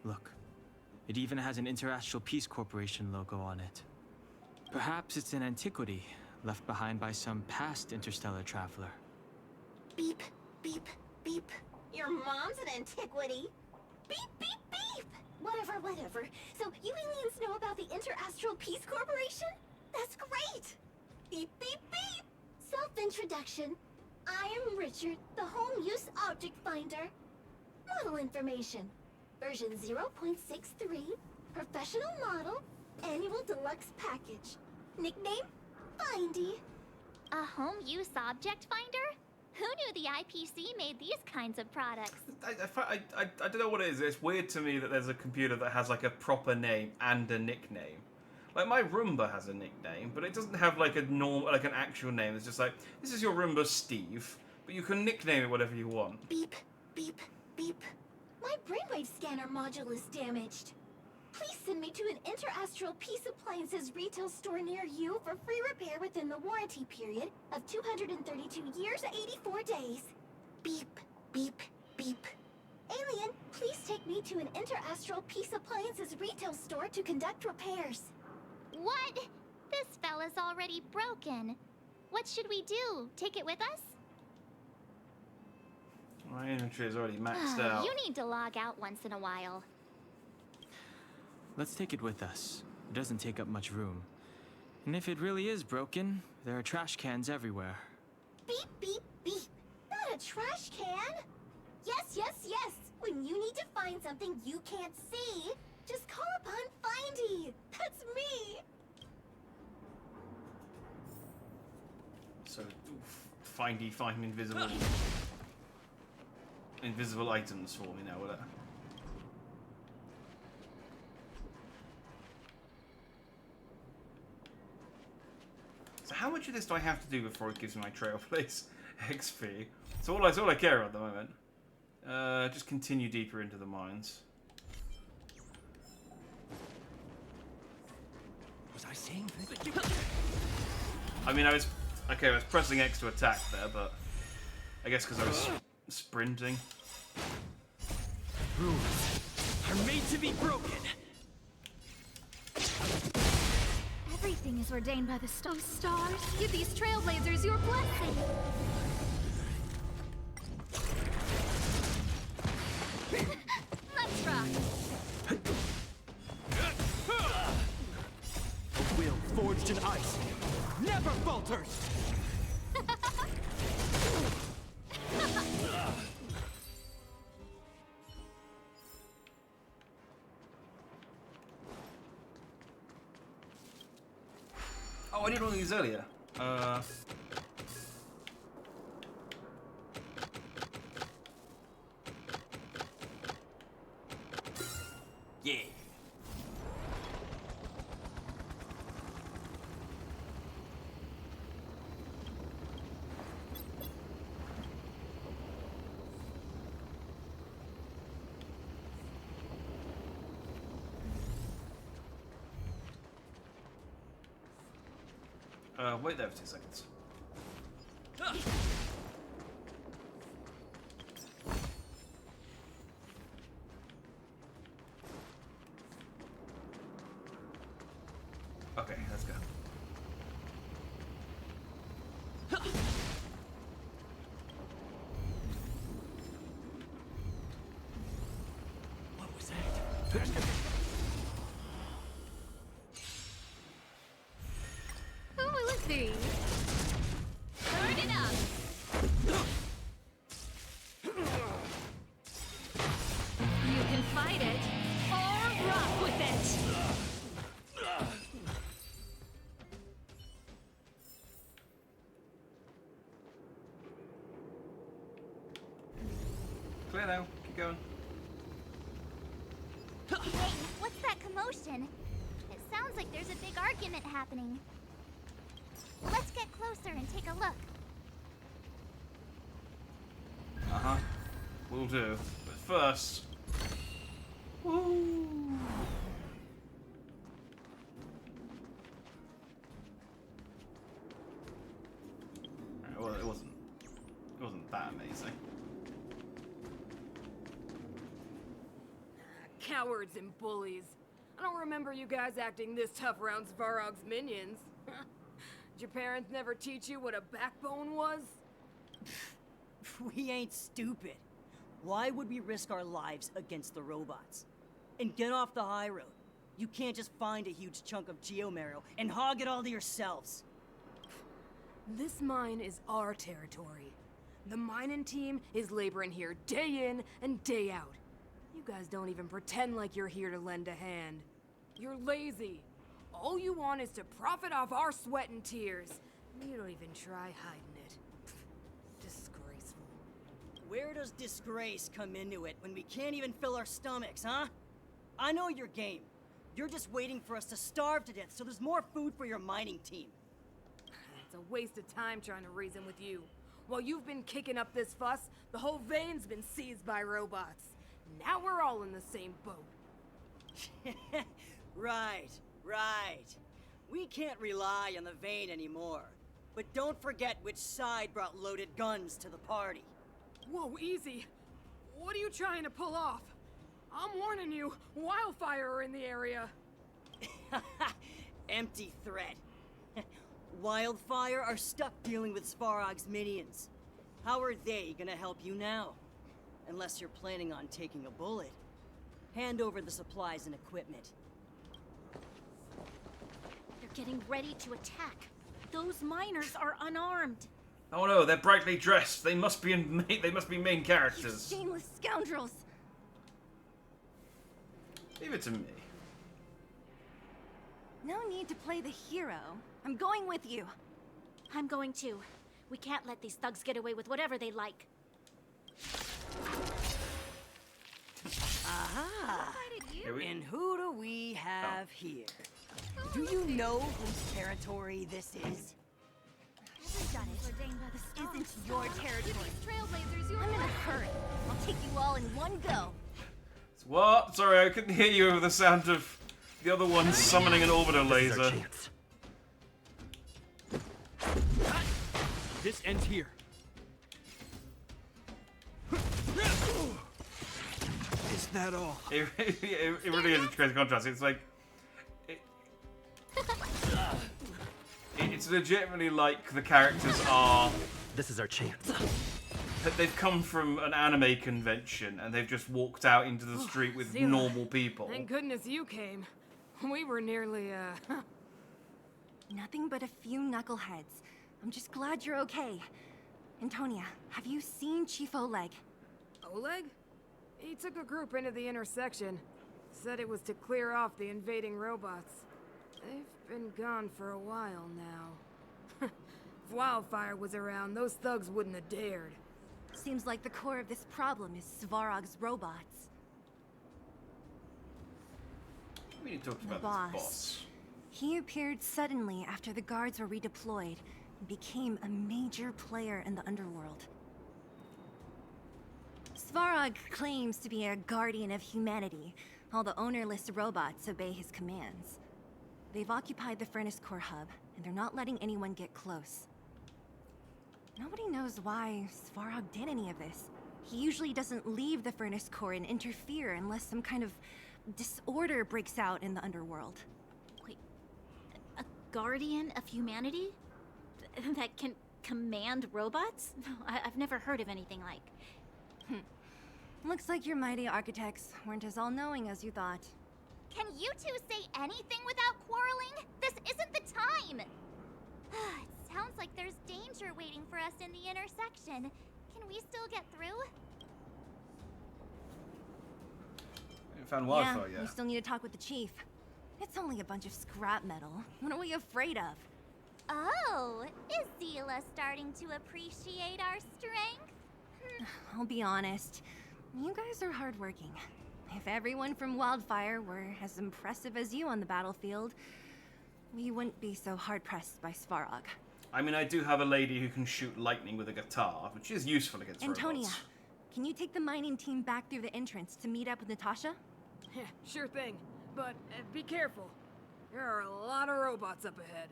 Speaker 2: Look, it even has an Interastral Peace Corporation logo on it. Perhaps it's an antiquity left behind by some past interstellar traveler.
Speaker 11: Beep, beep, beep. Your mom's an antiquity. Beep, beep, beep. Whatever. So you aliens know about the Interastral Peace Corporation? That's great. Beep, beep, beep. Self-introduction. I am Richard, the home use object finder. Model information. Version 0.63. Professional model. Annual deluxe package. Nickname? Findy.
Speaker 3: A home use object finder? Who knew the IPC made these kinds of products?
Speaker 1: I don't know what it is. It's weird to me that there's a computer that has like a proper name and a nickname. Like my Roomba has a nickname, but it doesn't have like an actual name. It's just like, this is your Roomba Steve, but you can nickname it whatever you want.
Speaker 11: Beep, beep, beep. My brainwave scanner module is damaged. Please send me to an Interastral Peace Appliances retail store near you for free repair within the warranty period of 232 years, 84 days. Beep, beep, beep. Alien, please take me to an Interastral Peace Appliances retail store to conduct repairs.
Speaker 3: What? This fella's already broken. What should we do? Take it with us?
Speaker 1: My inventory is already maxed out.
Speaker 3: You need to log out once in a while.
Speaker 2: Let's take it with us. It doesn't take up much room. And if it really is broken, there are trash cans everywhere.
Speaker 11: Beep, beep, beep. Not a trash can. Yes. When you need to find something you can't see, just call upon Findy. That's me.
Speaker 1: So, find invisible items for me now, will it? So how much of this do I have to do before it gives me my Trailblaze XP? So all I care about at the moment. Just continue deeper into the mines.
Speaker 4: Was I saying things?
Speaker 1: I mean, I was pressing X to attack there, but I guess because I was sprinting.
Speaker 7: Rules are made to be broken.
Speaker 21: Everything is ordained by the stars. Give these trailblazers your blessing.
Speaker 3: Let's rock.
Speaker 7: A will forged in ice never falters.
Speaker 1: Oh, I did one of these earlier. Yeah. Wait there for 2 seconds. Okay, let's go.
Speaker 10: What was that?
Speaker 21: Oh, let's see. Turn it up. You can fight it or rock with it.
Speaker 1: Clear now. Keep going.
Speaker 3: Hey, what's that commotion? It sounds like there's a big argument happening. Let's get closer and take a look.
Speaker 1: Uh-huh. Will do. But first... Woo! Well, it wasn't that amazing.
Speaker 15: Cowards and bullies. I don't remember you guys acting this tough around Svarog's minions. Did your parents never teach you what a backbone was?
Speaker 18: We ain't stupid. Why would we risk our lives against the robots? And get off the high road. You can't just find a huge chunk of geomarrow and hog it all to yourselves.
Speaker 15: This mine is our territory. The mining team is laboring here day in and day out. You guys don't even pretend like you're here to lend a hand. You're lazy. All you want is to profit off our sweat and tears. You don't even try hiding it. Disgraceful.
Speaker 18: Where does disgrace come into it when we can't even fill our stomachs, huh? I know your game. You're just waiting for us to starve to death so there's more food for your mining team.
Speaker 15: It's a waste of time trying to reason with you. While you've been kicking up this fuss, the whole vein's been seized by robots. Now we're all in the same boat.
Speaker 18: Right. We can't rely on the vein anymore. But don't forget which side brought loaded guns to the party.
Speaker 15: Whoa, easy. What are you trying to pull off? I'm warning you, wildfire are in the area.
Speaker 18: Empty threat. Wildfire are stuck dealing with Svarog's minions. How are they gonna help you now? Unless you're planning on taking a bullet. Hand over the supplies and equipment.
Speaker 6: They're getting ready to attack. Those miners are unarmed.
Speaker 1: Oh no, they're brightly dressed. They must be main characters.
Speaker 9: You shameless scoundrels.
Speaker 1: Leave it to me.
Speaker 9: No need to play the hero. I'm going with you.
Speaker 6: I'm going too. We can't let these thugs get away with whatever they like.
Speaker 18: Aha! And who do we have here? Do you know whose territory this is?
Speaker 9: This isn't your territory. I'm in a hurry. I'll take you all in one go.
Speaker 1: What? Sorry, I couldn't hear you over the sound of the other one summoning an orbiter laser.
Speaker 7: This ends here. Is that all?
Speaker 1: It really is a crazy contrast. It's like... It's legitimately like the characters are...
Speaker 22: This is our chance.
Speaker 1: They've come from an anime convention and they've just walked out into the street with
Speaker 15: Zila,
Speaker 1: normal people.
Speaker 15: Thank goodness you came. We were nearly,
Speaker 9: Nothing but a few knuckleheads. I'm just glad you're okay. Antonia, have you seen Chief Oleg?
Speaker 15: Oleg? He took a group into the intersection. Said it was to clear off the invading robots. They've been gone for a while now. If Wildfire was around, those thugs wouldn't have dared.
Speaker 9: Seems like the core of this problem is Svarog's robots.
Speaker 1: We need to talk
Speaker 9: The
Speaker 1: about this boss.
Speaker 9: He appeared suddenly after the guards were redeployed and became a major player in the underworld. Svarog claims to be a guardian of humanity, while the ownerless robots obey his commands. They've occupied the Furnace Core hub, and they're not letting anyone get close. Nobody knows why Svarog did any of this. He usually doesn't leave the furnace core and interfere unless some kind of disorder breaks out in the underworld.
Speaker 6: Wait, a guardian of humanity? That can command robots? I've never heard of anything like.
Speaker 9: Looks like your mighty architects weren't as all-knowing as you thought.
Speaker 3: Can you two say anything without quarreling? This isn't the time! It sounds like there's danger waiting for us in the intersection. Can we still get through?
Speaker 1: Haven't found Wi-Fi
Speaker 9: We
Speaker 1: yet.
Speaker 9: still need to talk with the chief. It's only a bunch of scrap metal. What are we afraid of?
Speaker 3: Oh, is Zila starting to appreciate our strength?
Speaker 9: I'll be honest. You guys are hardworking. If everyone from Wildfire were as impressive as you on the battlefield, we wouldn't be so hard-pressed by Svarog.
Speaker 1: I mean, I do have a lady who can shoot lightning with a guitar, which is useful against
Speaker 9: Antonia,
Speaker 1: robots.
Speaker 9: can you take the mining team back through the entrance to meet up with Natasha?
Speaker 15: Yeah, sure thing. But be careful. There are a lot of robots up ahead.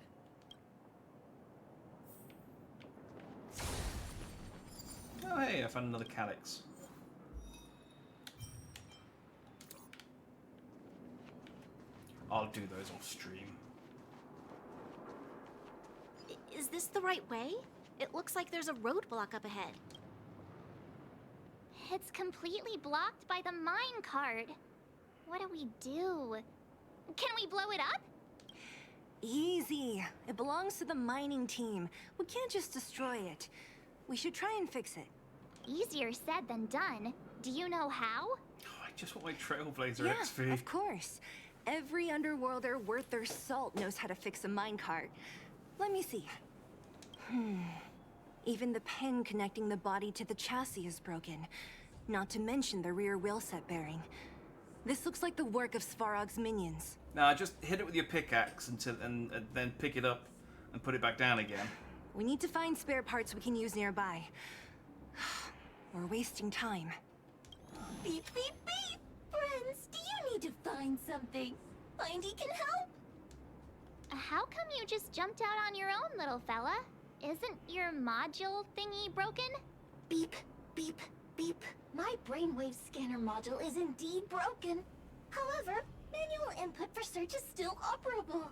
Speaker 1: Oh, hey, I found another calyx. I'll do those off stream.
Speaker 6: Is this the right way? It looks like there's a roadblock up ahead.
Speaker 3: It's completely blocked by the mine cart. What do we do? Can we blow it up?
Speaker 9: Easy. It belongs to the mining team. We can't just destroy it. We should try and fix it.
Speaker 3: Easier said than done. Do you know how?
Speaker 1: I just want my Trailblazer
Speaker 9: Yeah,
Speaker 1: XP.
Speaker 9: of course. Every underworlder worth their salt knows how to fix a minecart. Let me see. Even the pin connecting the body to the chassis is broken. Not to mention the rear wheel set bearing. This looks like the work of Svarog's minions.
Speaker 1: Nah, just hit it with your pickaxe and then pick it up and put it back down again.
Speaker 9: We need to find spare parts we can use nearby. We're wasting time.
Speaker 11: Beep, beep, beep! Friends, do you need to find something? Findy can help?
Speaker 3: How come you just jumped out on your own, little fella? Isn't your module thingy broken?
Speaker 11: Beep, beep, beep. My brainwave scanner module is indeed broken. However, manual input for search is still operable.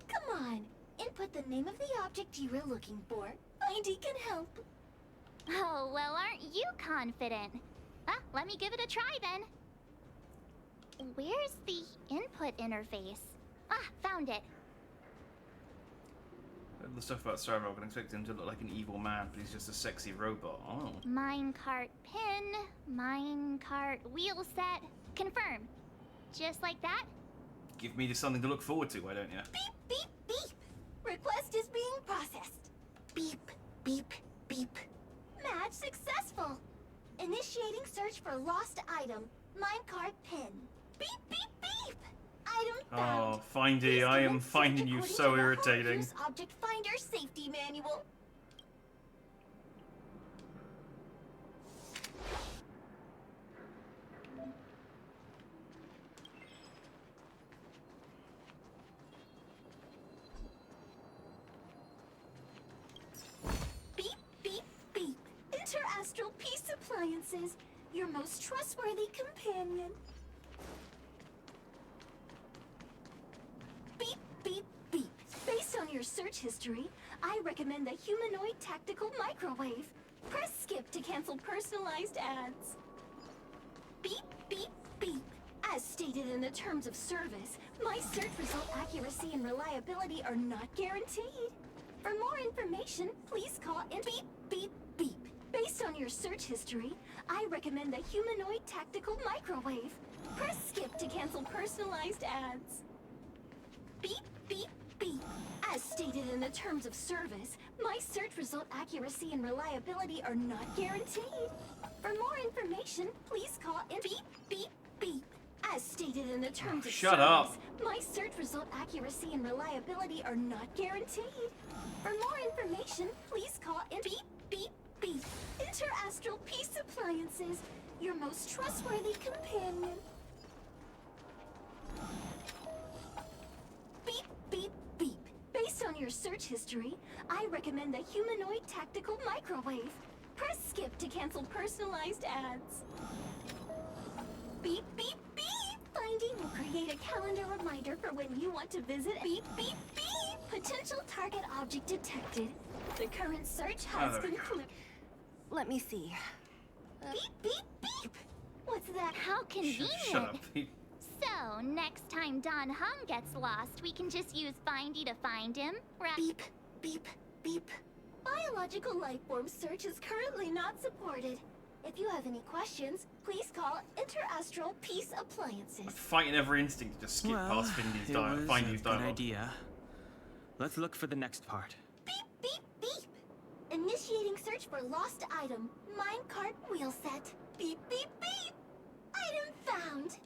Speaker 11: Come on, input the name of the object you were looking for. Findy can help.
Speaker 3: Oh, well, aren't you confident? Let me give it a try then. Where's the input interface? Found it.
Speaker 1: The stuff about Starvog, I expect him to look like an evil man, but he's just a sexy robot. Oh.
Speaker 3: Minecart pin, minecart wheel set, confirm. Just like that?
Speaker 1: Give me something to look forward to, why don't you?
Speaker 11: Beep, beep, beep. Request is being processed. Beep, beep, beep. Match successful. Initiating search for lost item. Minecart pin. Beep, beep, beep. Item found.
Speaker 1: Oh, Findy, I am finding you
Speaker 11: According
Speaker 1: so
Speaker 11: to the
Speaker 1: irritating.
Speaker 11: Home-Use Object Finder Safety Manual. Beep, beep, beep. Interastral Peace Appliances, your most trustworthy companion. Beep, beep, beep. Based on your search history, I recommend the humanoid tactical microwave. Press skip to cancel personalized ads. Beep, beep, beep. As stated in the terms of service, my search result accuracy and reliability are not guaranteed. For more information, please call in beep, beep, beep. Based on your search history, I recommend the humanoid tactical microwave. Press skip to cancel personalized ads. Beep, beep, beep. As stated in the terms of service, my search result accuracy and reliability are not guaranteed. For more information, please call in beep, beep, beep. As stated in the terms of
Speaker 1: shut
Speaker 11: service,
Speaker 1: up.
Speaker 11: my search result accuracy and reliability are not guaranteed. For more information, please call in beep, beep, beep. Interastral Peace Appliances, your most trustworthy companion. Beep, beep, beep. Based on your
Speaker 5: your search history, I recommend the humanoid tactical microwave. Press skip to cancel personalized ads. Beep, beep, beep! Finding will create a calendar reminder for when you want to visit. Beep, beep, beep! Potential target object detected. The current search has concluded.
Speaker 9: Let me see.
Speaker 5: Beep, beep, beep! What's that?
Speaker 3: How convenient!
Speaker 1: Shut up.
Speaker 3: So, next time Don Hum gets lost, we can just use Findy to find him, right?
Speaker 5: Beep, beep, beep. Biological life form search is currently not supported. If you have any questions, please call Interastral Peace Appliances.
Speaker 1: Fighting every instinct to just skip past Findy's
Speaker 2: It was a good
Speaker 1: dialogue.
Speaker 2: idea. Let's look for the next part.
Speaker 5: Beep, beep, beep! Initiating search for lost item. Minecart wheel set. Beep, beep, beep! Item found!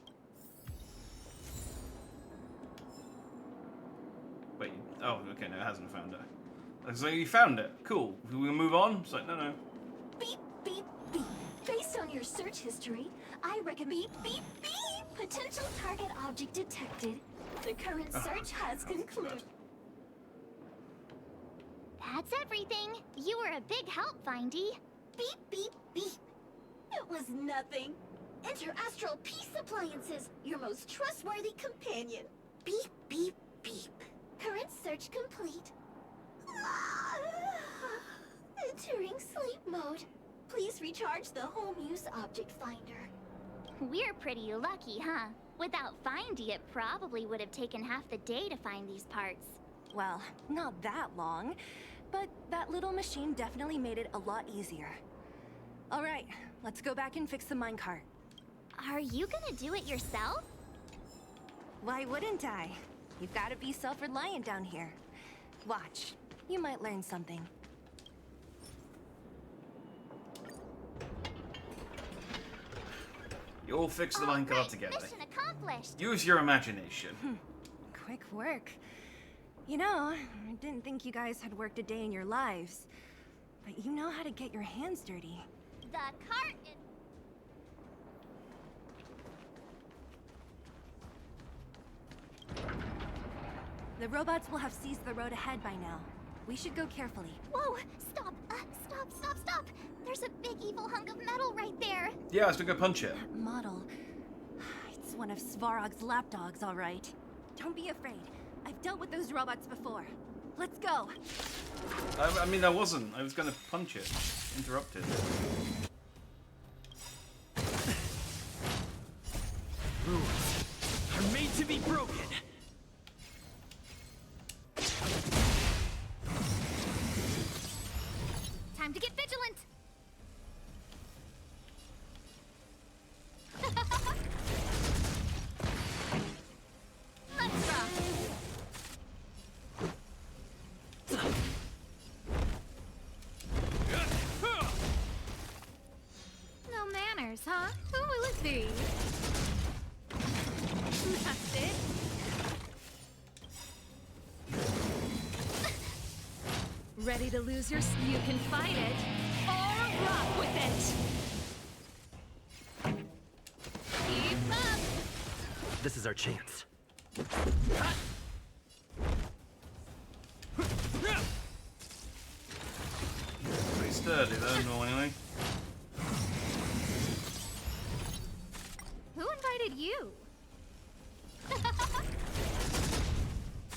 Speaker 1: Wait, oh, okay, no, it hasn't found it. So you found it. Cool. We will move on? It's like, no.
Speaker 5: Beep, beep, beep. Based on your search history, I recommend beep, beep, beep. Potential target object detected. The current search has concluded.
Speaker 3: That's everything. You were a big help, Findy.
Speaker 5: Beep, beep, beep. It was nothing. Interastral Peace Appliances, your most trustworthy companion. Beep, beep, beep. Current search complete. Entering sleep mode. Please recharge the home use object finder.
Speaker 3: We're pretty lucky, huh? Without Findy, it probably would have taken half the day to find these parts.
Speaker 9: Well, not that long, but that little machine definitely made it a lot easier. All right, let's go back and fix the minecart.
Speaker 3: Are you gonna do it yourself?
Speaker 9: Why wouldn't I? You've got to be self-reliant down here. Watch, you might learn something.
Speaker 1: You all fix the minecart together.
Speaker 3: Mission accomplished.
Speaker 1: Use your imagination.
Speaker 9: Quick work. You know, I didn't think you guys had worked a day in your lives, but you know how to get your hands dirty.
Speaker 3: The cart is...
Speaker 9: The robots will have seized the road ahead by now. We should go carefully.
Speaker 3: Whoa! Stop! Stop! There's a big evil hunk of metal right there!
Speaker 1: Yeah, let's go punch it.
Speaker 9: That model. It's one of Svarog's lapdogs, all right. Don't be afraid. I've dealt with those robots before. Let's go.
Speaker 1: I mean, I wasn't. I was going to punch it. Interrupted.
Speaker 22: Rules are made to be broken.
Speaker 3: Time to get vigilant! Let's rock! No manners, huh? Who will it be? That's it.
Speaker 21: Ready to lose your... You can fight it, or rock with it!
Speaker 3: Keep up!
Speaker 22: This is our chance.
Speaker 1: Pretty sturdy though, no anyway.
Speaker 3: Who invited you?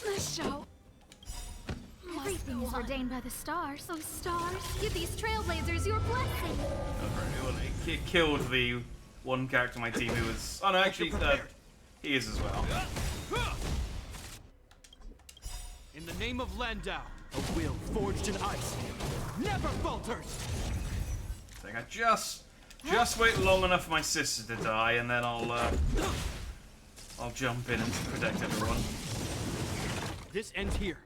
Speaker 21: The show.
Speaker 3: Everything is ordained by the stars. So stars, give these trailblazers your blessing.
Speaker 1: It killed the one character on my team who was... Oh no, actually, he is as well.
Speaker 16: In the name of Landau, a will forged in ice never falters!
Speaker 1: I think I just wait long enough for my sister to die, and then I'll jump in and protect everyone.
Speaker 16: This ends here.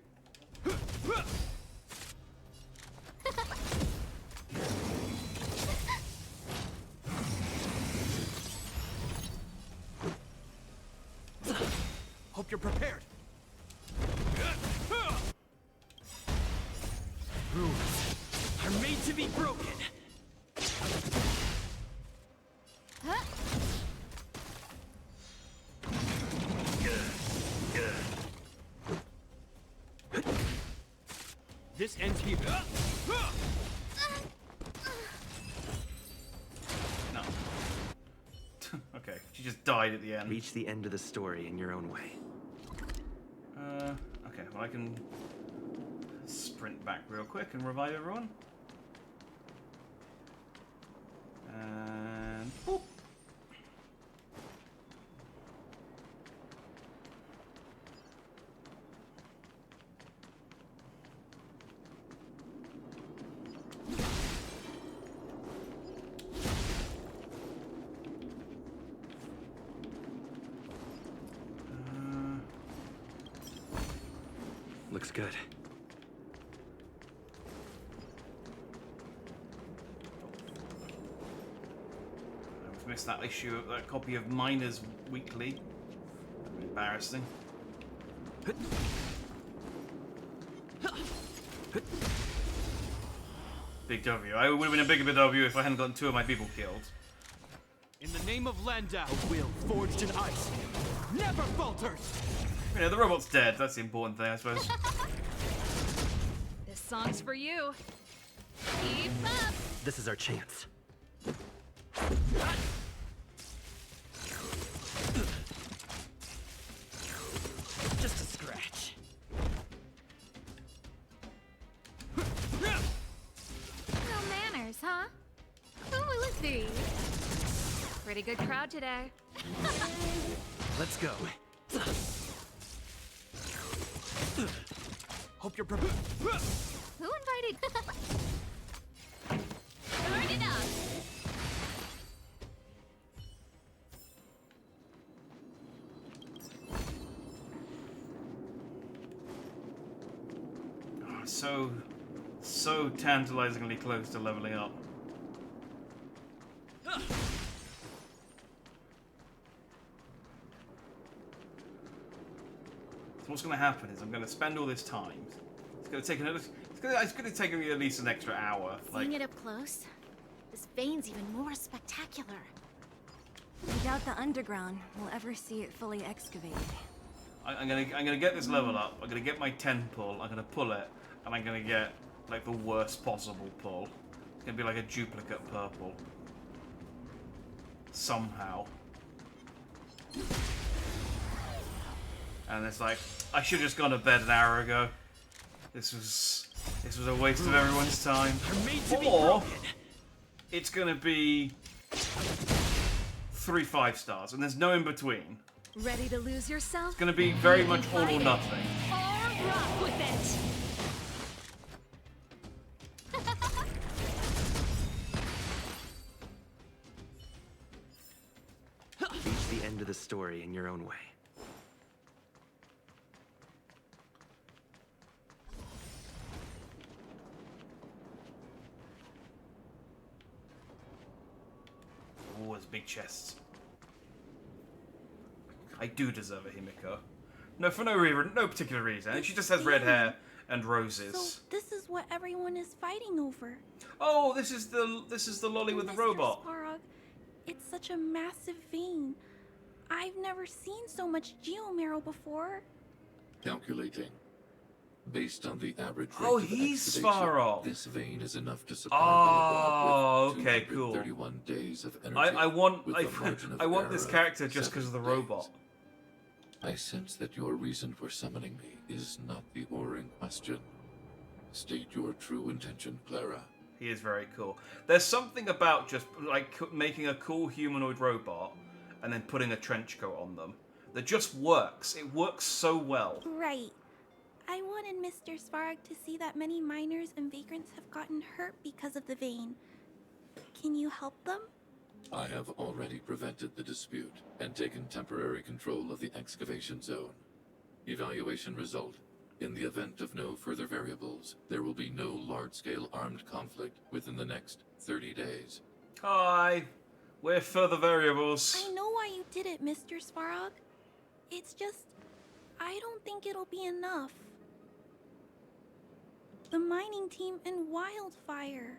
Speaker 16: Hope you're prepared. Rules are made to be broken.
Speaker 7: this ends here.
Speaker 1: No. Okay, she just died at the end.
Speaker 20: Reach the end of the story in your own way.
Speaker 1: Okay, well I can sprint back real quick and revive everyone. And boop.
Speaker 20: Looks good.
Speaker 1: I've missed that issue, that copy of Miners Weekly. Embarrassing. Big W. I would have been a bigger W if I hadn't gotten 2 of my people killed.
Speaker 7: In the name of Landau, a will forged in ice never falters.
Speaker 1: You know, the robot's dead. That's the important thing, I suppose.
Speaker 21: This song's for you. Keep up.
Speaker 20: This is our chance. Just a scratch.
Speaker 21: No manners, huh? Who will it be? Pretty good crowd today.
Speaker 20: Let's go.
Speaker 7: Hope you're prepared.
Speaker 21: Who invited?
Speaker 3: Burn it up!
Speaker 1: Oh, so tantalizingly close to leveling up. So what's going to happen is I'm going to spend all this time. It's going to take another. It's going to take me at least an extra hour.
Speaker 6: Seeing it up close, this vein's even more spectacular.
Speaker 9: I doubt the underground will ever see it fully excavated.
Speaker 1: I'm gonna get this level up. I'm gonna get my 10 pull. I'm gonna pull it, and I'm gonna get like the worst possible pull. It's gonna be like a duplicate purple. Somehow. And it's like I should have just gone to bed an hour ago. This was a waste of everyone's time. Or it's gonna be 3 5-stars, and there's no in between.
Speaker 21: Ready to lose yourself?
Speaker 1: It's gonna be very much all or nothing.
Speaker 21: Or rock with it.
Speaker 20: Reach the end of the story in your own way.
Speaker 1: Oh, it's big chests. I do deserve a Himiko. No, for no particular reason. She just has red hair and roses.
Speaker 8: So this is what everyone is fighting over.
Speaker 1: Oh, this is the lolly with the robot.
Speaker 8: Sparog, it's such a massive vein. I've never seen so much geomarrow before.
Speaker 12: Calculating. Based on the average rate
Speaker 1: Oh,
Speaker 12: of
Speaker 1: he's
Speaker 12: excavation,
Speaker 1: Sparrow.
Speaker 12: this vein is enough to supply
Speaker 1: Oh,
Speaker 12: Belobog with
Speaker 1: okay, cool.
Speaker 12: 231 days of energy.
Speaker 1: I want
Speaker 12: with a margin of
Speaker 1: I want this
Speaker 12: error
Speaker 1: character
Speaker 12: of
Speaker 1: just because of the
Speaker 12: 7 days.
Speaker 1: robot.
Speaker 12: I sense that your reason for summoning me is not the or in question. State your true intention, Clara.
Speaker 1: He is very cool. There's something about just like making a cool humanoid robot and then putting a trench coat on them that just works. It works so well.
Speaker 8: Right. I wanted Mr. Sparog to see that many miners and vagrants have gotten hurt because of the vein. Can you help them?
Speaker 12: I have already prevented the dispute and taken temporary control of the excavation zone. Evaluation result. In the event of no further variables, there will be no large-scale armed conflict within the next 30 days.
Speaker 1: Hi. We're further variables.
Speaker 8: I know why you did it, Mr. Sparog. It's just, I don't think it'll be enough. The mining team and Wildfire,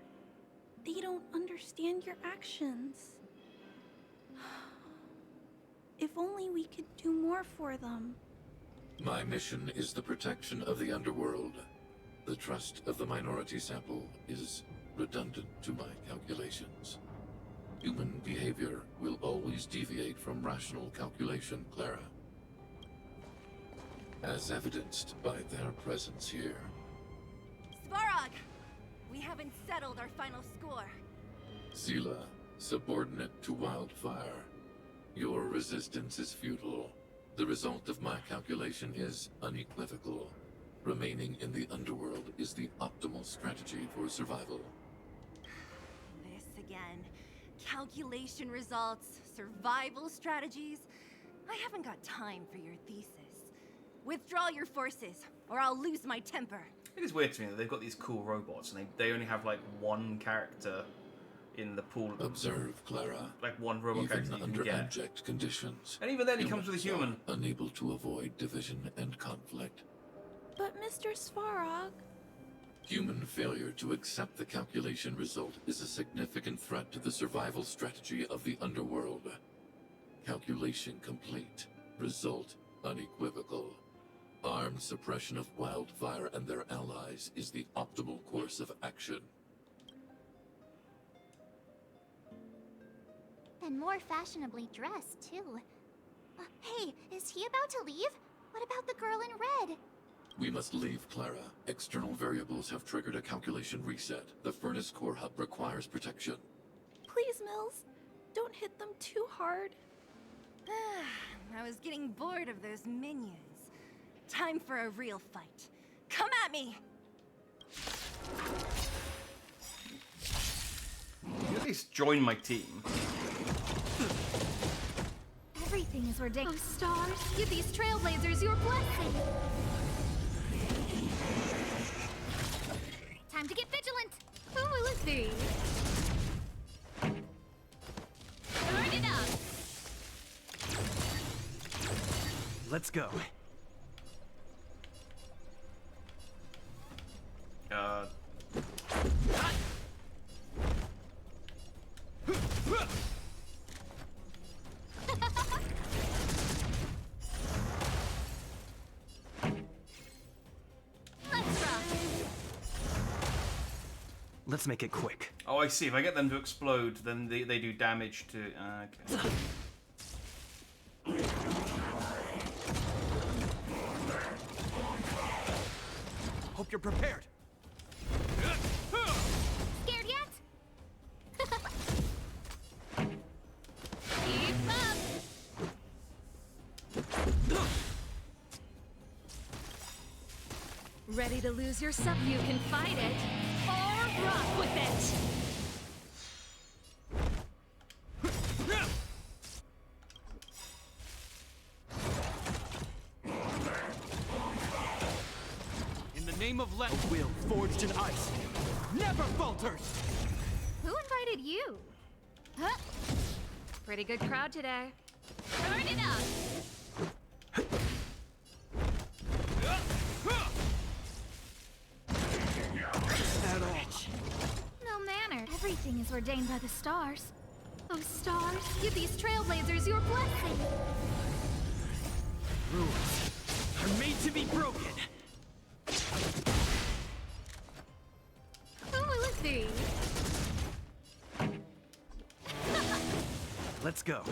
Speaker 8: they don't understand your actions. If only we could do more for them.
Speaker 12: My mission is the protection of the underworld. The trust of the minority sample is redundant to my calculations. Human behavior will always deviate from rational calculation, Clara. As evidenced by their presence here.
Speaker 9: Svarog! We haven't settled our final score.
Speaker 12: Seela, subordinate to Wildfire. Your resistance is futile. The result of my calculation is unequivocal. Remaining in the underworld is the optimal strategy for survival.
Speaker 9: This again. Calculation results, survival strategies. I haven't got time for your thesis. Withdraw your forces, or I'll lose my temper.
Speaker 1: It is weird to me that they've got these cool robots and they only have like one character in the pool.
Speaker 12: Observe, Clara.
Speaker 1: Like one robot character
Speaker 12: Even
Speaker 1: you
Speaker 12: under
Speaker 1: can get.
Speaker 12: abject conditions.
Speaker 1: And even then he comes with a
Speaker 12: humans
Speaker 1: human.
Speaker 12: are unable to avoid division and conflict.
Speaker 8: But Mr. Svarog...
Speaker 12: Human failure to accept the calculation result is a significant threat to the survival strategy of the underworld. Calculation complete. Result unequivocal. Armed suppression of Wildfire and their allies is the optimal course of action.
Speaker 3: And more fashionably dressed, too. Hey, is he about to leave? What about the girl in red?
Speaker 12: We must leave, Clara. External variables have triggered a calculation reset. The furnace core hub requires protection.
Speaker 8: Please, Mills, don't hit them too hard.
Speaker 9: I was getting bored of those minions. Time for a real fight. Come at me!
Speaker 1: You at least join my team.
Speaker 3: Everything is ordained. Oh, stars, give these trailblazers your blessing. Time to get vigilant. Who will it be? Turn it up.
Speaker 22: Let's go. Let's make it quick.
Speaker 1: Oh, I see. If I get them to explode, then they do damage to... okay.
Speaker 16: Hope you're prepared.
Speaker 3: Scared yet? Keep up.
Speaker 21: Ready to lose yourself? You can fight it, or rock with it!
Speaker 16: In the name of a will forged in ice never falters.
Speaker 21: Who invited you? Huh? Pretty good crowd today.
Speaker 3: Turn it up. No manner. Everything is ordained by the stars. Oh, stars, give these trailblazers your blessing.
Speaker 22: Rules are made to be broken.
Speaker 3: Who will it be?
Speaker 22: Let's go.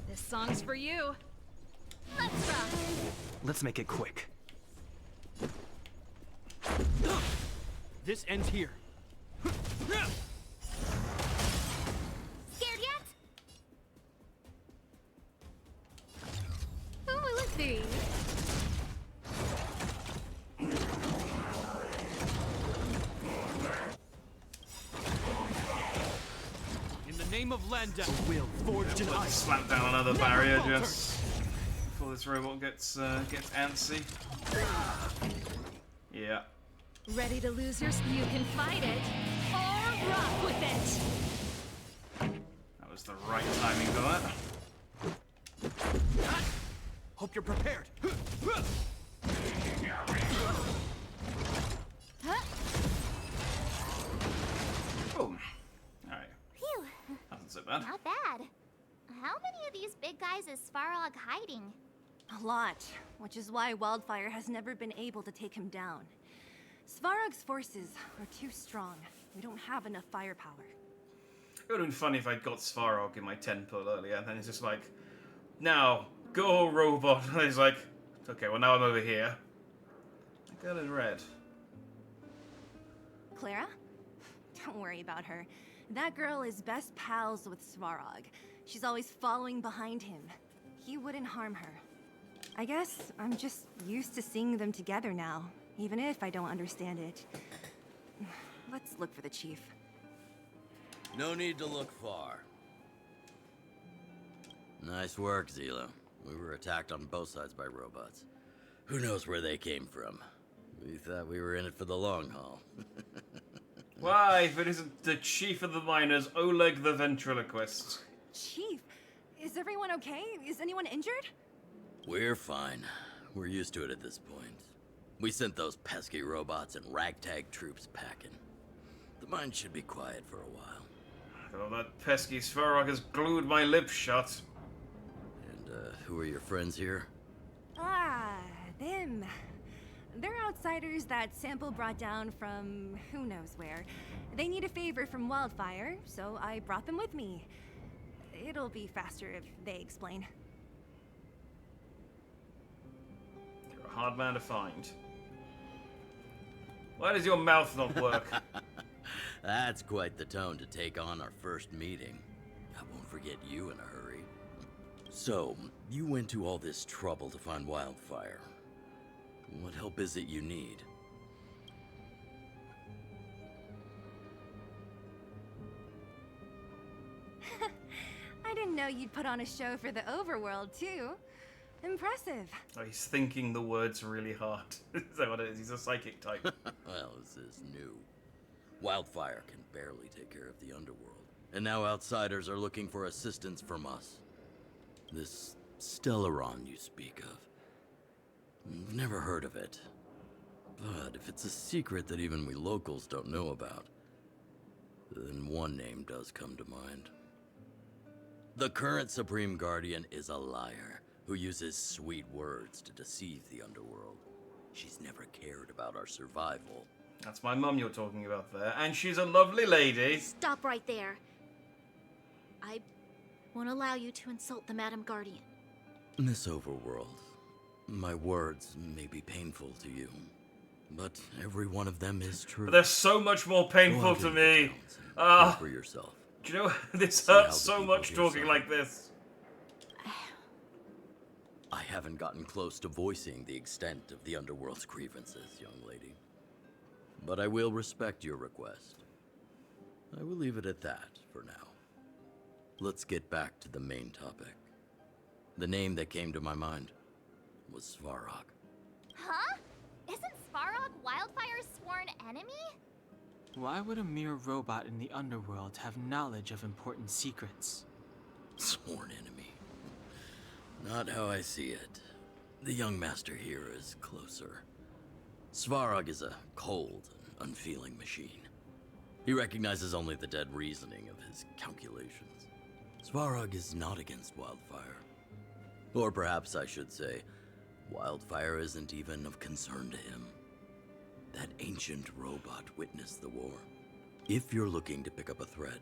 Speaker 21: This song's for you.
Speaker 3: Let's rock.
Speaker 22: Let's make it quick.
Speaker 16: This ends here.
Speaker 3: Scared yet? Who will it be?
Speaker 16: In the name of Landa, a will forged in
Speaker 1: Let's
Speaker 16: ice.
Speaker 1: slap down another
Speaker 16: never
Speaker 1: barrier
Speaker 16: falters.
Speaker 1: just before this robot gets antsy. Yeah.
Speaker 21: Ready to lose yourself? You can fight it, or rock with it!
Speaker 1: That was the right timing for that.
Speaker 16: Hope you're prepared.
Speaker 1: Boom. Alright.
Speaker 3: Phew.
Speaker 1: Wasn't so bad.
Speaker 3: Not bad. How many of these big guys is Svarog hiding?
Speaker 9: A lot, which is why Wildfire has never been able to take him down. Svarog's forces are too strong. We don't have enough firepower.
Speaker 1: It would have been funny if I'd got Svarog in my 10 pull earlier, and then it's just like, now, go robot. And he's like, okay, well now I'm over here. The girl in red.
Speaker 9: Clara? Don't worry about her. That girl is best pals with Svarog. She's always following behind him. He wouldn't harm her. I guess I'm just used to seeing them together now, even if I don't understand it. Let's look for the chief.
Speaker 14: No need to look far. Nice work, Zila. We were attacked on both sides by robots. Who knows where they came from? We thought we were in it for the long haul.
Speaker 1: Why, if it isn't the chief of the miners, Oleg the ventriloquist?
Speaker 9: Chief, is everyone okay? Is anyone injured?
Speaker 14: We're fine. We're used to it at this point. We sent those pesky robots and ragtag troops packing. The mine should be quiet for a while.
Speaker 1: Oh, that pesky Svarog has glued my lips shut.
Speaker 14: And, who are your friends here?
Speaker 9: Ah, them. They're outsiders that Sample brought down from who knows where. They need a favor from Wildfire, so I brought them with me. It'll be faster if they explain.
Speaker 1: You're a hard man to find. Why does your mouth not work?
Speaker 14: That's quite the tone to take on our first meeting. I won't forget you in a hurry. So, you went to all this trouble to find Wildfire. What help is it you need?
Speaker 9: I didn't know you'd put on a show for the overworld, too. Impressive.
Speaker 1: Oh, he's thinking the words really hard. Is that what it is? He's a psychic type.
Speaker 14: Well, this is new. Wildfire can barely take care of the underworld. And now outsiders are looking for assistance from us. This Stellaron you speak of. I've never heard of it. But if it's a secret that even we locals don't know about, then one name does come to mind. The current Supreme Guardian is a liar who uses sweet words to deceive the underworld. She's never cared about our survival.
Speaker 1: That's my mum you're talking about there, and she's a lovely lady.
Speaker 6: Stop right there. I won't allow you to insult the Madam Guardian.
Speaker 14: Miss Overworld, my words may be painful to you, but every one of them is true.
Speaker 1: But they're so much more painful to me.
Speaker 14: Look for yourself.
Speaker 1: Do you know, this hurts so much talking like this.
Speaker 14: I haven't gotten close to voicing the extent of the underworld's grievances, young lady. But I will respect your request. I will leave it at that for now. Let's get back to the main topic. The name that came to my mind was Svarog.
Speaker 3: Huh? Isn't Svarog Wildfire's sworn enemy?
Speaker 2: Why would a mere robot in the underworld have knowledge of important secrets?
Speaker 14: Sworn enemy. Not how I see it. The young master here is closer. Svarog is a cold and unfeeling machine. He recognizes only the dead reasoning of his calculations. Svarog is not against Wildfire. Or perhaps I should say, Wildfire isn't even of concern to him. That ancient robot witnessed the war. If you're looking to pick up a thread,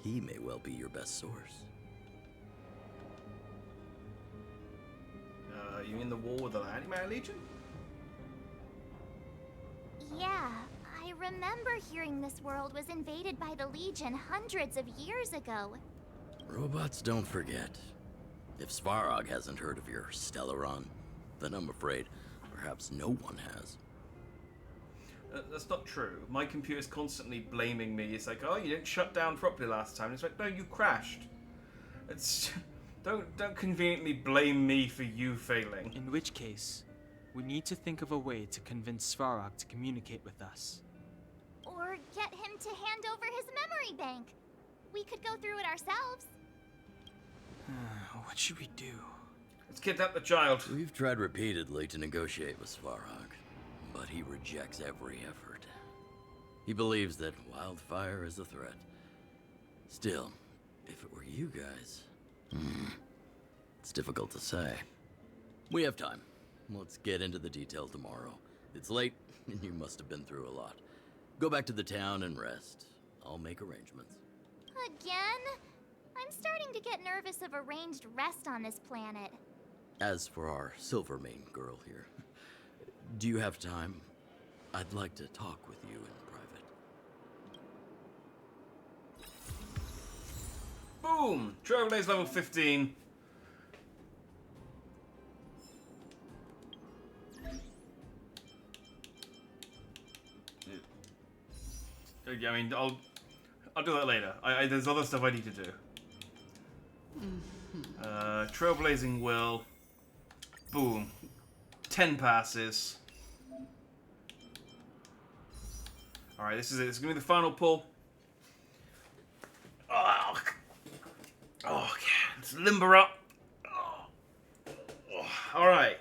Speaker 14: he may well be your best source.
Speaker 1: You mean the war with the Anti-Matter Legion?
Speaker 3: Yeah, I remember hearing this world was invaded by the Legion hundreds of years ago.
Speaker 14: Robots don't forget. If Svarog hasn't heard of your Stellaron, then I'm afraid perhaps no one has.
Speaker 1: That's not true. My computer's constantly blaming me. It's like, oh, you didn't shut down properly last time. It's like, no, you crashed. It's don't conveniently blame me for you failing.
Speaker 2: In which case, we need to think of a way to convince Svarog to communicate with us.
Speaker 3: Or get him to hand over his memory bank. We could go through it ourselves.
Speaker 2: What should we do?
Speaker 1: Let's kidnap the child.
Speaker 14: We've tried repeatedly to negotiate with Svarog, but he rejects every effort. He believes that wildfire is a threat. Still, if it were you guys, it's difficult to say. We have time. Let's get into the details tomorrow. It's late, and you must have been through a lot. Go back to the town and rest. I'll make arrangements.
Speaker 3: Again? I'm starting to get nervous of arranged rest on this planet.
Speaker 14: As for our Silvermane girl here, do you have time? I'd like to talk with you in private.
Speaker 1: Boom! Trailblaze level 15. I mean, I'll do that later. There's other stuff I need to do. Trailblazing will. Boom. 10 passes. Alright, this is it. This is gonna be the final pull. Oh, okay. Let's limber up. Alright.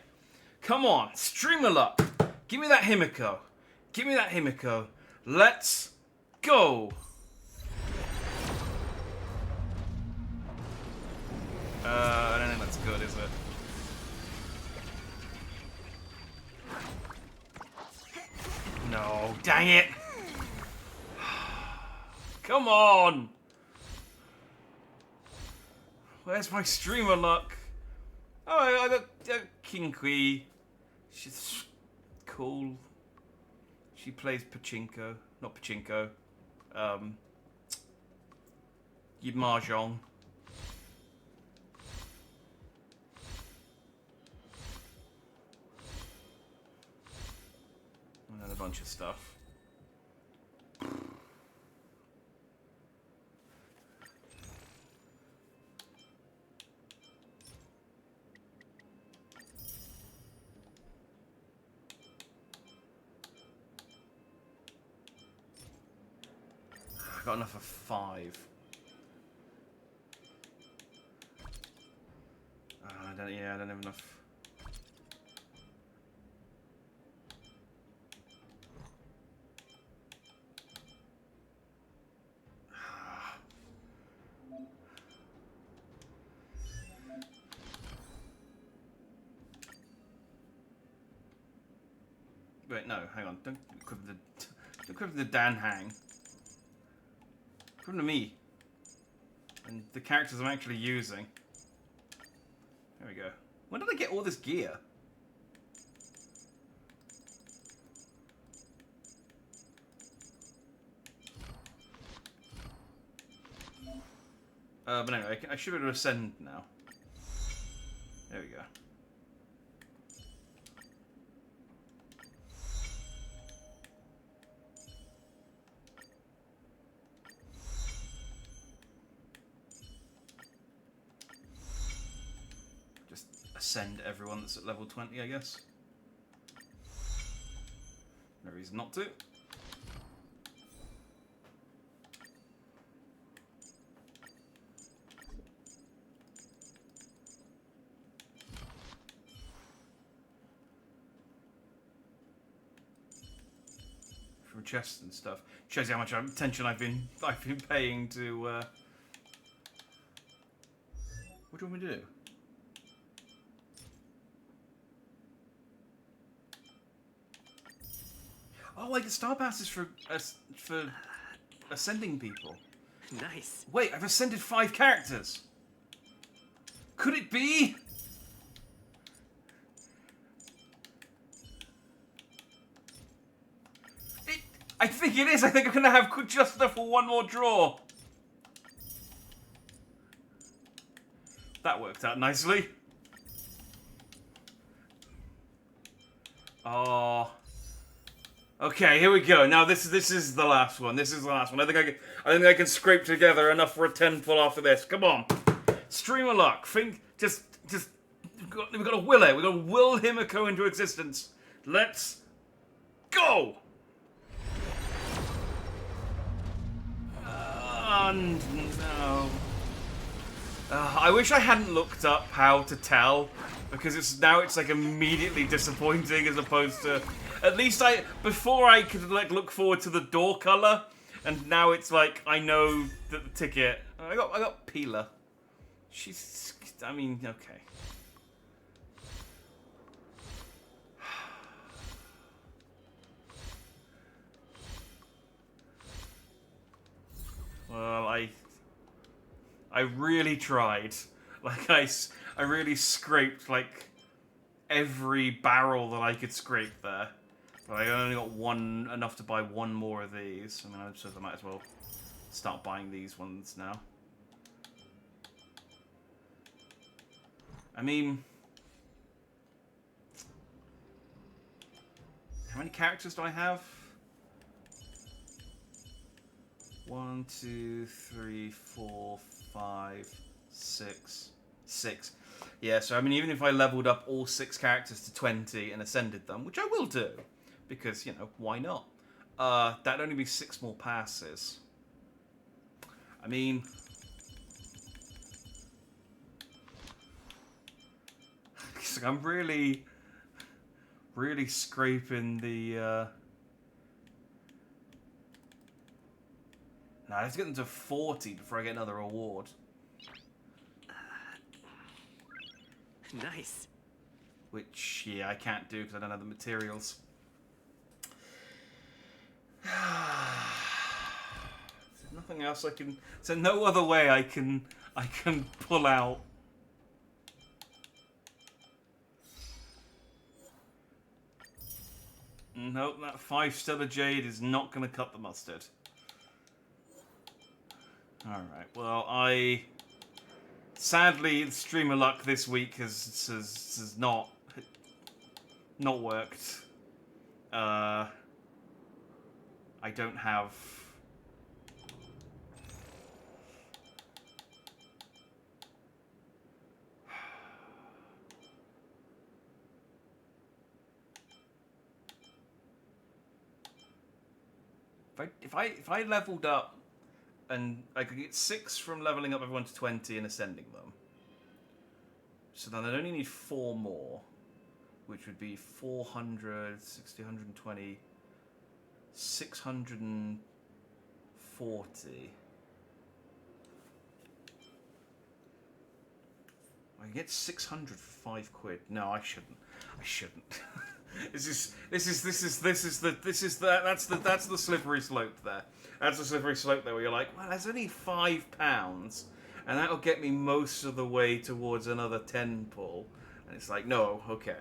Speaker 1: Come on. Streamer luck. Give me that Himiko. Give me that Himiko. Let's go. I don't think that's good, is it? No, dang it! Come on! Where's my streamer luck? Oh, I got King Kui. She's cool. She plays pachinko. Not pachinko. Mahjong. And a bunch of stuff. I got enough for 5. I don't have enough. Wait, no, hang on. Don't equip the Dan Hang. Equip to me. And the characters I'm actually using. There we go. When did I get all this gear? But anyway, I should be able to ascend now. There we go. Ascend everyone that's at level 20, I guess. No reason not to. From chests and stuff. Shows you how much attention I've been paying to. What do you want me to do? Oh, I get star passes for ascending people.
Speaker 20: Nice.
Speaker 1: Wait, I've ascended 5 characters. Could it be? I think it is. I think I'm gonna have just enough for one more draw. That worked out nicely. Oh. Okay, here we go. Now this is the last one. This is the last one. I think I can scrape together enough for a 10 pull after this. Come on, streamer luck. Just we've got to will it. We've got to will Himiko into existence. Let's go. No. I wish I hadn't looked up how to tell because it's like immediately disappointing as opposed to at least before I could like look forward to the door color, and now it's like I know that the ticket. I got Peeler. She's, I mean, okay. Well, I really tried. Like I really scraped like every barrel that I could scrape there. But I only got enough to buy one more of these. I mean, I suppose I might as well start buying these ones now. I mean, how many characters do I have? 1, 2, 3, 4, 5, 6. 6. Yeah, so I mean, even if I leveled up all 6 characters to 20 and ascended them, which I will do, because, you know, why not? That'd only be 6 more passes. I mean, I'm really scraping the, no, let's get them to 40 before I get another award.
Speaker 20: Nice.
Speaker 1: Which, yeah, I can't do because I don't have the materials. There's nothing else I can... So no other way I can pull out. Nope, that 5 Stellar Jade is not going to cut the mustard. Alright, well, sadly, the stream of luck this week has not worked. I don't have... If I leveled up and I could get 6 from leveling up everyone to 20 and ascending them. So then I'd only need 4 more, which would be 400, 60, 120, 640. I can get 600 for 5 quid. No, I shouldn't. I shouldn't. That's the slippery slope there. That's the slippery slope there where you're like, well, that's only £5, and that'll get me most of the way towards another 10 pull. And it's like, no, okay.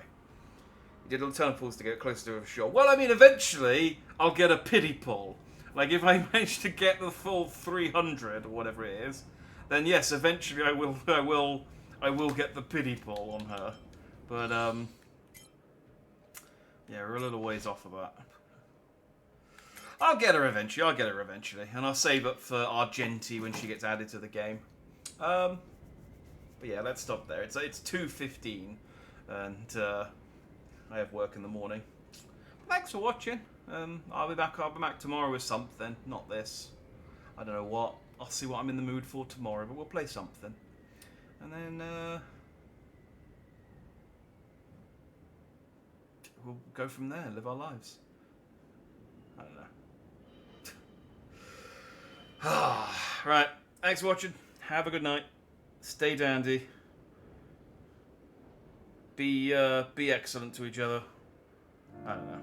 Speaker 1: You did a ton of pulls to get closer to a shore. Well, I mean, eventually I'll get a pity pull. Like if I manage to get the full 300 or whatever it is, then yes, eventually I will get the pity pull on her. But yeah, we're a little ways off of that. I'll get her eventually. And I'll save up for Argenti when she gets added to the game. But yeah, let's stop there. It's 2:15, and I have work in the morning. Thanks for watching. I'll be back tomorrow with something, not this. I don't know what. I'll see what I'm in the mood for tomorrow, but we'll play something. And then we'll go from there, live our lives. I don't know. Right, thanks for watching. Have a good night. Stay dandy. Be excellent to each other. I don't know.